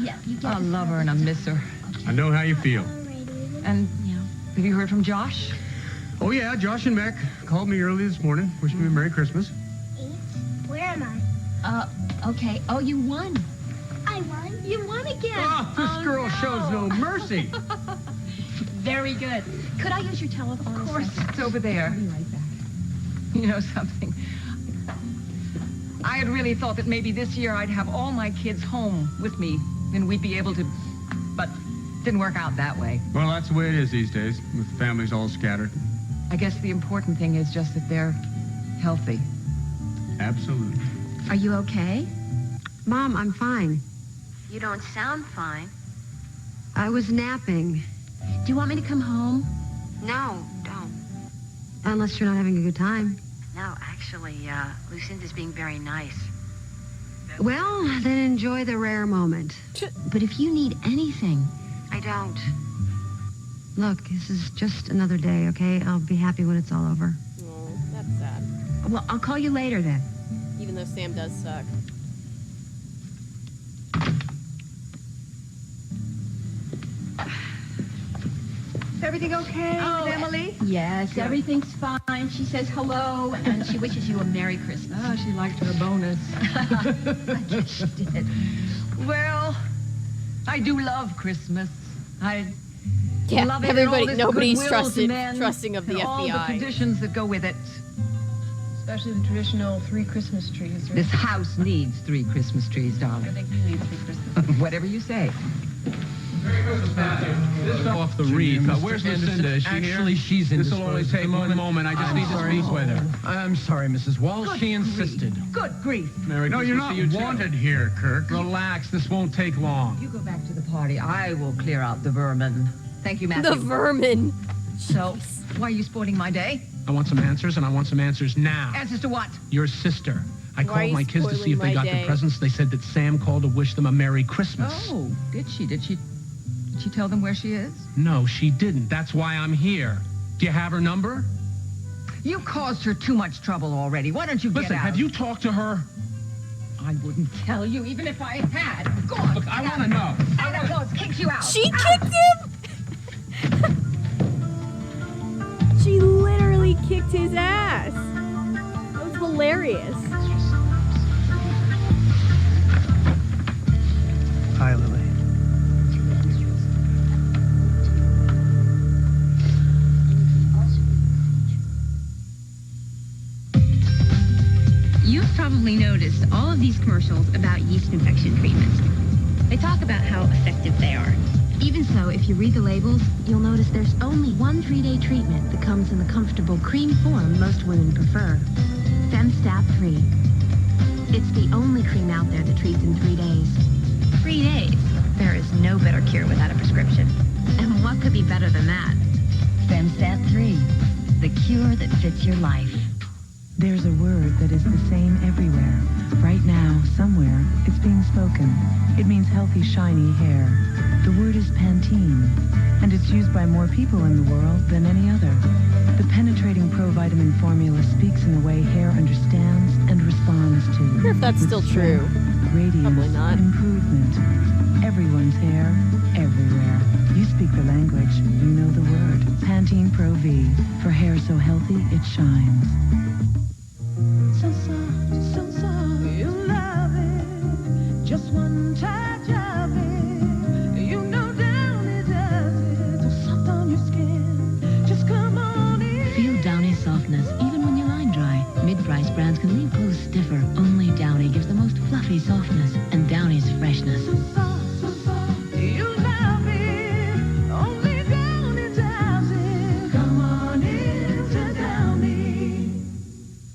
Speaker 16: Yeah, you get
Speaker 6: I love her and I miss her.
Speaker 24: I know how you feel.
Speaker 6: And have you heard from Josh?
Speaker 24: Oh, yeah, Josh and Mac called me early this morning, wishing me a Merry Christmas.
Speaker 17: Where am I?
Speaker 16: Okay. Oh, you won.
Speaker 17: I won.
Speaker 16: You won again.
Speaker 24: Oh, this girl shows no mercy.
Speaker 16: Very good. Could I use your telephone?
Speaker 6: Of course, it's over there.
Speaker 16: I'll be right back.
Speaker 6: You know something? I had really thought that maybe this year I'd have all my kids home with me and we'd be able to, but didn't work out that way.
Speaker 24: Well, that's the way it is these days, with families all scattered.
Speaker 6: I guess the important thing is just that they're healthy.
Speaker 24: Absolutely.
Speaker 16: Are you okay?
Speaker 10: Mom, I'm fine.
Speaker 14: You don't sound fine.
Speaker 10: I was napping.
Speaker 16: Do you want me to come home?
Speaker 10: No, don't. Unless you're not having a good time.
Speaker 14: No, actually, Lucinda's being very nice.
Speaker 10: Well, then enjoy the rare moment.
Speaker 16: But if you need anything,
Speaker 10: I don't. Look, this is just another day, okay? I'll be happy when it's all over.
Speaker 1: Oh, that's sad.
Speaker 16: well, I'll call you later then.
Speaker 1: Even though Sam does suck.
Speaker 6: Is everything okay with Emily?
Speaker 16: Yes, everything's fine. She says hello, and she wishes you a Merry Christmas.
Speaker 6: Oh, she liked her bonus.
Speaker 16: I guess she did.
Speaker 6: Well, I do love Christmas. I
Speaker 1: Yeah,
Speaker 6: love it and all
Speaker 1: everybody,
Speaker 6: this
Speaker 1: nobody's
Speaker 6: goodwill to men
Speaker 1: trusting of the
Speaker 6: and all the
Speaker 1: FBI.
Speaker 6: traditions that go with it.
Speaker 5: Especially the traditional 3 Christmas trees.
Speaker 6: This house needs 3 Christmas trees, darling.
Speaker 5: I think we need 3 Christmas.
Speaker 6: Whatever you say.
Speaker 7: Off the wreath. Where's Lucinda? Is she
Speaker 24: Actually,
Speaker 7: here?
Speaker 24: she's
Speaker 7: This will only take one moment. I just need to speak with her.
Speaker 24: I'm sorry, Mrs. Walsh.
Speaker 6: Good
Speaker 24: She insisted.
Speaker 6: Good grief.
Speaker 7: Merry
Speaker 24: No, you're
Speaker 7: Christmas
Speaker 24: not
Speaker 7: to you, too.
Speaker 24: wanted here, Kirk.
Speaker 7: Relax. This won't take long.
Speaker 6: You go back to the party. I will clear out the vermin. Thank you, Matthew.
Speaker 1: The vermin.
Speaker 6: So, why are you spoiling my day?
Speaker 7: I want some answers, and I want some answers now.
Speaker 6: Answers to what?
Speaker 7: Your sister. I
Speaker 1: Why are
Speaker 7: called
Speaker 1: you
Speaker 7: my kids to see
Speaker 1: spoiling
Speaker 7: if they
Speaker 1: my
Speaker 7: got
Speaker 1: day?
Speaker 7: the presents. They said that Sam called to wish them a Merry Christmas.
Speaker 6: Oh, did she? Did she tell them where she is?
Speaker 7: No, she didn't. That's why I'm here. Do you have her number?
Speaker 6: You caused her too much trouble already. Why don't you get
Speaker 7: Listen,
Speaker 6: out?
Speaker 7: have you talked to her?
Speaker 6: I wouldn't tell you, even if I had. Go on.
Speaker 7: Look, I want to know.
Speaker 6: Anna goes, kicks you out.
Speaker 1: She kicked him! She literally kicked his ass. That was hilarious.
Speaker 22: Hi, Lily.
Speaker 16: You've probably noticed all of these commercials about yeast infection treatments. They talk about how effective they are.
Speaker 12: Even so, if you read the labels, you'll notice there's only one 3-day treatment that comes in the comfortable cream form most women prefer. Femstat 3. It's the only cream out there that treats in 3 days.
Speaker 16: 3 days? There is no better cure without a prescription.
Speaker 12: And what could be better than that?
Speaker 14: Femstat 3, the cure that fits your life.
Speaker 15: There's a word that is the same everywhere. Right now, somewhere, it's being spoken. It means healthy, shiny hair. The word is Pantene, and it's used by more people in the world than any other. The penetrating pro-vitamin formula speaks in a way hair understands and responds to.
Speaker 1: I wonder if that's still true.
Speaker 15: Radiance,
Speaker 1: Probably not.
Speaker 15: improvement. Everyone's hair, everywhere. You speak the language, you know the word. Pantene Pro V, for hair so healthy it shines.
Speaker 9: So soft, so soft, you love it. Just one touch of it. You know Downy does it. So soft on your skin. Just come on in.
Speaker 14: Feel Downy's softness even when your line dry. Mid-price brands can leave clothes stiffer. Only Downy gives the most fluffy softness and Downy's freshness.
Speaker 9: So soft, you love it. Only Downy does it. Come on in to Downy.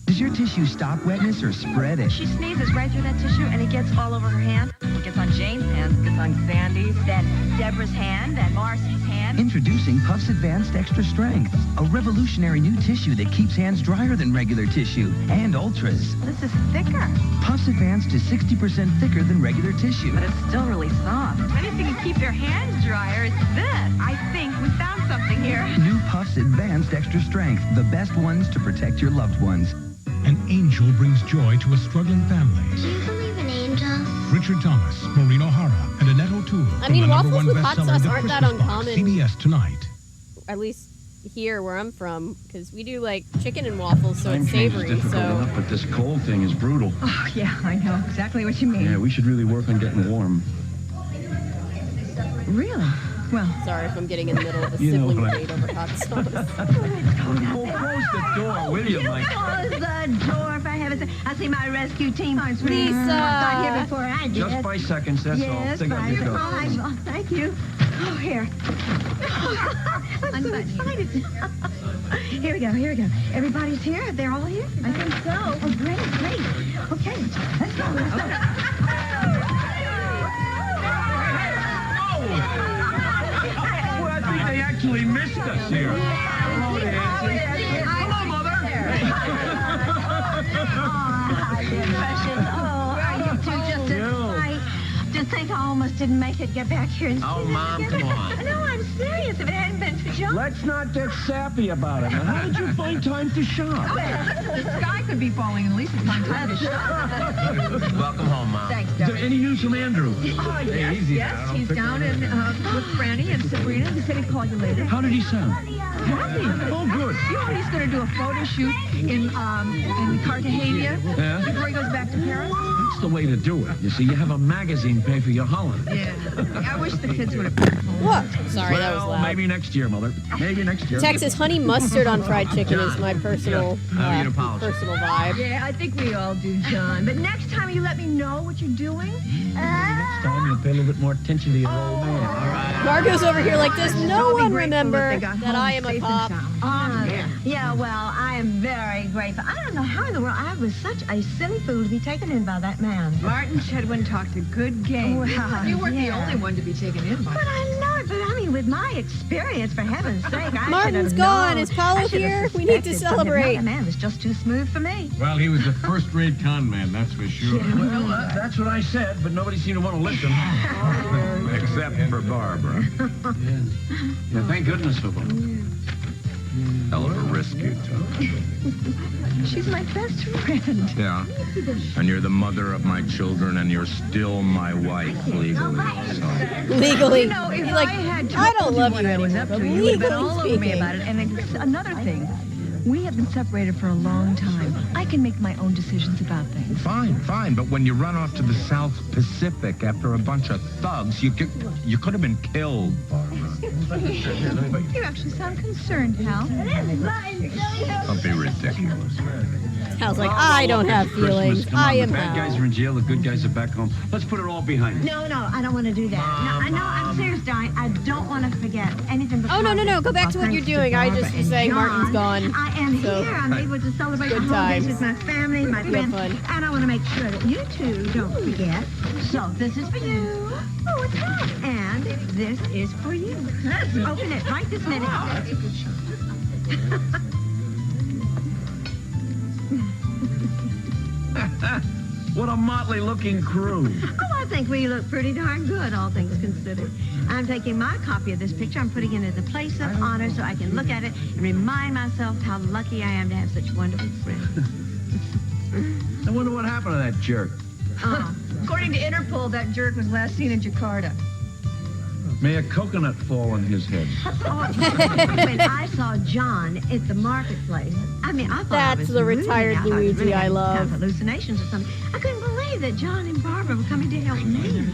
Speaker 18: Does your tissue stop wetness or spread it?
Speaker 13: She sneezes right through that tissue and it gets all over her hand. It gets on Jane's hand, it gets on Sandy's, then Deborah's hand, then Marcy's hand.
Speaker 18: Introducing Puffs Advanced Extra Strength, a revolutionary new tissue that keeps hands drier than regular tissue, and Ultras.
Speaker 13: This is thicker.
Speaker 18: Puffs Advanced is 60% thicker than regular tissue.
Speaker 13: But it's still really soft. If anything to keep your hands drier, it's this. I think we found something here.
Speaker 18: New Puffs Advanced Extra Strength, the best ones to protect your loved ones.
Speaker 21: An angel brings joy to a struggling family.
Speaker 17: Do you believe in angels?
Speaker 21: Richard Thomas, Maureen O'Hara, and Annette O'Toole.
Speaker 1: I
Speaker 21: from
Speaker 1: mean,
Speaker 21: the
Speaker 1: waffles
Speaker 21: #1
Speaker 1: with hot
Speaker 21: bestseller,
Speaker 1: sauce
Speaker 21: The
Speaker 1: aren't that
Speaker 21: Christmas Box,
Speaker 1: uncommon.
Speaker 21: CBS tonight.
Speaker 1: At least here where I'm from, because we do like chicken and waffles, so
Speaker 3: Time
Speaker 1: it's
Speaker 3: change is
Speaker 1: savory.
Speaker 3: difficult
Speaker 1: So
Speaker 3: enough, but this cold thing is brutal.
Speaker 13: Oh, yeah, I know exactly what you mean.
Speaker 3: Yeah, we should really work on getting warm.
Speaker 13: Really? Well,
Speaker 1: sorry if I'm getting in the middle of a
Speaker 3: You know
Speaker 1: sibling
Speaker 3: what I-
Speaker 1: debate over hot sauce.
Speaker 3: Close the door, will you, Mike?
Speaker 13: Close the door, for heaven's sake. I see my rescue team.
Speaker 1: Lisa!
Speaker 13: Got here before I did.
Speaker 3: Just by seconds, that's all.
Speaker 13: Yes,
Speaker 3: Take off your
Speaker 13: fine.
Speaker 3: coat.
Speaker 13: Oh, thank you. Oh, here. I'm so excited. Here we go, here we go. Everybody's here? They're all here? I think so. Oh, great, great. Okay, let's go. Let's go.
Speaker 3: Well, I think they actually missed us here. Hello, Nancy. Hello, Mother.
Speaker 13: Precious. Oh, are you two just as right? To think I almost didn't make it get back here and see
Speaker 8: Oh,
Speaker 13: this
Speaker 8: Mom,
Speaker 13: together.
Speaker 8: come on.
Speaker 13: No, I'm serious. If it hadn't been for Joe.
Speaker 3: Let's not get sappy about it. Now, how did you find time to shop?
Speaker 6: The sky could be falling and Lisa's find time to shop.
Speaker 8: Welcome home, Mom.
Speaker 13: Thanks,
Speaker 3: Is there
Speaker 13: Joe.
Speaker 3: any news from Andrew?
Speaker 6: Yes,
Speaker 3: easy
Speaker 6: yes,
Speaker 3: now, don't
Speaker 6: he's
Speaker 3: pick
Speaker 6: down
Speaker 3: on
Speaker 6: in with Franny and Sabrina. He said he'd call you later.
Speaker 3: How did he sound?
Speaker 6: Happy.
Speaker 3: Oh, good.
Speaker 6: You know he's going to do a photo shoot in Cartagena
Speaker 3: Yeah?
Speaker 6: before he goes back to Paris?
Speaker 3: That's the way to do it. You see, you have a magazine pay for your holiday.
Speaker 6: Yeah. I wish the kids would have.
Speaker 1: What? Sorry, that was
Speaker 3: Well,
Speaker 1: loud.
Speaker 3: maybe next year, Mother. Maybe next year.
Speaker 1: Texas honey mustard on fried chicken is my personal
Speaker 8: you'd apologize.
Speaker 1: personal vibe.
Speaker 6: Yeah, I think we all do, John. But next time you let me know what you're doing.
Speaker 3: Next time you'll pay a little bit more attention to your old man.
Speaker 8: All right.
Speaker 1: Margot's over here like, does no
Speaker 6: I'll be
Speaker 1: one
Speaker 6: grateful
Speaker 1: remember
Speaker 6: they got
Speaker 1: that
Speaker 6: home
Speaker 1: I am a
Speaker 6: safe and
Speaker 1: cop?
Speaker 6: sound.
Speaker 13: Yeah, well, I am very grateful. I don't know how in the world I was such a silly fool to be taken in by that man.
Speaker 6: Martin Chedwin talked a good game.
Speaker 13: Well,
Speaker 6: you weren't the
Speaker 13: yeah.
Speaker 6: only one to be taken in by
Speaker 13: But I know it, but I mean, with my experience, for heaven's sake, I
Speaker 1: Martin's
Speaker 13: should have
Speaker 1: gone.
Speaker 13: known.
Speaker 1: Is Paulo
Speaker 13: I should have
Speaker 1: here? We need to
Speaker 13: suspected something.
Speaker 1: celebrate.
Speaker 13: That man was just too smooth for me.
Speaker 24: Well, he was a first-rate con man, that's for sure.
Speaker 3: Well, that's what I said, but nobody seemed to want to listen.
Speaker 11: Except for Barbara.
Speaker 3: Yeah, thank goodness for them.
Speaker 11: Hell of a risk you took.
Speaker 13: She's my best friend.
Speaker 11: Yeah. And you're the mother of my children, and you're still my wife legally. So.
Speaker 1: Legally.
Speaker 6: You know, if
Speaker 1: You're like,
Speaker 6: I had
Speaker 1: I don't
Speaker 6: told
Speaker 1: love
Speaker 6: what
Speaker 1: you
Speaker 6: I was
Speaker 1: anymore,
Speaker 6: up
Speaker 1: but
Speaker 6: to, you would have been
Speaker 1: legally
Speaker 6: all over me
Speaker 1: speaking.
Speaker 6: about it. And it's another thing,
Speaker 13: We have been separated for a long time. I can make my own decisions about things.
Speaker 8: Fine, but when you run off to the South Pacific after a bunch of thugs, you could have been killed, Barbara.
Speaker 13: You actually sound concerned, Hal.
Speaker 8: Don't be ridiculous.
Speaker 1: Hal's like, I don't have feelings. I am
Speaker 2: The bad guys are in jail, the good guys are back home. Let's put it all behind us.
Speaker 13: No, I don't want to do that. No, I'm serious, darling. I don't want to forget anything but...
Speaker 1: Oh, no. Go back to what you're doing. I just was saying Martin's gone.
Speaker 13: I am here. I'm able to celebrate the holidays with my family, my friends. And I want to make sure that you two don't forget. So this is for you. Oh, it's hot. And this is for you. Open it right this minute.
Speaker 2: What a motley-looking crew.
Speaker 13: Oh, I think we look pretty darn good, all things considered. I'm taking my copy of this picture. I'm putting it in the place of honor so I can look at it and remind myself how lucky I am to have such wonderful friends.
Speaker 2: I wonder what happened to that jerk.
Speaker 13: According to Interpol, that jerk was last seen in Jakarta.
Speaker 2: May a coconut fall on his head.
Speaker 13: When I saw John at the marketplace, I thought
Speaker 1: That's
Speaker 13: I was
Speaker 1: the retired
Speaker 13: I was
Speaker 1: Luigi
Speaker 13: really
Speaker 1: I
Speaker 13: having
Speaker 1: love.
Speaker 13: kind of hallucinations or something. I couldn't believe that John and Barbara were coming to help me.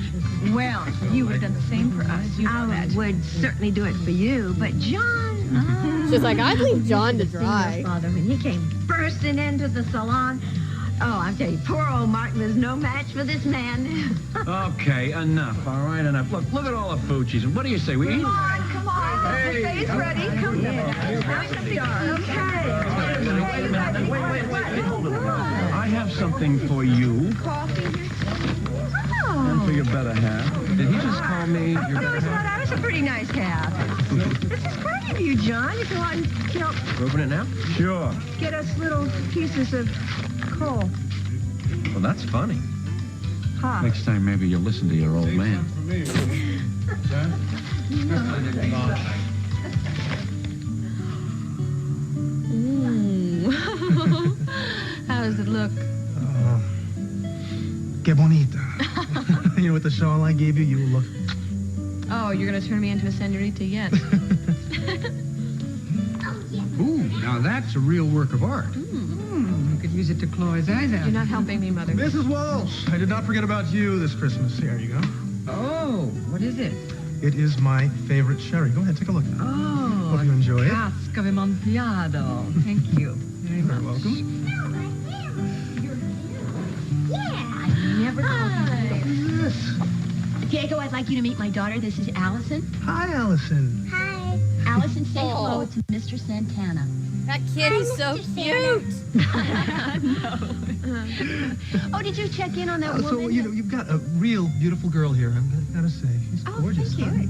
Speaker 9: Well, you would have done the same for us. You know
Speaker 13: I
Speaker 9: that.
Speaker 13: would certainly do it for you, but John...
Speaker 1: She's like, I'd leave John to dry.
Speaker 13: Father, when he came bursting into the salon, I tell you, poor old Martin was no match for this man.
Speaker 2: Okay, enough, all right, enough. Look at all the food she's... What do you say, we eat?
Speaker 13: Come on.
Speaker 2: Hey.
Speaker 13: The buffet's ready. Come have something.
Speaker 2: Wait. I have something for you.
Speaker 13: Coffee.
Speaker 2: And for your better half. Did he just call me your better half?
Speaker 13: I was a pretty nice half. This is kind of you, John. If you want to help
Speaker 2: Open it now? Sure.
Speaker 13: get us little pieces of coal.
Speaker 2: Well, that's funny.
Speaker 13: Huh.
Speaker 2: Next time, maybe you'll listen to your old man.
Speaker 5: How does it look?
Speaker 22: Que bonita. You know, with the shawl I gave you, you look...
Speaker 5: Oh, you're going to turn me into a senorita yet.
Speaker 4: Ooh, now that's a real work of art.
Speaker 6: You could use it to claw his eyes out.
Speaker 5: You're not helping me, Mother.
Speaker 22: Mrs. Walsh, I did not forget about you this Christmas. Here you go.
Speaker 6: Oh, what is it?
Speaker 22: It is my favorite sherry. Go ahead, take a look.
Speaker 6: Oh,
Speaker 22: Hope you enjoy it.
Speaker 6: cask of Amontillado. Thank you very much.
Speaker 22: You're welcome.
Speaker 12: Never Diego, I'd like you to meet my daughter. This is Allison.
Speaker 22: Hi, Allison.
Speaker 17: Hi.
Speaker 12: Allison, say hello to Mr. Santana.
Speaker 1: That kid is so cute.
Speaker 12: Oh, did you check in on that woman?
Speaker 22: So, you've got a real beautiful girl here, I'm gotta say. She's gorgeous.
Speaker 12: Thank you.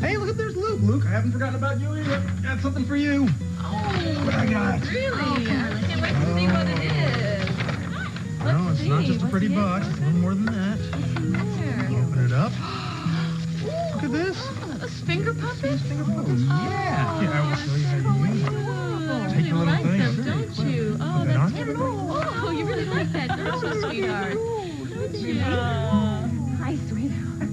Speaker 22: Hey, look, there's Luke. Luke, I haven't forgotten about you either. Got something for you. What I got?
Speaker 5: Really? I can't wait to see what it is.
Speaker 22: No, it's not just a pretty box. It's a little more than that. Open it up. Look at this.
Speaker 5: A finger puppet?
Speaker 22: Yeah. Here, I will show you how to use it. Take your little
Speaker 5: like
Speaker 22: thing.
Speaker 5: them, don't you? Oh,
Speaker 22: Put that
Speaker 5: that's
Speaker 22: on.
Speaker 5: Oh, you really like that, don't you, sweetheart? Don't you?
Speaker 13: Hi, sweetheart.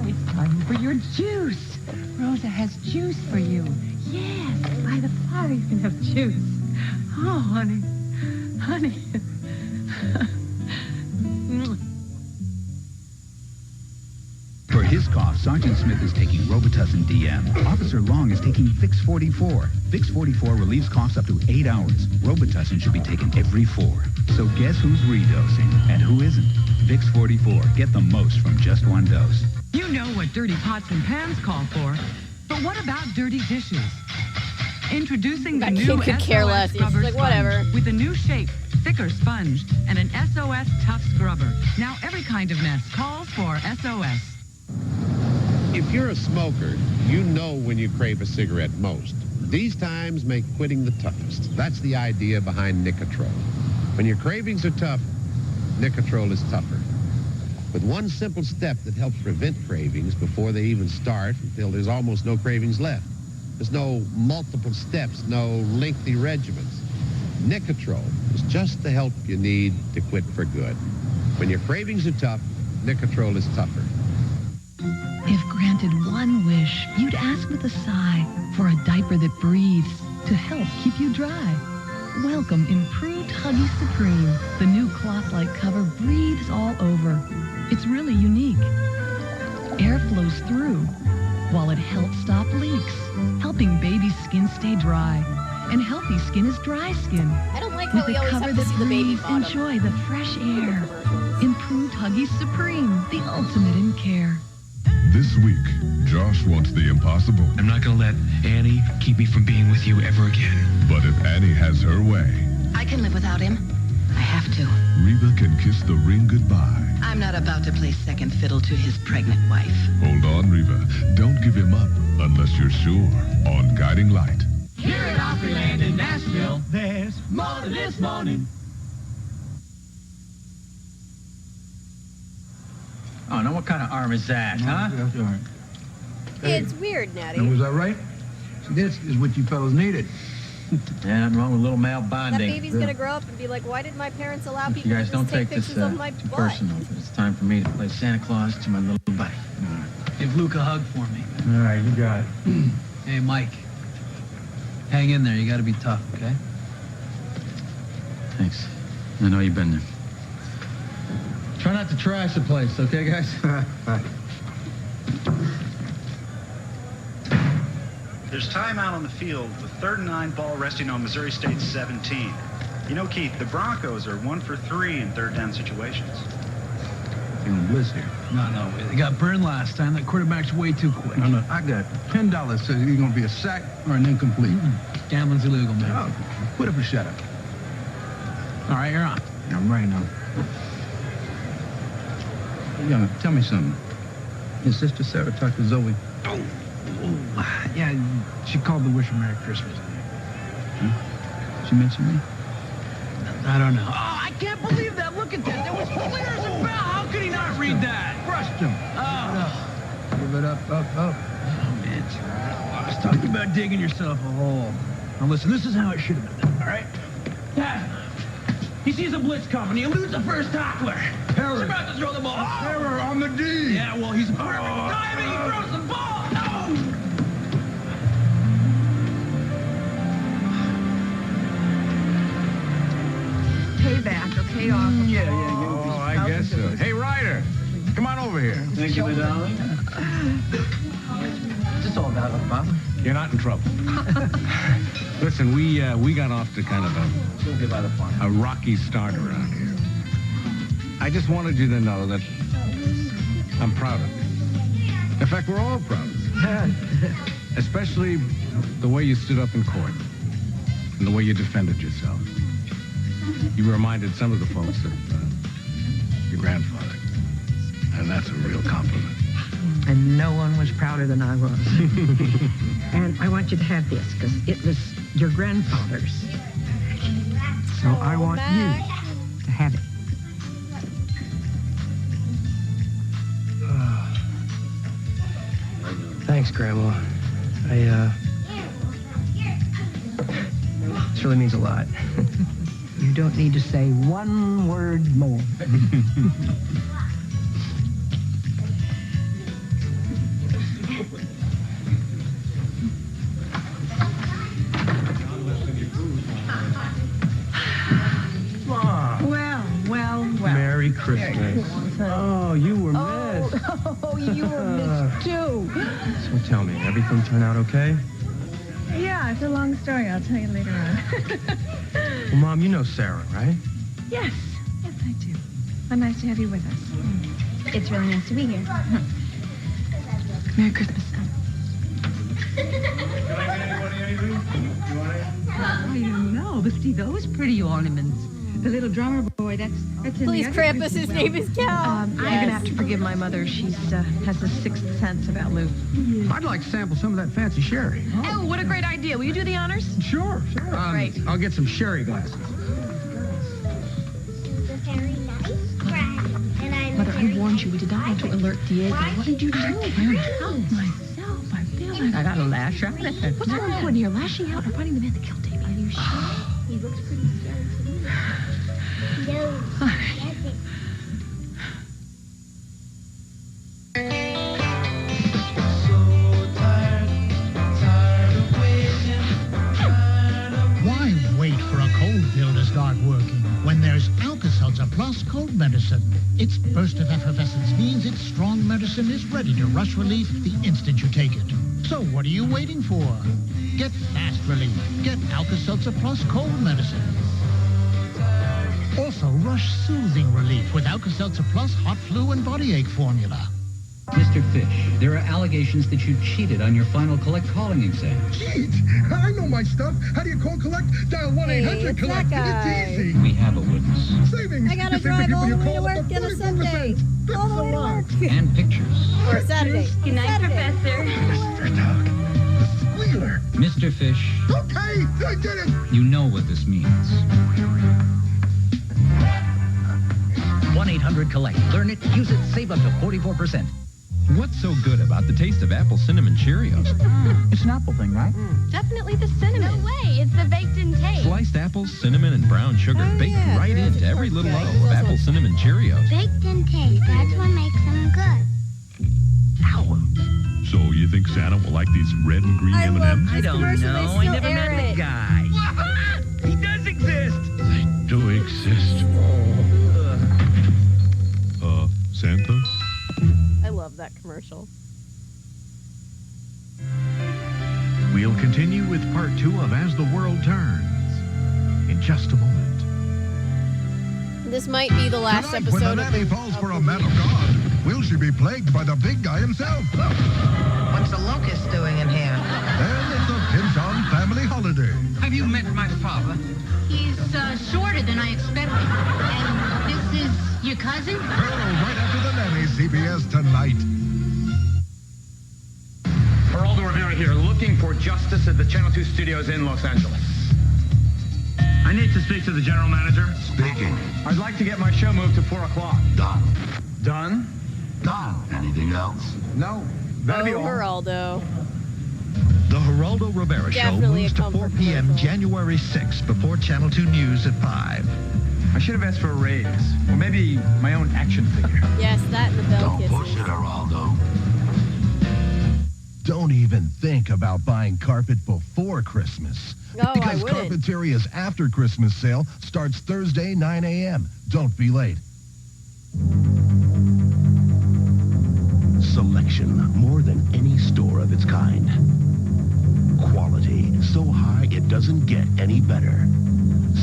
Speaker 13: It's time for your juice. Rosa has juice for you. Yes, by the fire you can have juice. Oh, honey. Honey.
Speaker 19: For his cough, Sergeant Smith is taking Robitussin DM. Officer Long is taking Vicks 44. Vicks 44 relieves coughs up to 8 hours. Robitussin should be taken every 4. So guess who's redosing and who isn't? Vicks 44. Get the most from just one dose.
Speaker 6: You know what dirty pots and pans call for. But what about dirty dishes? Introducing the
Speaker 1: That
Speaker 6: new
Speaker 1: kid could care
Speaker 6: SOS
Speaker 1: less. He's
Speaker 6: Scrubber
Speaker 1: like,
Speaker 6: Sponge
Speaker 1: whatever.
Speaker 6: with a new shape, thicker sponge, and an SOS Tough Scrubber. Now every kind of mess calls for SOS.
Speaker 23: If you're a smoker, you know when you crave a cigarette most. These times make quitting the toughest. That's the idea behind Nicotrol. When your cravings are tough, Nicotrol is tougher. With one simple step that helps prevent cravings before they even start until there's almost no cravings left. There's no multiple steps, no lengthy regimens. Nicotrol is just the help you need to quit for good. When your cravings are tough, Nicotrol is tougher.
Speaker 9: If granted one wish, you'd ask with a sigh for a diaper that breathes,
Speaker 15: to help keep you dry. Welcome Improved Huggies Supreme. The new cloth-like cover breathes all over. It's really unique. Air flows through, while it helps stop leaks, helping baby's skin stay dry. And healthy skin is dry skin.
Speaker 1: I don't like how
Speaker 15: With
Speaker 1: we
Speaker 15: a
Speaker 1: always
Speaker 15: cover
Speaker 1: have to
Speaker 15: that
Speaker 1: see the baby
Speaker 15: breathes,
Speaker 1: bottom.
Speaker 15: enjoy the fresh air. Improved Huggies Supreme, the ultimate in care.
Speaker 7: This week, Josh wants the impossible.
Speaker 10: I'm not gonna let Annie keep me from being with you ever again.
Speaker 7: But if Annie has her way,
Speaker 16: I can live without him. I have to.
Speaker 7: Reba can kiss the ring goodbye.
Speaker 16: I'm not about to play second fiddle to his pregnant wife.
Speaker 7: Hold on, Reba. Don't give him up unless you're sure. On Guiding Light.
Speaker 20: Here at Opryland in Nashville, there's more to this morning.
Speaker 3: Oh, now what kind of arm is that, huh?
Speaker 1: It's weird, Natty.
Speaker 4: Now, was that right? See, this is what you fellas needed.
Speaker 3: Yeah, nothing wrong with a little male
Speaker 1: That
Speaker 3: bonding.
Speaker 1: baby's gonna grow up and be like, why did my parents allow people
Speaker 3: You guys
Speaker 1: to
Speaker 3: don't
Speaker 1: just take
Speaker 3: take this
Speaker 1: pictures of my butt?
Speaker 3: personal, but it's time for me to play Santa Claus to my little buddy.
Speaker 25: Give Luke a hug for me.
Speaker 22: All right, you got it.
Speaker 25: Hey, Mike. Hang in there. You got to be tough, okay?
Speaker 3: Thanks. I know you've been there. Try not to trash the place, okay, guys?
Speaker 26: There's time out on the field with 3rd and 9 ball resting on Missouri State's 17. You know, Keith, the Broncos are 1 for 3 in third down situations.
Speaker 4: You're gonna bliss here.
Speaker 25: No. They got burned last time. That quarterback's way too quick.
Speaker 4: No, I got $10 says he's gonna be a sack or an incomplete.
Speaker 25: Gambling's illegal, man.
Speaker 4: Oh, put up or shut up.
Speaker 25: All right, you're on.
Speaker 4: I'm right now. Young, tell me something. Your sister Sarah talked to Zoe.
Speaker 25: Oh, yeah, she called to wish her Merry Christmas.
Speaker 4: She mentioned me?
Speaker 25: I don't know. Oh, I can't believe that. Look at that. There was clear as a bell. How could he not read that?
Speaker 4: Crushed him.
Speaker 25: Oh.
Speaker 4: Give it up.
Speaker 25: Oh, man. I was talking about digging yourself a hole. Now, listen, this is how it should have been done, all right? Yeah. He sees a blitz coming. He eludes the first tackler. He's about to throw the ball.
Speaker 4: Error on the D.
Speaker 25: Yeah, well, he's perfect timing. He throws the ball. No!
Speaker 6: Payback, okay, officer?
Speaker 4: Yeah.
Speaker 23: Oh, I guess so. Hey, Ryder, come on over here.
Speaker 25: Thank you, my darling. Just all about it, Bob.
Speaker 23: You're not in trouble. Listen, we got off to kind of a rocky start around here. I just wanted you to know that I'm proud of you. In fact, we're all proud of you. Especially the way you stood up in court and the way you defended yourself. You reminded some of the folks of your grandfather. And that's a real compliment.
Speaker 6: And no one was prouder than I was. And I want you to have this, because it was your grandfather's. So I want you to have it.
Speaker 22: Thanks, Grandma. This really means a lot.
Speaker 6: You don't need to say one word more. Well.
Speaker 22: Merry Christmas. Oh, you were missed.
Speaker 6: Oh, you were missed too.
Speaker 22: So tell me, everything turned out okay?
Speaker 27: Yeah, it's a long story. I'll tell you later on.
Speaker 22: Well, Mom, you know Sarah, right?
Speaker 27: Yes, I do. Well, nice to have you with us.
Speaker 12: It's really nice to be here.
Speaker 27: Merry Christmas, son.
Speaker 6: I don't know, but see those pretty ornaments. The little drummer boy, that's in
Speaker 1: Please,
Speaker 6: the
Speaker 1: Krampus,
Speaker 6: other
Speaker 1: his name is Cal.
Speaker 6: You're gonna have to forgive my mother. She's has a sixth sense about Luke.
Speaker 4: I'd like to sample some of that fancy sherry.
Speaker 5: Oh, what a great idea. Will you do the honors?
Speaker 4: Sure.
Speaker 5: Great.
Speaker 4: I'll get some sherry glasses.
Speaker 5: Mother, I warned you. We did not want to alert Diego. What did you do? I don't help myself. I feel like
Speaker 6: I gotta lash out at her.
Speaker 5: What's more important here, lashing out or finding the man that killed Davy? Are you sure?
Speaker 17: He looks pretty scary to me. No, that's it.
Speaker 2: cold pill to start working when there's Alka-Seltzer Plus cold medicine. Its burst of effervescence means its strong medicine is ready to rush relief the instant you take it. So what are you waiting for? Get fast relief. Get Alka-Seltzer Plus cold medicine. Also, rush soothing relief with Alka-Seltzer Plus hot flu and body ache formula.
Speaker 8: Mr. Fish, there are allegations that you cheated on your final collect calling exam.
Speaker 11: Cheat? I know my stuff. How do you call collect? Dial 1-800-COLLECT. It's easy.
Speaker 8: We have a witness.
Speaker 11: Savings.
Speaker 1: I gotta drive all the way to work on a Sunday. All the way to work.
Speaker 8: And pictures.
Speaker 1: Or Saturday.
Speaker 27: Good night, Professor.
Speaker 11: Mr. Dog. The squealer.
Speaker 8: Mr. Fish.
Speaker 11: Okay, I did it.
Speaker 8: You know what this means.
Speaker 14: 1-800-COLLECT. Learn it, use it, save up to 44%.
Speaker 18: What's so good about the taste of apple cinnamon Cheerios?
Speaker 14: It's an apple thing, right?
Speaker 27: Definitely the cinnamon. No way, it's the baked-in taste.
Speaker 18: Sliced apples, cinnamon, and brown sugar baked right into every little O of apple cinnamon Cheerios.
Speaker 17: Baked-in taste, that's what makes them good.
Speaker 7: So you think Santa will like these red and green M&Ms?
Speaker 14: I don't know. I never met the guy. He does exist.
Speaker 7: They do exist. Santa?
Speaker 1: I love that commercial.
Speaker 21: We'll continue with part 2 of As the World Turns in just a moment.
Speaker 1: This might be the last
Speaker 11: Tonight,
Speaker 1: episode.
Speaker 11: when the nanny falls for a man of God, will she be plagued by the big guy himself?
Speaker 6: What's the locust doing in here?
Speaker 11: Then it's a pinch-on family holiday.
Speaker 14: Have you met my father?
Speaker 24: He's shorter than I expected. And this is your cousin?
Speaker 11: Right after the nanny, CBS Tonight.
Speaker 10: Geraldo Rivera here, looking for justice at the Channel 2 studios in Los Angeles. I need to speak to the general manager.
Speaker 11: Speaking.
Speaker 10: I'd like to get my show moved to 4 o'clock.
Speaker 11: Done.
Speaker 10: Done?
Speaker 11: Done. Anything else?
Speaker 10: No. That'd be all.
Speaker 1: Geraldo.
Speaker 21: The Geraldo Rivera Show
Speaker 1: Definitely
Speaker 21: moves
Speaker 1: a
Speaker 21: to
Speaker 1: comfort
Speaker 21: 4 p.m.
Speaker 1: commercial.
Speaker 21: January 6th before Channel 2 News at 5.
Speaker 10: I should have asked for a raise. Or maybe my own action figure.
Speaker 1: Yes, that and the bell kisses.
Speaker 11: Geraldo.
Speaker 21: Don't even think about buying carpet before Christmas.
Speaker 1: No, I
Speaker 21: because
Speaker 1: wouldn't.
Speaker 21: Carpeteria's after Christmas sale starts Thursday, 9 a.m. Don't be late. Selection more than any store of its kind. Quality so high it doesn't get any better.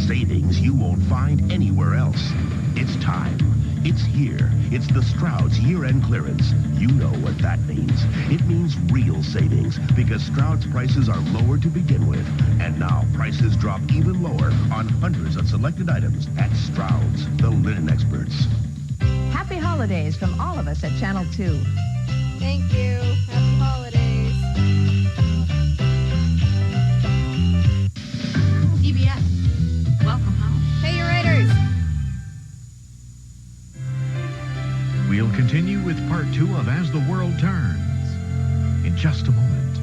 Speaker 21: Savings you won't find anywhere else. It's time. It's here. It's the Stroud's year-end clearance. You know what that means. It means real savings because Stroud's prices are lower to begin with. And now prices drop even lower on hundreds of selected items at Stroud's, the linen experts.
Speaker 6: Happy holidays from all of us at Channel 2.
Speaker 1: Thank you. Happy holidays.
Speaker 24: CBS. Welcome home.
Speaker 1: Hey, you writers.
Speaker 21: We'll continue with part 2 of As the World Turns in just a moment.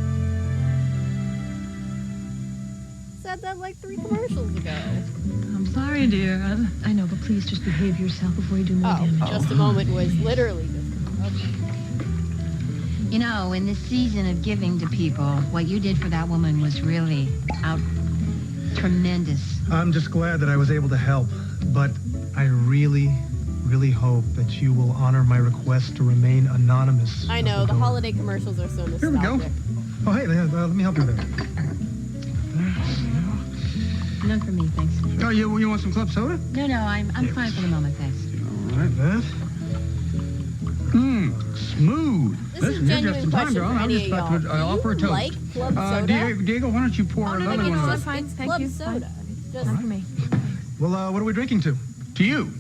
Speaker 1: Said that like 3 commercials ago.
Speaker 5: I'm sorry, dear. I know, but please just behave yourself before you do more damage.
Speaker 1: Just a moment was literally just.
Speaker 24: You know, in this season of giving to people, what you did for that woman was really tremendous.
Speaker 22: I'm just glad that I was able to help, but I really hope that you will honor my request to remain anonymous.
Speaker 1: I know, the holiday commercials are so nostalgic.
Speaker 22: Here we go. Oh, hey, let me help you there.
Speaker 24: None for me, thanks.
Speaker 22: Oh, you want some club soda?
Speaker 24: No, I'm fine for the moment, thanks.
Speaker 22: All right, Beth. Smooth.
Speaker 1: This is a genuine question for any of y'all. Do
Speaker 4: offer a
Speaker 1: you
Speaker 4: toast.
Speaker 1: like club soda?
Speaker 4: Diego, why don't you pour another one of
Speaker 1: It's
Speaker 4: those?
Speaker 1: it's club soda. It's just
Speaker 5: Not for me.
Speaker 22: Well, what are we drinking to?
Speaker 4: To you.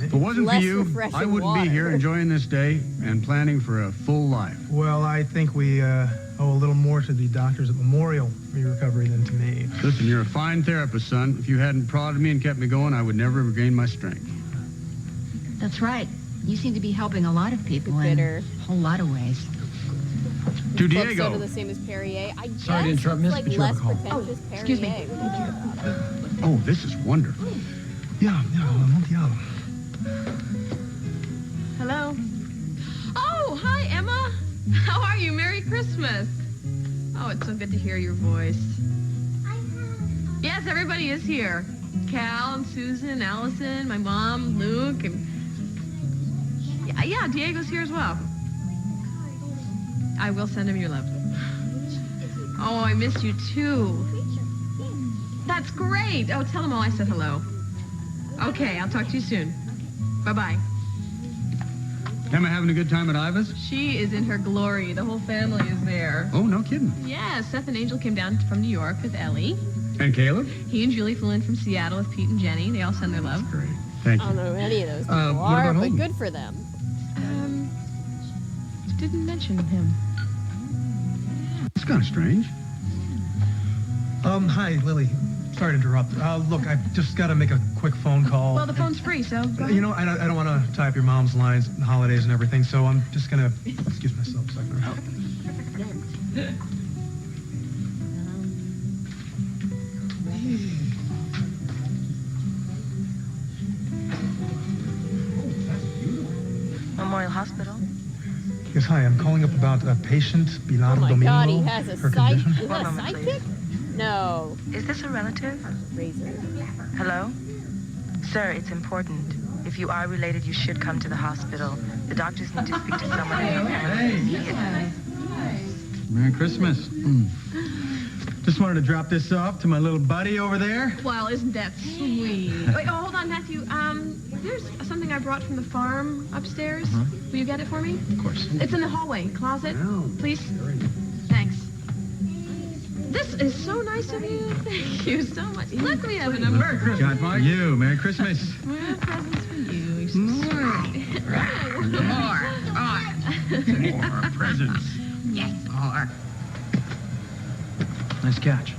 Speaker 4: If it wasn't for
Speaker 1: Less
Speaker 4: you,
Speaker 1: refreshing
Speaker 4: I wouldn't
Speaker 1: water.
Speaker 4: be here enjoying this day and planning for a full life.
Speaker 22: Well, I think we owe a little more to the doctors at Memorial for your recovery than to me.
Speaker 4: Listen, you're a fine therapist, son. If you hadn't prodded me and kept me going, I would never have regained my strength.
Speaker 24: That's right. You seem to be helping a lot of people
Speaker 1: Bitter.
Speaker 24: in a whole lot of ways.
Speaker 4: To
Speaker 1: club
Speaker 4: Diego.
Speaker 1: soda the same as Perrier. I guess
Speaker 4: Sorry to interrupt,
Speaker 1: it's
Speaker 4: miss,
Speaker 1: like
Speaker 4: but you have
Speaker 1: less
Speaker 4: a call.
Speaker 1: pretentious Perrier.
Speaker 24: Excuse me. Thank you.
Speaker 4: Oh, this is wonderful.
Speaker 22: Yeah, Amontillado.
Speaker 5: Hello? Oh, hi, Emma. How are you? Merry Christmas. Oh, it's so good to hear your voice. Yes, everybody is here. Cal and Susan, Allison, my mom, Luke, and yeah, Diego's here as well. I will send him your love. Oh, I missed you too. That's great. Oh, tell them all I said hello. Okay, I'll talk to you soon. Bye-bye.
Speaker 4: Emma having a good time at Iva's?
Speaker 5: She is in her glory. The whole family is there.
Speaker 4: Oh, no kidding.
Speaker 5: Yeah, Seth and Angel came down from New York with Ellie.
Speaker 4: And Caleb?
Speaker 5: He and Julie flew in from Seattle with Pete and Jenny. They all send their love.
Speaker 4: Great. Thank you.
Speaker 1: I don't know who any of those people
Speaker 4: what
Speaker 1: are,
Speaker 4: about
Speaker 1: but
Speaker 4: Holden?
Speaker 1: good for them.
Speaker 5: Didn't mention him.
Speaker 4: It's kind of strange.
Speaker 22: Hi, Lily. Sorry to interrupt. Look, I've just got to make a quick phone call.
Speaker 5: Well, the phone's free, so go ahead.
Speaker 22: You know, I don't want to tie up your mom's lines, and holidays and everything, so I'm just going to excuse myself a second.
Speaker 3: Memorial Hospital.
Speaker 22: Yes, hi. I'm calling up about a patient, Pilar
Speaker 1: Oh my
Speaker 22: Domingo.
Speaker 1: God, he has a
Speaker 22: her condition.
Speaker 1: sidekick? No.
Speaker 3: Is this a relative?
Speaker 1: Razor.
Speaker 3: Hello? Sir, it's important. If you are related, you should come to the hospital. The doctors need to speak to someone in your family.
Speaker 9: Merry Christmas. Just wanted to drop this off to my little buddy over there.
Speaker 5: Well, isn't that sweet? Wait, oh, hold on, Matthew. There's something I brought from the farm upstairs. Will you get it for me?
Speaker 9: Of course.
Speaker 5: It's in the hallway. Closet, please. Thanks. This is so nice of you. Thank you so much. Look, we have a number.
Speaker 9: Merry Christmas, Got for you. Merry Christmas.
Speaker 5: More presents for you. You're so sweet.
Speaker 9: More presents.
Speaker 5: Yes.
Speaker 9: More. Nice catch.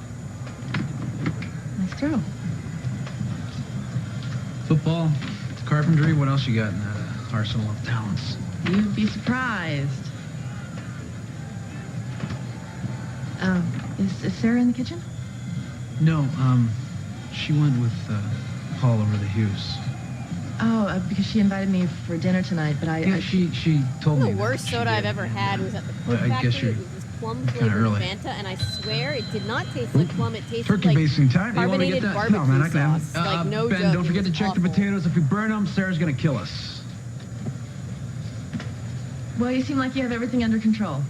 Speaker 5: Nice throw.
Speaker 9: Football, carpentry, what else you got in that arsenal of talents?
Speaker 5: You'd be surprised. Is Sarah in the kitchen?
Speaker 9: No, she went with Paul over the Hughes.
Speaker 5: Oh, because she invited me for dinner tonight, but
Speaker 9: Yeah, she told me.
Speaker 1: The worst soda I've ever had was at the
Speaker 9: Well,
Speaker 1: Plum
Speaker 9: I guess
Speaker 1: Factory.
Speaker 9: you're
Speaker 1: It was this plum
Speaker 9: kinda
Speaker 1: flavored
Speaker 9: early.
Speaker 1: Fanta, and I swear it did not taste like plum. It tasted
Speaker 9: Turkey
Speaker 1: like
Speaker 9: basting time. You want to get
Speaker 1: carbonated
Speaker 9: that?
Speaker 1: barbecue
Speaker 9: No, man, I can.
Speaker 1: sauce. Like no
Speaker 9: Ben,
Speaker 1: joke,
Speaker 9: don't
Speaker 1: it
Speaker 9: forget to
Speaker 1: was
Speaker 9: check the
Speaker 1: awful.
Speaker 9: potatoes. If we burn them, Sarah's gonna kill us.
Speaker 5: Well, you seem like you have everything under control.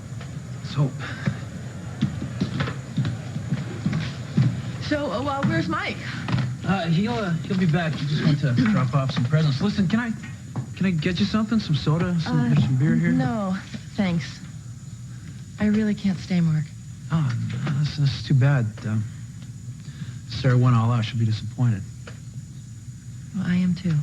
Speaker 9: Let's hope.
Speaker 5: So, well, where's Mike?
Speaker 9: He'll be back. He just went to drop off some presents. Listen, can I get you something? Some soda? Some beer here?
Speaker 5: No, thanks. I really can't stay, Mark.
Speaker 9: Oh, no, this is too bad. Sarah went all out. She'll be disappointed.
Speaker 5: Well, I am too.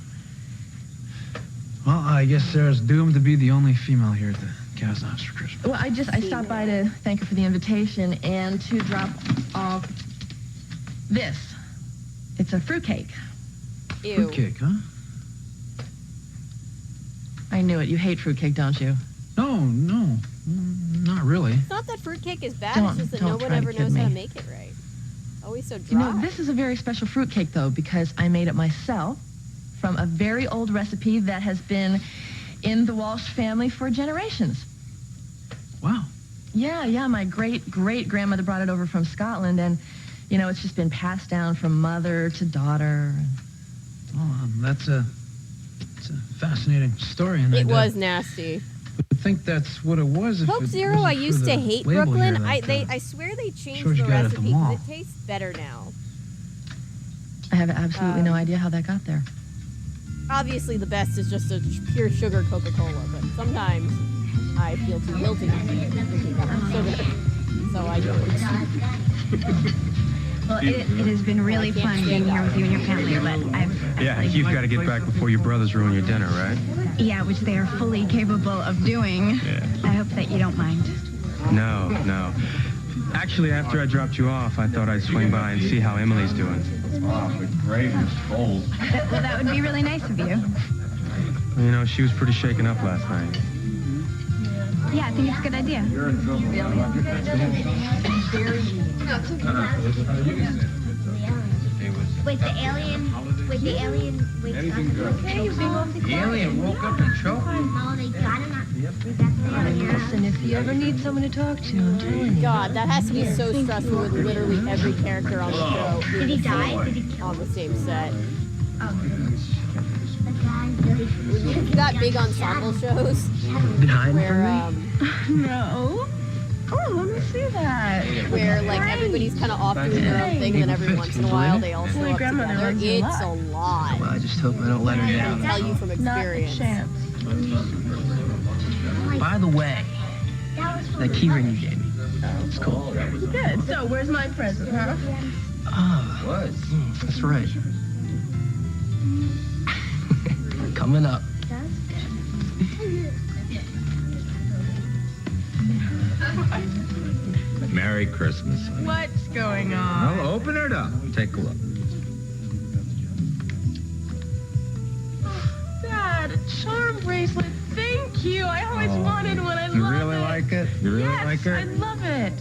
Speaker 9: Well, I guess Sarah's doomed to be the only female here at the Kazan's for Christmas.
Speaker 5: Well, I stopped by to thank her for the invitation and to drop off this. It's a fruitcake.
Speaker 1: Ew.
Speaker 9: Fruitcake, huh?
Speaker 5: I knew it. You hate fruitcake, don't you?
Speaker 9: No, not really.
Speaker 1: It's not that fruitcake is bad.
Speaker 5: Don't-
Speaker 1: It's just that
Speaker 5: don't
Speaker 1: no one
Speaker 5: try to
Speaker 1: ever
Speaker 5: kid
Speaker 1: knows how to
Speaker 5: me.
Speaker 1: make it right. Always so
Speaker 5: You
Speaker 1: dry.
Speaker 5: know, this is a very special fruitcake, though, because I made it myself from a very old recipe that has been in the Walsh family for generations.
Speaker 9: Wow.
Speaker 5: Yeah, my great-great-grandmother brought it over from Scotland, and, you know, it's just been passed down from mother to daughter.
Speaker 9: Oh, it's a fascinating story. And
Speaker 1: It was nasty.
Speaker 9: I think that's what it was. If
Speaker 1: Coke
Speaker 9: it
Speaker 1: Zero,
Speaker 9: wasn't
Speaker 1: I
Speaker 9: for
Speaker 1: used
Speaker 9: the
Speaker 1: to hate
Speaker 9: label
Speaker 1: Brooklyn.
Speaker 9: here that,
Speaker 1: I swear they changed
Speaker 9: shows
Speaker 1: the
Speaker 9: you got it at the
Speaker 1: recipe
Speaker 9: mall.
Speaker 1: because it tastes better now.
Speaker 5: I have absolutely no idea how that got there.
Speaker 1: Obviously, the best is just a pure sugar Coca-Cola, but sometimes I feel too guilty drinking that much sugar, so I don't.
Speaker 13: Well, it has been really fun being here with you and your family, but
Speaker 15: Yeah, you've got to get back before your brothers ruin your dinner, right?
Speaker 13: yeah, which they are fully capable of doing.
Speaker 15: Yeah.
Speaker 13: I hope that you don't mind.
Speaker 15: No. Actually, after I dropped you off, I thought I'd swing by and see how Emily's doing. Oh, the grave is cold.
Speaker 13: Well, that would be really nice of you.
Speaker 15: You know, she was pretty shaken up last night.
Speaker 13: Yeah, I think it's a good idea.
Speaker 17: Wait, the alien Wait, the alien wakes up and
Speaker 14: The alien woke up and choked.
Speaker 17: No, they got him. They got the alien.
Speaker 5: Listen, if you ever need someone to talk to, I'm telling you.
Speaker 1: God, that has to be so stressful with literally every character on the show.
Speaker 17: Did he die? Did he kill
Speaker 1: on the same set?
Speaker 17: The
Speaker 1: That big ensemble shows where
Speaker 5: No. Oh, let me see that.
Speaker 1: where like everybody's kind of off doing their own thing, and then every once in a while they all show up together. It's a lot.
Speaker 15: Well, I just hope I don't let her
Speaker 1: I
Speaker 15: down.
Speaker 1: can tell you from experience.
Speaker 15: By the way, that key ring you gave me, it's cool.
Speaker 5: Good. So, where's my present, huh?
Speaker 15: Ah, that's right. Coming up.
Speaker 18: Merry Christmas.
Speaker 5: What's going on?
Speaker 18: Well, open it up. Take a look.
Speaker 5: Dad, a charm bracelet. Thank you. I always wanted one. I
Speaker 18: You
Speaker 5: love
Speaker 18: really
Speaker 5: it.
Speaker 18: like it? You really
Speaker 5: Yes,
Speaker 18: like
Speaker 5: I
Speaker 18: it?
Speaker 5: love it.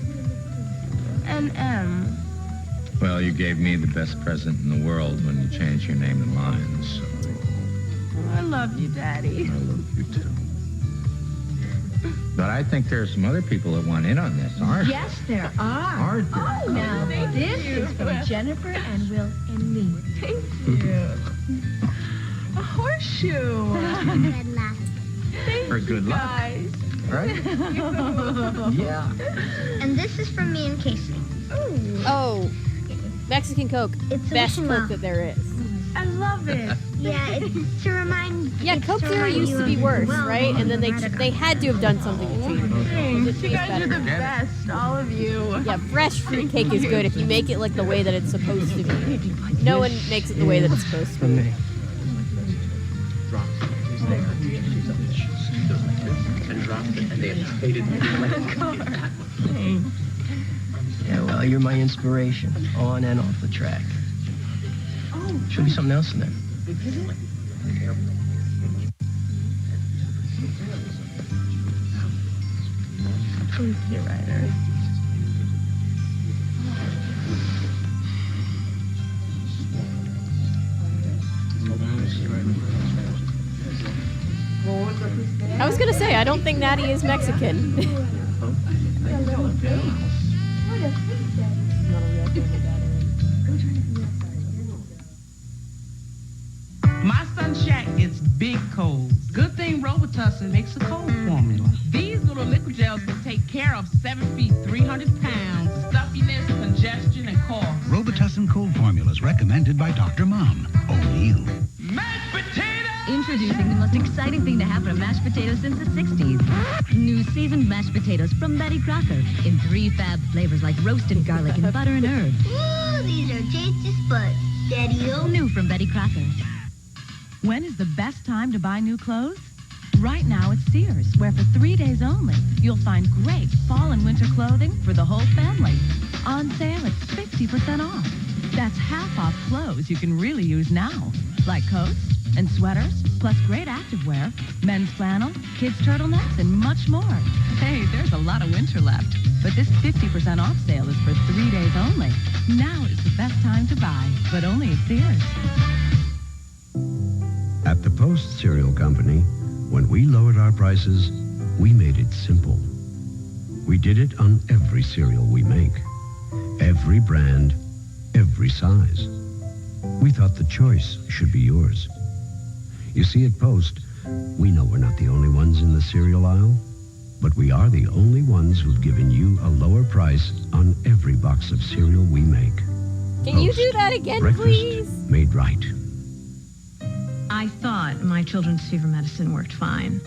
Speaker 5: And M.
Speaker 18: Well, you gave me the best present in the world when you changed your name to mine, so
Speaker 5: I love you, Daddy.
Speaker 18: I love you too. But I think there are some other people that want in on this, aren't there?
Speaker 13: Yes, there are.
Speaker 18: Aren't there?
Speaker 13: Oh, now this is from Jennifer and Will and me.
Speaker 5: Thank you. A horseshoe.
Speaker 18: For good luck,
Speaker 5: Guys.
Speaker 18: right? Yeah.
Speaker 17: And this is from me and Casey.
Speaker 1: Oh, Mexican Coke.
Speaker 17: It's a
Speaker 1: Best
Speaker 17: wishing
Speaker 1: Coke
Speaker 17: well.
Speaker 1: that there is.
Speaker 5: I love it.
Speaker 17: Yeah, it's to remind.
Speaker 1: Yeah,
Speaker 17: it's
Speaker 1: Coke
Speaker 17: to
Speaker 1: Zero
Speaker 17: remind
Speaker 1: used
Speaker 17: you
Speaker 1: to be
Speaker 17: of
Speaker 1: worse,
Speaker 17: Will
Speaker 1: right? And then
Speaker 17: and
Speaker 1: they had to have done something to change it.
Speaker 5: Thanks.
Speaker 1: It
Speaker 5: You
Speaker 1: tastes
Speaker 5: guys are
Speaker 1: better.
Speaker 5: the best, all of you.
Speaker 1: Yeah, fresh fruitcake is good if you make it like the way that it's supposed to be. No one makes it the way that it's supposed to
Speaker 15: From
Speaker 1: be.
Speaker 15: me. Yeah, well, you're my inspiration, on and off the track. Should be something else in there.
Speaker 5: You're right, Earth.
Speaker 1: I was gonna say, I don't think Natty is Mexican.
Speaker 12: My sunshine gets big colds. Good thing Robitussin makes a cold formula. These little liquid gels can take care of 7 feet, 300 pounds, stuffiness, congestion, and cough.
Speaker 16: Robitussin cold formulas recommended by Dr. Mom. O'Neill.
Speaker 19: Introducing the most exciting thing to happen to mashed potatoes since the 60s. New seasoned mashed potatoes from Betty Crocker in 3 fab flavors like roasted garlic and butter and herbs.
Speaker 17: Ooh, these are tasty spuds. Daddy-o.
Speaker 19: New from Betty Crocker.
Speaker 20: When is the best time to buy new clothes? Right now at Sears, where for 3 days only, you'll find great fall and winter clothing for the whole family. On sale at 50% off. That's half off clothes you can really use now, like coats and sweaters, plus great activewear, men's flannel, kids' turtlenecks, and much more. Hey, there's a lot of winter left, but this 50% off sale is for 3 days only. Now is the best time to buy, but only at Sears.
Speaker 23: At the Post Cereal Company, when we lowered our prices, we made it simple. We did it on every cereal we make. Every brand, every size. We thought the choice should be yours. You see, at Post, we know we're not the only ones in the cereal aisle, but we are the only ones who've given you a lower price on every box of cereal we make.
Speaker 1: Can you do that again,
Speaker 23: Breakfast
Speaker 1: please?
Speaker 23: made right.
Speaker 13: I thought my children's fever medicine worked fine.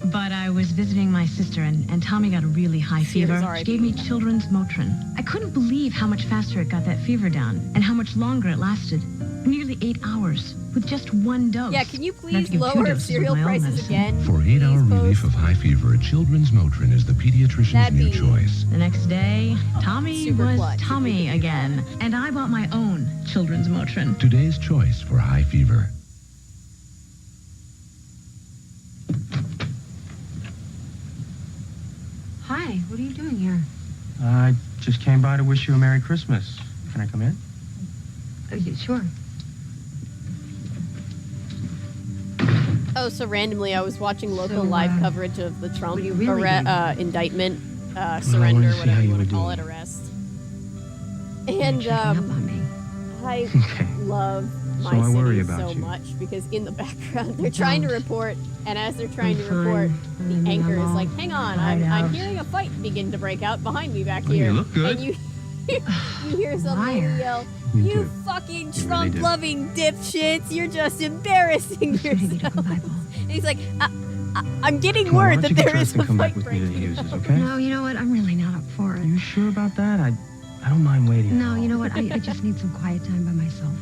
Speaker 13: But I was visiting my sister, and Tommy got a really high fever. She gave me children's Motrin. I couldn't believe how much faster it got that fever down, and how much longer it lasted. Nearly 8 hours, with just 1 dose.
Speaker 1: Yeah, can you
Speaker 13: And I had
Speaker 1: please
Speaker 13: to give 2
Speaker 1: lower
Speaker 13: doses of
Speaker 1: cereal
Speaker 13: my own
Speaker 1: prices
Speaker 13: medicine.
Speaker 1: again?
Speaker 7: For 8-hour relief of high fever, Children's Motrin is the pediatrician's
Speaker 1: That'd
Speaker 7: new
Speaker 1: be-
Speaker 7: choice.
Speaker 13: The next day, Tommy
Speaker 1: Super
Speaker 13: was
Speaker 1: clutch.
Speaker 13: Tommy again, and I bought my own children's Motrin.
Speaker 7: Today's choice for high fever.
Speaker 13: Hi, what are you doing here?
Speaker 15: I just came by to wish you a Merry Christmas. Can I come in?
Speaker 13: Oh, yeah, sure.
Speaker 1: Oh, so randomly, I was watching local live coverage of the Trump indictment, surrender, whatever you want to call it, arrest. And I love my city so much because in the background they're trying to report, and as they're trying to report, the anchor is like, "Hang on, I'm hearing a fight begin to break out behind me back here."
Speaker 15: You look good.
Speaker 1: And you hear some lady yell, "You fucking Trump-loving dipshits! You're just embarrassing yourself." And he's like, "I'm getting word that there is a fight breaking out."
Speaker 15: Okay?
Speaker 13: No, you know what? I'm really not up for it.
Speaker 15: You sure about that? I don't mind waiting.
Speaker 13: No, you know what? I just need some quiet time by myself.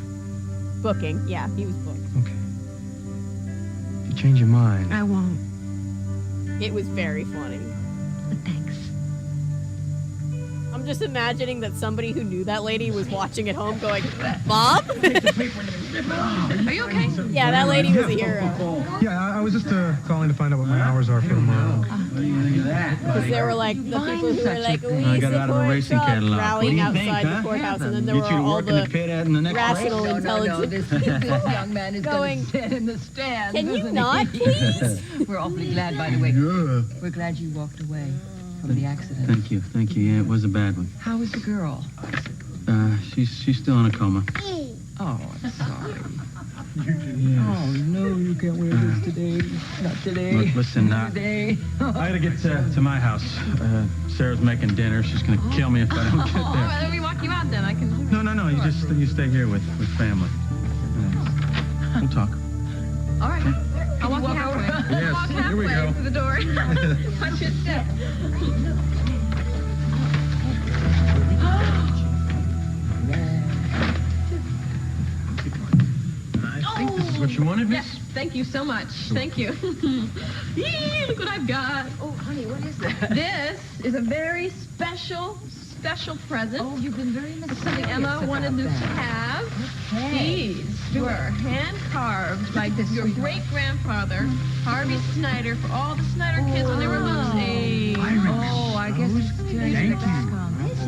Speaker 1: Booking. Yeah, he was booked.
Speaker 15: Okay. If you change your mind.
Speaker 13: I won't.
Speaker 1: It was very funny.
Speaker 13: Thanks.
Speaker 1: I'm just imagining that somebody who knew that lady was watching at home going, "Mom?"
Speaker 5: Are you okay?
Speaker 1: Yeah, that lady was a hero.
Speaker 22: Yeah, I was just calling to find out what my hours are for tomorrow.
Speaker 1: Because there were like the people who were like, "We
Speaker 15: I got out of a
Speaker 1: support
Speaker 15: racing
Speaker 1: Trump,"
Speaker 15: catalog.
Speaker 1: rallying
Speaker 15: What do you think,
Speaker 1: outside
Speaker 15: huh?
Speaker 1: the courthouse, and then there
Speaker 15: Get
Speaker 1: were
Speaker 15: you to
Speaker 1: all
Speaker 15: work in the pit ad in the next
Speaker 1: rational,
Speaker 15: race?
Speaker 1: intelligent
Speaker 2: This young man is
Speaker 1: going,
Speaker 2: going to sit in the stands.
Speaker 1: "Can you
Speaker 2: isn't
Speaker 1: not,
Speaker 2: he?"
Speaker 1: please?
Speaker 2: We're awfully glad, by the way. We're glad you walked away from the accident.
Speaker 15: Thank you. Yeah, it was a bad one.
Speaker 2: How was the girl?
Speaker 15: She's still in a coma.
Speaker 2: Oh, I'm sorry. Oh, no, you can't wear this today. Not today.
Speaker 15: Look, listen,
Speaker 2: today.
Speaker 15: I gotta get to my house. Sarah's making dinner. She's gonna kill me if I don't get there.
Speaker 5: Well, let me walk you out then. I can.
Speaker 15: No. You stay here with family. We'll talk.
Speaker 5: All right. I'll walk you halfway.
Speaker 15: Yes,
Speaker 5: Walk
Speaker 15: here we
Speaker 5: halfway
Speaker 15: go.
Speaker 5: to the door. Watch your step.
Speaker 15: I think this is what you wanted, miss?
Speaker 5: Yes, thank you so much. Thank you. Yee, look what I've got.
Speaker 2: Oh, honey, what is that?
Speaker 5: This is a very special present.
Speaker 2: Oh, you've been very mysterious.
Speaker 5: Something Emma wanted to have.
Speaker 2: Okay.
Speaker 5: These were hand carved by your great grandfather, Harvey Snyder, for all the Snyder kids when they were little. Hey.
Speaker 2: Oh, I guess it's good.
Speaker 22: Thank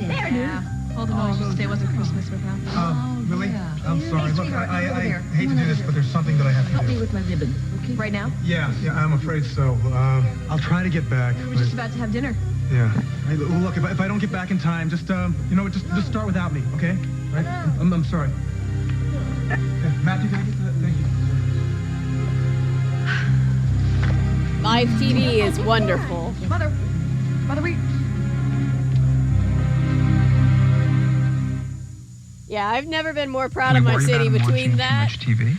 Speaker 22: you.
Speaker 5: There it is. Hold on, I should say it wasn't Christmas without that.
Speaker 22: Really? I'm sorry. Look, I hate to do this, but there's something that I have to do.
Speaker 2: Help me with my ribbon, okay?
Speaker 5: Right now?
Speaker 22: Yeah, I'm afraid so. I'll try to get back.
Speaker 5: We're just about to have dinner.
Speaker 22: Yeah. Hey, look, if I don't get back in time, just just start without me, okay? Right? I'm sorry. Hey, Matthew, can I get that? Thank you.
Speaker 1: Live TV is wonderful.
Speaker 5: Mother, we...
Speaker 1: Yeah, I've never been more proud of my city between that
Speaker 22: TV?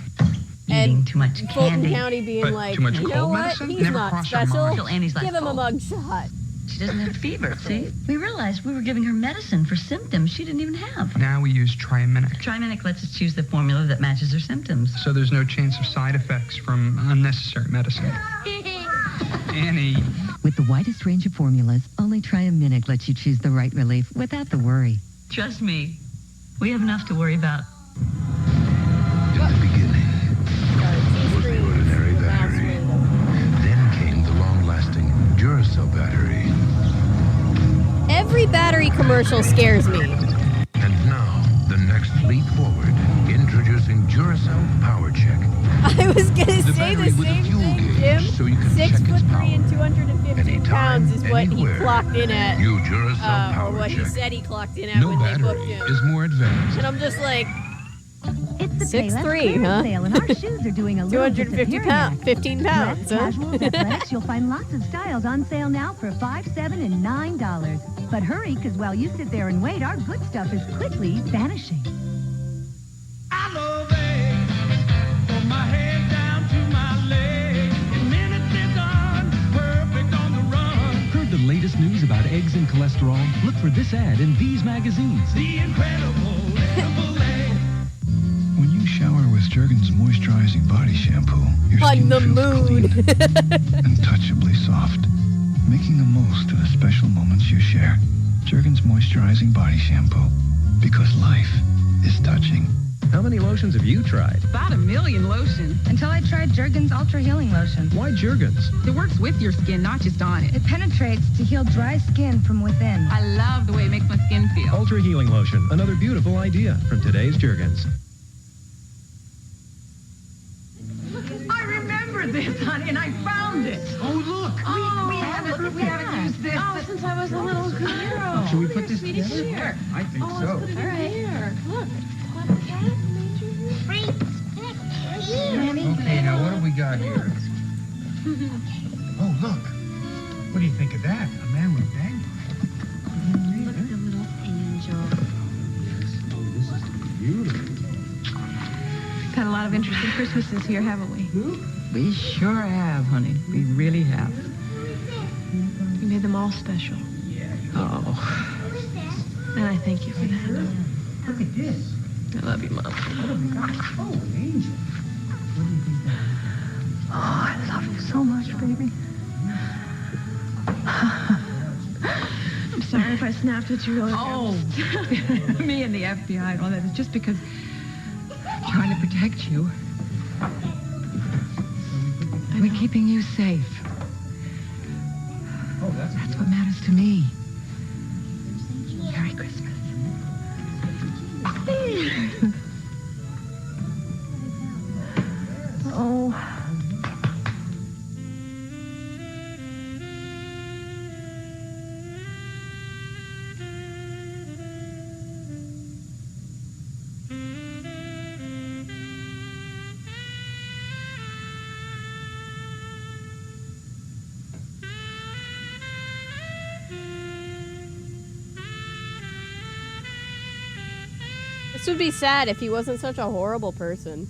Speaker 1: and
Speaker 19: too much
Speaker 1: Fulton
Speaker 19: candy.
Speaker 1: County being
Speaker 22: But
Speaker 1: like,
Speaker 22: too much
Speaker 1: "You know
Speaker 22: cold
Speaker 1: what?
Speaker 22: medicine?
Speaker 1: He's
Speaker 22: Never
Speaker 1: not
Speaker 22: crossed your
Speaker 1: special.
Speaker 22: mind."
Speaker 19: Till Annie's like,
Speaker 1: Give him a
Speaker 19: "Oh."
Speaker 1: mug shot."
Speaker 19: She doesn't have fever, see? We realized we were giving her medicine for symptoms she didn't even have.
Speaker 8: Now we use Triaminic.
Speaker 19: Triaminic lets us choose the formula that matches her symptoms.
Speaker 8: So there's no chance of side effects from unnecessary medicine. Annie.
Speaker 10: With the widest range of formulas, only Triaminic lets you choose the right relief without the worry.
Speaker 19: Trust me, we have enough to worry about.
Speaker 21: In the beginning was the ordinary battery. Then came the long-lasting Duracell battery.
Speaker 1: Every battery commercial scares me.
Speaker 21: And now, the next leap forward, introducing Duracell Power Check.
Speaker 1: I was gonna say the
Speaker 21: with a
Speaker 1: same
Speaker 21: fuel
Speaker 1: thing,
Speaker 21: gauge,
Speaker 1: Jim.
Speaker 21: so you can check its
Speaker 1: 6'3" and 215 pounds is what he
Speaker 21: anywhere.
Speaker 1: clocked in at.
Speaker 21: New Duracell
Speaker 1: or
Speaker 21: Power
Speaker 1: what he
Speaker 21: Check.
Speaker 1: said he clocked in at
Speaker 21: No
Speaker 1: when they
Speaker 21: battery
Speaker 1: booked him.
Speaker 21: is more advanced.
Speaker 1: And I'm just like,
Speaker 20: It's the
Speaker 1: 6'3",
Speaker 20: Payless clearance
Speaker 1: huh?
Speaker 20: sale, and our shoes are doing a little
Speaker 1: 250
Speaker 20: disappearing act.
Speaker 1: 15 pounds,
Speaker 20: Dress,
Speaker 1: huh?
Speaker 20: casuals, athletics, you'll find lots of styles on sale now for $5, $7, and $9. But hurry, because while you sit there and wait, our good stuff is quickly vanishing.
Speaker 11: Heard the latest news about eggs and cholesterol? Look for this ad in these magazines.
Speaker 7: When you shower with Jergens moisturizing body shampoo, your
Speaker 1: On
Speaker 7: skin
Speaker 1: the
Speaker 7: feels
Speaker 1: moon.
Speaker 7: untouchably soft, making the most of the special moments you share. Jergens moisturizing body shampoo, because life is touching.
Speaker 18: How many lotions have you tried?
Speaker 5: About 1 million lotions.
Speaker 25: Until I tried Jergens Ultra Healing Lotion.
Speaker 18: Why Jergens?
Speaker 5: It works with your skin, not just on it.
Speaker 25: It penetrates to heal dry skin from within.
Speaker 5: I love the way it makes my skin feel.
Speaker 18: Ultra Healing Lotion, another beautiful idea from today's Jergens.
Speaker 12: I remember this.
Speaker 5: was a little girl.
Speaker 2: Should we put this together?
Speaker 5: Sure.
Speaker 2: I think so.
Speaker 5: Let's put it in here. Look.
Speaker 2: Okay, now what do we got here? Oh, look. What do you think of that? A man with dangles.
Speaker 19: Look at the little angel.
Speaker 2: Oh, this is beautiful.
Speaker 5: Had a lot of interesting Christmases here, haven't we?
Speaker 2: We sure have, honey. We really have.
Speaker 5: You made them all special.
Speaker 2: Oh.
Speaker 5: And I thank you for that.
Speaker 2: Look at this.
Speaker 5: I love you, Mom.
Speaker 2: What have we got? Oh, an angel. What do you think that is?
Speaker 5: Oh, I love you so much, baby. I'm sorry if I snapped at you really
Speaker 2: Oh, me and the FBI and all that. It's just because I'm trying to protect you. We're keeping you safe. Oh, that's what matters to me. Merry Christmas.
Speaker 5: Oh.
Speaker 1: This would be sad if he wasn't such a horrible person.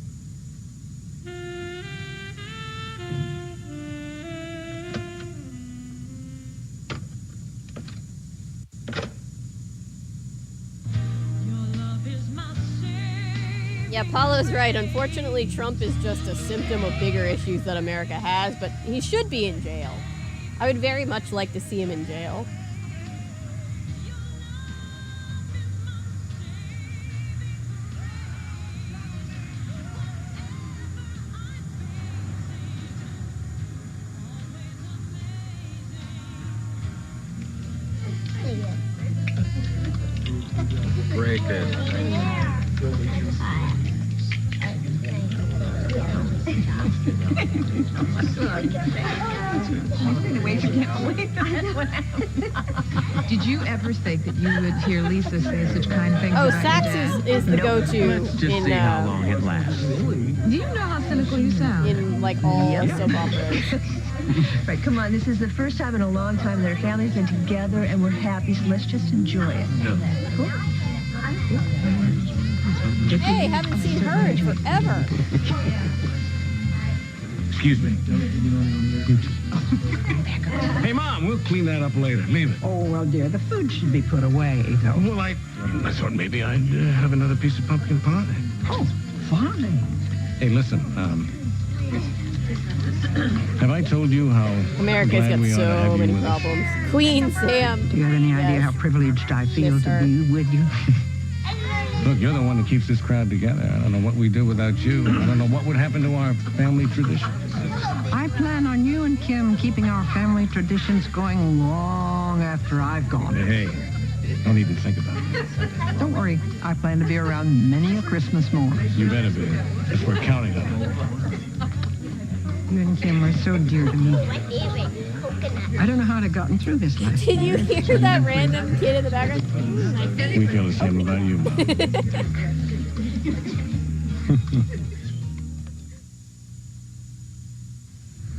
Speaker 1: Yeah, Paulo's right. Unfortunately, Trump is just a symptom of bigger issues that America has, but he should be in jail. I would very much like to see him in jail.
Speaker 18: Break it.
Speaker 2: Did you ever think that you would hear Lisa say such kind things
Speaker 1: Oh,
Speaker 2: about
Speaker 1: Sax
Speaker 2: your dad?
Speaker 1: is the go-to
Speaker 15: Let's just
Speaker 1: in
Speaker 15: see how long it lasts.
Speaker 2: Do you know how cynical you sound?
Speaker 1: in like all soap operas.
Speaker 3: Right, come on. This is the first time in a long time that our family's been together and we're happy, so let's just enjoy it. Cool?
Speaker 1: Hey, haven't seen her in forever.
Speaker 15: Excuse me. Hey, Mom, we'll clean that up later. Leave it.
Speaker 2: Oh, well, dear, the food should be put away, though.
Speaker 15: Well, I thought maybe I'd have another piece of pumpkin pie.
Speaker 2: Oh, fine.
Speaker 15: Hey, listen, have I told you how
Speaker 1: America's
Speaker 15: glad
Speaker 1: got
Speaker 15: we are to have
Speaker 1: so
Speaker 15: you
Speaker 1: many
Speaker 15: with us?
Speaker 1: problems. Queen Sam.
Speaker 2: Do you have any idea
Speaker 1: Yes.
Speaker 2: how privileged I feel
Speaker 1: Miss
Speaker 2: to
Speaker 1: her.
Speaker 2: be with you?
Speaker 15: Look, you're the one that keeps this crowd together. I don't know what we do without you. I don't know what would happen to our family tradition.
Speaker 2: I plan on you and Kim keeping our family traditions going long after I've gone.
Speaker 15: Hey, don't even think about it.
Speaker 2: Don't worry, I plan to be around many a Christmas more.
Speaker 15: You better be, if we're counting on it.
Speaker 2: You and Kim are so dear to me. I don't know how I'd have gotten through this last
Speaker 1: Did you
Speaker 2: year.
Speaker 1: hear that random kid in the background?
Speaker 15: We feel the same about you, Mom.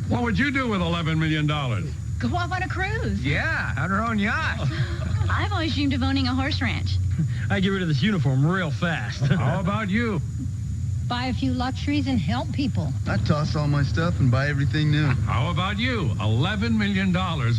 Speaker 4: What would you do with $11 million?
Speaker 19: Go off on a cruise.
Speaker 14: Yeah, on her own yacht.
Speaker 19: I've always dreamed of owning a horse ranch.
Speaker 14: I get rid of this uniform real fast.
Speaker 4: How about you?
Speaker 19: Buy a few luxuries and help people.
Speaker 6: I toss all my stuff and buy everything new.
Speaker 4: How about you? $11 million,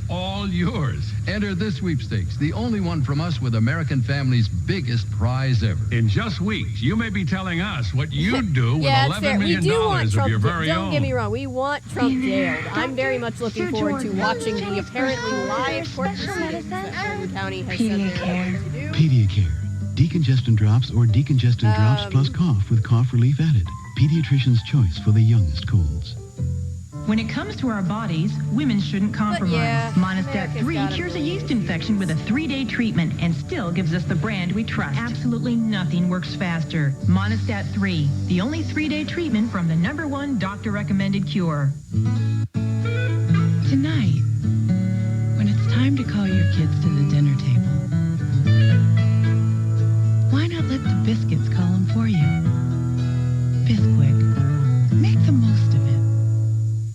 Speaker 4: all yours.
Speaker 9: Enter this sweepstakes, the only one from us with American Family's biggest prize ever.
Speaker 4: In just weeks, you may be telling us what you'd do with
Speaker 1: Yeah, it's fair.
Speaker 4: $11
Speaker 1: We
Speaker 4: million
Speaker 1: do want
Speaker 4: of
Speaker 1: Trump.
Speaker 4: your very
Speaker 1: Don't
Speaker 4: own.
Speaker 1: get me wrong. We want Trump jailed. I'm very much looking forward to watching the apparently live court proceedings that Fulton County has said they're going to do.
Speaker 7: Pediacare. Decongestant drops or decongestant drops plus cough with cough relief added. Pediatrician's choice for the youngest colds.
Speaker 5: When it comes to our bodies, women shouldn't compromise.
Speaker 1: yeah,
Speaker 5: Monistat
Speaker 1: America's
Speaker 5: 3
Speaker 1: gotta
Speaker 5: cures a
Speaker 1: move.
Speaker 5: yeast infection with a 3-day treatment and still gives us the brand we trust. Absolutely nothing works faster. Monistat 3, the only 3-day treatment from the #1 doctor-recommended cure.
Speaker 2: Tonight, when it's
Speaker 12: time to call your kids to the dinner table. Why not let the biscuits call them for you? Bisquick. Make the most of it.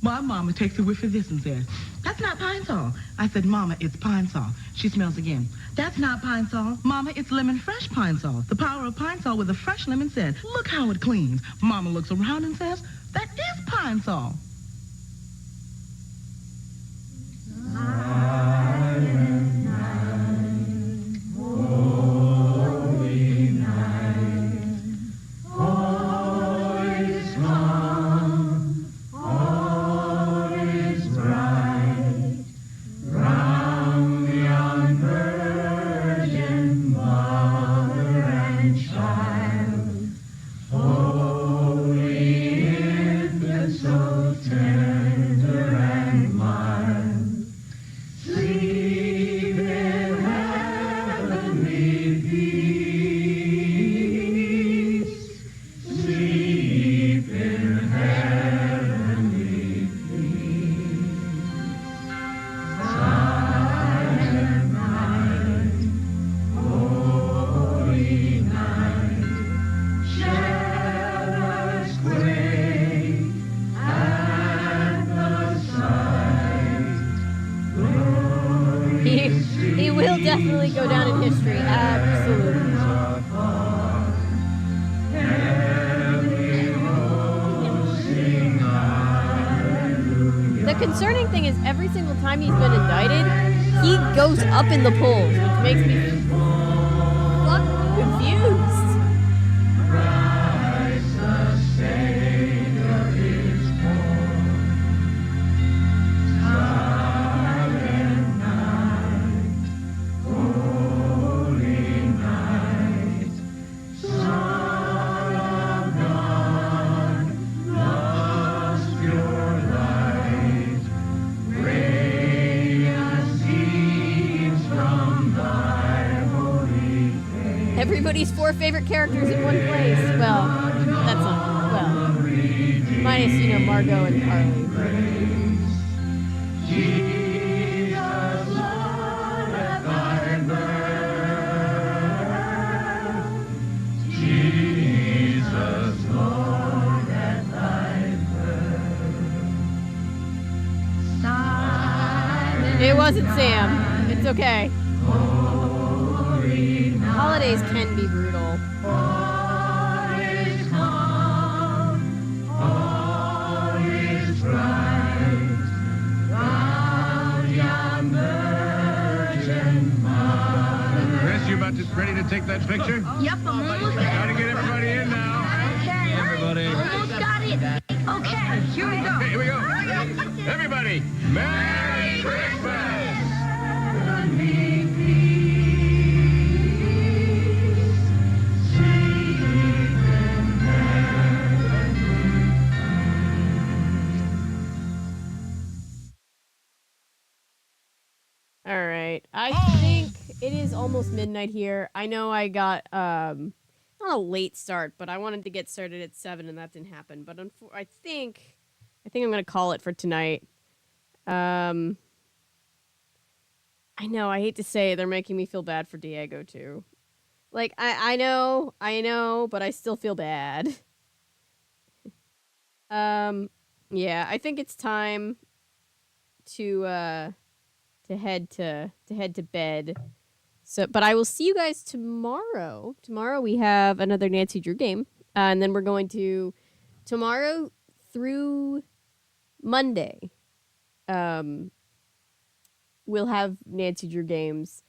Speaker 13: My mama takes a whiff of this and says, "That's not Pine Sol." I said, "Mama, it's Pine Sol." She smells again. "That's not Pine Sol." "Mama, it's lemon fresh Pine Sol." The power of Pine Sol with a fresh lemon scent. "Look how it cleans." Mama looks around and says, "That is Pine Sol."
Speaker 1: He will definitely go down in history. Absolutely. The concerning thing is every single time he's been indicted, he goes up in the polls, which makes me confused. Everybody's 4 favorite characters in one place. Well, that's not, well, minus, Margot and Carly. It wasn't Sam. It's okay. Holidays can be brutal.
Speaker 16: Chris, you ready to take that picture?
Speaker 3: Yep, I'm almost there.
Speaker 16: Gotta get everybody in now.
Speaker 3: Okay.
Speaker 16: Everybody.
Speaker 3: Almost got it. Okay, here we go.
Speaker 16: Okay, here we go. Everybody, Merry Christmas!
Speaker 1: All right. I think it is almost midnight here. I know I got not a late start, but I wanted to get started at 7 and that didn't happen. But I think I'm going to call it for tonight. I know, I hate to say it, they're making me feel bad for Diego too. Like I know, but I still feel bad. Yeah, I think it's time to head to bed. So, but I will see you guys tomorrow. Tomorrow we have another Nancy Drew game, and then we're going to tomorrow through Monday. We'll have Nancy Drew games.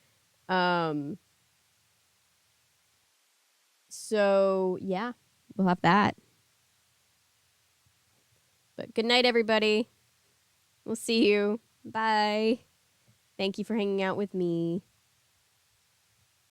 Speaker 1: So yeah, we'll have that. But good night, everybody. We'll see you. Bye. Thank you for hanging out with me.